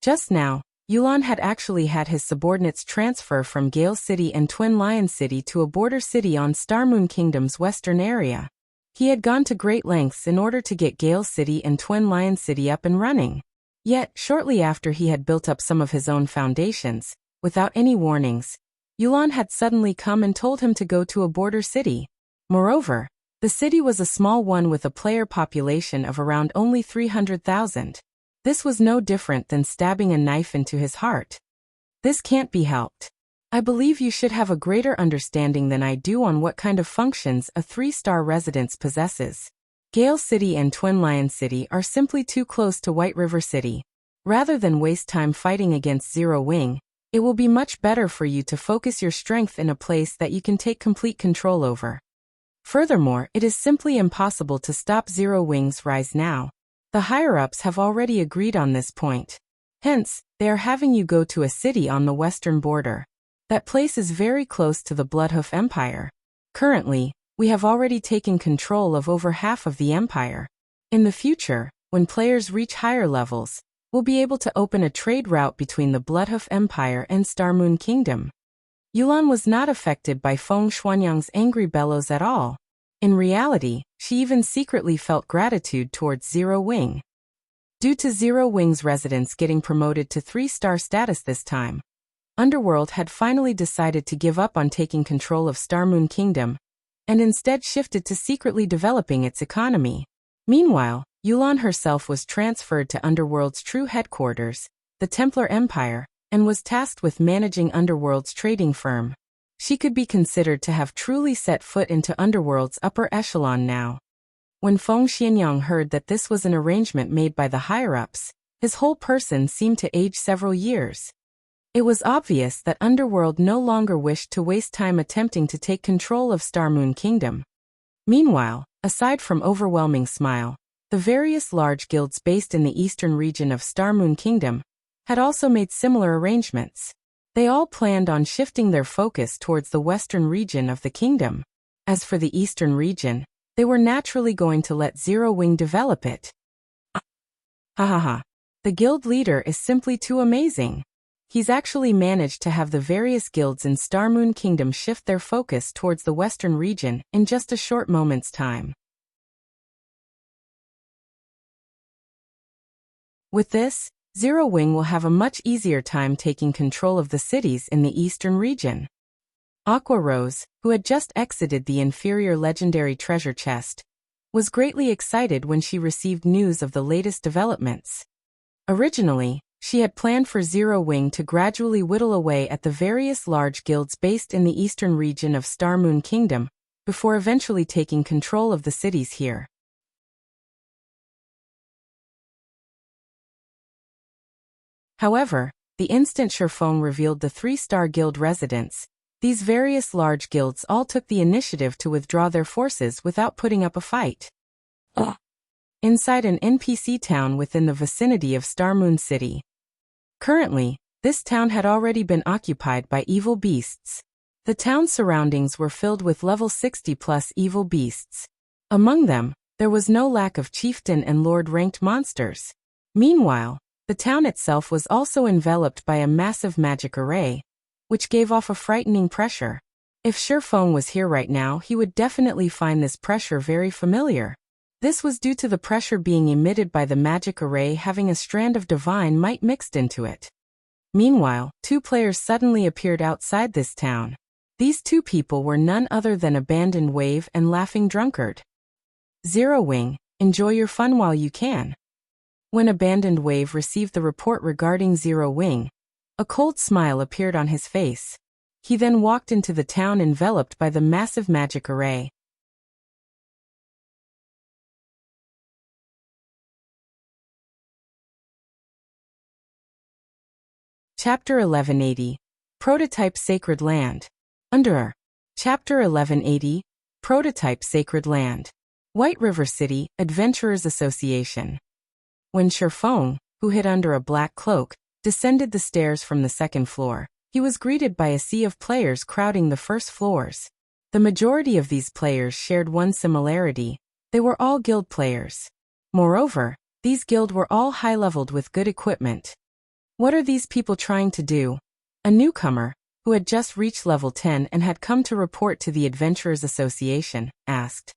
Just now, Yulan had actually had his subordinates transfer from Gale City and Twin Lion City to a border city on Starmoon Kingdom's western area. He had gone to great lengths in order to get Gale City and Twin Lion City up and running. Yet, shortly after he had built up some of his own foundations, without any warnings, Yulan had suddenly come and told him to go to a border city. Moreover, the city was a small one with a player population of around only 300,000. This was no different than stabbing a knife into his heart. This can't be helped. I believe you should have a greater understanding than I do on what kind of functions a 3-star residence possesses. Gale City and Twin Lion City are simply too close to White River City. Rather than waste time fighting against Zero Wing, it will be much better for you to focus your strength in a place that you can take complete control over. Furthermore, it is simply impossible to stop Zero Wing's rise now. The higher-ups have already agreed on this point. Hence, they are having you go to a city on the western border. That place is very close to the Bloodhoof Empire. Currently, we have already taken control of over half of the empire. In the future, when players reach higher levels, we'll be able to open a trade route between the Bloodhoof Empire and Starmoon Kingdom. Yulan was not affected by Feng Xuanyang's angry bellows at all. In reality, she even secretly felt gratitude towards Zero Wing. Due to Zero Wing's residence getting promoted to 3-star status this time, Underworld had finally decided to give up on taking control of Starmoon Kingdom, and instead shifted to secretly developing its economy. Meanwhile, Yulan herself was transferred to Underworld's true headquarters, the Templar Empire, and was tasked with managing Underworld's trading firm. She could be considered to have truly set foot into Underworld's upper echelon now. When Feng Xianyang heard that this was an arrangement made by the higher-ups, his whole person seemed to age several years. It was obvious that Underworld no longer wished to waste time attempting to take control of Starmoon Kingdom. Meanwhile, aside from Overwhelming Smile, the various large guilds based in the eastern region of Starmoon Kingdom had also made similar arrangements. They all planned on shifting their focus towards the western region of the kingdom. As for the eastern region, they were naturally going to let Zero Wing develop it. Ha ha ha. The guild leader is simply too amazing. He's actually managed to have the various guilds in Starmoon Kingdom shift their focus towards the western region in just a short moment's time. With this, Zero Wing will have a much easier time taking control of the cities in the eastern region. Aqua Rose, who had just exited the inferior legendary treasure chest, was greatly excited when she received news of the latest developments. Originally, she had planned for Zero Wing to gradually whittle away at the various large guilds based in the eastern region of Starmoon Kingdom, before eventually taking control of the cities here. However, the instant Shifeng revealed the 3-star guild residents, these various large guilds all took the initiative to withdraw their forces without putting up a fight. Inside an NPC town within the vicinity of Starmoon City. Currently, this town had already been occupied by evil beasts. The town's surroundings were filled with level 60+ evil beasts. Among them, there was no lack of chieftain and lord-ranked monsters. Meanwhile, the town itself was also enveloped by a massive magic array, which gave off a frightening pressure. If Shifeng was here right now, he would definitely find this pressure very familiar. This was due to the pressure being emitted by the magic array having a strand of divine might mixed into it. Meanwhile, 2 players suddenly appeared outside this town. These 2 people were none other than Abandoned Wave and Laughing Drunkard. Zero Wing, enjoy your fun while you can. When Abandoned Wave received the report regarding Zero Wing, a cold smile appeared on his face. He then walked into the town enveloped by the massive magic array. Chapter 1180. Prototype Sacred Land. Under Chapter 1180. Prototype Sacred Land. White River City, Adventurers Association. When Shifeng, who hid under a black cloak, descended the stairs from the second floor, he was greeted by a sea of players crowding the first floors. The majority of these players shared one similarity: they were all guild players. Moreover, these guild were all high-leveled with good equipment. What are these people trying to do? A newcomer, who had just reached level 10 and had come to report to the Adventurers Association, asked.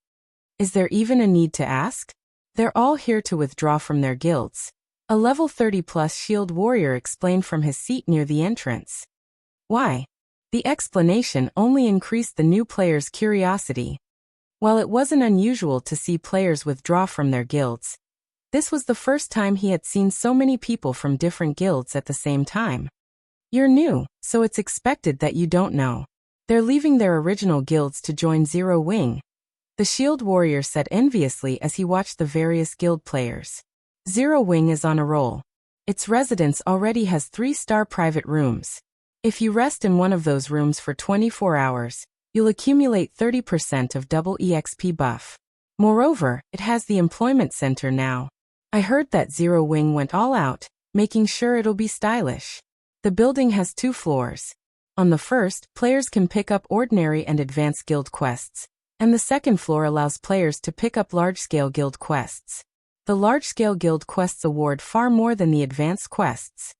Is there even a need to ask? They're all here to withdraw from their guilds. A level 30+ shield warrior explained from his seat near the entrance. Why? The explanation only increased the new player's curiosity. While it wasn't unusual to see players withdraw from their guilds, this was the first time he had seen so many people from different guilds at the same time. You're new, so it's expected that you don't know. They're leaving their original guilds to join Zero Wing, the Shield Warrior said enviously as he watched the various guild players. Zero Wing is on a roll. Its residence already has 3-star private rooms. If you rest in one of those rooms for 24 hours, you'll accumulate 30% of double EXP buff. Moreover, it has the employment center now. I heard that Zero Wing went all out, making sure it'll be stylish. The building has 2 floors. On the first, players can pick up ordinary and advanced guild quests, and the second floor allows players to pick up large-scale guild quests. The large-scale guild quests award far more than the advanced quests.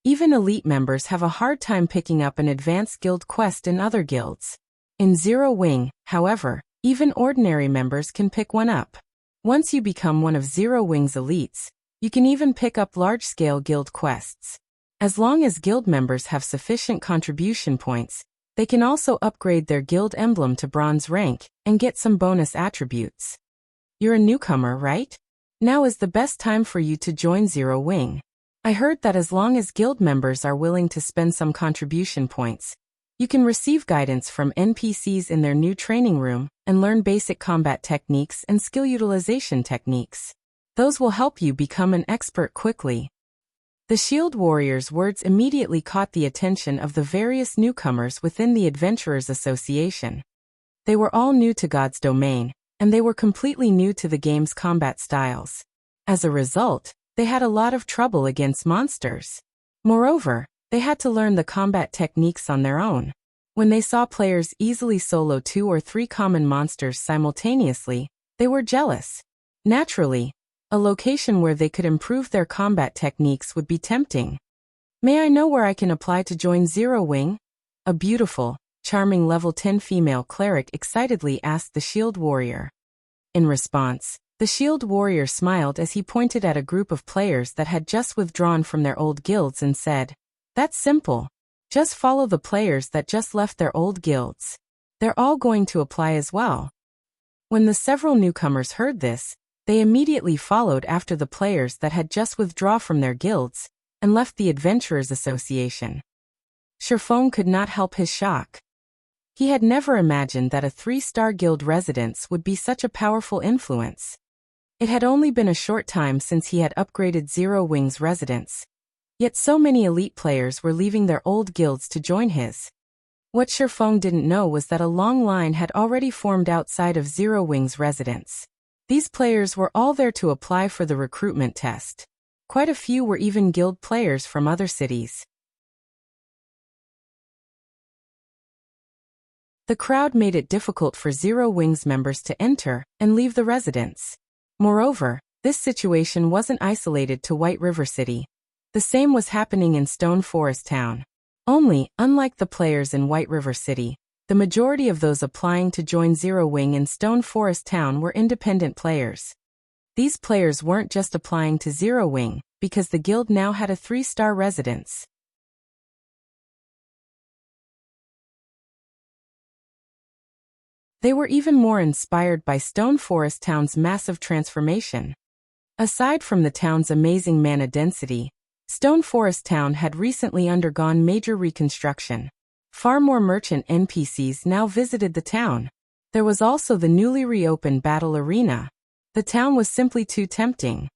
Even elite members have a hard time picking up an advanced guild quest in other guilds. In Zero Wing, however, even ordinary members can pick one up. Once you become one of Zero Wing's elites, you can even pick up large-scale guild quests. As long as guild members have sufficient contribution points, they can also upgrade their guild emblem to bronze rank and get some bonus attributes. You're a newcomer, right? Now is the best time for you to join Zero Wing. I heard that as long as guild members are willing to spend some contribution points, you can receive guidance from NPCs in their new training room and learn basic combat techniques and skill utilization techniques. Those will help you become an expert quickly. The Shield Warrior's words immediately caught the attention of the various newcomers within the Adventurers Association. They were all new to God's domain, and they were completely new to the game's combat styles. As a result, they had a lot of trouble against monsters. Moreover, they had to learn the combat techniques on their own. When they saw players easily solo 2 or 3 common monsters simultaneously, they were jealous. Naturally, a location where they could improve their combat techniques would be tempting. May I know where I can apply to join Zero Wing? A beautiful, charming level 10 female cleric excitedly asked the Shield Warrior. In response, the Shield Warrior smiled as he pointed at a group of players that had just withdrawn from their old guilds and said, "That's simple. Just follow the players that just left their old guilds. They're all going to apply as well." When the several newcomers heard this, they immediately followed after the players that had just withdrawn from their guilds and left the Adventurers Association. Sherfong could not help his shock. He had never imagined that a 3-star guild residence would be such a powerful influence. It had only been a short time since he had upgraded Zero Wing's residence. Yet so many elite players were leaving their old guilds to join his. What Sherfong didn't know was that a long line had already formed outside of Zero Wing's residence. These players were all there to apply for the recruitment test. Quite a few were even guild players from other cities. The crowd made it difficult for Zero Wing's members to enter and leave the residence. Moreover, this situation wasn't isolated to White River City. The same was happening in Stone Forest Town. Only, unlike the players in White River City, the majority of those applying to join Zero Wing in Stone Forest Town were independent players. These players weren't just applying to Zero Wing, because the guild now had a 3-star residence. They were even more inspired by Stone Forest Town's massive transformation. Aside from the town's amazing mana density, Stone Forest Town had recently undergone major reconstruction. Far more merchant NPCs now visited the town. There was also the newly reopened battle arena. The town was simply too tempting.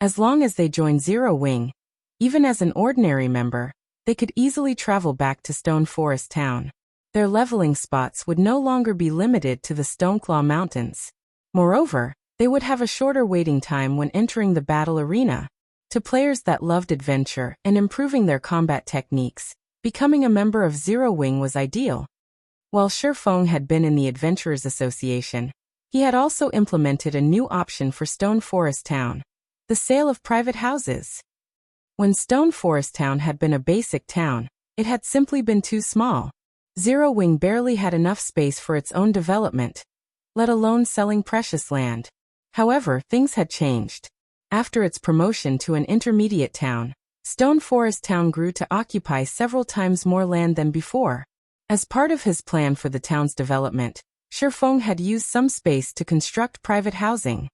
As long as they joined Zero Wing, even as an ordinary member, they could easily travel back to Stone Forest Town. Their leveling spots would no longer be limited to the Stoneclaw Mountains. Moreover, they would have a shorter waiting time when entering the battle arena. To players that loved adventure and improving their combat techniques, becoming a member of Zero Wing was ideal. While Sherfong had been in the Adventurers Association, he had also implemented a new option for Stone Forest Town: the sale of private houses. When Stone Forest Town had been a basic town, it had simply been too small. Zero Wing barely had enough space for its own development, let alone selling precious land. However, things had changed. After its promotion to an intermediate town, Stone Forest Town grew to occupy several times more land than before. As part of his plan for the town's development, Sherfong had used some space to construct private housing.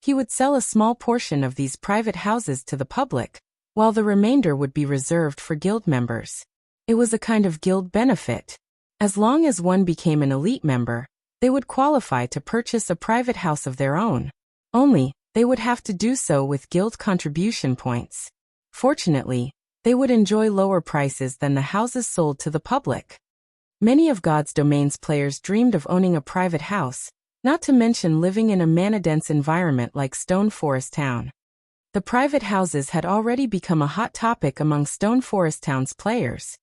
He would sell a small portion of these private houses to the public, while the remainder would be reserved for guild members. It was a kind of guild benefit. As long as one became an elite member, they would qualify to purchase a private house of their own. Only, they would have to do so with guild contribution points. Fortunately, they would enjoy lower prices than the houses sold to the public. Many of God's Domain's players dreamed of owning a private house, not to mention living in a mana-dense environment like Stone Forest Town. The private houses had already become a hot topic among Stone Forest Town's players.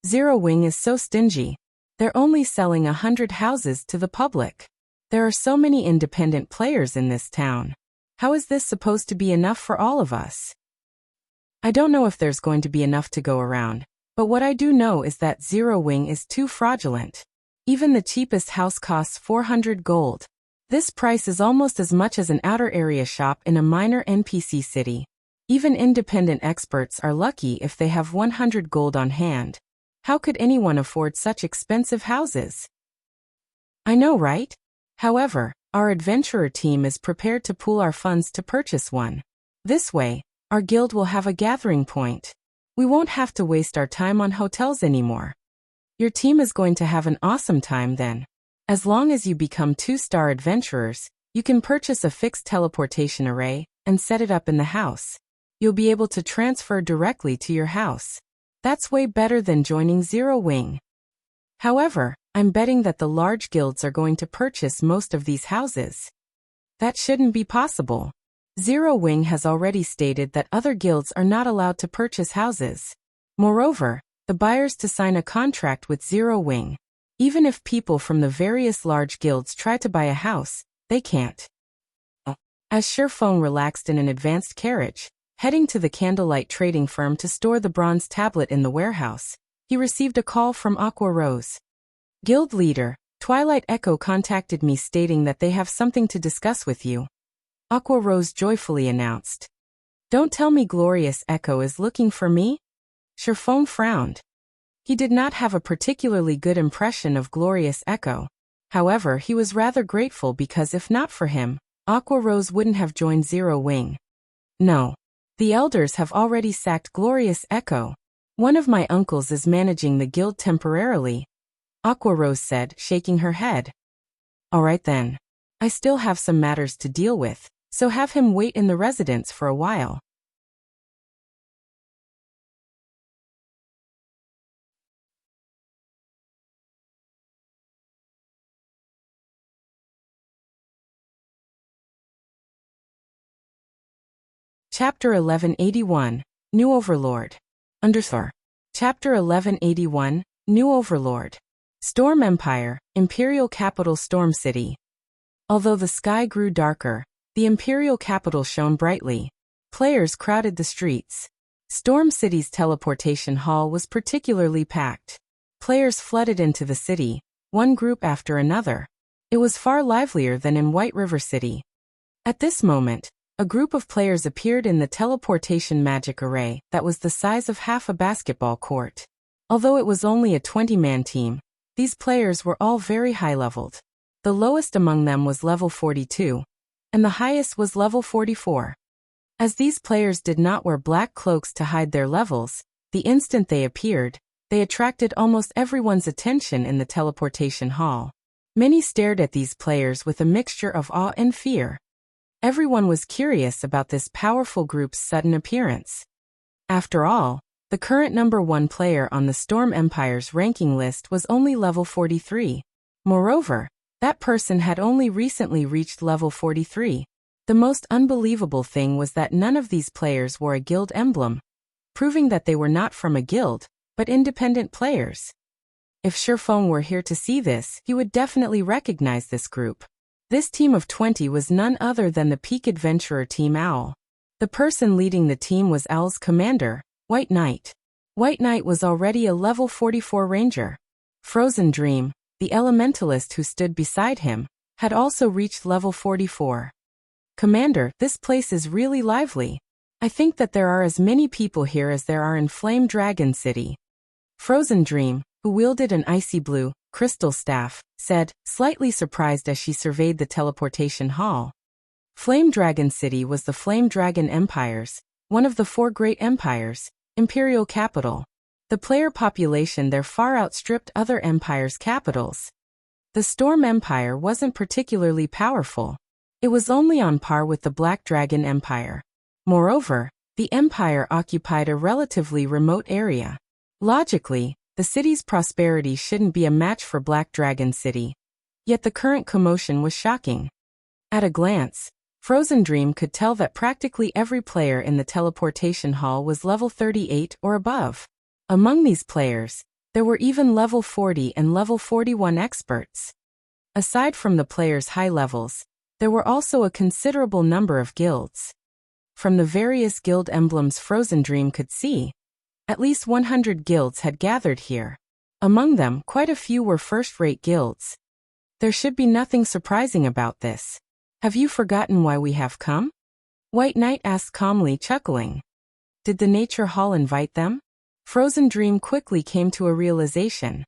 Zero Wing is so stingy. They're only selling 100 houses to the public. There are so many independent players in this town. How is this supposed to be enough for all of us? I don't know if there's going to be enough to go around, but what I do know is that Zero Wing is too fraudulent. Even the cheapest house costs 400 gold. This price is almost as much as an outer area shop in a minor NPC city. Even independent experts are lucky if they have 100 gold on hand. How could anyone afford such expensive houses? I know, right? However, our adventurer team is prepared to pool our funds to purchase one. This way, our guild will have a gathering point. We won't have to waste our time on hotels anymore. Your team is going to have an awesome time then. As long as you become 2-star adventurers, you can purchase a fixed teleportation array and set it up in the house. You'll be able to transfer directly to your house. That's way better than joining Zero Wing. However, I'm betting that the large guilds are going to purchase most of these houses. That shouldn't be possible. Zero Wing has already stated that other guilds are not allowed to purchase houses. Moreover, the buyers to sign a contract with Zero Wing. Even if people from the various large guilds try to buy a house, they can't. As Sherfone relaxed in an advanced carriage, heading to the candlelight trading firm to store the bronze tablet in the warehouse, he received a call from Aqua Rose. Guild leader, Twilight Echo contacted me stating that they have something to discuss with you. Aqua Rose joyfully announced. Don't tell me Glorious Echo is looking for me? Sherfone frowned. He did not have a particularly good impression of Glorious Echo. However, he was rather grateful because if not for him, Aqua Rose wouldn't have joined Zero Wing. No. The elders have already sacked Glorious Echo. One of my uncles is managing the guild temporarily, Aqua Rose said, shaking her head. All right then. I still have some matters to deal with, so have him wait in the residence for a while. Chapter 1181, New Overlord. Underthor. Chapter 1181, New Overlord. Storm Empire, Imperial Capital Storm City. Although the sky grew darker, the Imperial capital shone brightly. Players crowded the streets. Storm City's teleportation hall was particularly packed. Players flooded into the city, one group after another. It was far livelier than in White River City. At this moment, a group of players appeared in the teleportation magic array that was the size of half a basketball court. Although it was only a 20-man team, these players were all very high-leveled. The lowest among them was level 42, and the highest was level 44. As these players did not wear black cloaks to hide their levels, the instant they appeared, they attracted almost everyone's attention in the teleportation hall. Many stared at these players with a mixture of awe and fear. Everyone was curious about this powerful group's sudden appearance. After all, the current number 1 player on the Storm Empire's ranking list was only level 43. Moreover, that person had only recently reached level 43. The most unbelievable thing was that none of these players wore a guild emblem, proving that they were not from a guild, but independent players. If Sherfone were here to see this, he would definitely recognize this group. This team of 20 was none other than the Peak Adventurer Team Owl. The person leading the team was Owl's commander, White Knight. White Knight was already a level 44 ranger. Frozen Dream, the elementalist who stood beside him, had also reached level 44. Commander, this place is really lively. I think that there are as many people here as there are in Flame Dragon City. Frozen Dream, who wielded an icy blue, crystal staff, said, slightly surprised as she surveyed the teleportation hall. Flame Dragon City was the Flame Dragon Empire's, one of the 4 great empires, imperial capital. The player population there far outstripped other empires' capitals. The Storm Empire wasn't particularly powerful. It was only on par with the Black Dragon Empire. Moreover, the empire occupied a relatively remote area. Logically, the city's prosperity shouldn't be a match for Black Dragon City. Yet the current commotion was shocking. At a glance, Frozen Dream could tell that practically every player in the teleportation hall was level 38 or above. Among these players, there were even level 40 and level 41 experts. Aside from the players' high levels, there were also a considerable number of guilds. From the various guild emblems Frozen Dream could see, at least 100 guilds had gathered here. Among them, quite a few were first-rate guilds. There should be nothing surprising about this. Have you forgotten why we have come? White Knight asked calmly, chuckling. Did the Nature Hall invite them? Frozen Dream quickly came to a realization.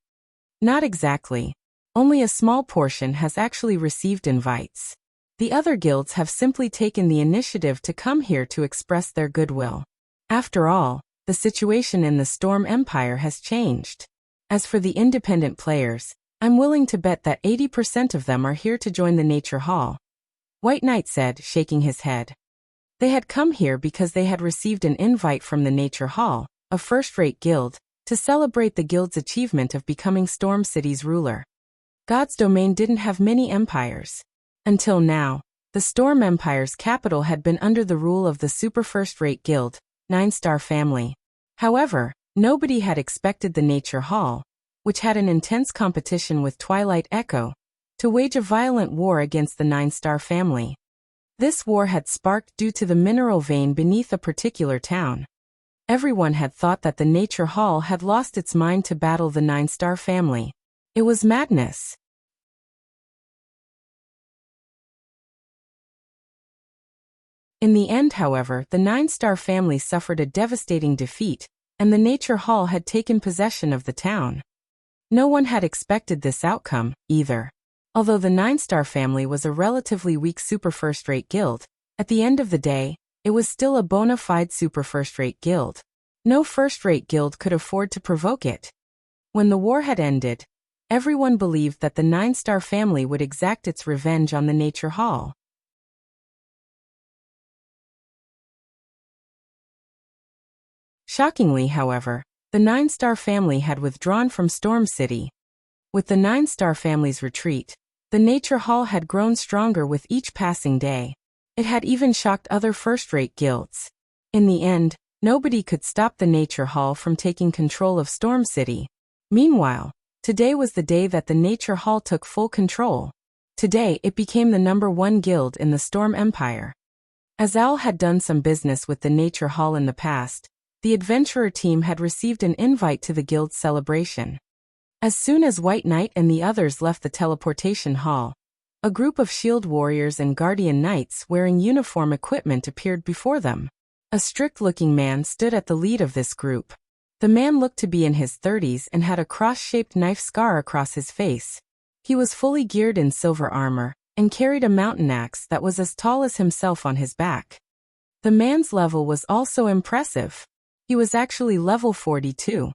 Not exactly. Only a small portion has actually received invites. The other guilds have simply taken the initiative to come here to express their goodwill. After all, the situation in the Storm Empire has changed. As for the independent players, I'm willing to bet that 80% of them are here to join the Nature Hall. White Knight said, shaking his head. They had come here because they had received an invite from the Nature Hall, a first-rate guild, to celebrate the guild's achievement of becoming Storm City's ruler. God's domain didn't have many empires. Until now, the Storm Empire's capital had been under the rule of the super first-rate guild, 9-Star Family. However, nobody had expected the Nature Hall, which had an intense competition with Twilight Echo, to wage a violent war against the 9-Star Family. This war had sparked due to the mineral vein beneath a particular town. Everyone had thought that the Nature Hall had lost its mind to battle the 9-Star Family. It was madness. In the end, however, the 9-Star Family suffered a devastating defeat, and the Nature Hall had taken possession of the town. No one had expected this outcome, either. Although the 9-Star Family was a relatively weak super first-rate guild, at the end of the day, it was still a bona fide super first-rate guild. No first-rate guild could afford to provoke it. When the war had ended, everyone believed that the 9-Star Family would exact its revenge on the Nature Hall. Shockingly, however, the 9-Star Family had withdrawn from Storm City. With the 9-Star Family's retreat, the Nature Hall had grown stronger with each passing day. It had even shocked other first-rate guilds. In the end, nobody could stop the Nature Hall from taking control of Storm City. Meanwhile, today was the day that the Nature Hall took full control. Today it became the #1 guild in the Storm Empire. As Al had done some business with the Nature Hall in the past, the adventurer team had received an invite to the guild's celebration. As soon as White Knight and the others left the teleportation hall, a group of shield warriors and guardian knights wearing uniform equipment appeared before them. A strict-looking man stood at the lead of this group. The man looked to be in his 30s and had a cross-shaped knife scar across his face. He was fully geared in silver armor, and carried a mountain axe that was as tall as himself on his back. The man's level was also impressive. He was actually level 42.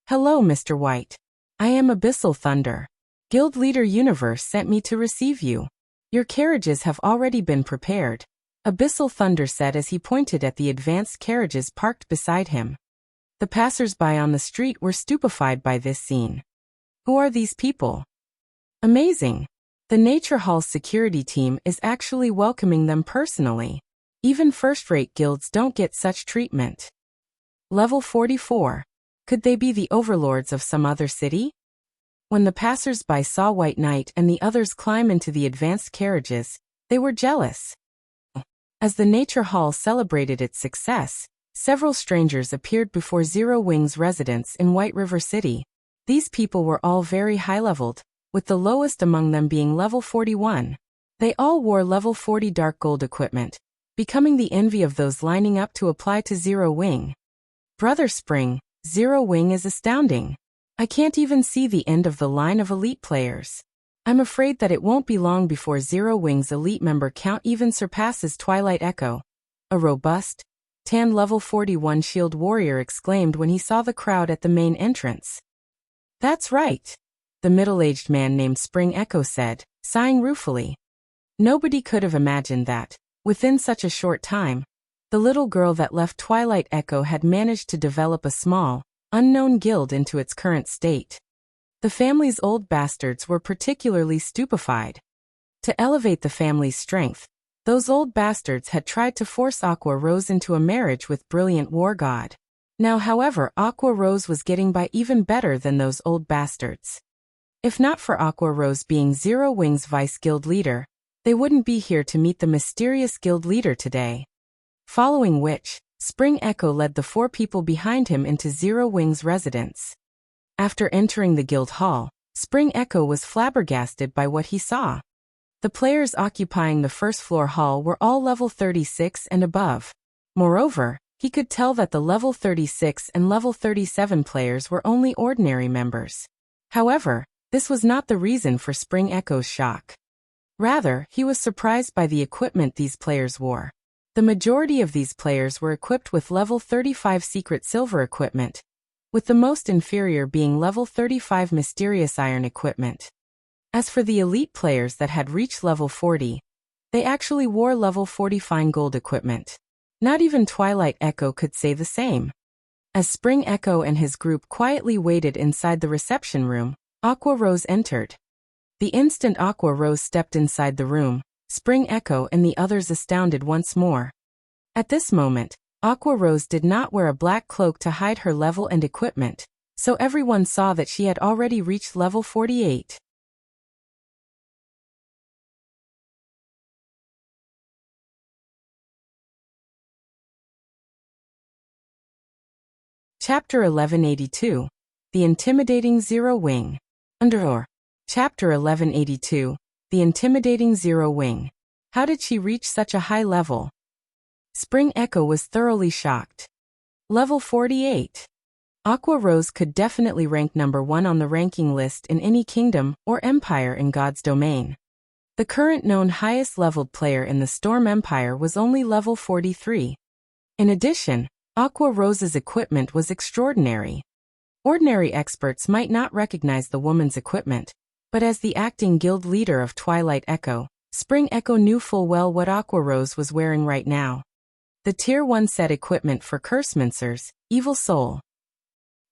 Hello, Mr. White. I am Abyssal Thunder. Guild Leader Universe sent me to receive you. Your carriages have already been prepared, Abyssal Thunder said as he pointed at the advanced carriages parked beside him. The passers-by on the street were stupefied by this scene. Who are these people? Amazing. The Nature Hall's security team is actually welcoming them personally. Even first-rate guilds don't get such treatment. Level 44. Could they be the overlords of some other city? When the passers-by saw White Knight and the others climb into the advanced carriages, they were jealous. As the Nature Hall celebrated its success, several strangers appeared before Zero Wing's residence in White River City. These people were all very high-leveled, with the lowest among them being level 41. They all wore level 40 dark gold equipment, becoming the envy of those lining up to apply to Zero Wing. Brother Spring, Zero Wing is astounding. I can't even see the end of the line of elite players. I'm afraid that it won't be long before Zero Wing's elite member count even surpasses Twilight Echo. A robust, Tan level 41 shield warrior exclaimed when he saw the crowd at the main entrance. That's right, the middle-aged man named Spring Echo said, sighing ruefully. Nobody could have imagined that, within such a short time, the little girl that left Twilight Echo had managed to develop a small, unknown guild into its current state. The family's old bastards were particularly stupefied. To elevate the family's strength, those old bastards had tried to force Aqua Rose into a marriage with Brilliant War God. Now, however, Aqua Rose was getting by even better than those old bastards. If not for Aqua Rose being Zero Wing's vice guild leader, they wouldn't be here to meet the mysterious guild leader today. Following which, Spring Echo led the 4 people behind him into Zero Wing's residence. After entering the guild hall, Spring Echo was flabbergasted by what he saw. The players occupying the first floor hall were all level 36 and above. Moreover, he could tell that the level 36 and level 37 players were only ordinary members. However, this was not the reason for Spring Echo's shock. Rather, he was surprised by the equipment these players wore. The majority of these players were equipped with level 35 secret silver equipment, with the most inferior being level 35 mysterious iron equipment. As for the elite players that had reached level 40, they actually wore level 40 fine gold equipment. Not even Twilight Echo could say the same. As Spring Echo and his group quietly waited inside the reception room, Aqua Rose entered. The instant Aqua Rose stepped inside the room, Spring Echo and the others astounded once more. At this moment, Aqua Rose did not wear a black cloak to hide her level and equipment, so everyone saw that she had already reached level 48. Chapter 1182. The Intimidating Zero Wing. Chapter 1182. The Intimidating Zero Wing. How did she reach such a high level? Spring Echo was thoroughly shocked. Level 48. Aqua Rose could definitely rank number 1 on the ranking list in any kingdom or empire in God's domain. The current known highest leveled player in the Storm Empire was only level 43. In addition, Aqua Rose's equipment was extraordinary. Ordinary experts might not recognize the woman's equipment, but as the acting guild leader of Twilight Echo, Spring Echo knew full well what Aqua Rose was wearing right now. The Tier 1 set equipment for Cursemancers, Evil Soul.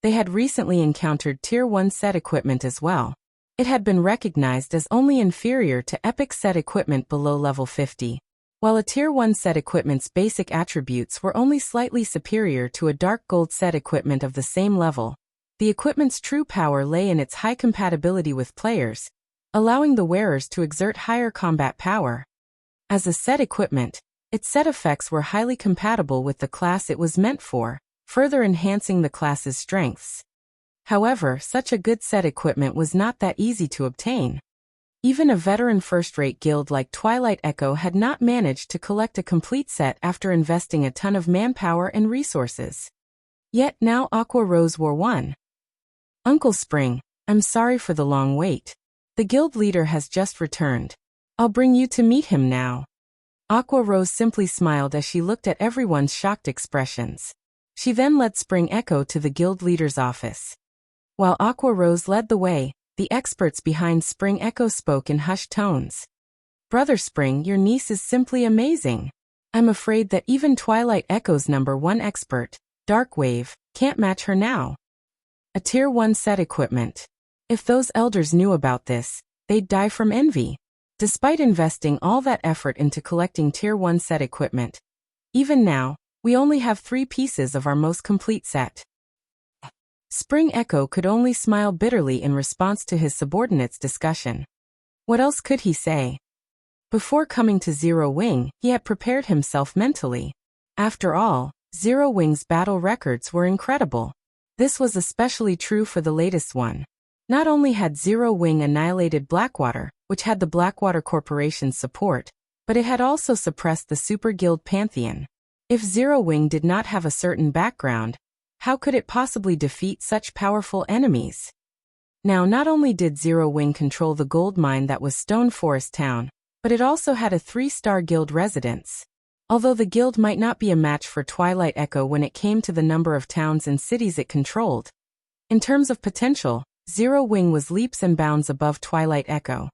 They had recently encountered Tier 1 set equipment as well. It had been recognized as only inferior to Epic set equipment below level 50, while a Tier 1 set equipment's basic attributes were only slightly superior to a Dark Gold set equipment of the same level. The equipment's true power lay in its high compatibility with players, allowing the wearers to exert higher combat power. As a set equipment, its set effects were highly compatible with the class it was meant for, further enhancing the class's strengths. However, such a good set equipment was not that easy to obtain. Even a veteran first-rate guild like Twilight Echo had not managed to collect a complete set after investing a ton of manpower and resources. Yet now Aqua Rose wore one. Uncle Spring, I'm sorry for the long wait. The guild leader has just returned. I'll bring you to meet him now. Aqua Rose simply smiled as she looked at everyone's shocked expressions. She then led Spring Echo to the guild leader's office. While Aqua Rose led the way, the experts behind Spring Echo spoke in hushed tones. Brother Spring, your niece is simply amazing. I'm afraid that even Twilight Echo's number 1 expert, Darkwave, can't match her now. A Tier 1 set equipment. If those elders knew about this, they'd die from envy. Despite investing all that effort into collecting Tier 1 set equipment, even now, we only have 3 pieces of our most complete set. Spring Echo could only smile bitterly in response to his subordinate's discussion. What else could he say? Before coming to Zero Wing, he had prepared himself mentally. After all, Zero Wing's battle records were incredible. This was especially true for the latest one. Not only had Zero Wing annihilated Blackwater, which had the Blackwater Corporation's support, but it had also suppressed the Super Guild Pantheon. If Zero Wing did not have a certain background, how could it possibly defeat such powerful enemies? Now, not only did Zero Wing control the gold mine that was Stone Forest Town, but it also had a 3-star guild residence. Although the guild might not be a match for Twilight Echo when it came to the number of towns and cities it controlled, in terms of potential, Zero Wing was leaps and bounds above Twilight Echo.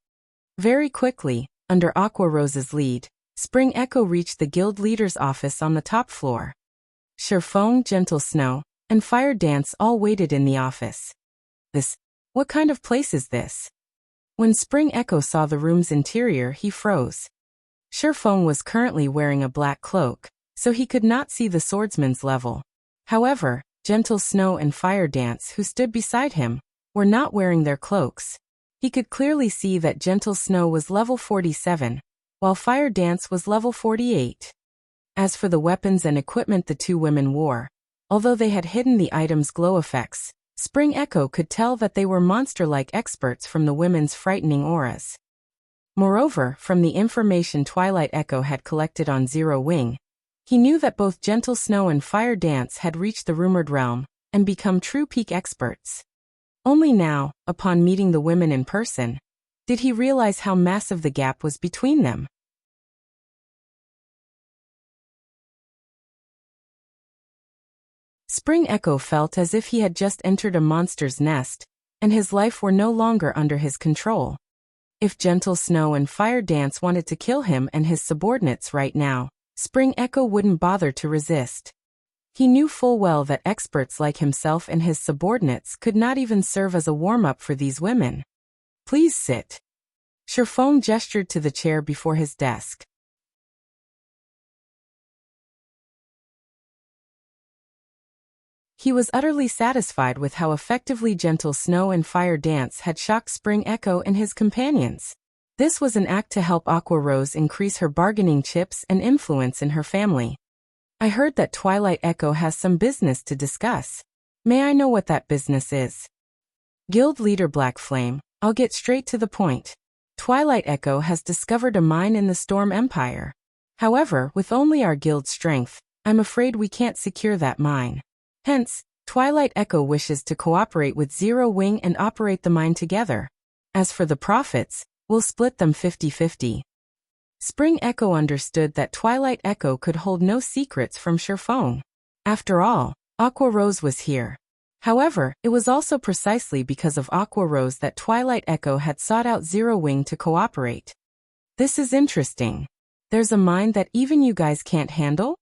Very quickly, under Aqua Rose's lead, Spring Echo reached the guild leader's office on the top floor. Sherfong, Gentle Snow, and Fire Dance all waited in the office. What kind of place is this? When Spring Echo saw the room's interior, he froze. Sherfong was currently wearing a black cloak, so he could not see the swordsman's level. However, Gentle Snow and Fire Dance, who stood beside him, were not wearing their cloaks. He could clearly see that Gentle Snow was level 47, while Fire Dance was level 48. As for the weapons and equipment the two women wore, although they had hidden the items' glow effects, Spring Echo could tell that they were monster-like experts from the women's frightening auras. Moreover, from the information Twilight Echo had collected on Zero Wing, he knew that both Gentle Snow and Fire Dance had reached the rumored realm and become true peak experts. Only now, upon meeting the women in person, did he realize how massive the gap was between them. Spring Echo felt as if he had just entered a monster's nest, and his life were no longer under his control. If Gentle Snow and Fire Dance wanted to kill him and his subordinates right now, Spring Echo wouldn't bother to resist. He knew full well that experts like himself and his subordinates could not even serve as a warm-up for these women. Please sit. Sherfong gestured to the chair before his desk. He was utterly satisfied with how effectively Gentle Snow and Fire Dance had shocked Spring Echo and his companions. This was an act to help Aqua Rose increase her bargaining chips and influence in her family. I heard that Twilight Echo has some business to discuss. May I know what that business is? Guild Leader Black Flame, I'll get straight to the point. Twilight Echo has discovered a mine in the Storm Empire. However, with only our guild's strength, I'm afraid we can't secure that mine. Hence, Twilight Echo wishes to cooperate with Zero Wing and operate the mine together. As for the profits, we'll split them 50-50. Spring Echo understood that Twilight Echo could hold no secrets from Sherfong. After all, Aqua Rose was here. However, it was also precisely because of Aqua Rose that Twilight Echo had sought out Zero Wing to cooperate. This is interesting. There's a mine that even you guys can't handle?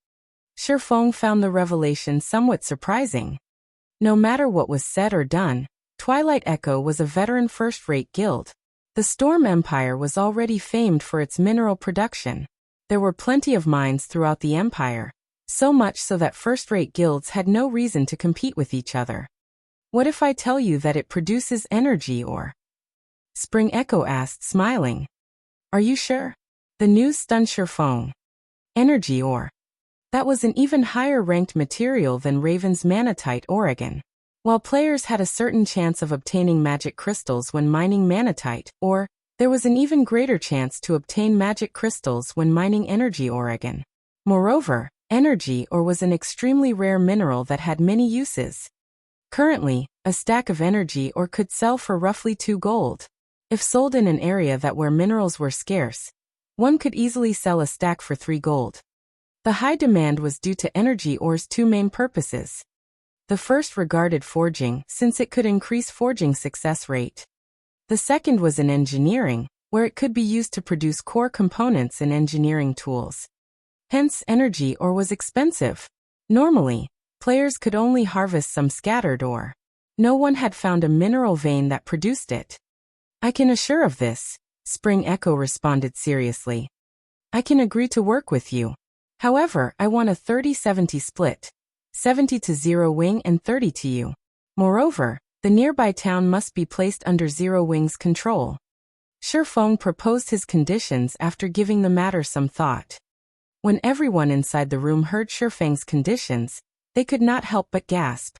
Sherfong found the revelation somewhat surprising. No matter what was said or done, Twilight Echo was a veteran first-rate guild. The Storm Empire was already famed for its mineral production. There were plenty of mines throughout the empire, so much so that first-rate guilds had no reason to compete with each other. What if I tell you that it produces energy ore? Spring Echo asked, smiling. Are you sure? The news stunned Sherfong. Energy ore. That was an even higher-ranked material than Raven's Manatite Oregon. While players had a certain chance of obtaining magic crystals when mining Manatite ore, there was an even greater chance to obtain magic crystals when mining Energy Oregon. Moreover, energy ore was an extremely rare mineral that had many uses. Currently, a stack of energy ore could sell for roughly 2 gold. If sold in an area where minerals were scarce, one could easily sell a stack for 3 gold. The high demand was due to energy ore's 2 main purposes. The first regarded forging, since it could increase forging success rate. The second was in engineering, where it could be used to produce core components and engineering tools. Hence, energy ore was expensive. Normally, players could only harvest some scattered ore. No one had found a mineral vein that produced it. I can assure of this, Spring Echo responded seriously. I can agree to work with you. However, I want a 30-70 split. 70 to Zero Wing and 30 to you. Moreover, the nearby town must be placed under Zero Wing's control. Sherfong proposed his conditions after giving the matter some thought. When everyone inside the room heard Sherfang's conditions, they could not help but gasp.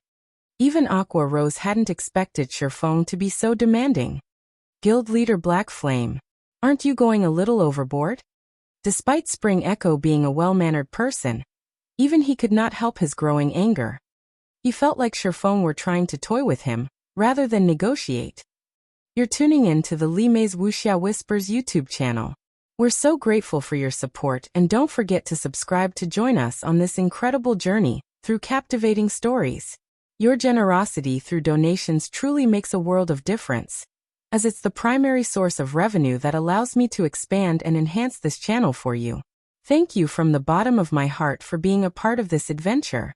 Even Aqua Rose hadn't expected Sherfong to be so demanding. Guild Leader Black Flame, aren't you going a little overboard? Despite Spring Echo being a well-mannered person, even he could not help his growing anger. He felt like Sherfong were trying to toy with him, rather than negotiate. You're tuning in to the Li Mei's Wuxia Whispers YouTube channel. We're so grateful for your support, and don't forget to subscribe to join us on this incredible journey through captivating stories. Your generosity through donations truly makes a world of difference, as it's the primary source of revenue that allows me to expand and enhance this channel for you. Thank you from the bottom of my heart for being a part of this adventure.